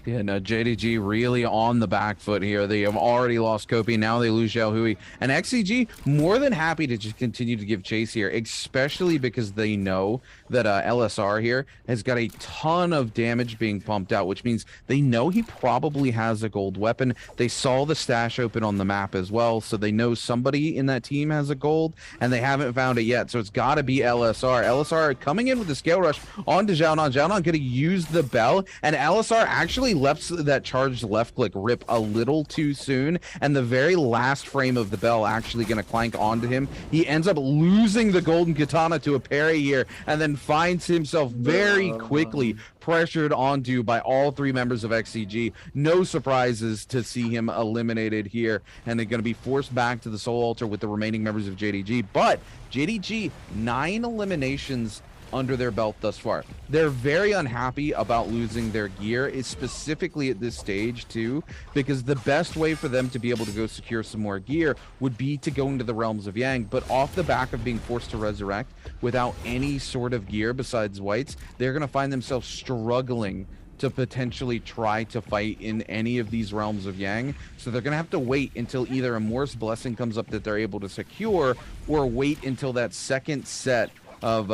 Yeah, no, JDG really on the back foot here. They have already lost Kopi, now they lose Xiao Hui. And XCG more than happy to just continue to give chase here, especially because they know that LSR here has got a ton of damage being pumped out, which means they know he probably has a gold weapon. They saw the stash open on the map as well, so they know somebody in that team has a gold, and they haven't found it yet, so it's got to be LSR. LSR coming in with the scale rush onto Xiaonan. Xiaonan going to use the bell, and LSR actually left that charged left click rip a little too soon, and the very last frame of the bell actually going to clank onto him. He ends up losing the golden katana to a parry here, and then finds himself very quickly pressured onto by all 3 members of XCG. No surprises to see him eliminated here, and they're going to be forced back to the Soul Altar with the remaining members of JDG. But JDG, 9 eliminations under their belt thus far. They're very unhappy about losing their gear, is specifically at this stage too, because the best way for them to be able to go secure some more gear would be to go into the Realms of Yang. But off the back of being forced to resurrect without any sort of gear besides whites, they're going to find themselves struggling to potentially try to fight in any of these Realms of Yang. So they're going to have to wait until either a Morse Blessing comes up that they're able to secure, or wait until that second set of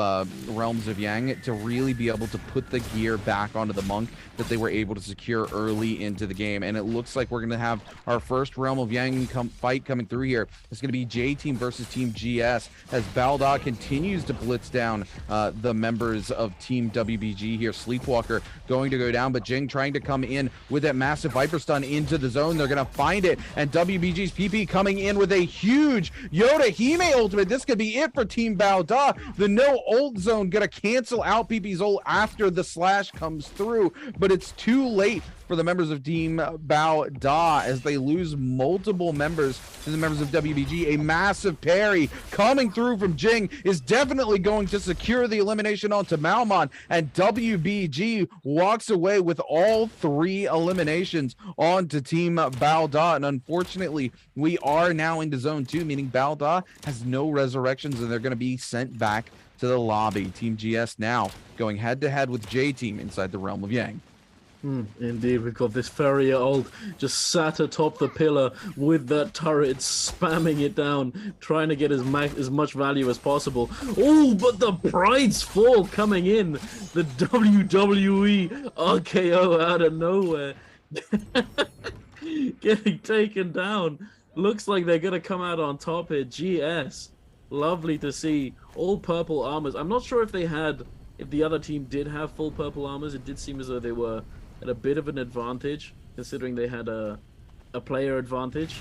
Realms of Yang to really be able to put the gear back onto the monk that they were able to secure early into the game. And it looks like we're going to have our first Realm of Yang fight coming through here. It's going to be J Team versus Team GS, as Balda continues to blitz down the members of Team WBG here. Sleepwalker going to go down, but Jing trying to come in with that massive Viper Stun into the zone. They're going to find it, and WBG's PP coming in with a huge Yoda Hime ultimate. This could be it for Team Balda. The no ult zone gonna cancel out PP's ult after the slash comes through, but it's too late for the members of Team Bao Da as they lose multiple members to the members of WBG. A massive parry coming through from Jing is definitely going to secure the elimination onto Malmon, and WBG walks away with all 3 eliminations onto Team Bao Da. And unfortunately, we are now into zone 2, meaning Bao Da has no resurrections, and they're going to be sent back to the lobby. Team GS now going head to head with J Team inside the Realm of Yang. Indeed, we've got this Ferrier ult just sat atop the pillar with that turret, spamming it down, trying to get as much value as possible. Oh, but the Pride's Fall coming in. The WWE RKO out of nowhere. Getting taken down. Looks like they're going to come out on top here. GS. Lovely to see. All purple armors. I'm not sure if the other team did have full purple armors. It did seem as though they were at a bit of an advantage, considering they had a player advantage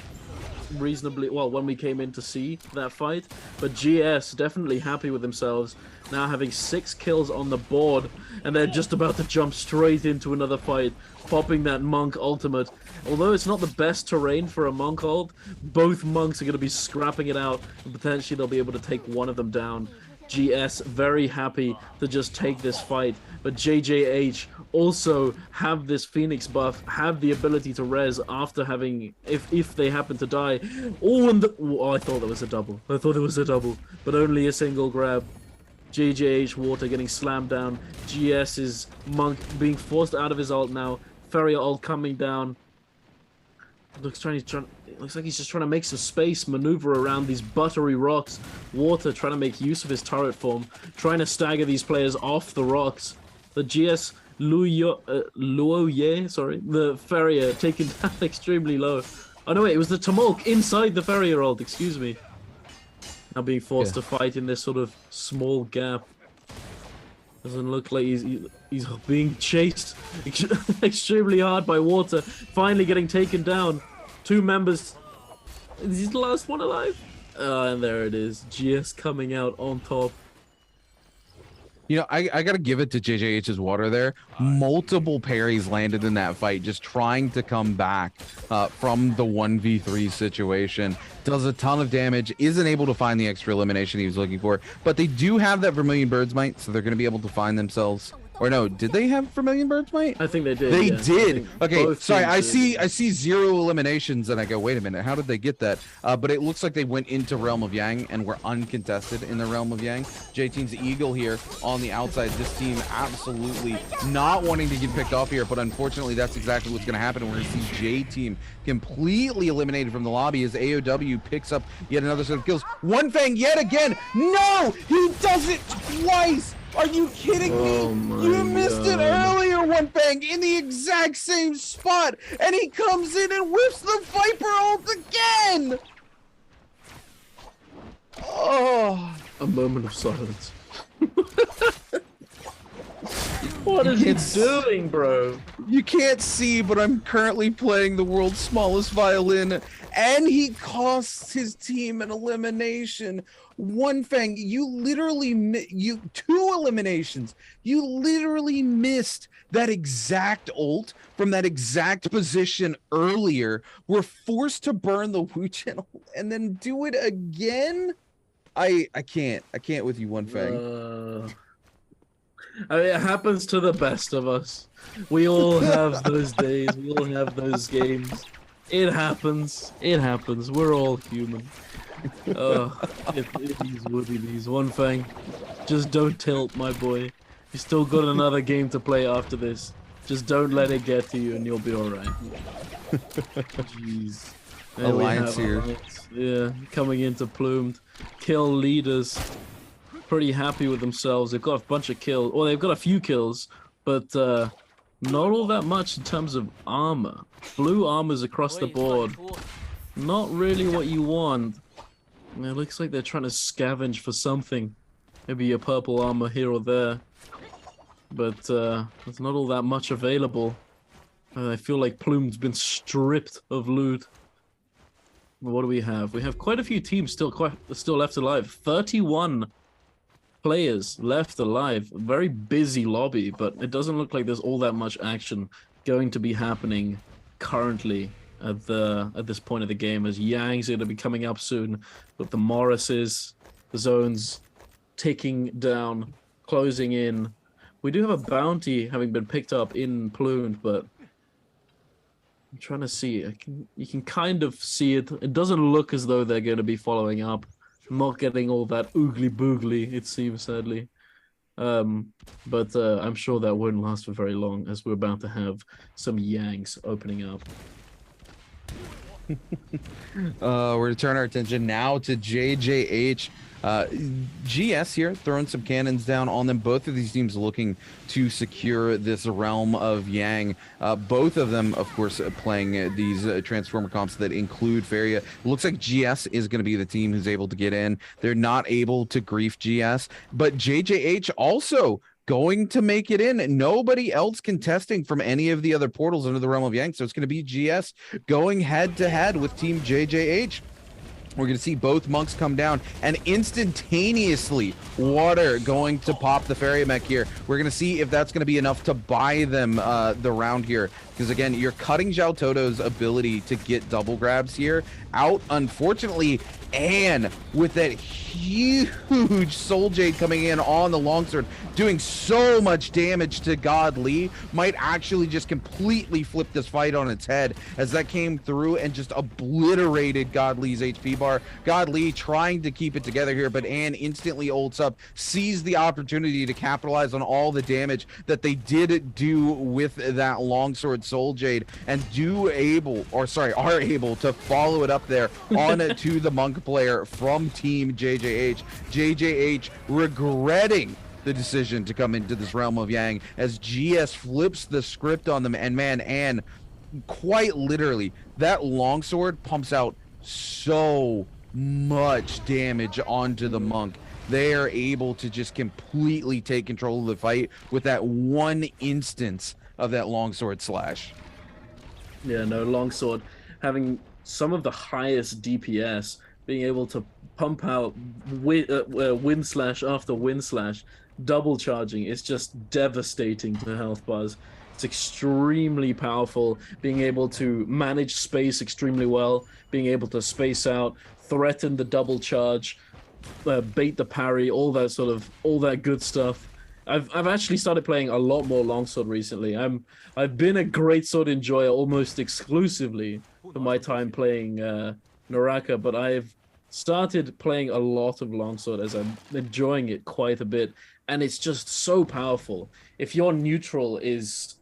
reasonably well when we came in to see that fight. But GS definitely happy with themselves, now having 6 kills on the board, and they're just about to jump straight into another fight, popping that monk ultimate. Although it's not the best terrain for a monk ult, both monks are going to be scrapping it out, and potentially they'll be able to take one of them down. GS very happy to just take this fight, but JJH also have this Phoenix buff, have the ability to res after having, if they happen to die. Oh, and I thought that was a double. I thought it was a double, but only a single grab. JJH Water getting slammed down. GS's monk being forced out of his ult now. Ferrier ult coming down. Looks like he's just trying to make some space, maneuver around these buttery rocks. Water trying to make use of his turret form, trying to stagger these players off the rocks. The GS Luoye, sorry, the Ferrier taken down extremely low. Oh no, wait, it was the Tumulk inside the Ferrier ult, excuse me. Now being forced to fight in this sort of small gap. Doesn't look like he's being chased extremely hard by Water. Finally getting taken down. 2 members. Is he the last one alive? And there it is. GS coming out on top. You know, I got to give it to JJH's Water there. Multiple parries landed in that fight, just trying to come back from the 1v3 situation. Does a ton of damage, isn't able to find the extra elimination he was looking for. But they do have that Vermilion Bird's Might, so they're going to be able to find themselves. Or no, did they have Vermilion Bird's Might? I think they did. They yeah. did. Okay, sorry, I did. see 0 eliminations, and I go, wait a minute, how did they get that? But it looks like they went into Realm of Yang and were uncontested in the Realm of Yang. J-Team's Eagle here on the outside. This team absolutely not wanting to get picked off here, but unfortunately that's exactly what's going to happen. We're going to see J-Team completely eliminated from the lobby as AOW picks up yet another set of kills. One Fang yet again. No! He does it twice! Are you kidding me? You missed it earlier, One Fang, in the exact same spot, and he comes in and whips the Viper ult again! Oh. A moment of silence. What is he doing, bro? You can't see, but I'm currently playing the world's smallest violin, and he costs his team an elimination. One Fang, you literally 2 eliminations. You literally missed that exact ult from that exact position earlier. We're forced to burn the Wu channel and then do it again. I can't with you, One Fang. I mean, it happens to the best of us. We all have those days. We all have those games. It happens. It happens. We're all human. It is what it is. One Fang, just don't tilt, my boy. You still got another game to play after this. Just don't let it get to you, and you'll be all right. Jeez. Alliance here. Yeah, coming into Plumed. Kill leaders. Pretty happy with themselves. They've got a bunch of kills. Well, they've got a few kills, but not all that much in terms of armor. Blue armors across the board. Not really what you want. It looks like they're trying to scavenge for something. Maybe a purple armor here or there. But there's not all that much available. I feel like Plume's been stripped of loot. What do we have? We have quite a few teams still left alive. 31 players left alive. Very busy lobby, but it doesn't look like there's all that much action going to be happening currently at this point of the game, as Yang's going to be coming up soon with the Morrises, the zones ticking down, closing in. We do have a bounty having been picked up in Plumed, but I'm trying to see. You can kind of see it. It doesn't look as though they're going to be following up. I'm not getting all that oogly boogly, it seems, sadly. But I'm sure that won't last for very long, as we're about to have some Yangs opening up. We're going to turn our attention now to JJH. GS here throwing some cannons down on them. Both of these teams looking to secure this realm of Yang. Both of them, of course, playing these Transformer comps that include Feria. Looks like GS is going to be the team who's able to get in. They're not able to grief GS, but JJH also going to make it in. Nobody else contesting from any of the other portals under the realm of Yang. So it's going to be GS going head to head with Team JJH. We're going to see both monks come down and instantaneously water going to pop the fairy mech here. We're going to see if that's going to be enough to buy them the round here. Because again, you're cutting Zhao Toto's ability to get double grabs here out, unfortunately. And with that huge Soul Jade coming in on the longsword, doing so much damage to God Lee, might actually just completely flip this fight on its head, as that came through and just obliterated God Lee's HP bar. God Lee trying to keep it together here, but Ann instantly ults up, sees the opportunity to capitalize on all the damage that they did do with that longsword Soul Jade, and are able to follow it up there on to the monk player from Team JJH. JJH regretting the decision to come into this realm of Yang, as GS flips the script on them. And man, and quite literally, that longsword pumps out so much damage onto the monk. They are able to just completely take control of the fight with that one instance of that longsword slash. Yeah, no, longsword having some of the highest DPS, being able to pump out wind slash after wind slash, double charging is just devastating to health bars. It's extremely powerful, being able to manage space extremely well, being able to space out, threaten the double charge, bait the parry, all that good stuff. I've actually started playing a lot more longsword recently. I've been a greatsword enjoyer almost exclusively for my time playing NARAKA, but I've started playing a lot of longsword as I'm enjoying it quite a bit, and it's just so powerful. If your neutral is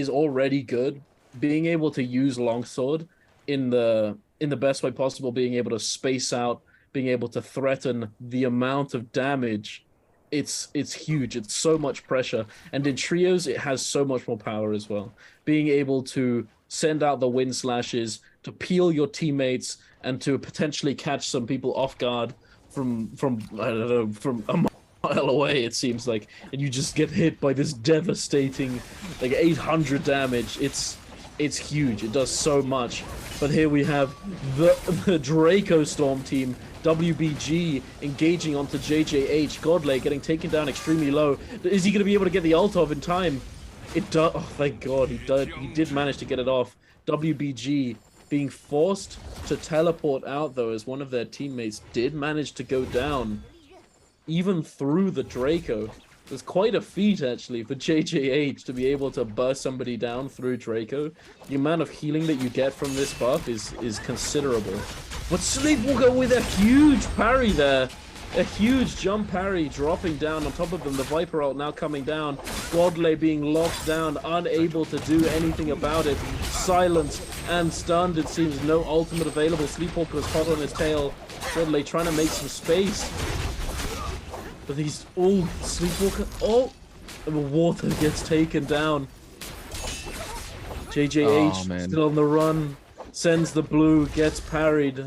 already good, being able to use longsword in the best way possible, being able to space out, being able to threaten the amount of damage, it's huge. It's so much pressure, and in trios it has so much more power as well. Being able to send out the wind slashes to peel your teammates and to potentially catch some people off guard from I don't know, from a mile away, it seems like, and you just get hit by this devastating, like 800 damage. It's huge. It does so much. But here we have the Draco Storm team, WBG, engaging onto JJH. Godley getting taken down extremely low. Is he going to be able to get the ult off in time? It does. Oh, thank God, he did manage to get it off. WBG being forced to teleport out, though, as one of their teammates did manage to go down, even through the Draco. It's quite a feat, actually, for JJH to be able to burst somebody down through Draco. The amount of healing that you get from this buff is considerable. But Sleepwalker with a huge parry there. A huge jump parry dropping down on top of them. The Viper ult now coming down. Godley being locked down, unable to do anything about it. Silenced and stunned, it seems. No ultimate available. Sleepwalker is hot on his tail. Godley trying to make some space. But he's all Sleepwalker. Oh! And the water gets taken down. JJH still on the run. Sends the blue, gets parried.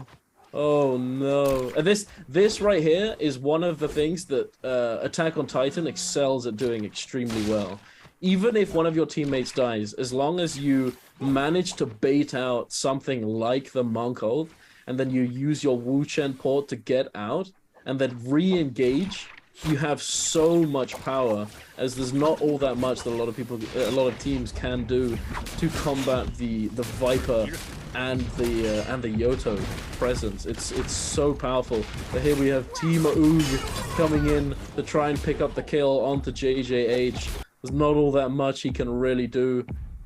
Oh no. And this right here is one of the things that Attack on Titan excels at doing extremely well. Even if one of your teammates dies, as long as you manage to bait out something like the Monk ult, and then you use your Wu Chen port to get out, and then re-engage, you have so much power, as there's not all that much that a lot of teams can do to combat the Viper and the Yoto presence. It's so powerful. But here we have Team Oog coming in to try and pick up the kill onto JJH. There's not all that much he can really do.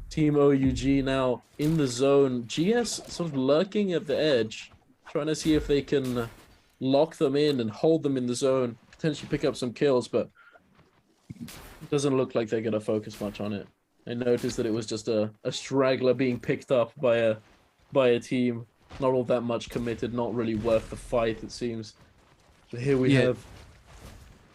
Team OUG now in the zone. GS sort of lurking at the edge, trying to see if they can lock them in and hold them in the zone, potentially pick up some kills, but Doesn't look like they're gonna focus much on it. I noticed that it was just a straggler being picked up by a team. Not all that much committed, not really worth the fight, it seems. So here we have...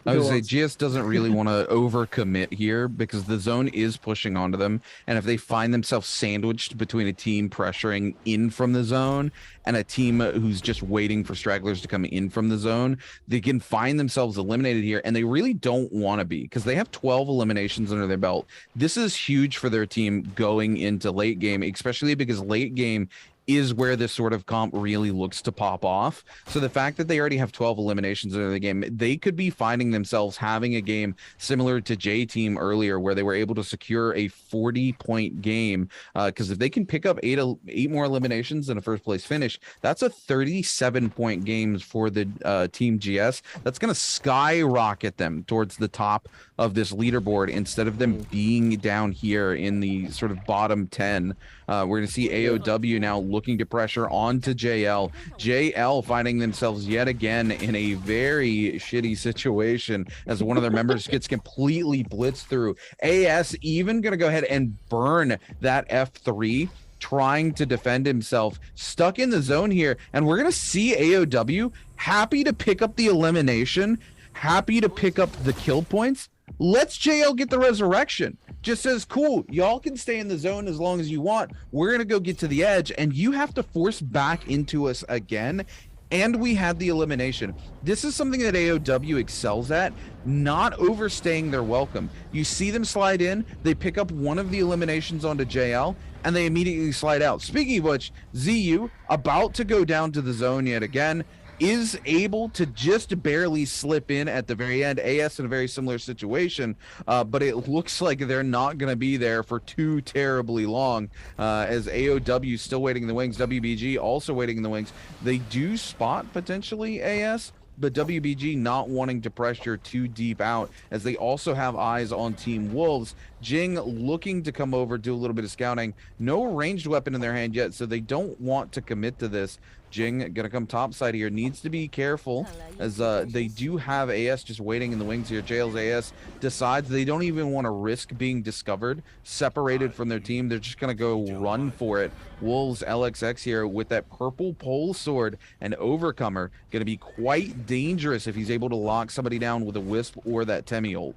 I would say GS doesn't really want to overcommit here because the zone is pushing onto them. And if they find themselves sandwiched between a team pressuring in from the zone and a team who's just waiting for stragglers to come in from the zone, they can find themselves eliminated here. And they really don't want to be because they have 12 eliminations under their belt. This is huge for their team going into late game, especially because late game is where this sort of comp really looks to pop off. So the fact that they already have 12 eliminations in the game, they could be finding themselves having a game similar to J Team earlier, where they were able to secure a 40-point game. Because if they can pick up eight more eliminations in a first place finish, that's a 37-point game for the Team GS. That's going to skyrocket them towards the top of this leaderboard instead of them being down here in the sort of bottom 10. We're going to see AOW now looking to pressure onto JL. JL finding themselves yet again in a very shitty situation as one of their members gets completely blitzed through. AS even going to go ahead and burn that F3, trying to defend himself, stuck in the zone here. And we're going to see AOW happy to pick up the elimination, happy to pick up the kill points. Let's JL get the resurrection. Just says, cool, y'all can stay in the zone as long as you want. We're going to go get to the edge, and you have to force back into us again. And we had the elimination. This is something that AOW excels at, not overstaying their welcome. You see them slide in, they pick up one of the eliminations onto JL, and they immediately slide out. Speaking of which, ZU, about to go down to the zone yet again, is able to just barely slip in at the very end. AS in a very similar situation, but it looks like they're not going to be there for too terribly long, as AOW still waiting in the wings, WBG also waiting in the wings. They do spot potentially AS, but WBG not wanting to pressure too deep out, as they also have eyes on Team Wolves. Jing looking to come over, do a little bit of scouting. No ranged weapon in their hand yet, so they don't want to commit to this. Jing gonna come topside here, needs to be careful, as they do have AS just waiting in the wings here. JL's AS decides they don't even want to risk being discovered, separated from their team. They're just gonna go run for it. Wolves LXX here with that purple pole sword and Overcomer, gonna be quite dangerous if he's able to lock somebody down with a Wisp or that Temi ult.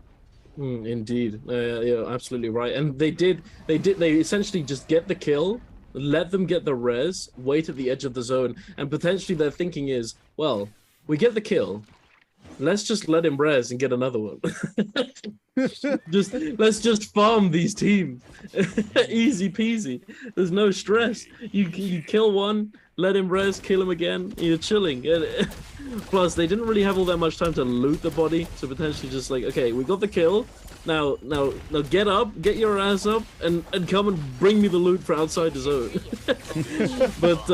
Indeed, yeah, absolutely right. And they essentially just get the kill, let them get the res, wait at the edge of the zone, and potentially their thinking is, well, we get the kill, let's just let him res and get another one. Let's just farm these teams. Easy peasy. There's no stress. You kill one, let him res, kill him again, you're chilling. Plus, they didn't really have all that much time to loot the body, so potentially just like, okay, we got the kill. Now get up, get your ass up, and come and bring me the loot for outside the zone. But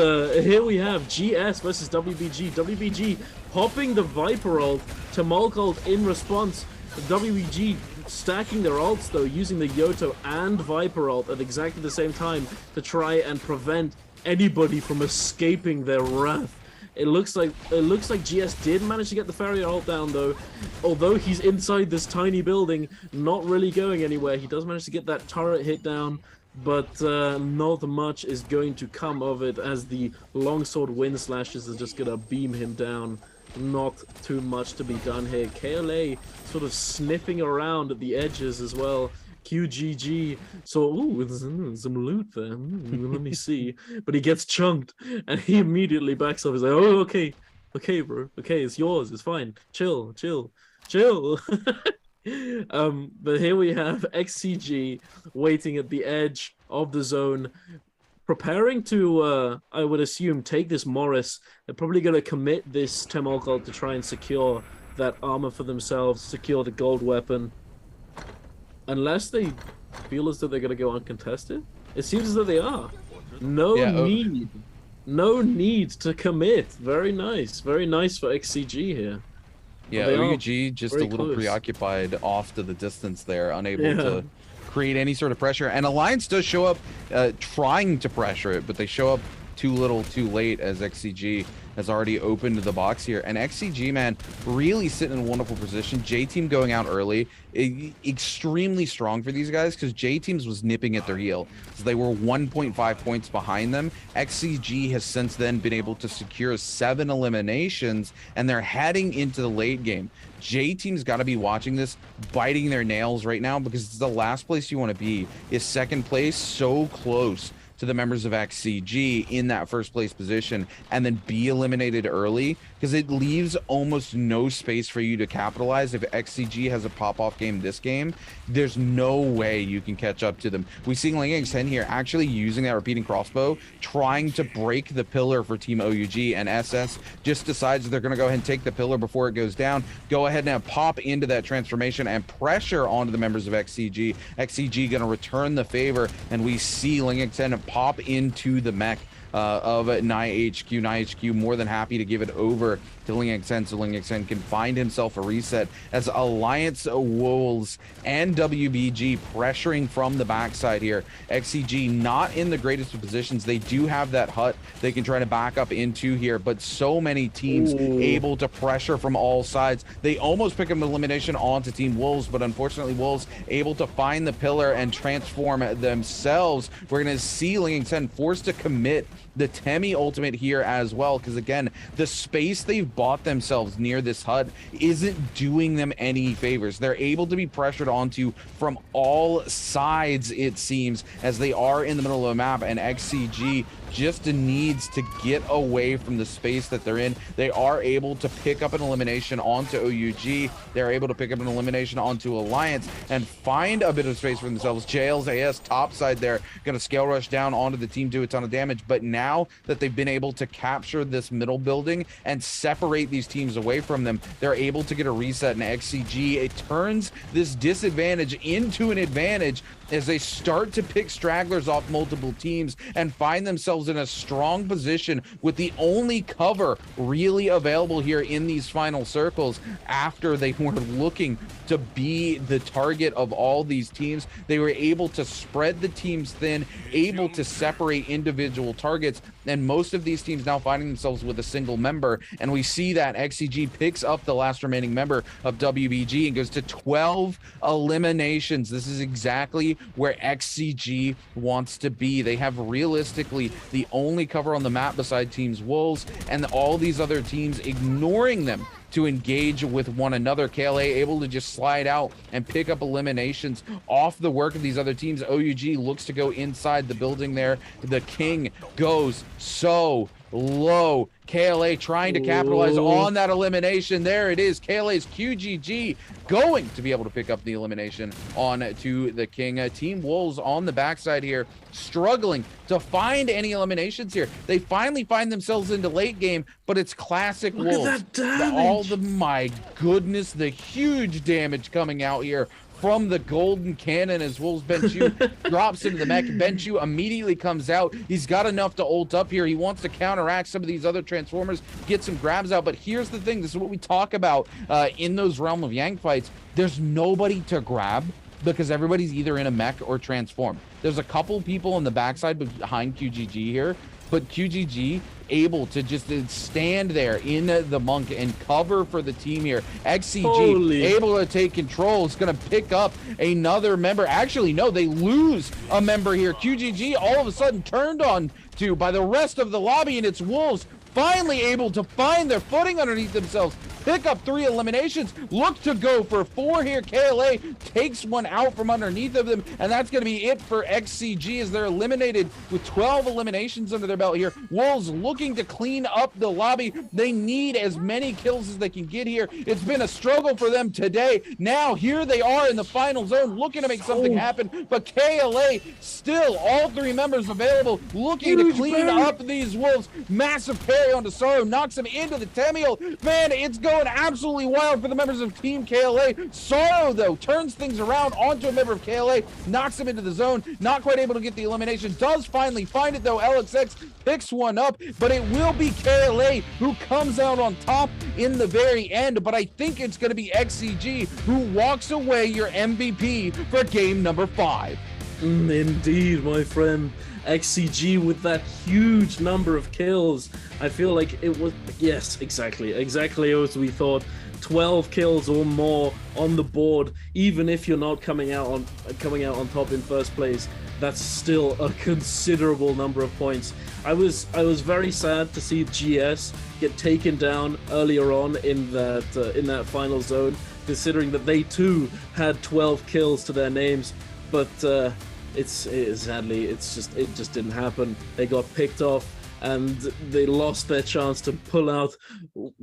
here we have GS versus WBG. WBG popping the Viper ult to Mulk ult in response. WBG stacking their ults though, using the Yoto and Viper ult at exactly the same time to try and prevent anybody from escaping their wrath. It looks like GS did manage to get the Farrier ult down though. Although he's inside this tiny building, not really going anywhere. He does manage to get that turret hit down, but not much is going to come of it, as the longsword wind slashes are just gonna beam him down. Not too much to be done here. KLA sort of sniffing around at the edges as well. QGG, so some loot there. Let me see. But he gets chunked, and he immediately backs off. He's like, "Oh, okay, bro. Okay, it's yours. It's fine. Chill." But here we have XCG waiting at the edge of the zone, preparing to, I would assume, take this Morris. They're probably going to commit this Temol ult to try and secure that armor for themselves, secure the gold weapon. Unless they feel as though they're going to go uncontested. It seems as though they are. No need to commit. Very nice for XCG here. Yeah, OUG just a little preoccupied off to the distance there, unable to create any sort of pressure. And Alliance does show up trying to pressure it, but they show up too little too late, as XCG has already opened the box here. And XCG, man, really sitting in a wonderful position. J-Team going out early, extremely strong for these guys because J-Teams was nipping at their heel. So they were 1.5 points behind them. XCG has since then been able to secure 7 eliminations, and they're heading into the late game. J-Team's got to be watching this, biting their nails right now, because it's the last place you want to be, is second place, so close to the members of XCG in that first place position, and then be eliminated early, because it leaves almost no space for you to capitalize. If XCG has a pop-off game this game, there's no way you can catch up to them. We see Ling10 here actually using that repeating crossbow, trying to break the pillar for Team OUG, and SS just decides they're going to go ahead and take the pillar before it goes down, go ahead and pop into that transformation and pressure onto the members of XCG. XCG going to return the favor, and we see Ling10 pop into the mech of NIHQ. NIHQ more than happy to give it over to Ling10, so Ling10 can find himself a reset as Alliance Wolves and WBG pressuring from the backside here. XCG not in the greatest of positions. They do have that hut they can try to back up into here, but so many teams able to pressure from all sides. They almost pick up an elimination onto Team Wolves, but unfortunately Wolves able to find the pillar and transform themselves. We're going to see Ling10 forced to commit the Temi ultimate here as well, because again, the space they've bought themselves near this hut isn't doing them any favors. They're able to be pressured onto from all sides, it seems, as they are in the middle of a map, and XCG just needs to get away from the space that they're in. They are able to pick up an elimination onto OUG. They're able to pick up an elimination onto Alliance and find a bit of space for themselves. Jails AS topside there, gonna scale rush down onto the team, do a ton of damage, but now that they've been able to capture this middle building and separate these teams away from them, they're able to get a reset, and XCG, it turns this disadvantage into an advantage as they start to pick stragglers off multiple teams and find themselves in a strong position with the only cover really available here in these final circles. After they were looking to be the target of all these teams, they were able to spread the teams thin, able to separate individual targets, and most of these teams now finding themselves with a single member. And we see that XCG picks up the last remaining member of WBG and goes to 12 eliminations. This is exactly where XCG wants to be. They have realistically the only cover on the map beside Teams Wolves, and all these other teams ignoring them to engage with one another. KLA able to just slide out and pick up eliminations off the work of these other teams. OUG looks to go inside the building there. The King goes so low. KLA trying to capitalize on that elimination. There it is. KLA's QGG going to be able to pick up the elimination on to the King. Team Wolves on the backside here, struggling to find any eliminations here. They finally find themselves into late game, but it's classic Wolves. My goodness, the huge damage coming out here from the golden cannon as Wolves Benchu drops into the mech. Benchu immediately comes out. He's got enough to ult up here. He wants to counteract some of these other Transformers, get some grabs out. But here's the thing. This is what we talk about in those Realm of Yang fights. There's nobody to grab because everybody's either in a mech or transformed. There's a couple people on the backside behind QGG here, but QGG able to just stand there in the monk and cover for the team here. XCG able to take control. It's going to pick up another member. Actually, no, they lose a member here. QGG all of a sudden turned on to by the rest of the lobby, and it's Wolves finally able to find their footing underneath themselves, pick up 3 eliminations, look to go for 4 here. KLA takes one out from underneath of them, and that's going to be it for XCG as they're eliminated with 12 eliminations under their belt here. Wolves looking to clean up the lobby. They need as many kills as they can get here. It's been a struggle for them today. Now here they are in the final zone looking to make something happen, but KLA still all 3 members available looking to clean up these Wolves. Massive parry onto Sorrow, knocks him into the Temiel. Man, it's going absolutely wild for the members of Team KLA. Sorrow, though, turns things around onto a member of KLA, knocks him into the zone. Not quite able to get the elimination. Does finally find it, though. LXX picks one up, but it will be KLA who comes out on top in the very end. But I think it's going to be XCG who walks away your MVP for game number 5. Indeed, my friend. XCG with that huge number of kills. I feel like it was, yes, exactly as we thought. 12 kills or more on the board, even if you're not coming out on top in first place. That's still a considerable number of points. I was very sad to see GS get taken down earlier on in that final zone, considering that they too had 12 kills to their names. But sadly, it just didn't happen. They got picked off, and they lost their chance to pull out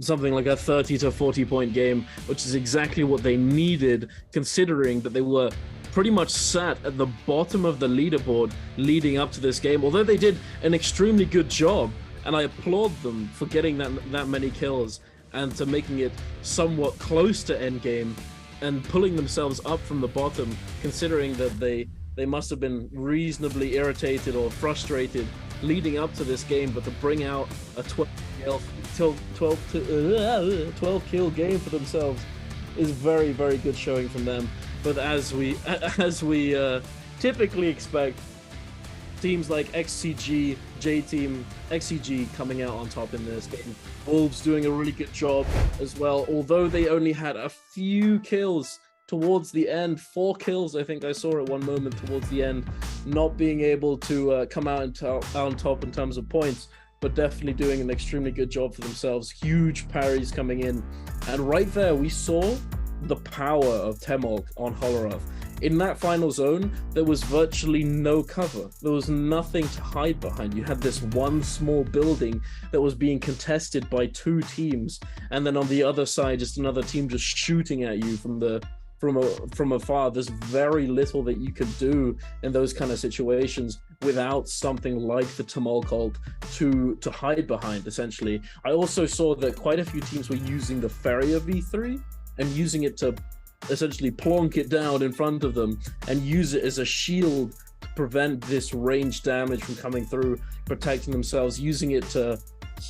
something like a 30 to 40 point game, which is exactly what they needed, considering that they were pretty much sat at the bottom of the leaderboard leading up to this game. Although they did an extremely good job, and I applaud them for getting that many kills and to making it somewhat close to endgame and pulling themselves up from the bottom, considering that they must have been reasonably irritated or frustrated leading up to this game, but to bring out a 12 kill game for themselves is very, very good showing from them. But as we typically expect, teams like XCG, J-Team, XCG coming out on top in this game. Wolves doing a really good job as well, although they only had a few kills towards the end. 4 kills, I think I saw at one moment towards the end, not being able to come out on top in terms of points, but definitely doing an extremely good job for themselves. Huge parries coming in. And right there, we saw the power of Temolk on Holoroth. In that final zone, there was virtually no cover. There was nothing to hide behind. You had this one small building that was being contested by 2 teams, and then on the other side, just another team just shooting at you from afar. There's very little that you could do in those kind of situations without something like the Temolk ult to hide behind, essentially. I also saw that quite a few teams were using the Farrier V3 and using it to essentially plonk it down in front of them and use it as a shield to prevent this range damage from coming through, protecting themselves, using it to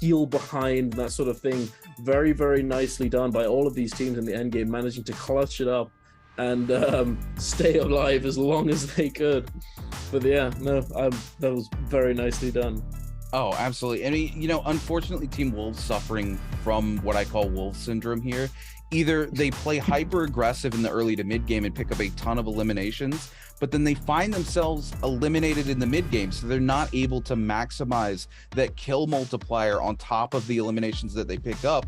heal behind, that sort of thing. Very, very nicely done by all of these teams in the endgame, managing to clutch it up and stay alive as long as they could. But yeah, no, that was very nicely done. Oh, absolutely. I mean, unfortunately, Team Wolves suffering from what I call Wolf syndrome here. Either they play hyper aggressive in the early to mid game and pick up a ton of eliminations, but then they find themselves eliminated in the mid game, so they're not able to maximize that kill multiplier on top of the eliminations that they pick up.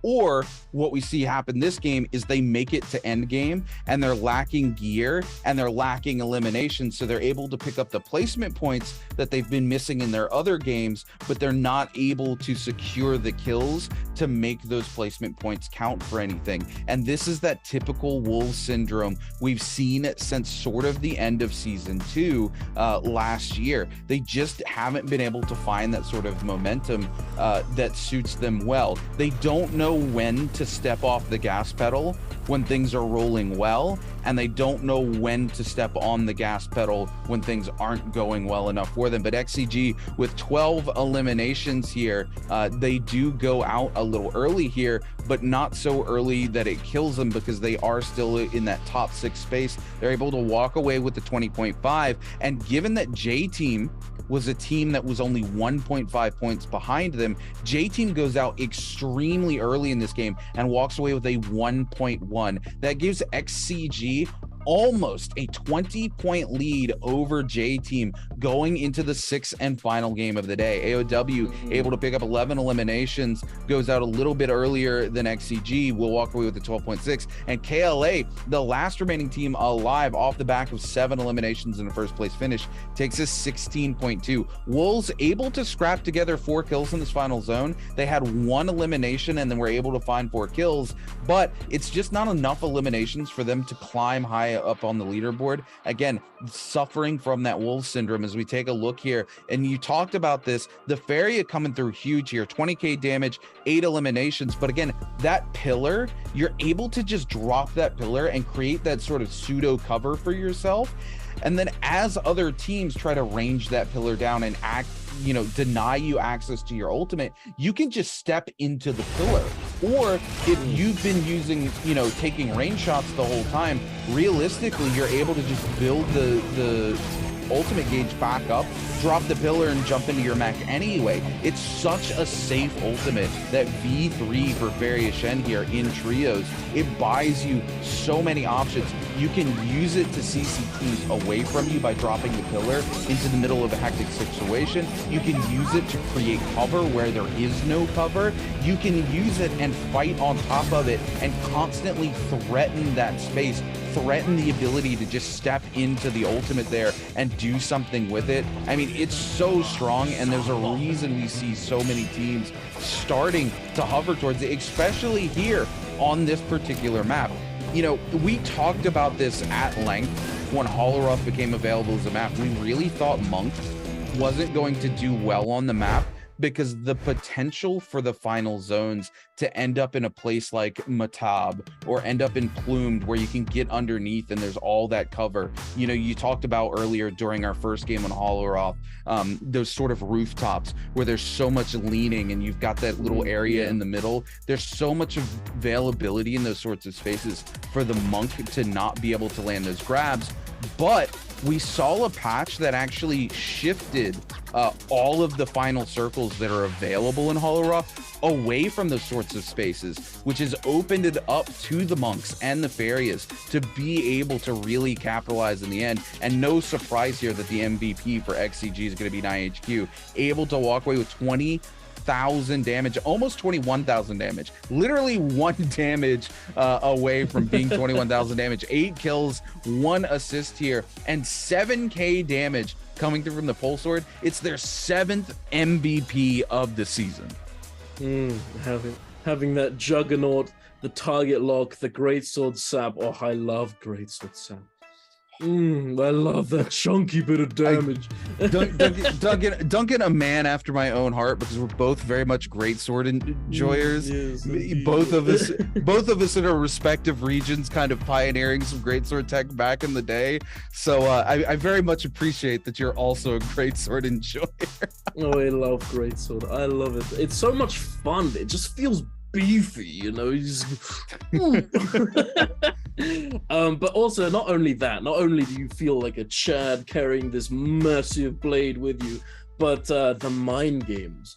Or what we see happen this game is they make it to end game and they're lacking gear and they're lacking elimination, so they're able to pick up the placement points that they've been missing in their other games, but they're not able to secure the kills to make those placement points count for anything. And this is that typical Wolves syndrome we've seen since sort of the end of season 2 last year. They just haven't been able to find that sort of momentum that suits them well. They don't know when to step off the gas pedal when things are rolling well, and they don't know when to step on the gas pedal when things aren't going well enough for them. But XCG with 12 eliminations here, they do go out a little early here, but not so early that it kills them, because they are still in that top 6 space. They're able to walk away with the 20.5, and given that J-Team was a team that was only 1.5 points behind them, J-Team goes out extremely early in this game and walks away with a 1.1. That gives XCG almost a 20-point lead over J-Team going into the 6th and final game of the day. AOW able to pick up 11 eliminations, goes out a little bit earlier than XCG, will walk away with the 12.6, and KLA, the last remaining team alive off the back of 7 eliminations in the first place finish, takes a 16.2. Wolves able to scrap together 4 kills in this final zone. They had 1 elimination and then were able to find 4 kills, but it's just not enough eliminations for them to climb high up on the leaderboard. Again, suffering from that Wolf syndrome as we take a look here. And you talked about this, the Farrier coming through huge here, 20k damage, 8 eliminations. But again, that pillar, you're able to just drop that pillar and create that sort of pseudo cover for yourself. And then as other teams try to range that pillar down and deny you access to your ultimate, you can just step into the pillar Or if you've been using, you know, taking range shots the whole time, realistically, you're able to just build the ultimate gauge back up, drop the pillar, and jump into your mech anyway. It's such a safe ultimate that V3 for Various Shen here in trios, it buys you so many options. You can use it to CC teams away from you by dropping the pillar into the middle of a hectic situation. You can use it to create cover where there is no cover. You can use it and fight on top of it and constantly threaten that space, threaten the ability to just step into the ultimate there and do something with it. I mean, it's so strong, and there's a reason we see so many teams starting to hover towards it, especially here on this particular map. You know, we talked about this at length when Holoroth became available as a map. We really thought Monk wasn't going to do well on the map because the potential for the final zones to end up in a place like Matab or end up in Plumed where you can get underneath and there's all that cover. You know, you talked about earlier during our first game on Holoroth, those sort of rooftops where there's so much leaning and you've got that little area in the middle. There's so much availability in those sorts of spaces for the Monk to not be able to land those grabs. But we saw a patch that actually shifted all of the final circles that are available in Holoroth away from those sorts of spaces, which has opened it up to the Monks and the Farias to be able to really capitalize in the end. And no surprise here that the MVP for XCG is going to be NiHQ, able to walk away with 20,000 damage, almost 21,000 damage, literally 1 damage away from being 21,000 damage, 8 kills, 1 assist here, and 7k damage coming through from the pole sword. It's their 7th MVP of the season. Having that juggernaut, the target lock, the greatsword sap. Oh, I love greatsword sap. I love that chunky bit of damage. Duncan, a man after my own heart, because we're both very much greatsword enjoyers. Yes, both of us in our respective regions, kind of pioneering some greatsword tech back in the day. So I very much appreciate that you're also a greatsword enjoyer. Oh, I love greatsword. I love it. It's so much fun. It just feels beefy, you know. But also, not only do you feel like a Chad carrying this massive blade with you, but the mind games,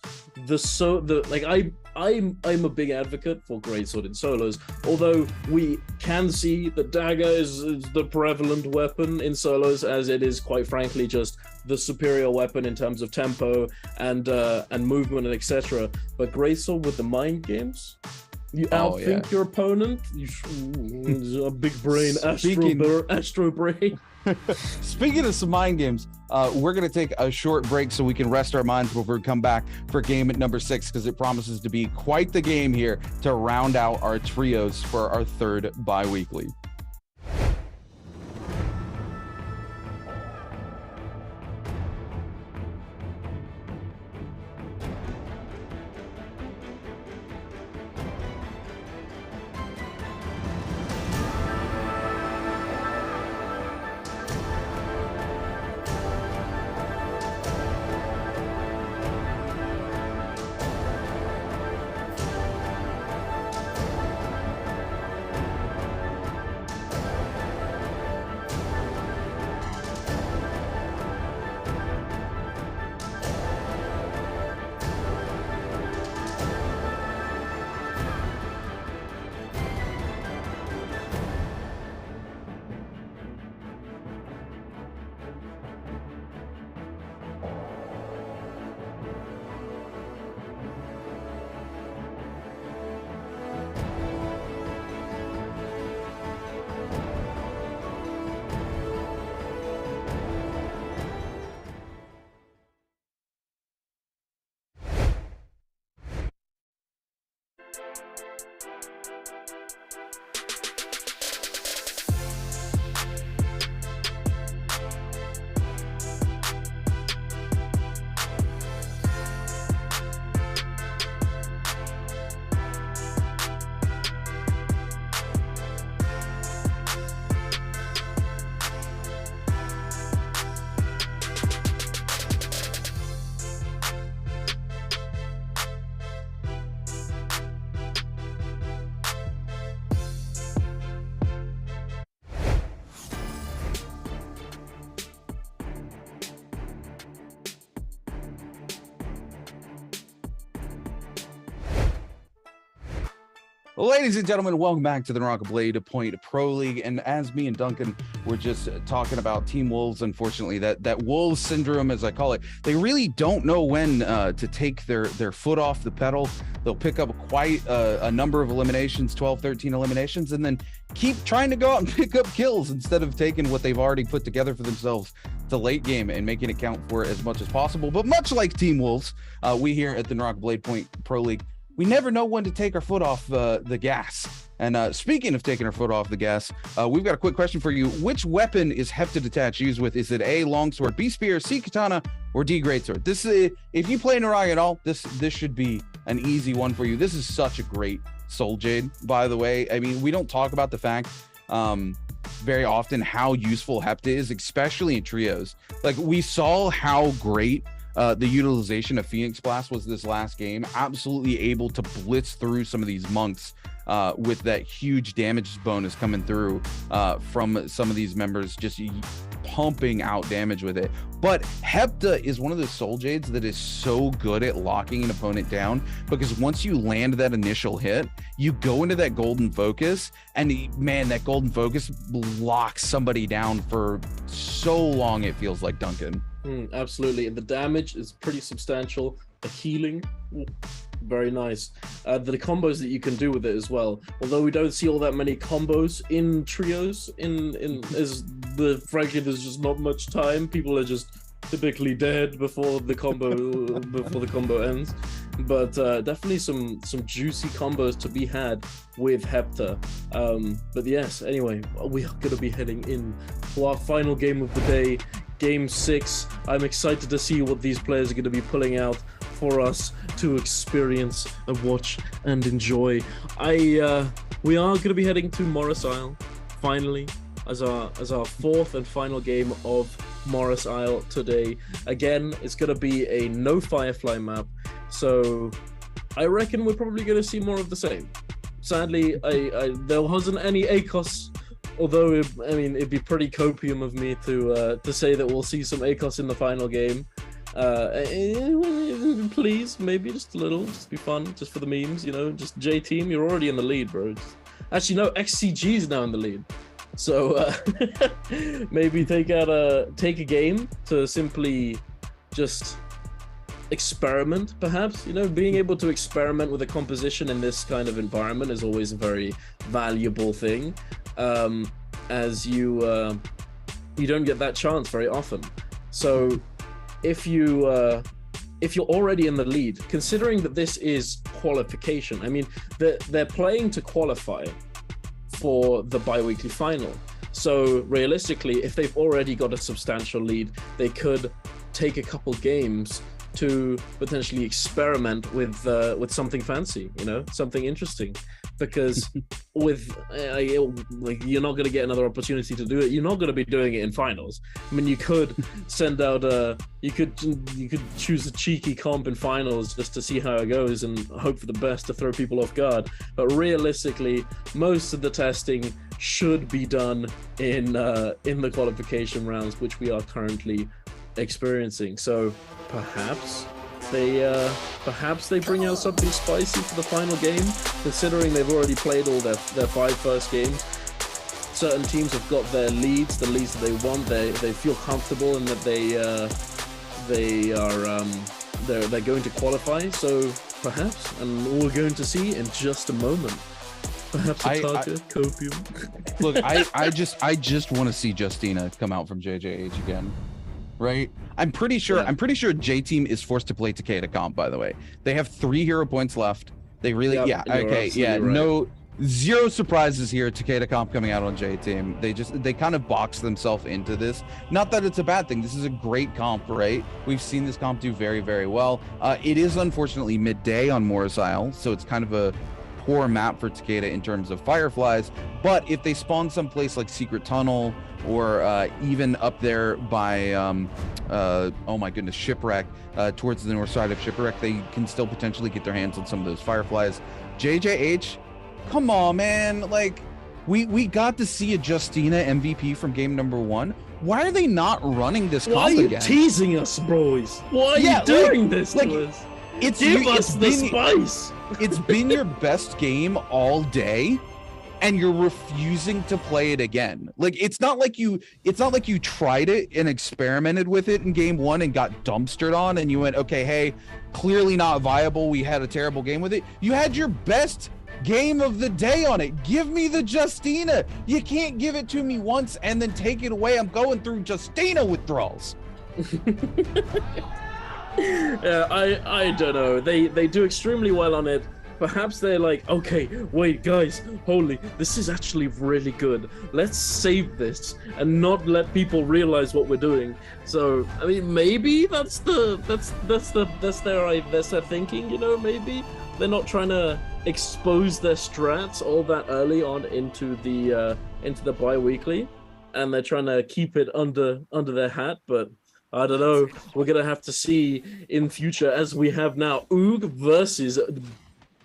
I'm a big advocate for greatsword in solos, although we can see the dagger is the prevalent weapon in solos, as it is quite frankly just the superior weapon in terms of tempo and movement and etc. But greatsword with the mind games, you outthink your opponent. A big brain, astro brain. Speaking of some mind games, we're going to take a short break so we can rest our minds before we come back for game at number 6, because it promises to be quite the game here to round out our trios for our 3rd bi-weekly. Ladies and gentlemen, welcome back to the NARAKA BLADEPOINT Pro League. And as me and Duncan were just talking about Team Wolves, unfortunately, that Wolves syndrome, as I call it, they really don't know when to take their foot off the pedal. They'll pick up quite a number of eliminations, 12, 13 eliminations, and then keep trying to go out and pick up kills instead of taking what they've already put together for themselves to late game and making it count for as much as possible. But much like Team Wolves, we here at the NARAKA BLADEPOINT Pro League, we never know when to take our foot off the gas. And speaking of taking our foot off the gas, we've got a quick question for you. Which weapon is Hepta Detach used with? Is it A, longsword, B, spear, C, katana, or D, greatsword? This is, if you play NARAKA at all, this should be an easy one for you. This is such a great Soul Jade, by the way. I mean, we don't talk about the fact very often how useful Hepta is, especially in trios. Like, we saw how great the utilization of Phoenix Blast was this last game, absolutely able to blitz through some of these monks with that huge damage bonus coming through from some of these members, just pumping out damage with it. But Hepta is one of those Soul Jades that is so good at locking an opponent down, because once you land that initial hit, you go into that golden focus, and man, that golden focus locks somebody down for so long, it feels like, Duncan. Absolutely, and the damage is pretty substantial. The healing, very nice. The combos that you can do with it as well. Although we don't see all that many combos in trios, frankly, there's just not much time. People are just typically dead before the combo ends. But definitely some juicy combos to be had with Hepta. But yes, anyway, we are going to be heading in to our final game of the day. Game 6. I'm excited to see what these players are going to be pulling out for us to experience and watch and enjoy. We are going to be heading to Morris Isle, finally, as our fourth and final game of Morris Isle today. Again, it's going to be a no Firefly map, so I reckon we're probably going to see more of the same. Sadly, there wasn't any ACOS. Although, it'd be pretty copium of me to say that we'll see some ACOS in the final game. Please, maybe just a little, just be fun, just for the memes, just J-Team, you're already in the lead, bro. Actually, no, XCG is now in the lead. So, maybe take a game to simply just experiment, perhaps. Being able to experiment with a composition in this kind of environment is always a very valuable thing. As you don't get that chance very often. So if you're already in the lead, considering that this is qualification, they're playing to qualify for the bi-weekly final. So realistically, if they've already got a substantial lead, they could take a couple games to potentially experiment with something fancy, something interesting. Because you're not going to get another opportunity to do it. You're not going to be doing it in finals. You could send out you could choose a cheeky comp in finals just to see how it goes and hope for the best to throw people off guard. But realistically, most of the testing should be done in the qualification rounds, which we are currently experiencing. So perhaps they bring out something spicy for the final game, considering they've already played all their 5 first games. Certain teams have got their leads, the leads that they want. They feel comfortable and that they're going to qualify. So perhaps, and we're going to see in just a moment. Perhaps a copium. Look, I just want to see Justina come out from JJH again. Right? I'm pretty sure J-Team is forced to play Takeda comp, by the way. They have 3 hero points left. They really right. No, zero surprises here. Takeda comp coming out on J-Team. They kind of box themselves into this. Not that it's a bad thing. This is a great comp, right? We've seen this comp do very, very well. It is unfortunately midday on Morris Isle, so it's kind of a poor map for Takeda in terms of Fireflies. But if they spawn someplace like Secret Tunnel, or even up there by oh my goodness, Shipwreck, towards the north side of Shipwreck, they can still potentially get their hands on some of those Fireflies. JJH, come on, man. Like, we got to see a Justina MVP from game number 1. Why are they not running this comp again? Why are you teasing us, bros? Why are you doing this to us? Give us the spice. It's been your best game all day, and you're refusing to play it again. Like it's not like you tried it and experimented with it in game 1 and got dumpstered on, and you went, okay, hey, clearly not viable. We had a terrible game with it. You had your best game of the day on it. Give me the Justina. You can't give it to me once and then take it away. I'm going through Justina withdrawals. Yeah, I don't know. They do extremely well on it. Perhaps they're like, okay, wait, guys, holy, this is actually really good. Let's save this and not let people realize what we're doing. So, I mean, maybe that's their thinking, you know, maybe they're not trying to expose their strats all that early on into the bi-weekly, and they're trying to keep it under their hat, but I don't know. We're gonna have to see in future, as we have now Oog versus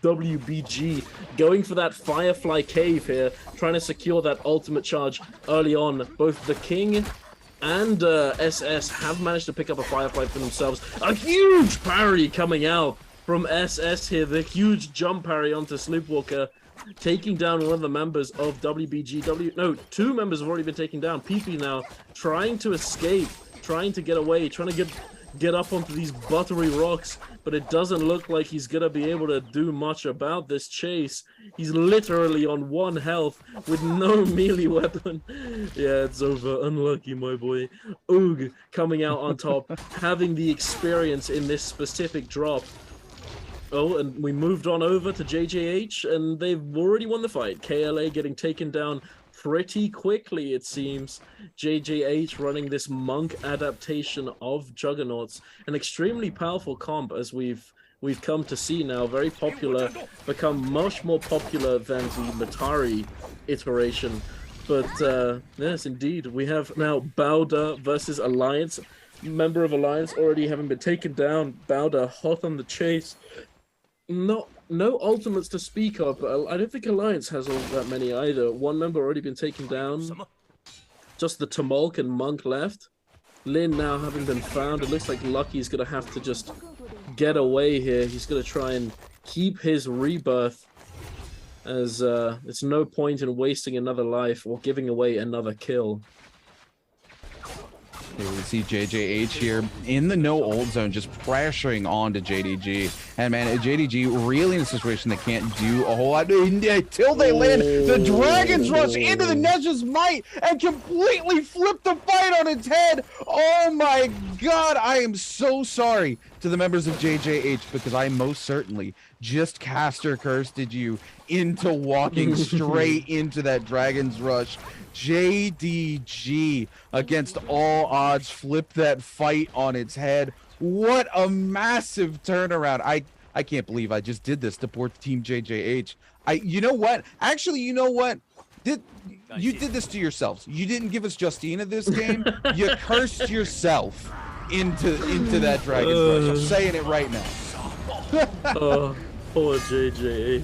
WBG, going for that Firefly Cave here, trying to secure that ultimate charge early on. Both the King and SS have managed to pick up a Firefly for themselves. A huge parry coming out from SS here, the huge jump parry onto Sleepwalker, taking down one of the members of WBG. No, 2 members have already been taken down. PP now trying to escape, trying to get away, trying to get up onto these buttery rocks, but it doesn't look like he's gonna be able to do much about this chase. He's literally on 1 health with no melee weapon. Yeah, it's over. Unlucky, my boy. Oog coming out on top, having the experience in this specific drop. Oh, and we moved on over to JJH, and they've already won the fight. KLA getting taken down pretty quickly, it seems. JJH running this monk adaptation of Juggernauts, an extremely powerful comp, as we've come to see now. Very popular, become much more popular than the Matari iteration. But yes, indeed, we have now Bowder versus Alliance. Member of Alliance already having been taken down. Bowder hot on the chase. No ultimates to speak of, but I don't think Alliance has all that many either. 1 member already been taken down. Just the Tamulk and Monk left. Lin now having been found. It looks like Lucky's going to have to just get away here. He's going to try and keep his rebirth, as it's no point in wasting another life or giving away another kill. Here we see JJH here in the no ult zone, just pressuring on to JDG. And man, JDG really in a situation that can't do a whole lot until they land the Dragon's Rush into the Nezha's Might and completely flip the fight on its head. Oh my god, I am so sorry to the members of JJH, because I most certainly just caster cursed you into walking straight into that Dragon's Rush. JDG, against all odds, flipped that fight on its head. What a massive turnaround. I can't believe I just did this to poor Team JJH. You know what? Actually, you know what? You did this to yourselves. You didn't give us Justina this game. You cursed yourself into that Dragon's Rush. I'm saying it right now. Poor JJH.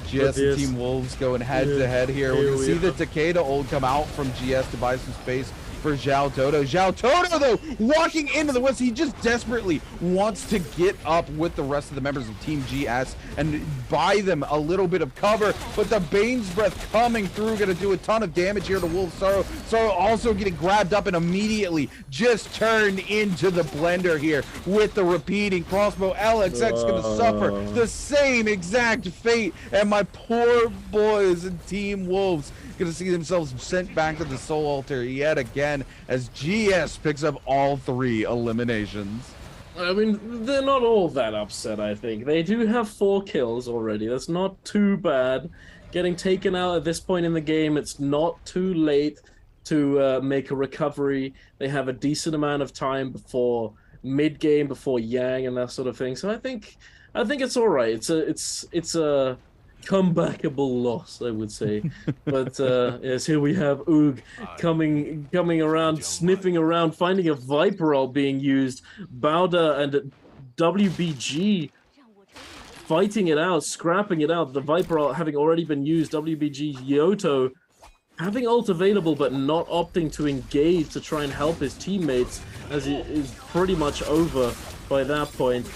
GS and Team Wolves going head to head here. We're going to see the Takeda ult come out from GS to buy some space for Zhao Toto. Zhao Toto, though, walking into the West, he just desperately wants to get up with the rest of the members of Team GS and buy them a little bit of cover, but the Bane's Breath coming through, going to do a ton of damage here to Wolf Sorrow. Sorrow also getting grabbed up and immediately just turned into the blender here with the repeating crossbow. LXX going to suffer the same exact fate, and my poor boys in Team Wolves going to see themselves sent back to the Soul Altar yet again as GS picks up all 3 eliminations. I mean, they're not all that upset, I think. They do have 4 kills already. That's not too bad. Getting taken out at this point in the game, it's not too late to make a recovery. They have a decent amount of time before mid-game, before Yang and that sort of thing. So I think it's all right. It's a comebackable loss, I would say. But yes, here we have Oog coming around, sniffing around, finding a Viper ult being used. Bowder and WBG fighting it out, scrapping it out. The Viper ult having already been used. WBG Yoto having ult available, but not opting to engage to try and help his teammates, as it is pretty much over by that point.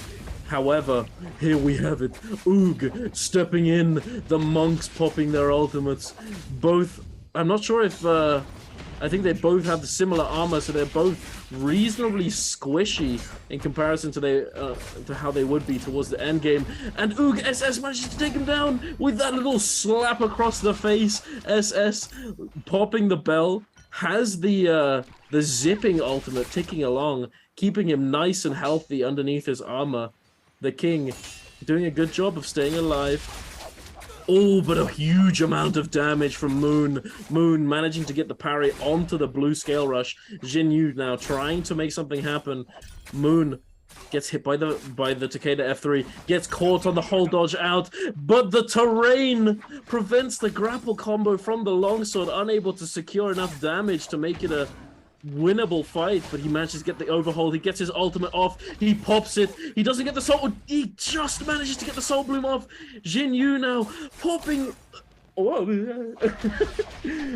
However, here we have it. Oog stepping in, the monks popping their ultimates. Both, I'm not sure if, I think they both have the similar armor, so they're both reasonably squishy in comparison to how they would be towards the end game. And Oog, SS manages to take him down with that little slap across the face. SS popping the bell, has the zipping ultimate ticking along, keeping him nice and healthy underneath his armor. The king doing a good job of staying alive. Oh, but a huge amount of damage from Moon. Moon managing to get the parry onto the blue scale rush. Jin Yu now trying to make something happen. Moon gets hit by the Takeda F3, gets caught on the whole dodge out, but the terrain prevents the grapple combo from the longsword, unable to secure enough damage to make it a winnable fight, but he manages to get the overhold. He gets his ultimate off. He pops it. He doesn't get the soul. He just manages to get the soul bloom off. Jin Yu now popping. Whoa.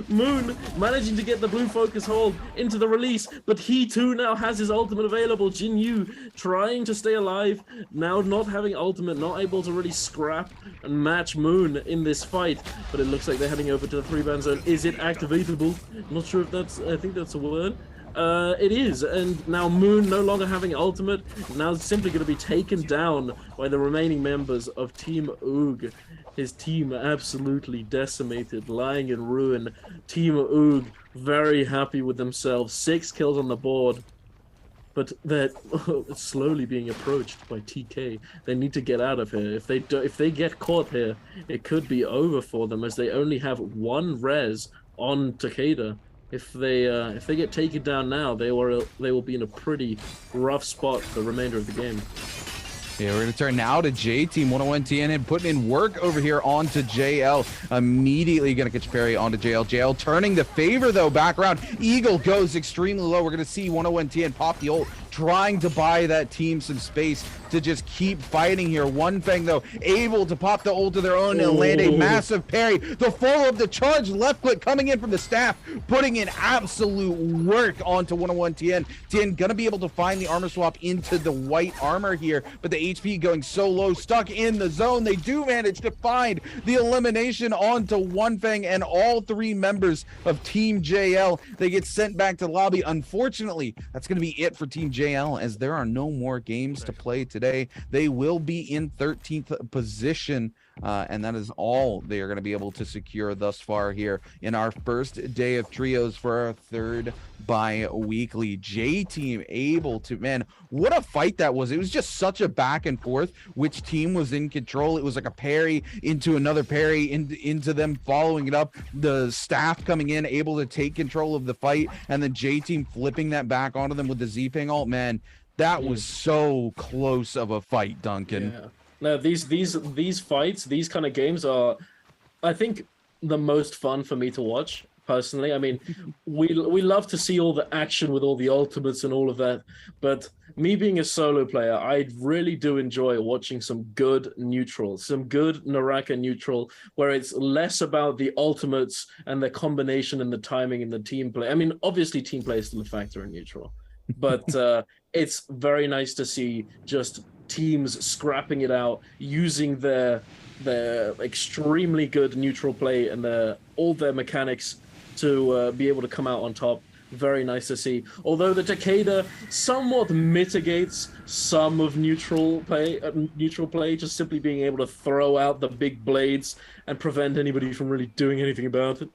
Moon managing to get the blue focus hold into the release, but he too now has his ultimate available. Jin Yu trying to stay alive, now not having ultimate, not able to really scrap and match Moon in this fight, but it looks like they're heading over to the 3-ban zone. Is it activatable? Not sure if that's, I think that's a word. It is, and now Moon no longer having ultimate, now simply going to be taken down by the remaining members of Team Oog. His team absolutely decimated, lying in ruin. Team Oog very happy with themselves. 6 kills on the board, but they're slowly being approached by TK. They need to get out of here. If they get caught here, it could be over for them, as they only have 1 res on Takeda. If they get taken down now, they will be in a pretty rough spot for the remainder of the game. Yeah, we're going to turn now to J-Team. 101 TN putting in work over here onto JL. Immediately going to catch parry onto JL. JL turning the favor, though, back around. Eagle goes extremely low. We're going to see 101 TN pop the ult, trying to buy that team some space to just keep fighting here. One Feng, though, able to pop the ult of their own and land a massive parry. The follow of the charge left click coming in from the staff, putting in absolute work onto 101 TN. TN going to be able to find the armor swap into the white armor here, but the HP going so low, stuck in the zone. They do manage to find the elimination onto One Feng and all 3 members of Team JL. They get sent back to the lobby. Unfortunately, that's going to be it for Team JL, as there are no more games to play today. They will be in 13th position, and that is all they are going to be able to secure thus far here in our first day of trios for our 3rd bi-weekly. J-Team able to, man, what a fight that was. It was just such a back and forth. Which team was in control? It was like a parry into another parry, into them following it up. The staff coming in, able to take control of the fight, and then J-Team flipping that back onto them with the Z-Ping ult. Man, that was so close of a fight, Duncan. Yeah. No, these fights, these kind of games are, I think, the most fun for me to watch personally. I mean, we love to see all the action with all the ultimates and all of that, but me being a solo player, I really do enjoy watching some good neutral, some good NARAKA neutral, where it's less about the ultimates and the combination and the timing and the team play. I mean, obviously team play is still a factor in neutral, but it's very nice to see just teams scrapping it out, using their extremely good neutral play and all their mechanics to be able to come out on top. Very nice to see. Although the Takeda somewhat mitigates some of neutral play, just simply being able to throw out the big blades and prevent anybody from really doing anything about it.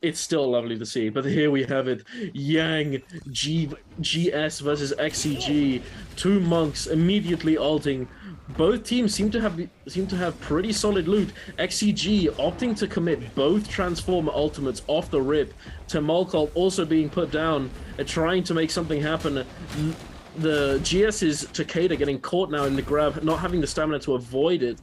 It's still lovely to see. But here we have it. Yang GS versus XCG. 2 monks immediately ulting. Both teams seem to have pretty solid loot. XCG opting to commit both transformer ultimates off the rip. Temolkol also being put down and trying to make something happen. The GS's Takeda getting caught now in the grab, not having the stamina to avoid it.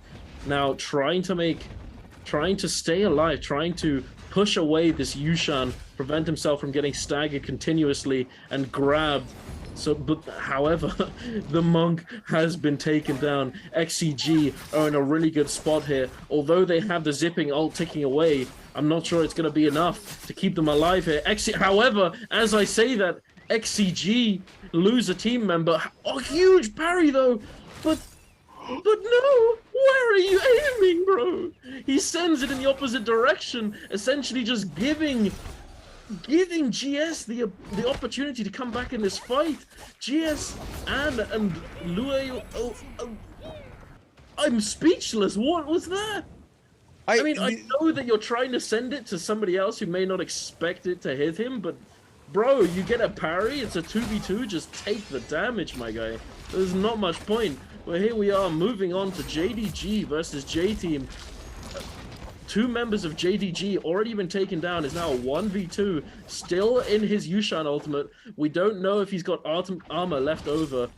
Now trying to stay alive, trying to push away this Yushan, prevent himself from getting staggered continuously and grabbed. So, but however, the monk has been taken down. XCG are in a really good spot here. Although they have the zipping ult ticking away, I'm not sure it's going to be enough to keep them alive here. However, as I say that, XCG lose a team member. A huge parry though. But no, where are you aiming, bro? He sends it in the opposite direction, essentially just giving GS the opportunity to come back in this fight. GS and Lue, I'm speechless. What was that? I mean, I know that you're trying to send it to somebody else who may not expect it to hit him, but bro, you get a parry, it's a 2v2, just take the damage, my guy. There's not much point. But here we are, moving on to JDG versus J-Team. Two members of JDG already been taken down, is now a 1v2, still in his Yushan ultimate. We don't know if he's got armor left over.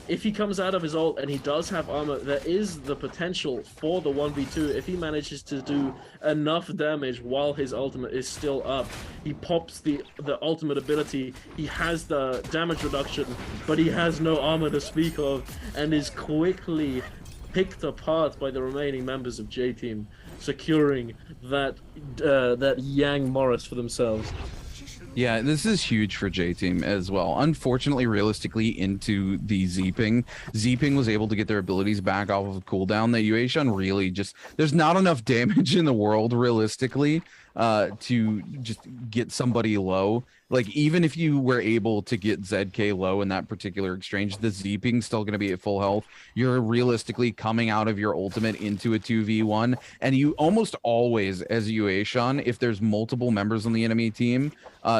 If he comes out of his ult and he does have armor, there is the potential for the 1v2 if he manages to do enough damage while his ultimate is still up. He pops the ultimate ability, he has the damage reduction, but he has no armor to speak of, and is quickly picked apart by the remaining members of J-Team, securing that Yang Morris for themselves. Yeah, this is huge for J-Team as well. Unfortunately, realistically, into the Zeeping was able to get their abilities back off of cooldown. That Yueshun really just, there's not enough damage in the world, realistically, to just get somebody low. Like, even if you were able to get ZK low in that particular exchange, the Zeeping's still going to be at full health. You're realistically coming out of your ultimate into a 2v1, and you almost always, as Yueshun, if there's multiple members on the enemy team,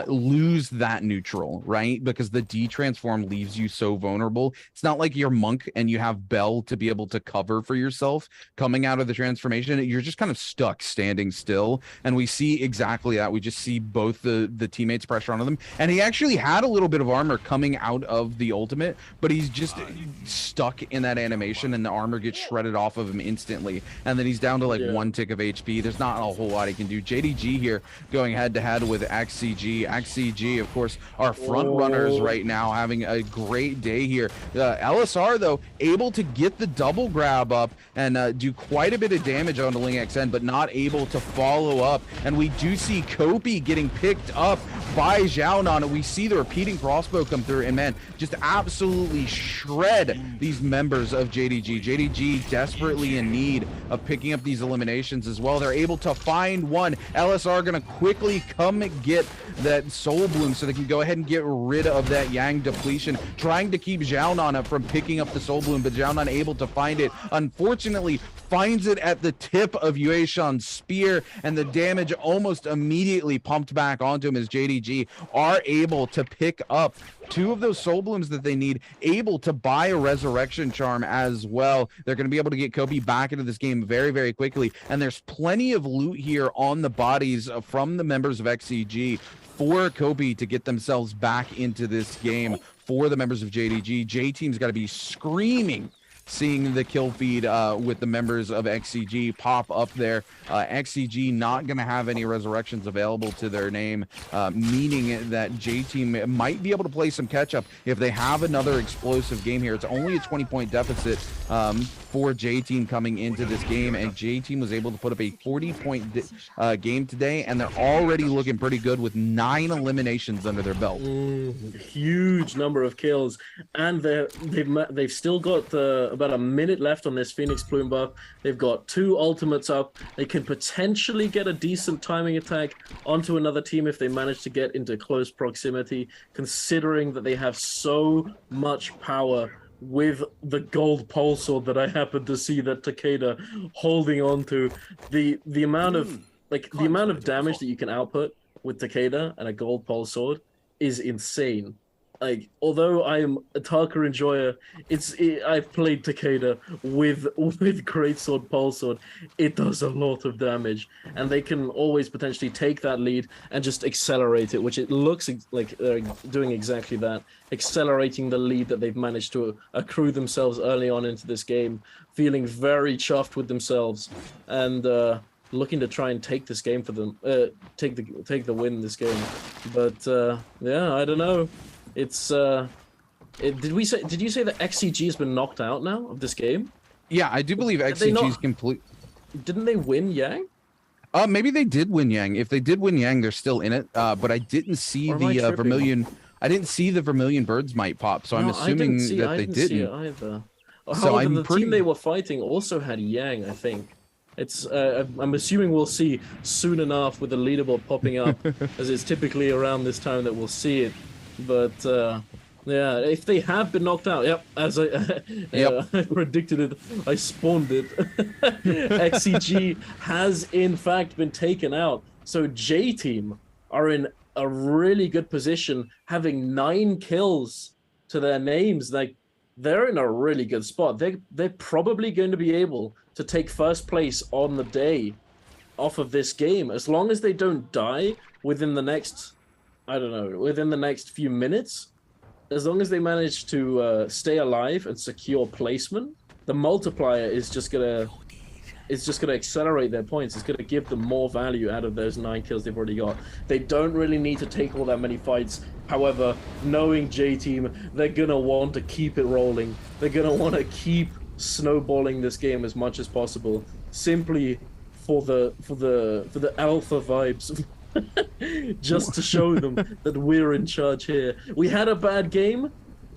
lose that neutral, right? Because the D-transform leaves you so vulnerable. It's not like you're Monk and you have Bell to be able to cover for yourself coming out of the transformation. You're just kind of stuck standing still, and we see exactly that. We just see both the teammates pressure on them, and he actually had a little bit of armor coming out of the ultimate, but he's just stuck in that animation, and the armor gets shredded off of him instantly, and then he's down to like 1 tick of HP. There's not a whole lot he can do. JDG here going head to head with XCG. XCG, of course, are front runners right now, having a great day here. LSR, though, able to get the double grab up and do quite a bit of damage on the Ling XN, but not able to follow up. And we do see Kopi getting picked up by Xiaonan, and we see the repeating crossbow come through, and man, just absolutely shred these members of JDG. JDG desperately in need of picking up these eliminations as well. They're able to find one. LSR gonna quickly come get that soul bloom so they can go ahead and get rid of that Yang depletion, trying to keep Xiaonan from picking up the soul bloom, but Xiaonan able to find it. Unfortunately, finds it at the tip of Yueshun's spear, and the damage almost immediately pumped back onto him as JDG are able to pick up 2 of those soul blooms that they need, able to buy a resurrection charm as well. They're going to be able to get Kobe back into this game very, very quickly, and there's plenty of loot here on the bodies from the members of XCG for Kobe to get themselves back into this game. For the members of JDG, J-Team's got to be screaming seeing the kill feed with the members of XCG pop up there. XCG not going to have any resurrections available to their name, meaning that J-Team might be able to play some catch-up if they have another explosive game here. It's only a 20-point deficit for J-Team coming into this game, and J-Team was able to put up a 40-point game today, and they're already looking pretty good with 9 eliminations under their belt. Huge number of kills, and they've still got about a minute left on this Phoenix Plume buff. They've got 2 ultimates up. They can potentially get a decent timing attack onto another team if they manage to get into close proximity, considering that they have so much power with the gold pole sword that I happen to see that Takeda holding on to. The amount of damage that you can output with Takeda and a gold pole sword is insane. Like, although I'm a Tarka enjoyer, I've played Takeda with Greatsword, Pole Sword. It does a lot of damage, and they can always potentially take that lead and just accelerate it, which it looks like they're doing exactly that, accelerating the lead that they've managed to accrue themselves early on into this game, feeling very chuffed with themselves, and looking to try and take this game for them, take the win in this game. But yeah, I don't know. It's did you say that XCG has been knocked out now of this game? Yeah, I do believe XCG's complete. Didn't they win Yang? Maybe they did win Yang. If they did win Yang, they're still in it. But I didn't see the Vermilion. I didn't see the Vermilion Birds might pop, so I'm assuming that they didn't. See it either. However, the team they were fighting also had Yang, I think. It's I'm assuming we'll see soon enough with the leaderboard popping up, as it's typically around this time that we'll see it. But yeah, if they have been knocked out, yep, as I I predicted it, I spawned it. XCG has in fact been taken out. So J Team are in a really good position, having 9 kills to their names. Like, they're in a really good spot. They're probably going to be able to take first place on the day off of this game, as long as they don't die within the next, I don't know, within the next few minutes. As long as they manage to stay alive and secure placement, the multiplier is just gonna accelerate their points. It's gonna give them more value out of those 9 kills they've already got. They don't really need to take all that many fights. However, knowing J Team, they're gonna want to keep it rolling. They're gonna want to keep snowballing this game as much as possible, simply for the alpha vibes. Just to show them that we're in charge here. We had a bad game,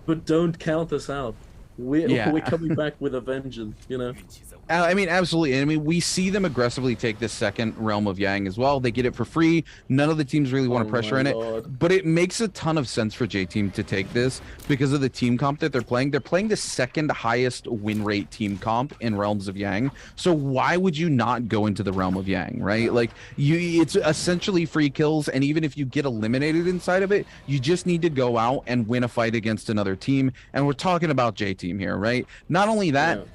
but don't count us out. We're coming back with a vengeance, you know? I mean, absolutely. I mean, we see them aggressively take this second Realm of Yang as well. They get it for free. None of the teams really want to pressure in it. But it makes a ton of sense for J-Team to take this because of the team comp that they're playing. They're playing the second highest win rate team comp in Realms of Yang. So why would you not go into the Realm of Yang, right? Like, it's essentially free kills. And even if you get eliminated inside of it, you just need to go out and win a fight against another team. And we're talking about J-Team here, right? Not only that,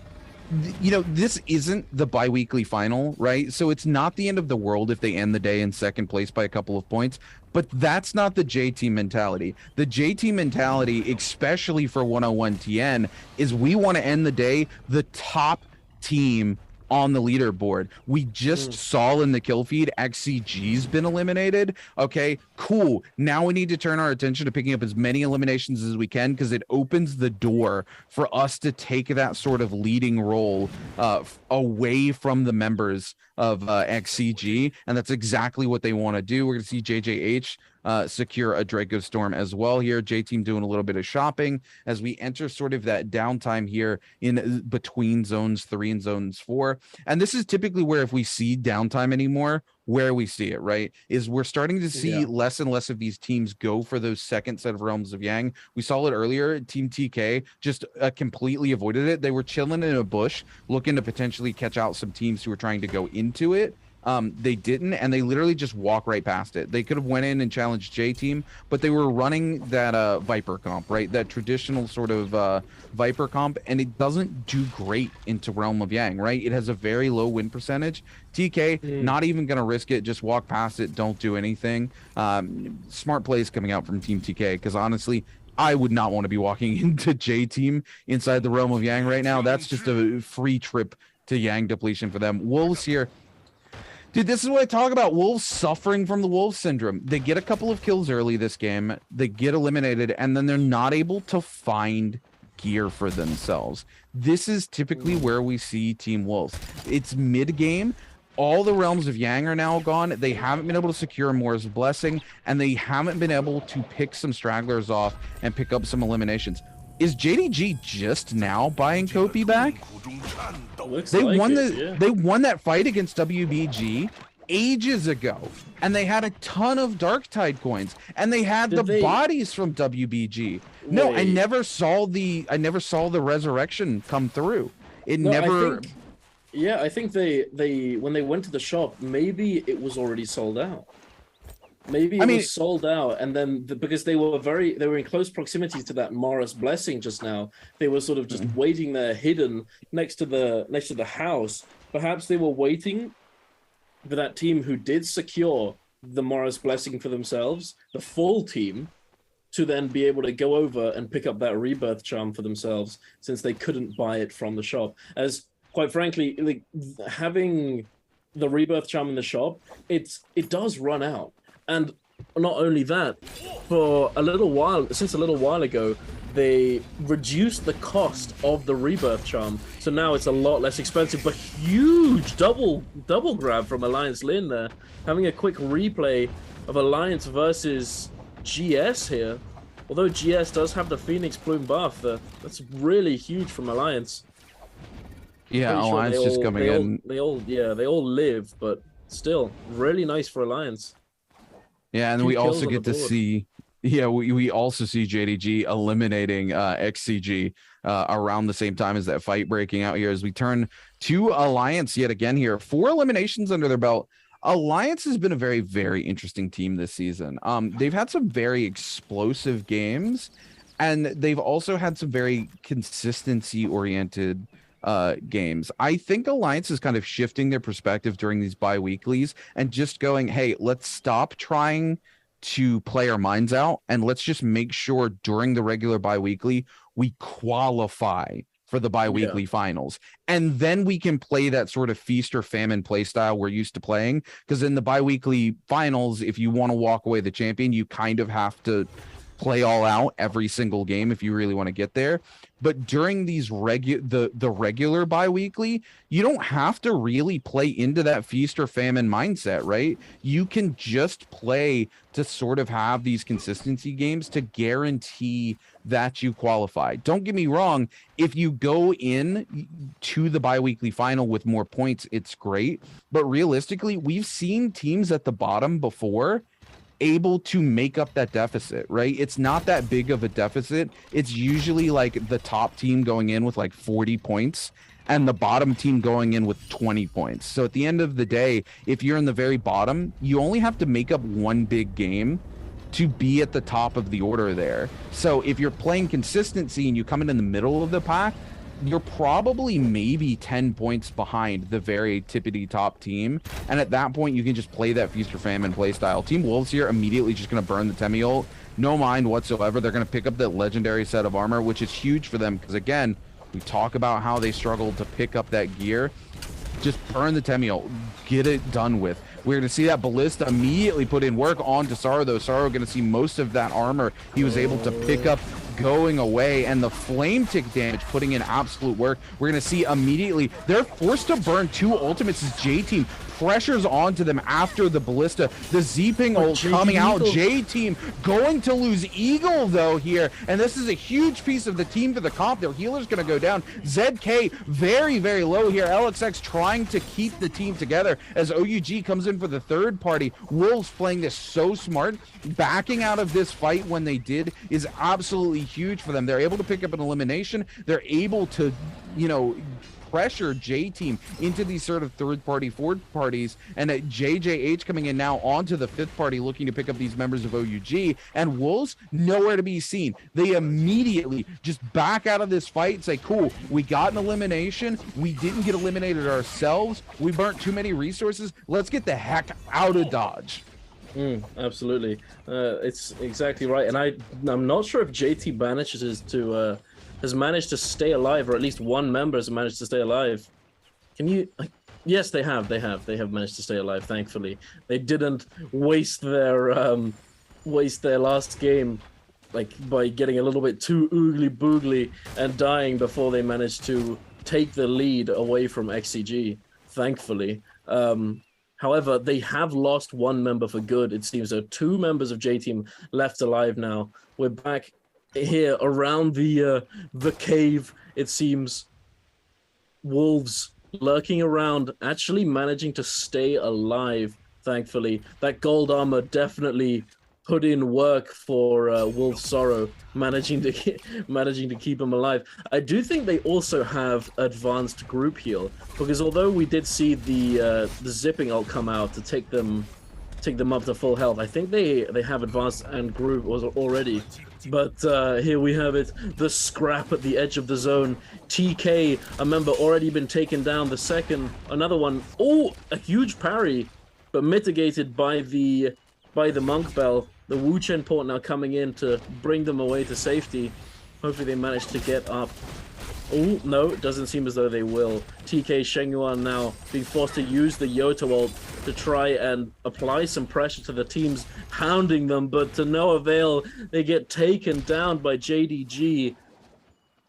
you know, this isn't the bi-weekly final, right? So it's not the end of the world if they end the day in second place by a couple of points, but that's not the J-Team mentality. The J-Team mentality, especially for 101 TN, is we want to end the day the top team on the leaderboard. We just saw in the kill feed XCG's been eliminated. Okay, cool. Now we need to turn our attention to picking up as many eliminations as we can, because it opens the door for us to take that sort of leading role away from the members of XCG, and that's exactly what they want to do. We're going to see JJH secure a Draco Storm as well here. J-Team doing a little bit of shopping as we enter sort of that downtime here in between zones 3 and zones 4. And this is typically where, if we see downtime anymore, where we see it, right, is we're starting to see less and less of these teams go for those second set of Realms of Yang. We saw it earlier. Team TK just completely avoided it. They were chilling in a bush looking to potentially catch out some teams who were trying to go into it. They didn't, and they literally just walk right past it. They could have went in and challenged J-Team, but they were running that Viper comp, right? That traditional sort of Viper comp, and it doesn't do great into Realm of Yang, right? It has a very low win percentage. TK, not even going to risk it. Just walk past it. Don't do anything. Smart plays coming out from Team TK, because honestly, I would not want to be walking into J-Team inside the Realm of Yang right now. That's just a free trip to Yang depletion for them. Wolves here. Dude, this is what I talk about. Wolves suffering from the Wolf syndrome. They get a couple of kills early this game. They get eliminated, and then they're not able to find gear for themselves. This is typically where we see Team Wolves. It's mid-game. All the Realms of Yang are now gone. They haven't been able to secure Mora's Blessing, and they haven't been able to pick some stragglers off and pick up some eliminations. Is JDG just now buying Kopi back? They won that fight against WBG ages ago, and they had a ton of Darktide coins, and they had bodies from WBG. No, I never saw the resurrection come through. I think they when they went to the shop, maybe it was already sold out. Maybe it was sold out, and then because they were in close proximity to that Mora's Blessing just now, they were sort of just waiting there, hidden next to the house. Perhaps they were waiting for that team who did secure the Mora's Blessing for themselves, the full team, to then be able to go over and pick up that Rebirth Charm for themselves, since they couldn't buy it from the shop. As quite frankly, like, having the Rebirth Charm in the shop, it does run out. And not only that, since a little while ago, they reduced the cost of the Rebirth Charm. So now it's a lot less expensive, but huge double grab from Alliance Lin there. Having a quick replay of Alliance versus GS here. although GS does have the Phoenix Plume buff, that's really huge from Alliance. Yeah, Pretty sure Alliance just coming in. They all live, but still, really nice for Alliance. Yeah, and 2 we kills also on get the to board. see, we also see JDG eliminating XCG around the same time as that fight breaking out here as we turn to Alliance yet again here. 4 eliminations under their belt. Alliance has been a very, very interesting team this season. They've had some very explosive games, and they've also had some very consistency-oriented games. I think Alliance is kind of shifting their perspective during these bi-weeklies and just going, hey, let's stop trying to play our minds out and let's just make sure during the regular bi-weekly we qualify for the bi-weekly finals, and then we can play that sort of feast or famine play style we're used to playing, because in the bi-weekly finals, if you want to walk away the champion, you kind of have to play all out every single game if you really want to get there. But during these the regular bi-weekly, you don't have to really play into that feast or famine mindset, right? You can just play to sort of have these consistency games to guarantee that you qualify. Don't get me wrong, if you go in to the bi-weekly final with more points, it's great. But realistically, we've seen teams at the bottom before able to make up that deficit, right? It's not that big of a deficit. It's usually like the top team going in with like 40 points and the bottom team going in with 20 points. So at the end of the day, if you're in the very bottom, you only have to make up one big game to be at the top of the order there. So if you're playing consistency and you come in the middle of the pack, you're probably maybe 10 points behind the very tippity top team. And at that point, you can just play that feast or famine play style. Team Wolves here immediately just going to burn the Temi ult. No mind whatsoever. They're going to pick up that legendary set of armor, which is huge for them. Because again, we talk about how they struggled to pick up that gear. Just burn the Temi ult. Get it done with. We're going to see that Ballista immediately put in work onto Saro, though. Saro going to see most of that armor he was able to pick up going away, and the flame tick damage putting in absolute work. We're going to see immediately they're forced to burn 2 ultimates as J-Team pressures onto them after the Ballista. The Z-Ping ult coming out. J-Team going to lose Eagle, though, here, and this is a huge piece of the team for the comp. Their healer's going to go down. ZK very, very low here. LXX trying to keep the team together as OUG comes in for the third party. Wolves playing this so smart. Backing out of this fight when they did is absolutely huge for them. They're able to pick up an elimination. They're able to, pressure J-Team into these sort of third party, fourth parties, and at JJH coming in now onto the fifth party looking to pick up these members of OUG, and Wolves nowhere to be seen. They immediately just back out of this fight and say, cool, we got an elimination. We didn't get eliminated ourselves. We burnt too many resources. Let's get the heck out of Dodge. Absolutely. It's exactly right. And I'm not sure if JT has managed to stay alive, or at least one member has managed to stay alive. Can you... Yes, they have managed to stay alive, thankfully. They didn't waste their last game by getting a little bit too oogly boogly and dying before they managed to take the lead away from XCG, thankfully. However, they have lost one member for good, it seems. There are 2 members of J-Team left alive now. We're back here around the cave, it seems. Wolves lurking around, actually managing to stay alive, thankfully. That gold armor definitely put in work for Wolf Sorrow, managing to keep him alive. I do think they also have advanced group heal, because although we did see the zipping ult come out to take them up to full health, I think they have advanced and group already. But here we have it, the scrap at the edge of the zone. TK, a member already been taken down. The second, another one. Oh, a huge parry, but mitigated by the Monk Bell. The Wu Chen port now coming in to bring them away to safety. Hopefully they manage to get up. Oh, no, it doesn't seem as though they will. TK Shengyuan now being forced to use the Yoto ult to try and apply some pressure to the teams hounding them, but to no avail. They get taken down by JDG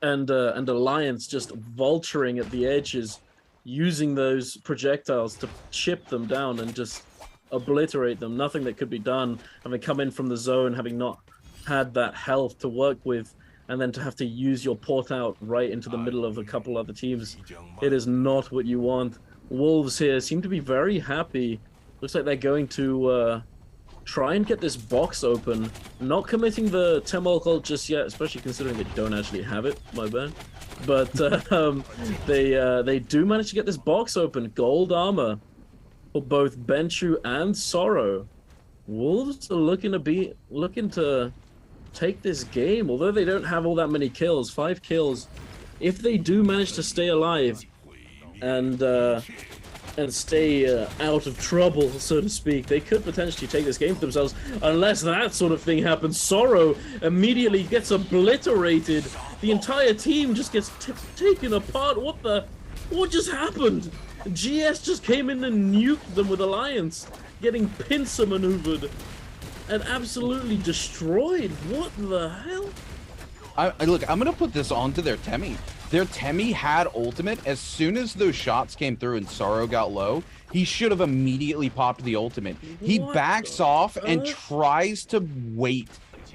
and Alliance just vulturing at the edges, using those projectiles to chip them down and just obliterate them. Nothing that could be done, having come in from the zone, having not had that health to work with, and then to have to use your port out right into the middle of a couple other teams, it is not what you want. Wolves here seem to be very happy. Looks like they're going to try and get this box open, not committing the Temol cult just yet, especially considering they don't actually have it, my bad. But they do manage to get this box open. Gold armor for both Benchu and Sorrow. Wolves are looking to take this game, although they don't have all that many kills, 5 kills. If they do manage to stay alive and stay out of trouble, so to speak, they could potentially take this game for themselves. Unless that sort of thing happens, Sorrow immediately gets obliterated. The entire team just gets taken apart. What just happened? GS just came in and nuked them with Alliance, getting pincer maneuvered and absolutely destroyed. What the hell? Look, I'm gonna put this onto their Temmie. Their Temmie had ultimate. As soon as those shots came through and Sorrow got low, he should have immediately popped the ultimate. He backs off and tries to wait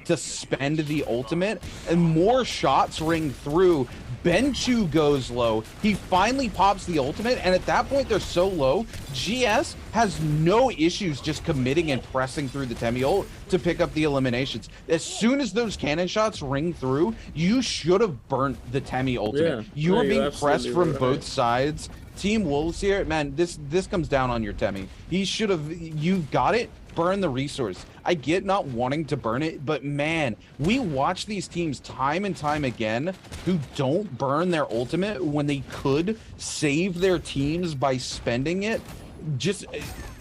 to spend the ultimate, and more shots ring through. Benchu goes low. He finally pops the ultimate, and at that point they're so low, GS has no issues just committing and pressing through the Temmie ult to pick up the eliminations. As soon as those cannon shots ring through, you should have burnt the Temmie ultimate. You are being pressed from both sides. Team Wolves here, man, this comes down on your Temmie. You've got it. Burn the resource. I get not wanting to burn it, but man, we watch these teams time and time again who don't burn their ultimate when they could save their teams by spending it.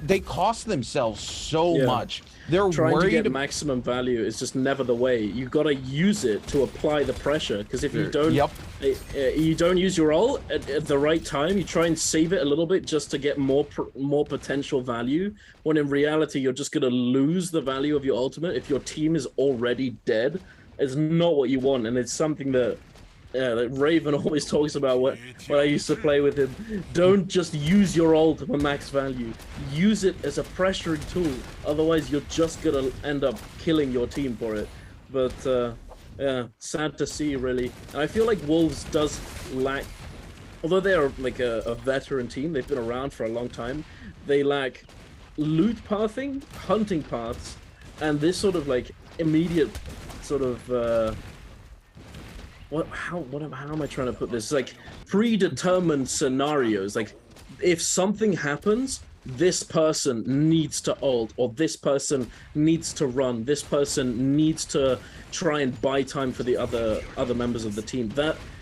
They cost themselves so much. They're trying worried to get maximum value is just never the way. You got to use it to apply the pressure, because if you don't, you don't use your ult at the right time. You try and save it a little bit just to get more potential value. When in reality, you're just gonna lose the value of your ultimate if your team is already dead. It's not what you want, and it's something that. Like Raven always talks about when I used to play with him. Don't just use your ult for max value. Use it as a pressuring tool. Otherwise, you're just gonna end up killing your team for it. But yeah, sad to see, really. And I feel like Wolves does lack, although they are like a veteran team, they've been around for a long time. They lack loot pathing, hunting paths, and this sort of like immediate sort of. How am I trying to put this? Like predetermined scenarios. Like if something happens, this person needs to ult, or this person needs to run, this person needs to try and buy time for the other members of the team.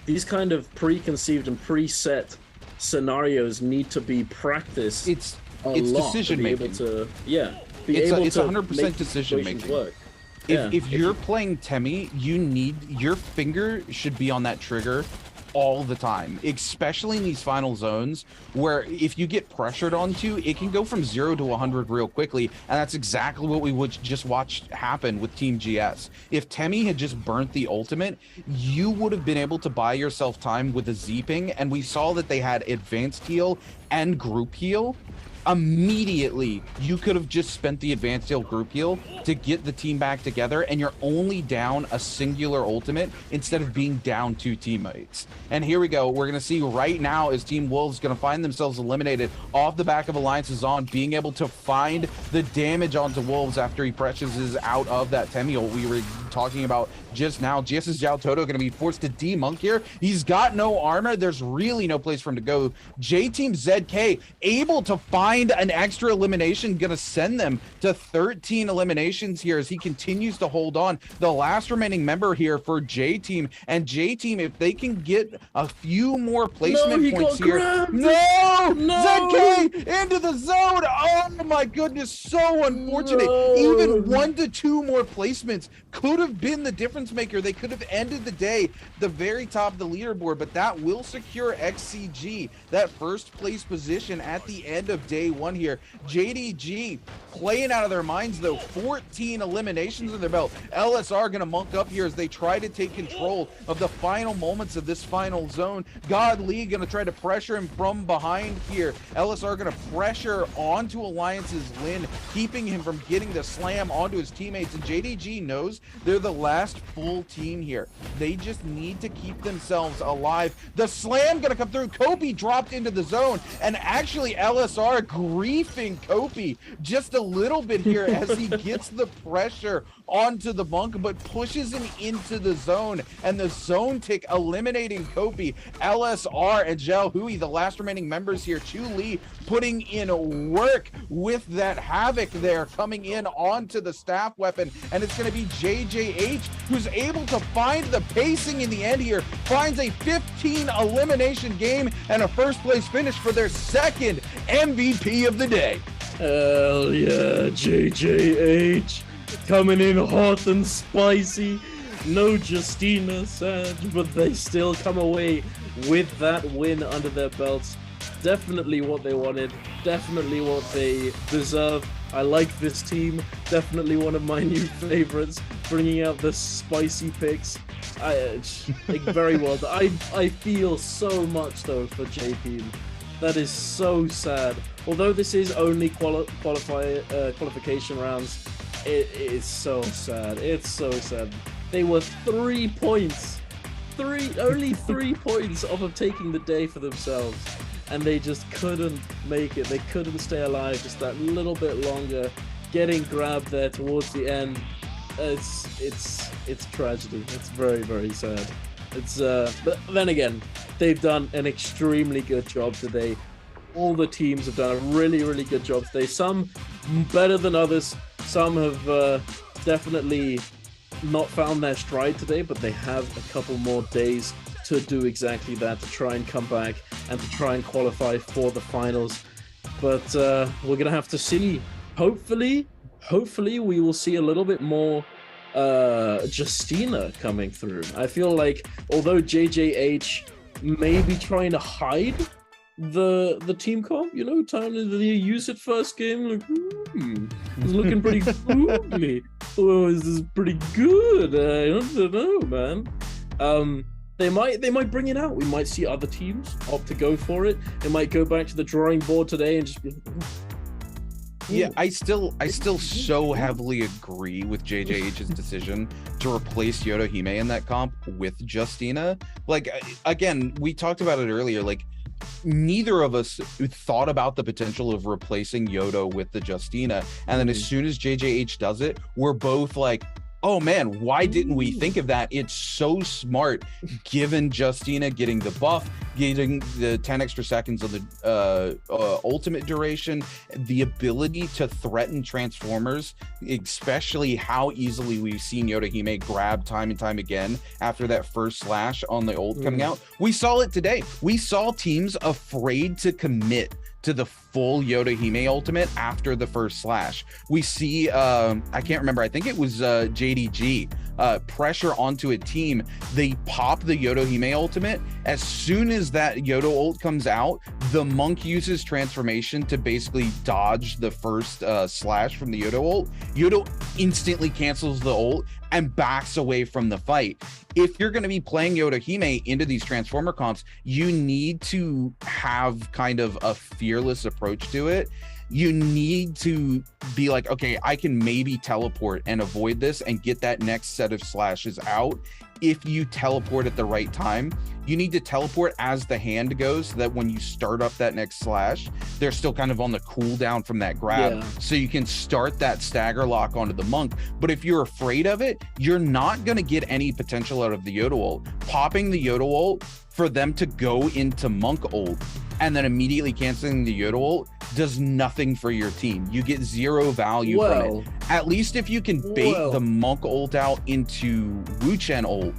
These kind of preconceived and preset scenarios need to be practiced. It's decision making. It's 100% decision making. Work. If you're playing Temmie, your finger should be on that trigger all the time, especially in these final zones where if you get pressured onto, it can go from 0 to 100 real quickly, and that's exactly what we would just watch happen with Team GS. If Temmie had just burnt the ultimate, you would have been able to buy yourself time with a Z-ping, and we saw that they had advanced heal and group heal. Immediately, you could have just spent the advanced heal group heal to get the team back together, and you're only down a singular ultimate instead of being down 2 teammates. And here we go. We're going to see right now as Team Wolves going to find themselves eliminated off the back of Alliance's on, being able to find the damage onto Wolves after he presses out of that Temmie ult we were talking about just now. GS's Zhao Toto going to be forced to demonk here. He's got no armor. There's really no place for him to go. J-Team ZK able to find an extra elimination, going to send them to 13 eliminations here as he continues to hold on. The last remaining member here for J-Team, and J-Team, if they can get a few more placement points here. No! ZK into the zone! Oh my goodness, so unfortunate. Even 1 to 2 more placements could have been the difference maker. They could have ended the day the very top of the leaderboard, but that will secure XCG that first place position at the end of day 1 here. JDG playing out of their minds though. 14 eliminations in their belt. LSR gonna monk up here as they try to take control of the final moments of this final zone. Godly gonna try to pressure him from behind here. LSR gonna pressure onto Alliance's Lin, keeping him from getting the slam onto his teammates, and JDG knows They're the last full team here. They just need to keep themselves alive. The slam gonna come through. Kopi dropped into the zone, and actually LSR griefing Kopi just a little bit here as he gets the pressure onto the Monk, but pushes him into the zone, and the zone tick eliminating Kopi. LSR and Zhao Hui, the last remaining members here. Chu Li putting in work with that Havoc there, coming in onto the staff weapon, and it's going to be JJH who's able to find the pacing in the end here, finds a 15 elimination game and a first place finish for their second MVP of the day. Hell yeah, JJH coming in hot and spicy. No Justina, sad, but they still come away with that win under their belts. Definitely what they wanted, definitely what they deserve. I like this team, definitely one of my new favorites, bringing out the spicy picks. Very well done. I feel so much though for JP. That is so sad. Although this is only qualification rounds, it is so sad. It's so sad. They were 3 points, only 3 points off of taking the day for themselves, and they just couldn't make it. They couldn't stay alive just that little bit longer. Getting grabbed there towards the end, it's tragedy. It's very, very sad. But then again, they've done an extremely good job today. All the teams have done a really, really good job today. Some better than others. Some have definitely not found their stride today, but they have a couple more days to do exactly that, to try and come back and to try and qualify for the finals. But we're gonna have to see. Hopefully we will see a little bit more Justina coming through. I feel like although JJH may be trying to hide the team comp, you know, time to use it first game, like, it's looking pretty googly. Oh, this is pretty good. I don't know, man. They might bring it out. We might see other teams opt to go for it. They might go back to the drawing board today and just be, yeah, I still so heavily agree with JJH's decision to replace Yodohime in that comp with Justina. Like, again, we talked about it earlier, like, neither of us thought about the potential of replacing Yodo with the Justina, and then as soon as JJH does it, we're both like, oh man, why didn't we think of that? It's so smart, given Justina getting the buff, getting the 10 extra seconds of the ultimate duration, the ability to threaten Transformers, especially how easily we've seen Yodohime grab time and time again after that first slash on the ult coming out. We saw it today. We saw teams afraid to commit to the full Yodohime ultimate after the first slash. We see, I can't remember, I think it was JDG, pressure onto a team. They pop the Yodohime ultimate. As soon as that Yodo ult comes out, the Monk uses transformation to basically dodge the first slash from the Yodo ult. Yodo instantly cancels the ult and backs away from the fight. If you're going to be playing Yodohime into these Transformer comps, you need to have kind of a fearless approach to it. You need to be like, okay, I can maybe teleport and avoid this and get that next set of slashes out. If you teleport at the right time, you need to teleport as the hand goes, so that when you start up that next slash, they're still kind of on the cooldown from that grab. Yeah. So you can start that stagger lock onto the Monk. But if you're afraid of it, you're not going to get any potential out of the Yodo ult. Popping the Yodo ult for them to go into Monk ult and then immediately canceling the Yodo ult does nothing for your team. You get zero value from it. At least if you can bait the Monk ult out into Wu Chen ult,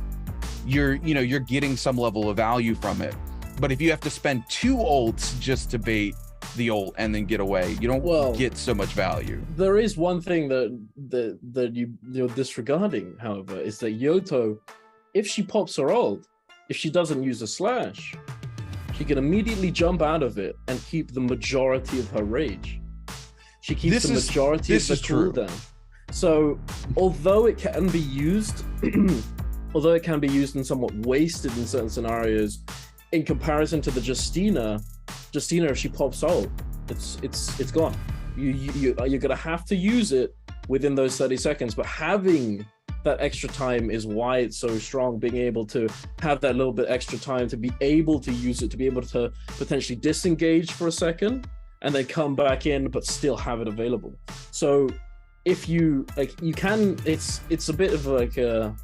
you're getting some level of value from it. But if you have to spend 2 ults just to bait the ult and then get away, you don't get so much value. There is one thing that you're disregarding, however, is that Yoto, if she pops her ult, if she doesn't use a slash, she can immediately jump out of it and keep the majority of her rage. She keeps the majority of the cooldown. So although it can be used, and somewhat wasted in certain scenarios, in comparison to the Justina, if she pops ult, it's gone. You're gonna have to use it within those 30 seconds. But having that extra time is why it's so strong, being able to have that little bit extra time to be able to use it, to be able to potentially disengage for a second and then come back in, but still have it available. So if you you can, it's a bit of like a,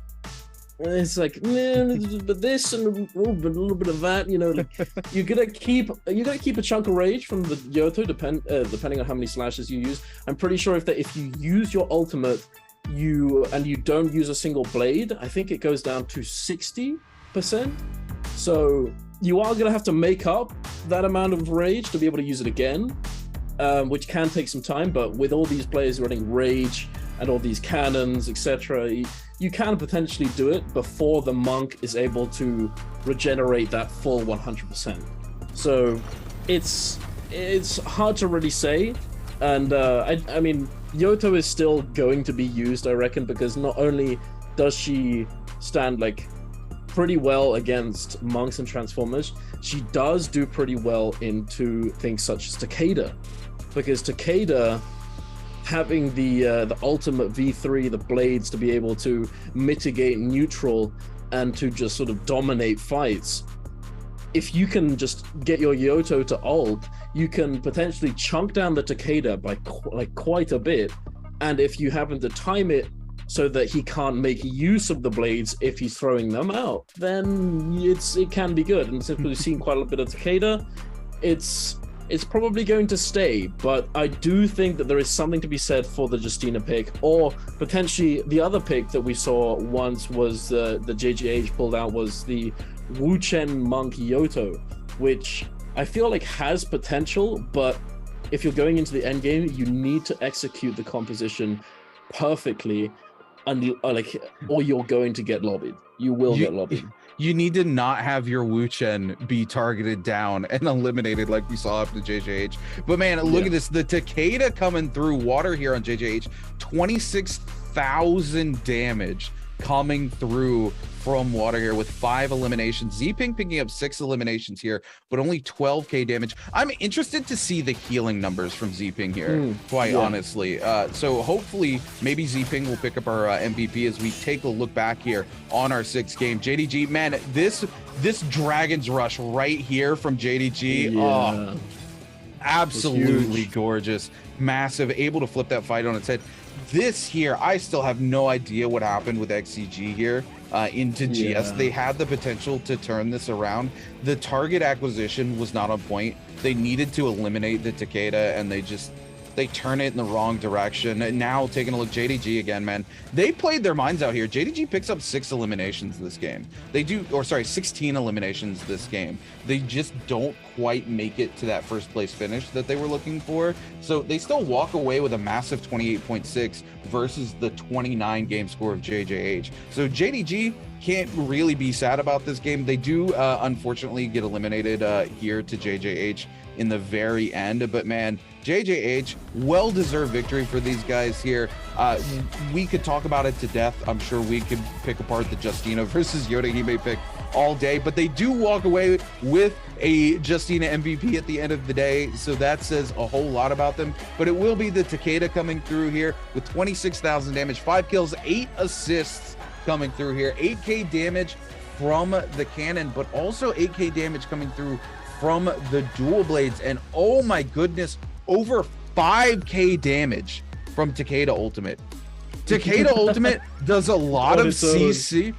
it's like but this and a little bit of that, you know. Like, you're gonna keep a chunk of rage from the Yoto, depending on how many slashes you use. I'm pretty sure if you use your ultimate, you don't use a single blade, I think it goes down to 60%. So you are gonna have to make up that amount of rage to be able to use it again, which can take some time. But with all these players running rage and all these cannons, etc., you can potentially do it before the monk is able to regenerate that full 100%. So it's hard to really say. And I mean, Yoto is still going to be used, I reckon, because not only does she stand like pretty well against monks and transformers, she does do pretty well into things such as Takeda, because Takeda, having the ultimate V3, the blades to be able to mitigate neutral and to just sort of dominate fights, if you can just get your Yoto to ult, you can potentially chunk down the Takeda by quite a bit. And if you happen to time it so that he can't make use of the blades if he's throwing them out, then it can be good. And since we've seen quite a bit of Takeda, it's probably going to stay. But I do think that there is something to be said for the Justina pick, or potentially the other pick that we saw once was the JJH pulled out was the Wu Chen Monk Yoto, which I feel like has potential, but if you're going into the end game, you need to execute the composition perfectly, and or you're going to get lobbied. You will get lobbied. You need to not have your Wu Chen be targeted down and eliminated like we saw after JJH. But man, look at this. The Takeda coming through water here on JJH. 26,000 damage coming through from water here with 5 eliminations. Z-Ping picking up 6 eliminations here, but only 12k damage. I'm interested to see the healing numbers from Z-Ping here, quite honestly. So hopefully maybe Z-Ping will pick up our MVP as we take a look back here on our 6th game. JDG, man, this Dragon's Rush right here from JDG, oh, absolutely gorgeous, massive, able to flip that fight on its head. This here, I still have no idea what happened with XCG here into GS. They had the potential to turn this around. The target acquisition was not on point. They needed to eliminate the Takeda, and they turn it in the wrong direction. And now taking a look, JDG again, man, they played their minds out here. JDG picks up 6 eliminations this game. 16 eliminations this game. They just don't quite make it to that first place finish that they were looking for. So they still walk away with a massive 28.6 versus the 29 game score of JJH. So JDG can't really be sad about this game. They do unfortunately get eliminated here to JJH in the very end, but man, JJH, well-deserved victory for these guys here. We could talk about it to death. I'm sure we could pick apart the Justina versus Yoda pick all day, but they do walk away with a Justina MVP at the end of the day, so that says a whole lot about them. But it will be the Takeda coming through here with 26,000 damage, 5 kills, 8 assists coming through here, 8k damage from the cannon, but also 8k damage coming through from the dual blades, and oh my goodness, over 5k damage from Takeda Ultimate. Takeda Ultimate does a lot of CC,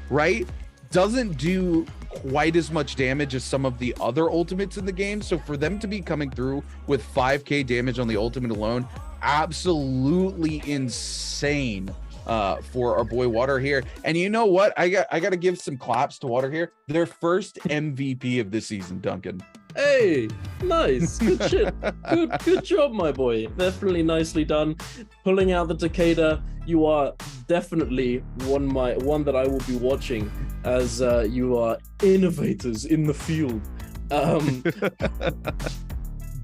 right? Doesn't do quite as much damage as some of the other ultimates in the game. So for them to be coming through with 5k damage on the ultimate alone, absolutely insane for our boy Water here. And you know what? I got to give some claps to Water here. Their first MVP of the season, Duncan. Hey, nice, good shit, good job, my boy. Definitely nicely done, pulling out the Takeda. You are definitely one that I will be watching, as you are innovators in the field.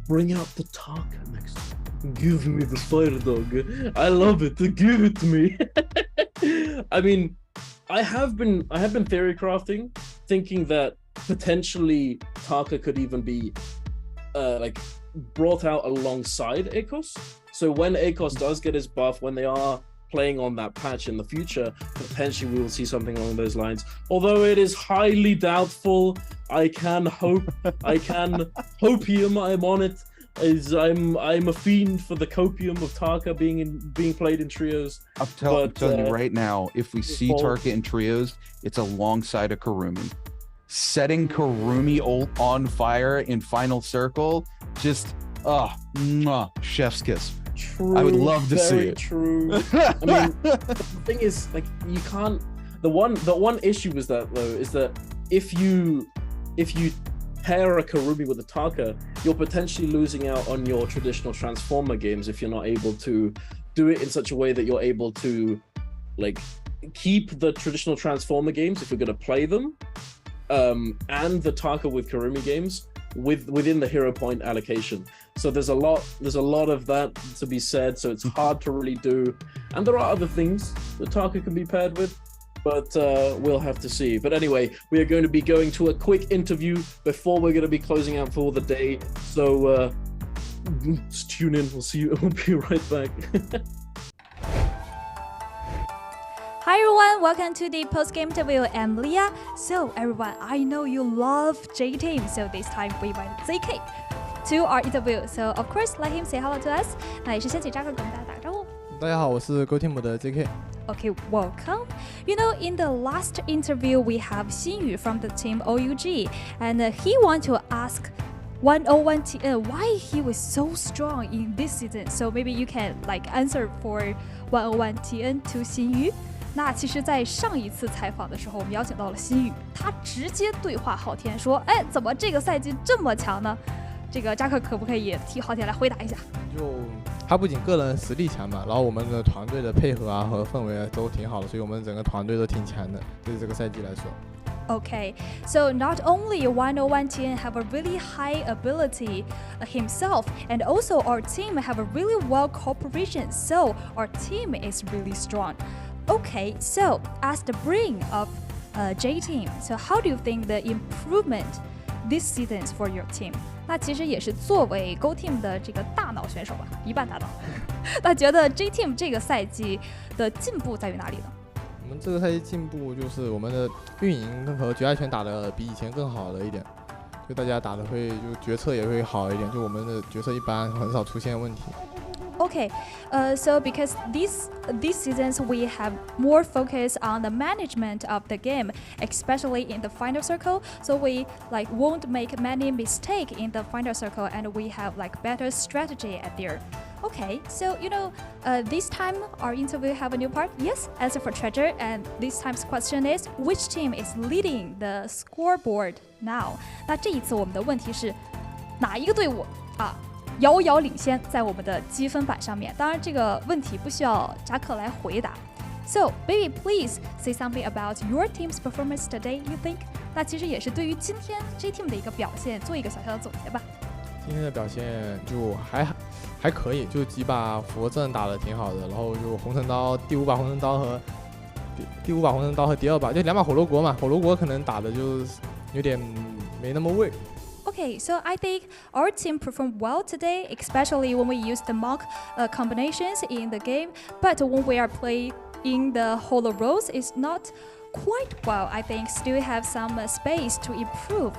Bring out the Taka next time. Give me the fire dog. I love it. Give it to me. I mean, I have been theory crafting, thinking that potentially Taka could even be brought out alongside Akos. So when Akos does get his buff, when they are playing on that patch in the future, potentially we will see something along those lines. Although it is highly doubtful, I can hope. I can hopium. I'm on it. I'm a fiend for the copium of Tarka being played in trios. I'm telling you right now, if we see Tarka in trios, it's alongside a Karumi. Setting Karumi on fire in final circle, just chef's kiss. True, I would love to see it. True. I mean, the thing is, like, you can't. The one issue is that if you pair a Karumi with a Tarka, you're potentially losing out on your traditional Transformer games if you're not able to do it in such a way that you're able to, like, keep the traditional Transformer games if you're going to play them, and the Tarka with Karumi games within the hero point allocation. So there's a lot of that to be said. So it's hard to really do, and there are other things that Tarka can be paired with. But we'll have to see. But anyway, we are going to be going to a quick interview before we're going to be closing out for the day. So just tune in. We'll see you. We'll be right back. Hi everyone, welcome to the post-game interview. I'm Leah. So everyone, I know you love J-Team, so this time we invite ZK to our interview. So of course, let him say hello to us. 那也是先请扎克跟大家打个招呼。大家好，我是 GoTeam 的 JK。 Okay, welcome. You know, in the last interview, we have Xinyu from the team OUG, and he want to ask 101TN why he was so strong in this season. So maybe you can like answer for 101TN to Xinyu. 那其实，在上一次采访的时候，我们邀请到了新宇，他直接对话昊天说：“哎，怎么这个赛季这么强呢？”这个扎克可不可以替昊天来回答一下？就他不仅个人实力强嘛，然后我们的团队的配合啊和氛围都挺好的，所以我们整个团队都挺强的，对这个赛季来说。Okay, so not only 101TN have a really high ability himself, and also our team have a really well cooperation, so our team is really strong. Okay, so as the brain of J-Team, so how do you think the improvement this season for your team? 那其实也是作为 GoTeam 的这个大脑选手吧，一半大脑。那觉得 J-Team 这个赛季的进步在于哪里呢？我们这个赛季进步就是我们的运营和决赛圈打得比以前更好了一点，就大家打得会就决策也会好一点，就我们的决策一般很少出现问题。Okay, so because these seasons we have more focus on the management of the game, especially in the final circle. So we like won't make many mistakes in the final circle, and we have like better strategy at there. Okay, so you know, this time our interview have a new part. Yes, answer for treasure, and this time's question is which team is leading the scoreboard now? 那这一次我们的问题是哪一个队伍啊？遥遥领先在我们的积分板上面，当然这个问题不需要扎克来回答。So, baby, please say something about your team's performance today. You think? 那其实也是对于今天 J-Team 的一个表现做一个小小的总结吧。今天的表现就还可以，就几把复活阵打得挺好的，然后就红神刀第五把红神刀和第二把就两把火罗国嘛，火罗国可能打的就有点没那么味。Okay, so I think our team performed well today, especially when we use the mock combinations in the game. But when we are playing the holo roles, it's not quite well. I think still have some space to improve.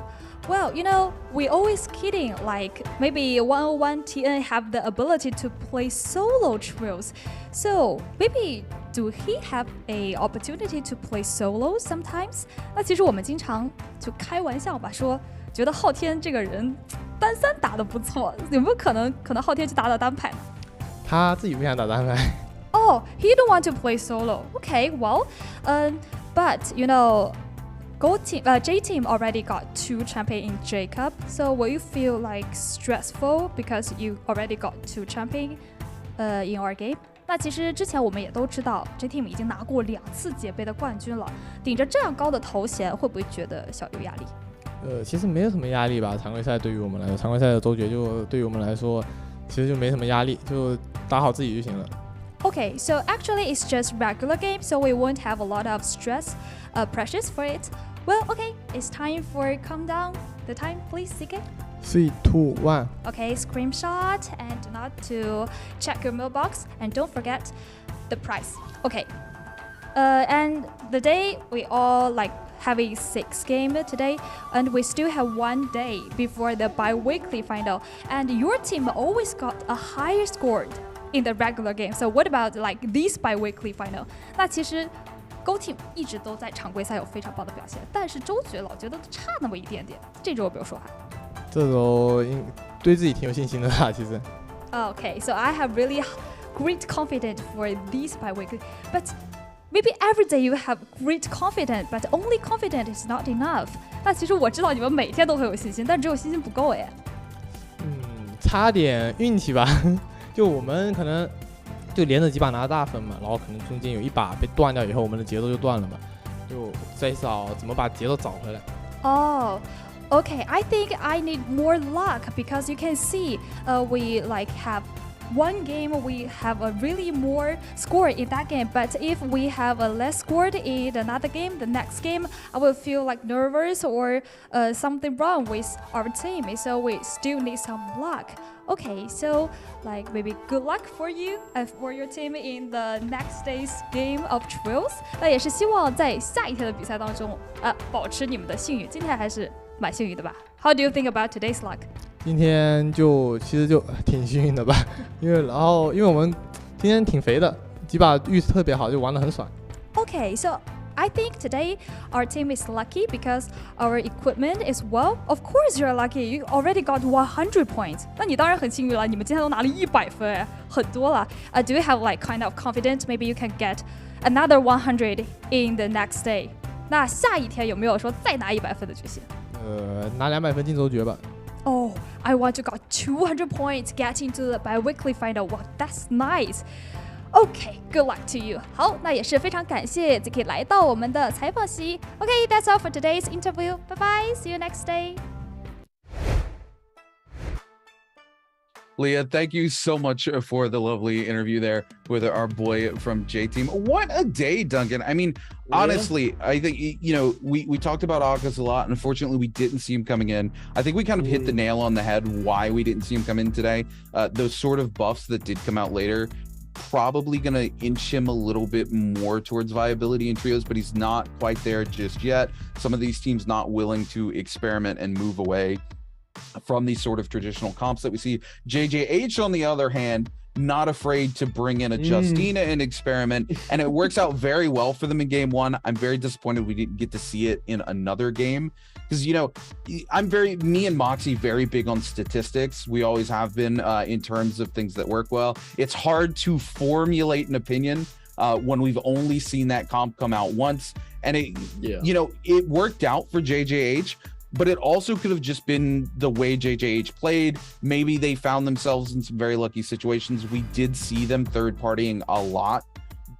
Well, you know, we always kidding like maybe 101TN have the ability to play solo trios. So maybe do he have a opportunity to play solo sometimes? 那其实我们经常就开玩笑吧，说觉得昊天这个人单三打得不错，有没有可能昊天去打单排呢？他自己不想打单排。Oh, he don't want to play solo. Okay, well, but you know, J-Team already got 2 champions in J-Cup. So will you feel like stressful because you already got 2 champions in our game? 那其实之前我们也都知道 J-Team 已经拿过2次节杯的冠军了，顶着这样高的头衔，会不会觉得小有压力？其实没有什么压力吧，常规赛对于我们来说，常规赛的周决就对于我们来说，其实就没什么压力，就打好自己就行了。Okay, so actually it's just regular game, so we won't have a lot of stress, pressures for it. Well, okay, it's time for countdown. The time, please, CK. 3, 2, 1. Okay, screenshot and not to check your mailbox, and don't forget the prize. Okay. And the day we all like have a 6 game today, and we still have 1 day before the bi-weekly final. And your team always got a higher score in the regular game. So what about like this bi-weekly final? 那其实 Go Team 一直都在常规赛有非常棒的表现，但是周觉老觉得差那么一点点。这周有没有说话？这周对自己挺有信心的啦，其实。Okay, so I have really great confidence for this bi-weekly, but maybe every day you have great confidence, but only confidence is not enough. 那其实我知道你们每天都很有信心，但只有信心不够哎。差点运气吧。就我们可能就连着几把拿大分嘛，然后可能中间有一把被断掉以后，我们的节奏就断了嘛，就在找怎么把节奏找回来。Oh, okay. I think I need more luck because you can see, we like have one game we have a really more score in that game, but if we have a less scored in another game, the next game I will feel like nervous or something wrong with our team, so we still need some luck. Okay, so like maybe good luck for you and for your team in the next day's game of TRIOS. 那也是希望在下一天的比赛当中保持你们的幸运，今天还是蛮幸运的吧？ How do you think about today's luck? 今天其实就挺幸运的吧，因为我们今天挺肥的，几把运气特别好，就玩得很爽。Okay, so I think today our team is lucky because our equipment is well. Of course you're lucky. You already got 100 points. 那你当然很幸运了，你们今天都拿了100分，很多了。Do you have like kind of confidence? Maybe you can get another 100 in the next day. 那下一天有没有说再拿100分的决心？拿200分进周决吧。Oh, I want to get 200 points, get into the bi-weekly final. Wow, that's nice. Okay, good luck to you. 好，那也是非常感谢 Ziki 来到我们的采访席。Okay, that's all for today's interview. Bye bye. See you next day. Leah, thank you so much for the lovely interview there with our boy from J Team. What a day, Duncan. I mean, honestly, I think, we talked about August a lot. Unfortunately, we didn't see him coming in. I think we kind of hit the nail on the head why we didn't see him come in today. Those sort of buffs that did come out later, probably going to inch him a little bit more towards viability in trios, but he's not quite there just yet. Some of these teams not willing to experiment and move away from these sort of traditional comps that we see. JJH, on the other hand, not afraid to bring in a Justina and experiment, and it works out very well for them in game 1. I'm very disappointed we didn't get to see it in another game because, me and Moxie very big on statistics. We always have been in terms of things that work well. It's hard to formulate an opinion when we've only seen that comp come out once, and it worked out for JJH. But it also could have just been the way JJH played. Maybe they found themselves in some very lucky situations. We did see them third-partying a lot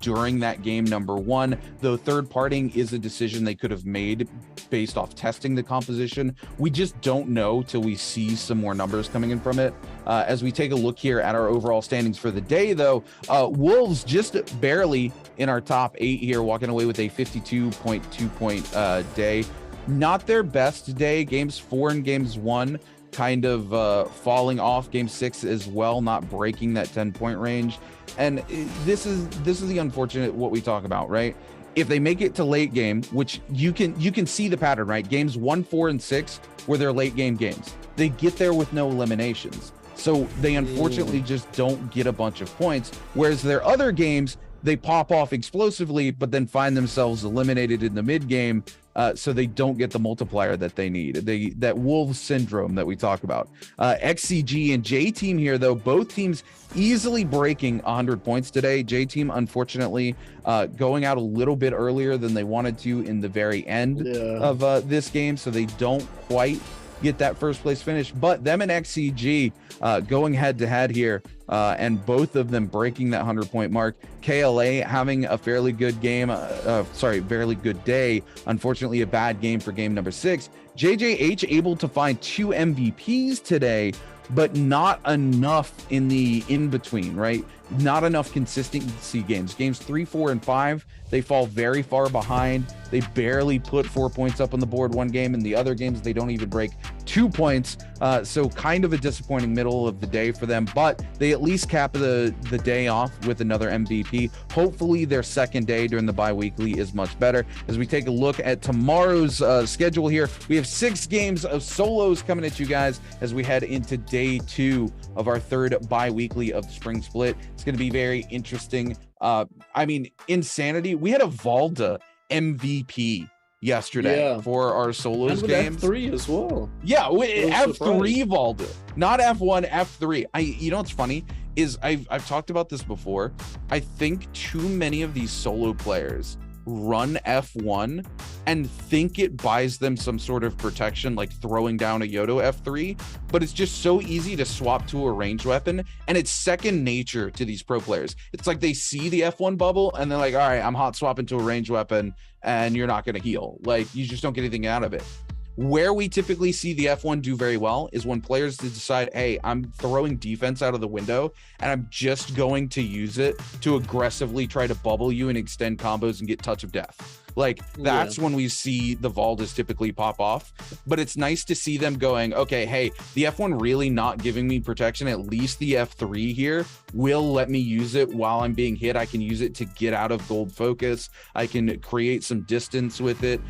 during that game number 1, though third-partying is a decision they could have made based off testing the composition. We just don't know till we see some more numbers coming in from it. As we take a look here at our overall standings for the day, though, Wolves just barely in our top 8 here, walking away with a 52.2 point day. Not their best day. Games 4 and games 1 kind of falling off. Game 6 as well, not breaking that 10-point range. And this is the unfortunate what we talk about, right? If they make it to late game, which you can see the pattern, right? Games 1, 4, and 6 were their late game games. They get there with no eliminations. So they unfortunately just don't get a bunch of points. Whereas their other games, they pop off explosively, but then find themselves eliminated in the mid game. So they don't get the multiplier that they need. That Wolves syndrome that we talk about. XCG and J Team here, though, both teams easily breaking 100 points today. J Team, unfortunately, going out a little bit earlier than they wanted to in the very end of this game, so they don't quite get that first place finish. But them and XCG going head to head here, and both of them breaking that 100-point mark. KLA having a fairly good game, fairly good day. Unfortunately, a bad game for game number 6. JJH able to find 2 MVPs today, but not enough in the in-between, right? Not enough consistency games. Games 3, 4, and 5, they fall very far behind. They barely put 4 points up on the board one game. In the other games, they don't even break 2 points. So kind of a disappointing middle of the day for them, but they at least cap the day off with another MVP. Hopefully their second day during the bi-weekly is much better. As we take a look at tomorrow's schedule here, we have 6 games of solos coming at you guys as we head into day 2 of our third bi-weekly of the spring split. It's going to be very interesting. I mean, insanity. We had a Valda MVP yesterday for our solos and games. F3 as well. Yeah, F3 Valda, not F1, F3. You know what's funny is I've talked about this before. I think too many of these solo players run F1 and think it buys them some sort of protection, like throwing down a Yodo F3, but it's just so easy to swap to a ranged weapon, and it's second nature to these pro players. It's like they see the F1 bubble and they're like, all right, I'm hot swapping to a ranged weapon, and you're not going to heal. Like, you just don't get anything out of it. Where we typically see the F1 do very well is when players decide, hey, I'm throwing defense out of the window and I'm just going to use it to aggressively try to bubble you and extend combos and get touch of death. Like, that's when we see the Valdas typically pop off. But it's nice to see them going, okay, hey, the F1 really not giving me protection. At least the F3 here will let me use it while I'm being hit. I can use it to get out of gold focus. I can create some distance with it.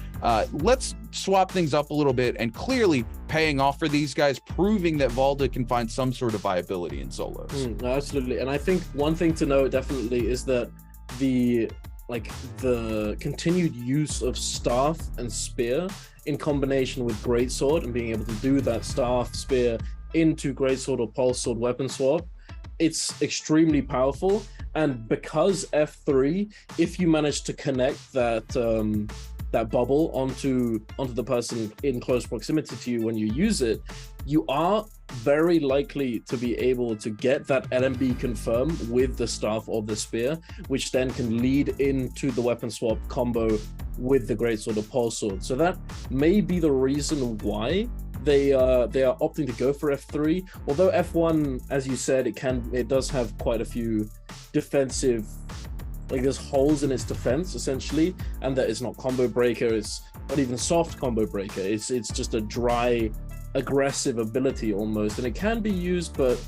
Let's swap things up a little bit, and clearly paying off for these guys, proving that Valda can find some sort of viability in solos. Absolutely. And I think one thing to note definitely is that the continued use of staff and spear in combination with greatsword, and being able to do that staff spear into greatsword or pulse sword weapon swap, it's extremely powerful. And because F3, if you manage to connect that that bubble onto the person in close proximity to you when you use it, you are very likely to be able to get that LMB confirm with the staff or the spear, which then can lead into the weapon swap combo with the greatsword or pulse sword. So that may be the reason why they are opting to go for F3. Although F1, as you said, it does have quite a few defensive, like, there's holes in its defense essentially, and that it's not combo breaker, it's not even soft combo breaker, it's just a dry aggressive ability almost, and it can be used, but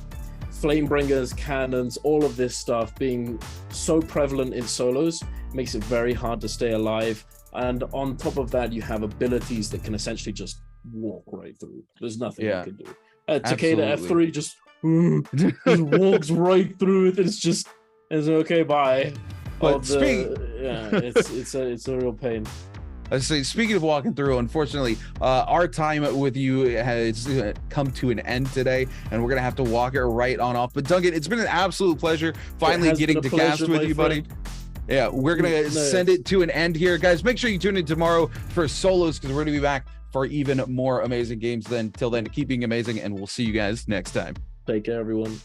flamebringers, cannons, all of this stuff being so prevalent in solos makes it very hard to stay alive. And on top of that, you have abilities that can essentially just walk right through. There's nothing you can do. Takeda F3 just walks right through it. It's okay, bye. But it's a real pain. So speaking of walking through, unfortunately, our time with you has come to an end today, and we're gonna have to walk it right on off. But Duncan, it's been an absolute pleasure finally getting to cast with you, buddy. Yeah, we're gonna send it to an end here, guys. Make sure you tune in tomorrow for solos, because we're gonna be back for even more amazing games. Then, till then, keep being amazing, and we'll see you guys next time. Take care, everyone.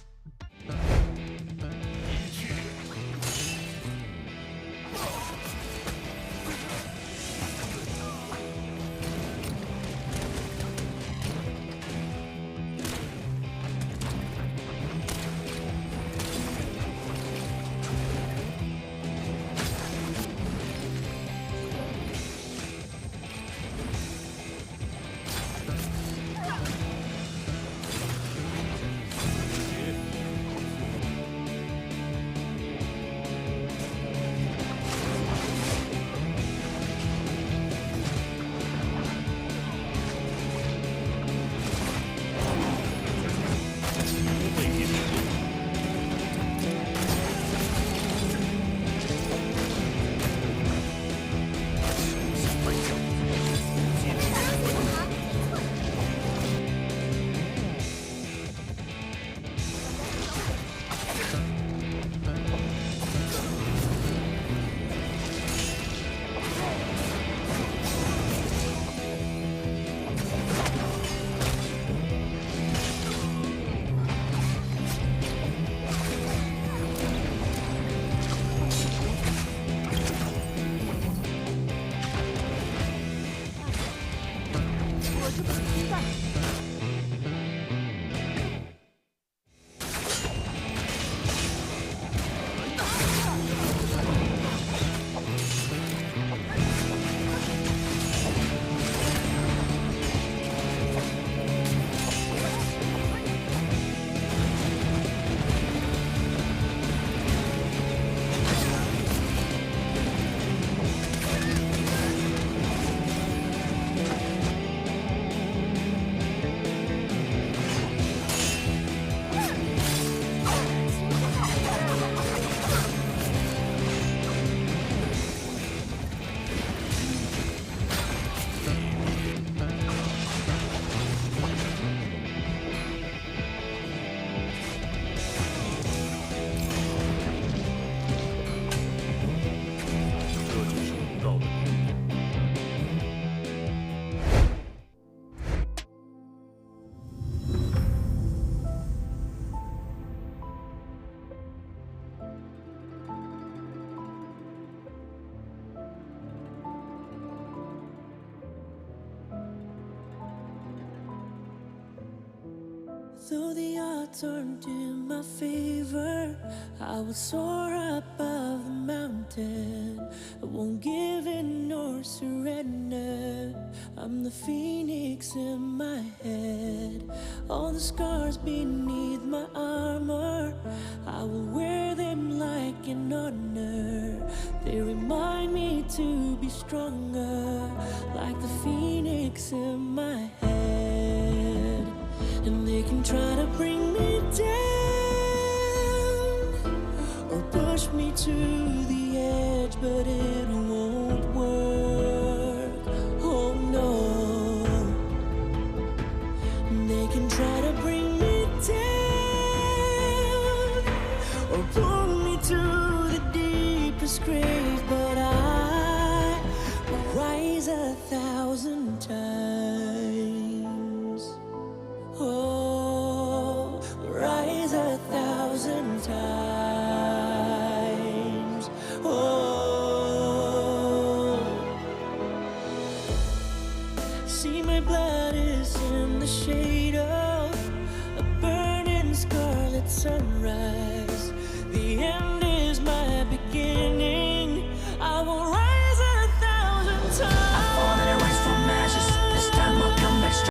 Although the odds aren't in my favor, I will soar above the mountain. I won't give in nor surrender. I'm the phoenix in my head. All the scars beneath my armor, I will wear them like an honor. They remind me to be stronger, like the phoenix in my head. And they can try to bring me down or push me to the edge, but it won't work. Oh no. And they can try to bring me down or pull me to the deepest grave, but I will rise 1,000 times. Oh, rise 1,000 times. Oh, see, my blood is in the shade of a burning scarlet sunrise. The end is my beginning. I will rise.